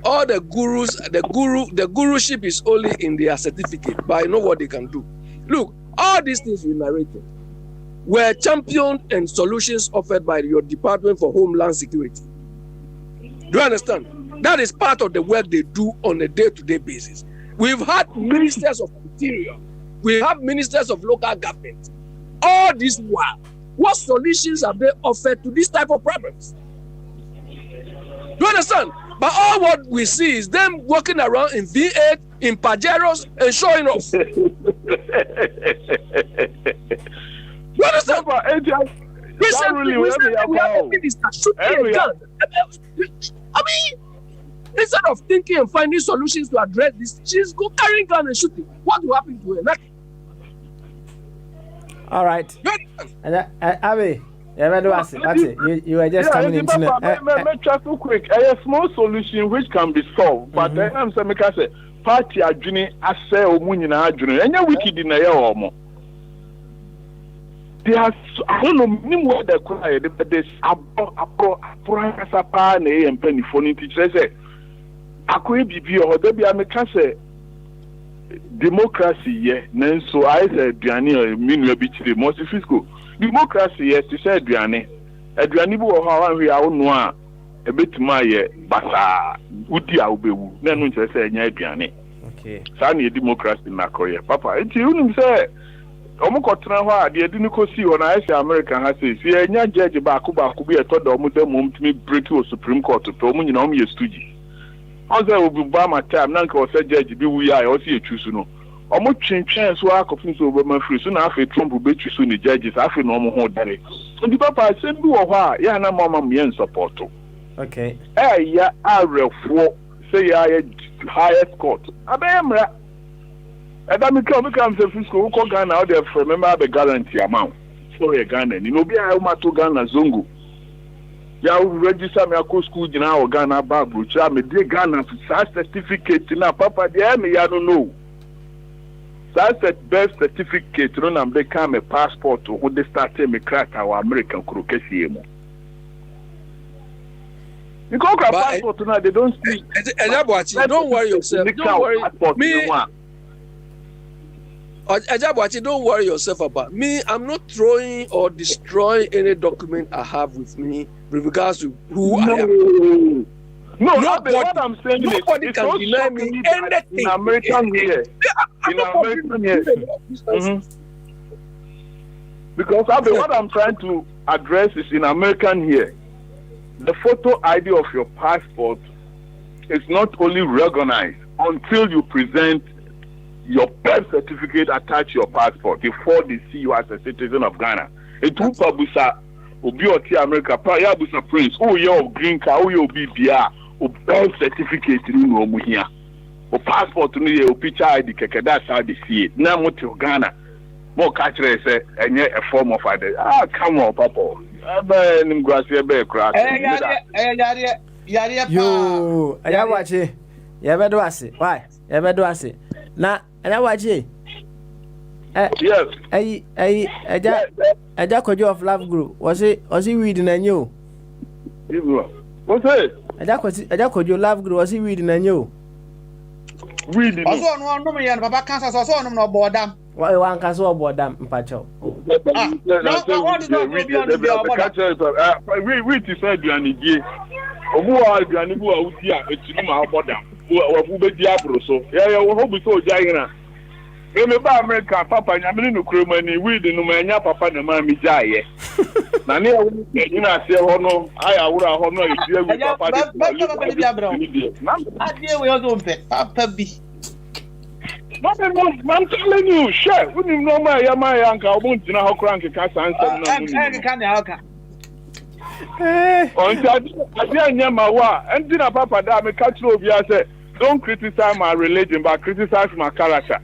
All the gurus, the guruship is only in their certificate, but I know what they can do. Look, all these things we narrated were championed and solutions offered by your Department for Homeland Security. Do you understand? That is part of the work they do on a day-to-day basis. We've had ministers of interior. We have ministers of local government. All this while, what solutions have they offered to this type of problems? Do you understand? But all what we see is them walking around in V8, in Pajeros, and showing off. You understand? Recently, we have a minister shooting a gun. I mean, instead of thinking and finding solutions to address this, she's go carrying gun and shooting. What will happen to her? Nothing. All right. Abby, that's it. You are just coming into the. Just too quick. A small solution which can be solved, but then I'm saying because party adwini ase omunyina adwini. Enya wicked in a year or more. They are, I don't know, minimum the cry, but there's a and penny for teacher say, I could be or there be a mecase democracy, yeah, then so I said, Diani, mean beach the most fiscal democracy, yes, to say Diani, a Dianibu or how we are on a bit my but Udia Ubu, then when I say Diani. Okay, Sunny democracy in Korea, Papa, it's you say. Omukotra they didn't see when I say American has says, yeah, judge Bakuba could be a third of them to me break to Supreme Court to Tomu, you know, me a study. As I will be by my time, Nanka or said Judge B. We are also a choose no. Or much chance work of things over my free soon after Trump will bet you soon the judges after normal hold day. And the papa said, do a while, yeah, no mamma me and support. Okay. Yeah, I will for say I highest court. I am and then become the fiscal Ghana out there for remember the guarantee amount for a Ghana. You know, be a to Ghana Zungu. Ya register me a school now Ghana Babu. Me de Ghana certificate na papa de me ya don't know. That birth certificate, no, I'm become a passport to who they started me crack our American Kurokesi. Because a passport now, they don't speak. Don't worry yourself. Don't worry. Me, don't worry yourself about me. I'm not throwing or destroying any document I have with me with regards to who I am. No, what I'm saying nobody is, can deny me anything. In American here. Because what I'm trying to address is in American here. The photo ID of your passport is not only recognized until you present your birth certificate attached to your passport before they see you as a citizen of Ghana. It will publish Obi Oti America, Yabusa Prince, oh, your green card, oh, your BBR, or birth certificate in Romuhia, or passport to your picture ID, that's how they see it. Now, what to Ghana, more catcher say, and yet a form of ID. Ah, come on, Papa. I'm Gracia Bear Crash. Yo, I watch it. You ever do it? Why? You ever do it? Now, and I watch it. Yes. I just of Love Group. Was he reading a new? What's it? I just Love Group. Was he reading a new? Reading. Also, no, man, Papa can't also no board them. Why one can so board them, Pacho? What is read to say, Duani, who are Duani who are here, it's in my bottom. Who be Diablo so? Yeah, we hope so, Jaina. Remember America, Papa, I'm in the crew, and we didn't know Papa and Mammy Jay. Nani, you know, say, oh no, I would have honored you with Papa. I dear, we also bet Papa B. I'm telling you, sure, we didn't know my uncle, I won't know how cranky cats answer. I didn't know and dinner Papa that me catch you say, don't criticize my religion, but criticize my character.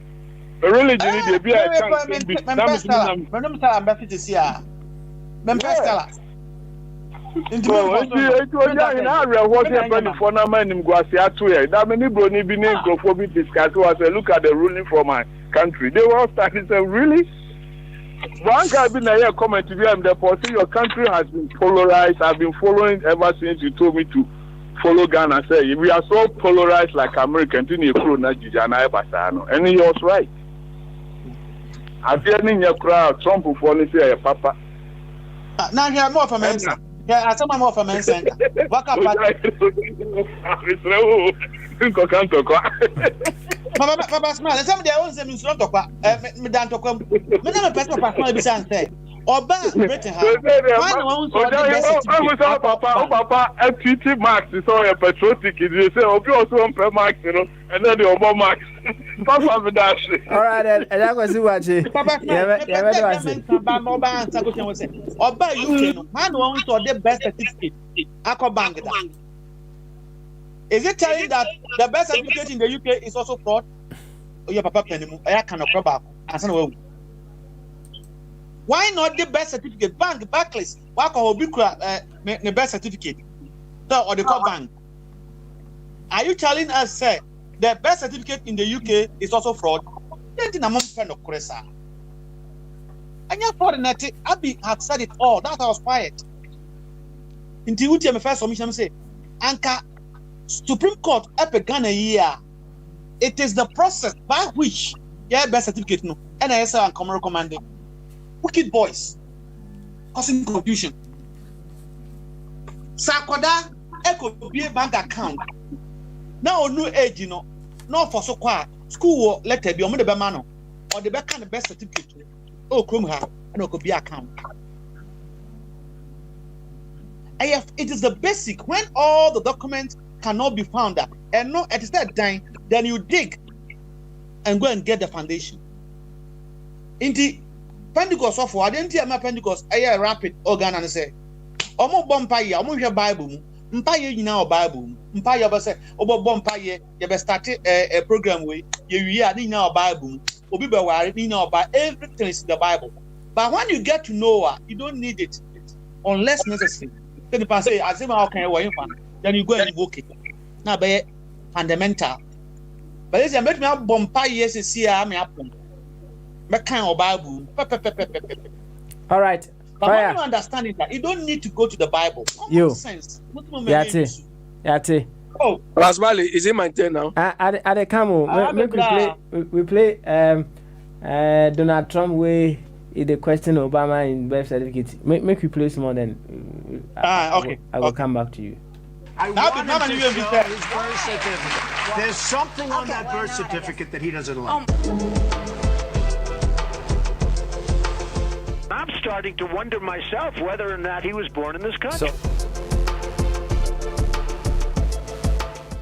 The religion is a beer. Look at the ruling for my country. They were starting to say, really? One guy been here comment to them, your country has been polarized. I've been following ever since you told me to follow Ghana. Say we are so polarized like American. And he was right. I've been in your crowd, Trump for say Papa. Now here more for men. Yeah, I some more for men. What up? Papa smile. Some they own them instrument of me dan to come. Me na me person pastor be say Oba Britain ha. One won so Papa FTT marks so a patriotic they say Obi also on per marks, you know, and then the Oba marks. Papa me dash. All right, and I go see what you. Papa Oba UK no. Man won so the best certificate. Akọ bank that. Is it telling that the birth certificate in the UK is also fraud? Oh, yeah, Papa Penimu, I cannot go back. Why not the birth certificate? Bank, Barclays, why can't we the birth certificate? Or the core bank? Are you telling us, sir, the birth certificate in the UK is also fraud? Then I'm not friend of Cressa. And you're fraud in that. Abby had said it all. That I was quiet. Until you my first submission, say, Anka. Supreme Court epic Ghana year. It is the process by which birth certificate no NISL and common recommending wicked boys causing confusion. Sakoda echo be a bank account. Now no age, you know, no for so quiet. School letter be on the bemano or the back kind of birth certificate. Oh, come here and could be account. It is the basic when all the documents cannot be found that and no at that time then you dig and go and get the foundation in the Pentecost of I didn't hear my Pentecost a rapid organ and say omo bompa ye omo hwe Bible mpa ye nyina Bible mpa ye be say obo bompa ye be start a program way ye wi a nyina Bible obi be ware nyina everything is in the Bible, but when you get to Noah you don't need it unless necessary. Then the say as if how can you then you go and invoke it. Now, be fundamental. But if you make me a bompa, yes, see, I may happen. Bible. All right. But when you understand it, that you don't need to go to the Bible. Common sense. Yati. Oh, Rasmali, is it my turn now? At the camel, we play Donald Trump way in the question Obama in birth certificate. Make you play some more then. Okay. I will come back to you. I want him to show his birth certificate. There's something on that birth certificate that he doesn't like. I'm starting to wonder myself whether or not he was born in this country.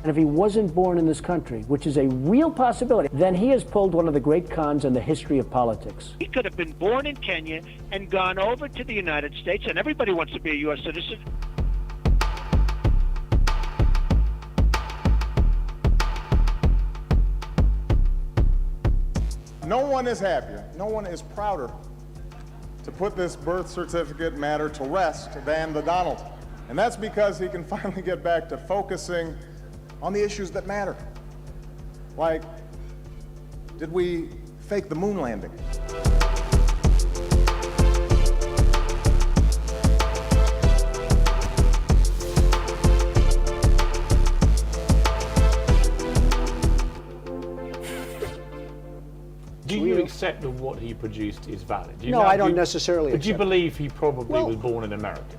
And if he wasn't born in this country, which is a real possibility, then he has pulled one of the great cons in the history of politics. He could have been born in Kenya and gone over to the United States, and everybody wants to be a U.S. citizen. No one is happier, no one is prouder to put this birth certificate matter to rest than the Donald. And that's because he can finally get back to focusing on the issues that matter. Like, did we fake the moon landing? Do you accept that what he produced is valid? No, I don't necessarily. But do you believe he probably was born in America?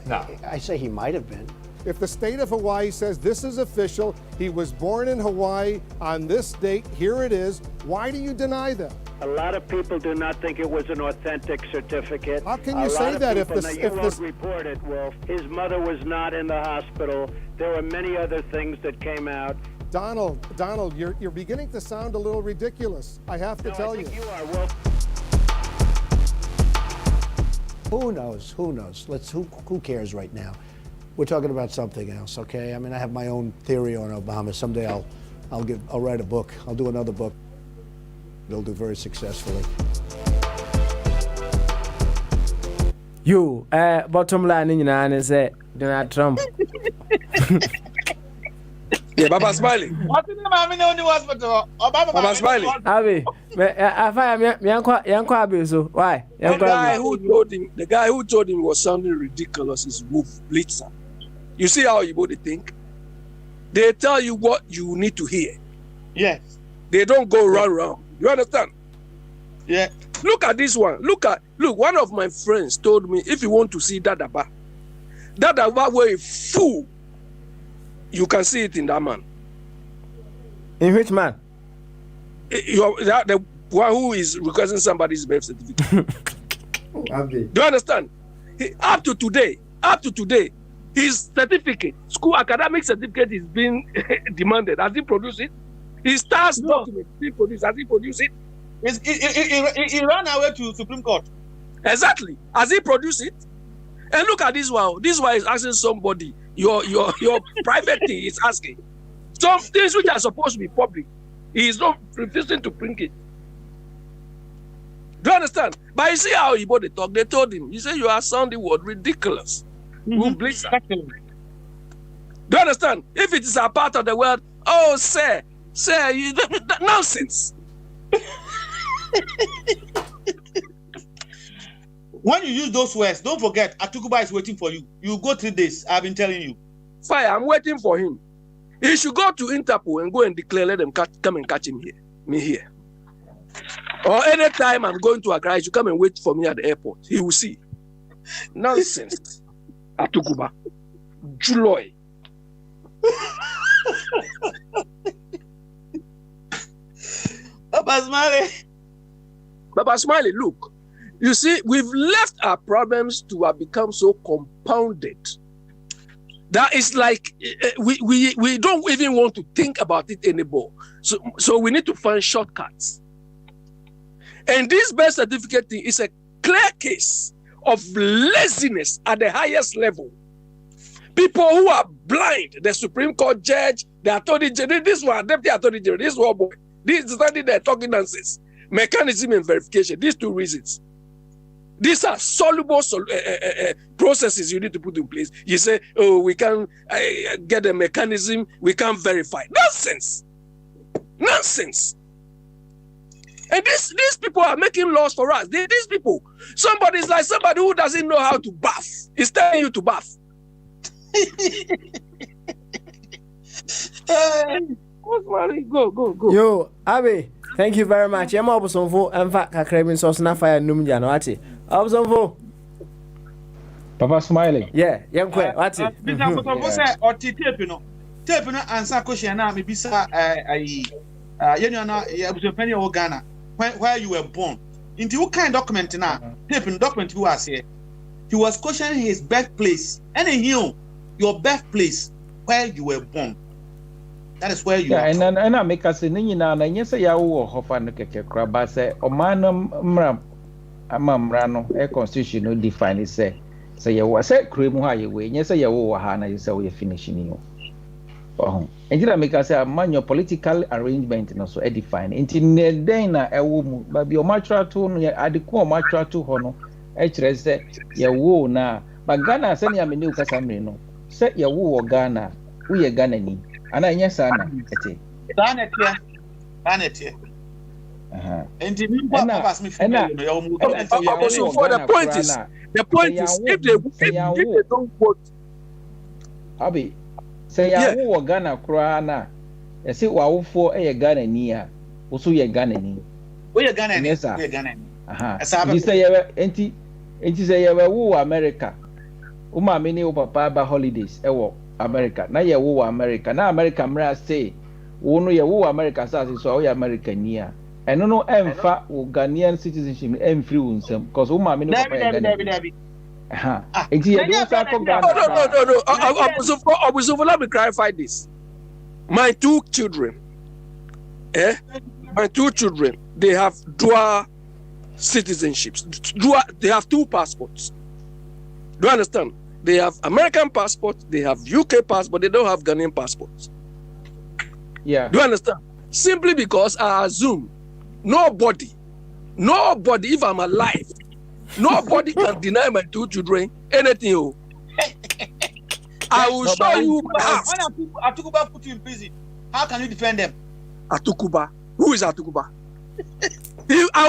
No. I say he might have been. If the state of Hawaii says this is official, he was born in Hawaii on this date, here it is, why do you deny that? A lot of people do not think it was an authentic certificate. How can you say that if you won't report it, Wolf. His mother was not in the hospital. There were many other things that came out. Donald, you're beginning to sound a little ridiculous. I have to tell you. You are, Wolf. Who knows? Who cares right now? We're talking about something else, okay? I mean, I have my own theory on Obama. Someday I'll write a book. I'll do another book. It'll do very successfully. Bottom line in is Donald Trump. Yeah, Baba Smiley. What did Mama know in the hospital? Baba Smiley. Abi, I find Yankwa so. Why? The guy who told him was sounding ridiculous is Wolf Blitzer. You see how you both think? They tell you what you need to hear. Yes. They don't go round. You understand? Yeah. Look at this one. Look, one of my friends told me if you want to see Dadaba were a fool. You can see it in that man. In which man? The one who is requesting somebody's birth certificate. Do you understand? Up to today, his certificate, school academic certificate is being demanded. Has he produced it? His task document being produced. Has he produced it? He ran away to Supreme Court. Exactly. Has he produced it? And look at this one. This one is asking somebody. Your private thing is asking. Some things which are supposed to be public, he is not refusing to bring it. Do you understand? But you see how they talk. They told him, you say you are sounding word ridiculous. Do you understand? If it is a part of the world, oh, sir, you nonsense. When you use those words, don't forget, Atukuba is waiting for you. You go 3 days. I've been telling you. Fire, I'm waiting for him. He should go to Interpol and go and declare, let them come and catch him here. Me here. Or anytime I'm going to Accra, he should come and wait for me at the airport. He will see. Nonsense. Atukuba. Juloy. Baba Smiley, look. You see, we've left our problems to have become so compounded that it's like we don't even want to think about it anymore. So we need to find shortcuts. And this birth certificate thing is a clear case of laziness at the highest level. People who are blind, the Supreme Court judge, the attorney general, this one, deputy attorney general, this one boy, this study they're talking nonsense. Mechanism and verification, these two reasons. These are soluble processes you need to put in place. You say, oh, we can get a mechanism, we can verify. Nonsense. And these people are making laws for us. These people, somebody who doesn't know how to bath is telling you to bath. Go. Yo, Abby, thank you very much. I'm up some for and fact I craving sauce na fire num Januati. Up some for Papa smiling. Yeah, what's it? Tape no answer question na me bisa you know na penny o Ghana where you were born. Into what kind of document na tape document who was here. He was questioning his birthplace and he knew your birthplace where you were born. That is where you are. Yeah, and I make us in na nyesa ya wo hofa no keke kraba say o man mram amamra no e constitution no define say you was say kremu ha ye we nyesa ya wo ha na you say we finish ni o. Oh. And I make us say man your political arrangement no so e define. Inti ne den na e wo mu ba bi o matra to no adeko o matra to ho no e kire say ya wo na ba Ghana say na me ne ukasa me no say ya wo Ghana wo ye Ghana ni ana nyesa na ete Panetia. And the point is if they don't vote Abi say ya wo Ghana kura na e say wa wo fo e Ghana ni a wo so ye Ghana ni we ye Ghana ni we Ghana ni you say ya enti say ya wo America o ma me ni o papa ba holidays e wo America na ye wo America na America mra say wo no ye wo America say so o ye America ni a eno no emfa wo Ghanaian citizenship emfiri wo nsam because wo ma me ni papa ye Ghana enti ye do sa ko Ghana no let me clarify this. My two children they have dual citizenships. They have two passports. Do you understand? They have American passport, they have UK passport, they don't have Ghanaian passports. Yeah. Do you understand? Simply because I assume nobody, if I'm alive, nobody can deny my two children anything. I will show you my house. When Atukuba put you in prison, how can you defend them? Atukuba? Who is Atukuba? I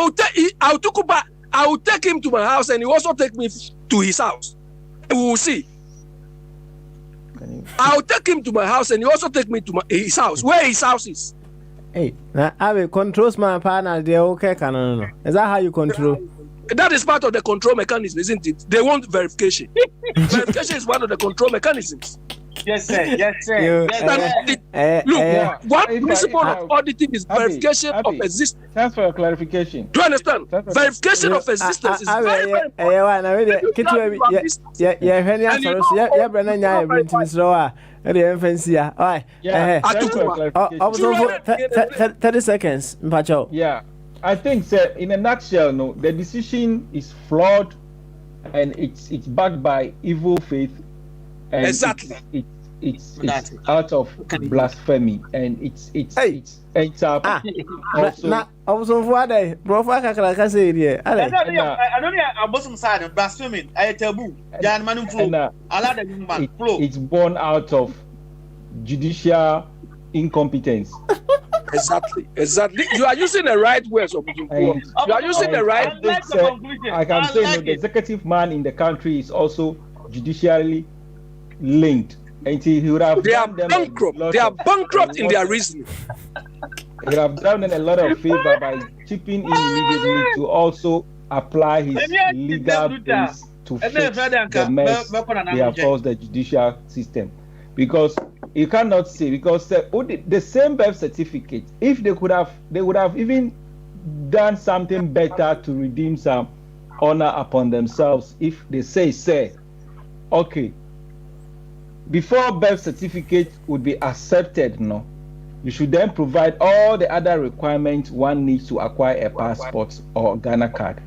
will take him to my house and he also take me to his house. We will see. I'll take him to my house and he also take me to his house. Where his house is. Hey, now I will control my partner. They're okay, no. Is that how you control? That is part of the control mechanism, isn't it? They want verification. Verification is one of the control mechanisms. Yes, sir. Look, one principle of auditing is verification of existence. Thanks for your clarification. Do you understand? Verification of existence is very important. 30 seconds, Mpacho. Yeah, I think, sir, in a nutshell, no, the decision is flawed and it's backed by evil faith. And exactly. It's out of blasphemy and it's also I was on Friday, bro. I can't say it here. I don't know. I'm bosom side blasphemy. I taboo. Jan Manu flow. It's born out of judicial incompetence. Exactly. You are using the right words. You are using the right. I can say the executive man in the country is also judicially linked. Until he would have they are bankrupt. They are bankrupt in their reasoning. He would have done them a lot of favor by chipping in immediately to also apply his legal things to fix the mess they have caused the judicial system. Because you cannot say, because the same birth certificate, if they would have even done something better to redeem some honor upon themselves. If they say, okay, before birth certificate would be accepted, no, you should then provide all the other requirements one needs to acquire a passport or Ghana card.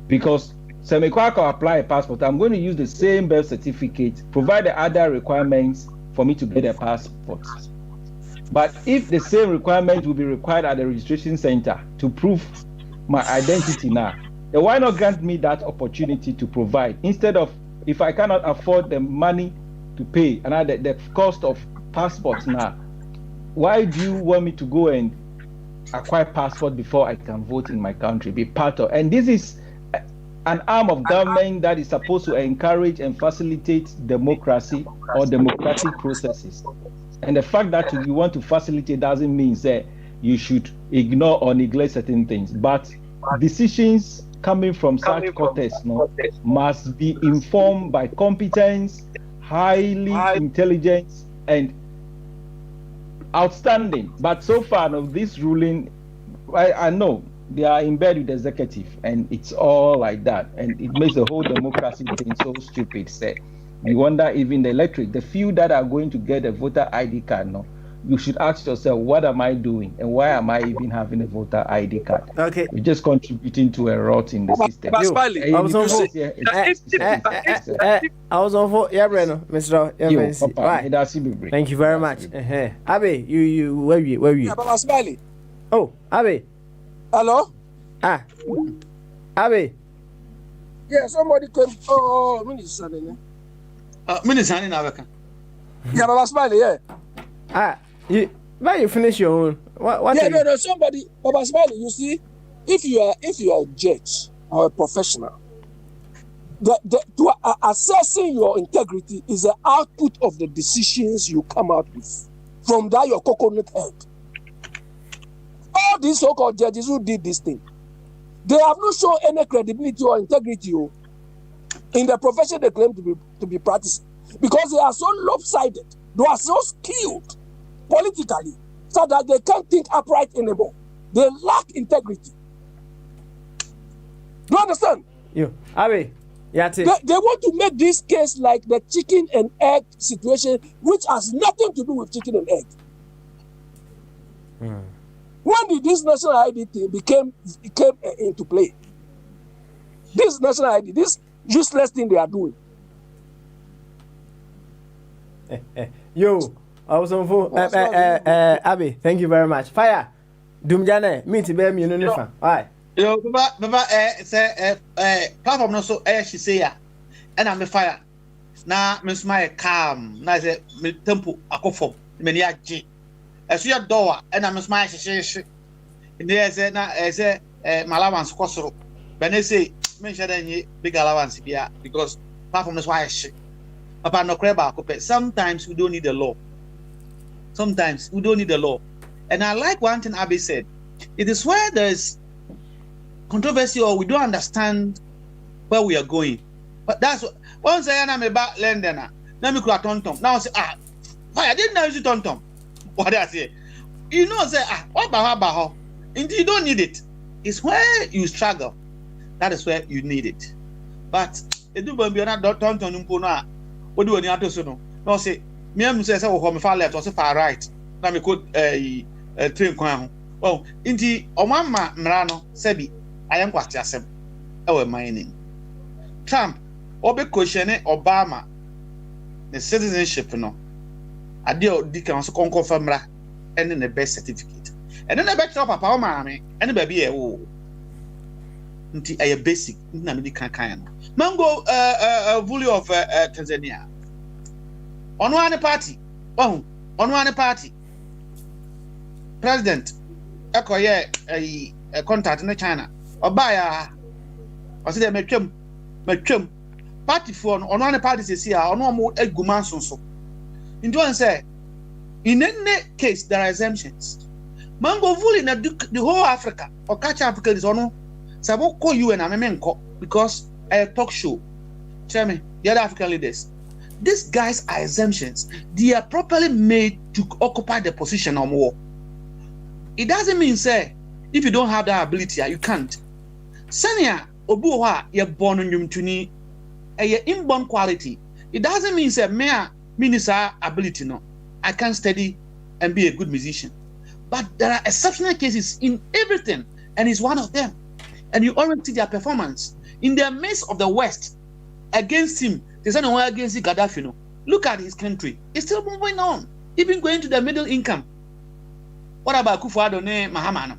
Because Semekwaka apply a passport, I'm going to use the same birth certificate, provide the other requirements for me to get a passport. But if the same requirement will be required at the registration center to prove my identity now, then why not grant me that opportunity to provide, instead of, if I cannot afford the money to pay and the cost of passports now, why do you want me to go and acquire passport before I can vote in my country, be part of. And this is an arm of government that is supposed to encourage and facilitate democracy or democratic processes. And the fact that you want to facilitate doesn't mean that you should ignore or neglect certain things. But decisions coming from such quarters must be informed by competence, highly intelligent, and outstanding. But so far of this ruling, I know they are in bed with the executive, and it's all like that, and it makes the whole democracy thing so stupid. Say, you wonder even the electorate, the few that are going to get a voter ID card, no, you should ask yourself, what am I doing, and why am I even having a voter ID card? Okay, you're just contributing to a rot in the system. I was on for Breno, Mr. Right. Thank you very much. Abe, you where you? Oh, Abe. Hello? Abe. Yeah, somebody came. Oh, Minister. Minister, yeah, Baba Smiley, yeah. Why you finish your own? What yeah, no, somebody, Baba Smiley, you see, if you are a judge or a professional, assessing your integrity is the output of the decisions you come out with. From that, your coconut head. All these so-called judges who did this thing, they have not shown any credibility or integrity in the profession they claim to be practicing, because they are so lopsided, they are so skilled politically, so that they can't think upright anymore. They lack integrity. Do you understand? You, Abe, yeah. They want to make this case like the chicken and egg situation, which has nothing to do with chicken and egg. When did this national ID thing came into play? This national ID, this useless thing they are doing. Yo, I was on phone. Abby, thank you very much. Fire. Dumjane, meet them, you know. All right. Yo, Baba, platform no so she say ya, and I'm a fire. Na Miss my calm, na say me tempo akofom, me ni agye. Esu ya door, and I'm a smile she. In there say na say malawans kosoro. But they say me share any big allowance here because platform no so why she. Papa no creba akope. Sometimes we don't need the law. Sometimes we don't need the law. And I like one thing Abby said. It is where there's controversy or we don't understand where we are going. But that's what once I am about London. Now me call Tontom. Now say why I didn't know you Tontom. What I say? You know say what about indeed you don't need it. It's where you struggle. That is where you need it. But it do be not Tontom Mpona. What do you have to know? No say me am say me far left or say far right. Now me could train kwan. Oh, indeed Omama Mrano Sebi I am what yasem. Our mining. Trump, obe question Obama, the citizenship no. Adio Dickon so confirm and then the birth certificate. And then I bet up papa mama and baby a basic Namidi can. Mango Vulio of Tanzania. On one party. Oh, on one party. President Ecoye a contact in China. Obaya or say metwam party for on one party says here on one more eguman so into and say in any case there are exemptions. Mango Vuli na the whole Africa or catch Africa is on Sabo call you and Amenko because a talk show. Tell me the other African leaders. These guys are exemptions. They are properly made to occupy the position or more. It doesn't mean say if you don't have that ability you can't. Senia obuwa ye born nyumtuni a inborn quality. It doesn't mean say me minister ability no. I can study and be a good musician. But there are exceptional cases in everything, and it's one of them. And you already see their performance in the midst of the West against him. There's no way against Gaddafi. No, look at his country; it's still moving on, even going to the middle income. What about Kufuor ne Mahama?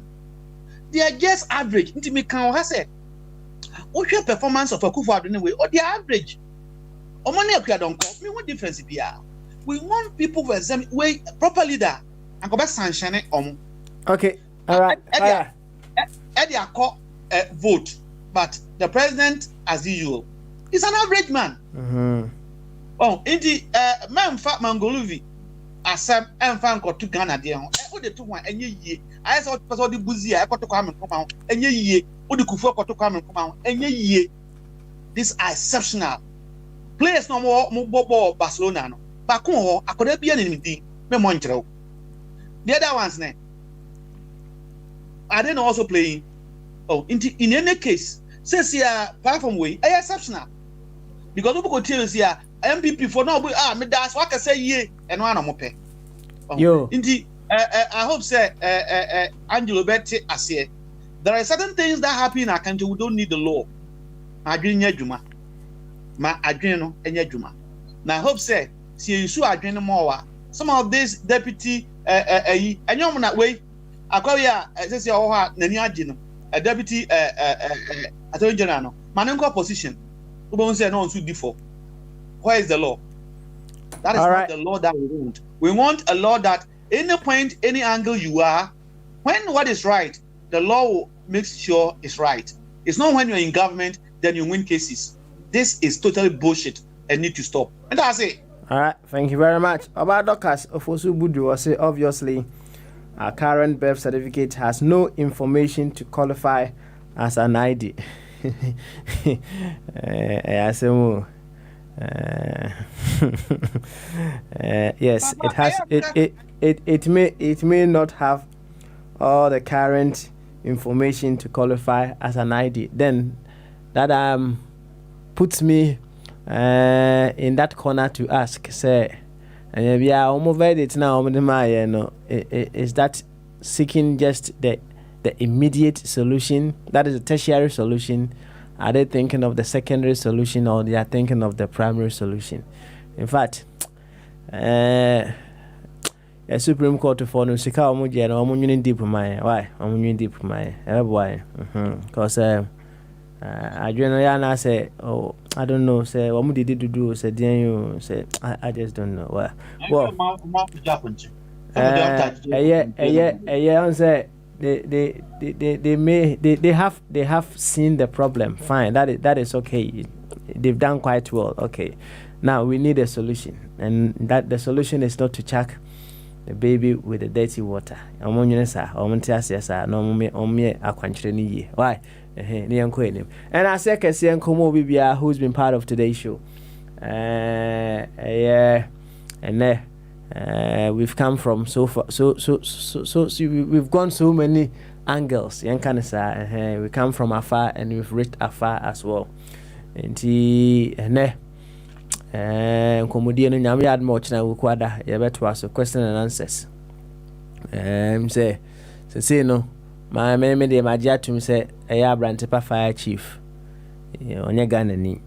They are just average. Inti me kan ha say, what's your performance of a Kufuor anyway? Or they are average. Or money akua don call. Me what difference be here? We want people to examine way proper leader and go back sanction. Okay. All right. Eddie call vote, but the president, as usual, is an average man. Oh, indeed, man, fat Mangoluvi, Assam, and Fan got to Ghana, dear. What the 2 1 and ye. I saw the Buzi, I got to come and come out, and ye, what the Kufu got to come and come out, and ye. These are exceptional players. No more Barcelona. Bakuho, I could be anything. Me Montreal. The other ones, are they also playing? Oh, in any case, says here platform way, exceptional. Because we go tell us here, MPP for now, me that's what I say ye and one more pay. Yo. Indeed, I hope say Angelo Betty as here. There are certain things that happen in our country. We don't need the law. Adwene Juma. Ma adwene no enye Juma. Now I hope say see you adwene more. Some of these deputy anyom na way akwaya say o ha nani age no a deputy attorney general no manenko position we won't say no so before. Where is the law? That is not the law that we want. We want a law that any point, any angle you are, when what is right, the law makes sure it's right. It's not when you're in government then you win cases. This is totally bullshit and need to stop. And that's it. All right, thank you very much. About Doctors Ofosu Budu was say obviously our current birth certificate has no information to qualify as an ID. Yes, it has. It may not have all the current information to qualify as an ID. Then that puts me in that corner to ask, say, we are almost it now. Is that seeking just the immediate solution? That is a tertiary solution. Are they thinking of the secondary solution, or they are thinking of the primary solution? In fact, a Supreme Court for no sika omuje na omunwini deep my why omunwini deep my why because I don't know say oh I don't know say what did do say you say I just don't know why well say they have seen the problem. Fine, that is okay. They've done quite well. Okay, now we need a solution, and that the solution is not to chuck the baby with the dirty water. Why? And I say Kesian Komo Bibia, who's been part of today's show. We've come from so far, so we've gone so many angles. We come from afar and we've reached afar as well. And Komodi no nyame ad much na wukwada ye beto aso question and answers. Say no my me de magia to me say eya Abrantepa fire chief. Onye Ghana ni.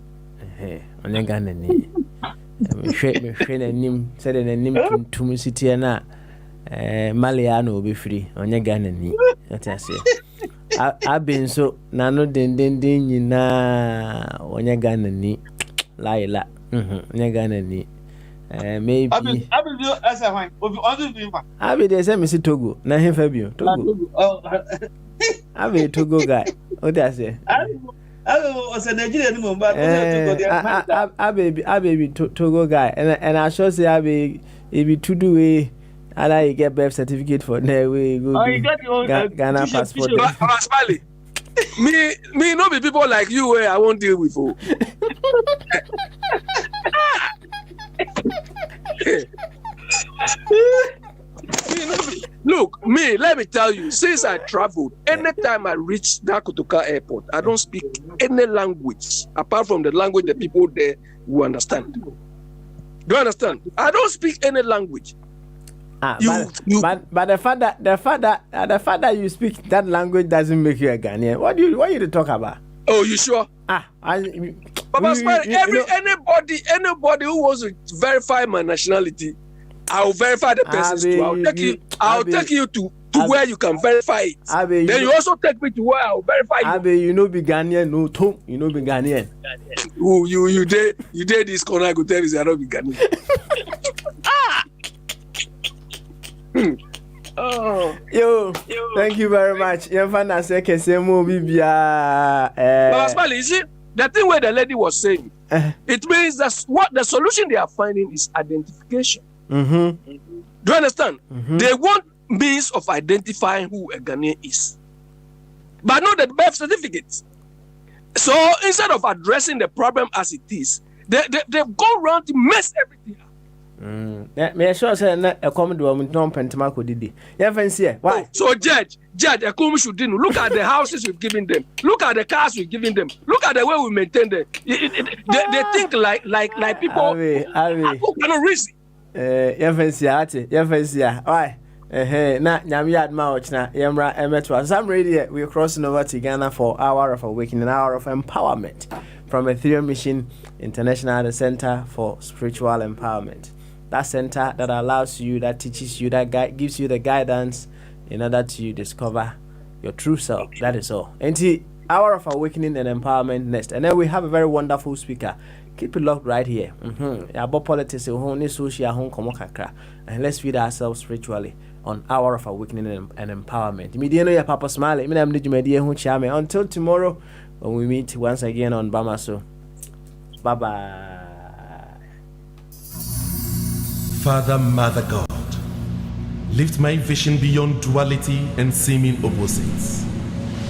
Onye Ghana ni. Me hwe nanim said nanim tuntum sitie na Malia no be free onye Ghana ni. That I say. Abin so na no den nyina onye Ghana ni. Laila onye Ghana ni. Maybe Abi dey say me see Togo na him Fabio Togo. Abi Togo guy. What do I say? Baby Togo guy, and I sure say Abi if you to do way, I like get birth certificate for there we go. Ghana passport. Me no be people like you where I won't deal with. Look, let me tell you, since I traveled, anytime I reach Dakotoka Airport, I don't speak any language apart from the language that people there will understand. Do you understand? I don't speak any language. But the fact that you speak that language doesn't make you a Ghanaian. What you to talk about? Oh, you sure? Anybody who wants to verify my nationality, I'll verify the person's too. I'll take you to where you can verify it. Then you also take me to where I'll verify you. You know be Ghanaian, no Tom. You know be Ghanaian. You did this corner. I could tell you I don't be Ghanaian. Oh. Yo, thank you very much. Baba Smiley, you see, the thing where the lady was saying, it means that what the solution they are finding is identification. Do you understand? They want means of identifying who a Ghanaian is, but not the birth certificate. So instead of addressing the problem as it is, they've gone around to mess everything up. Me sure say na ekom do am don pentema ko didi. You fancy why? So judge ekom should look at the houses we've given them. Look at the cars we've given them. Look at the way we maintain them. They think like people who cannot reason. You fancy ati. You fancy why? Na nyame adma ochna yemra emetwa. Some radio we crossing over to Ghana for hour of awakening, an hour of empowerment from Ethereum Mission International, the Center for Spiritual Empowerment. That center that allows you, that teaches you, that gives you the guidance in order to discover your true self. That is all. And the hour of awakening and empowerment next. And then we have a very wonderful speaker. Keep it locked right here. About politics, and let's feed ourselves spiritually on hour of awakening and empowerment. Papa Smiley. Until tomorrow, when we meet once again on Bamaso. Bye-bye. Father, Mother God, lift my vision beyond duality and seeming opposites.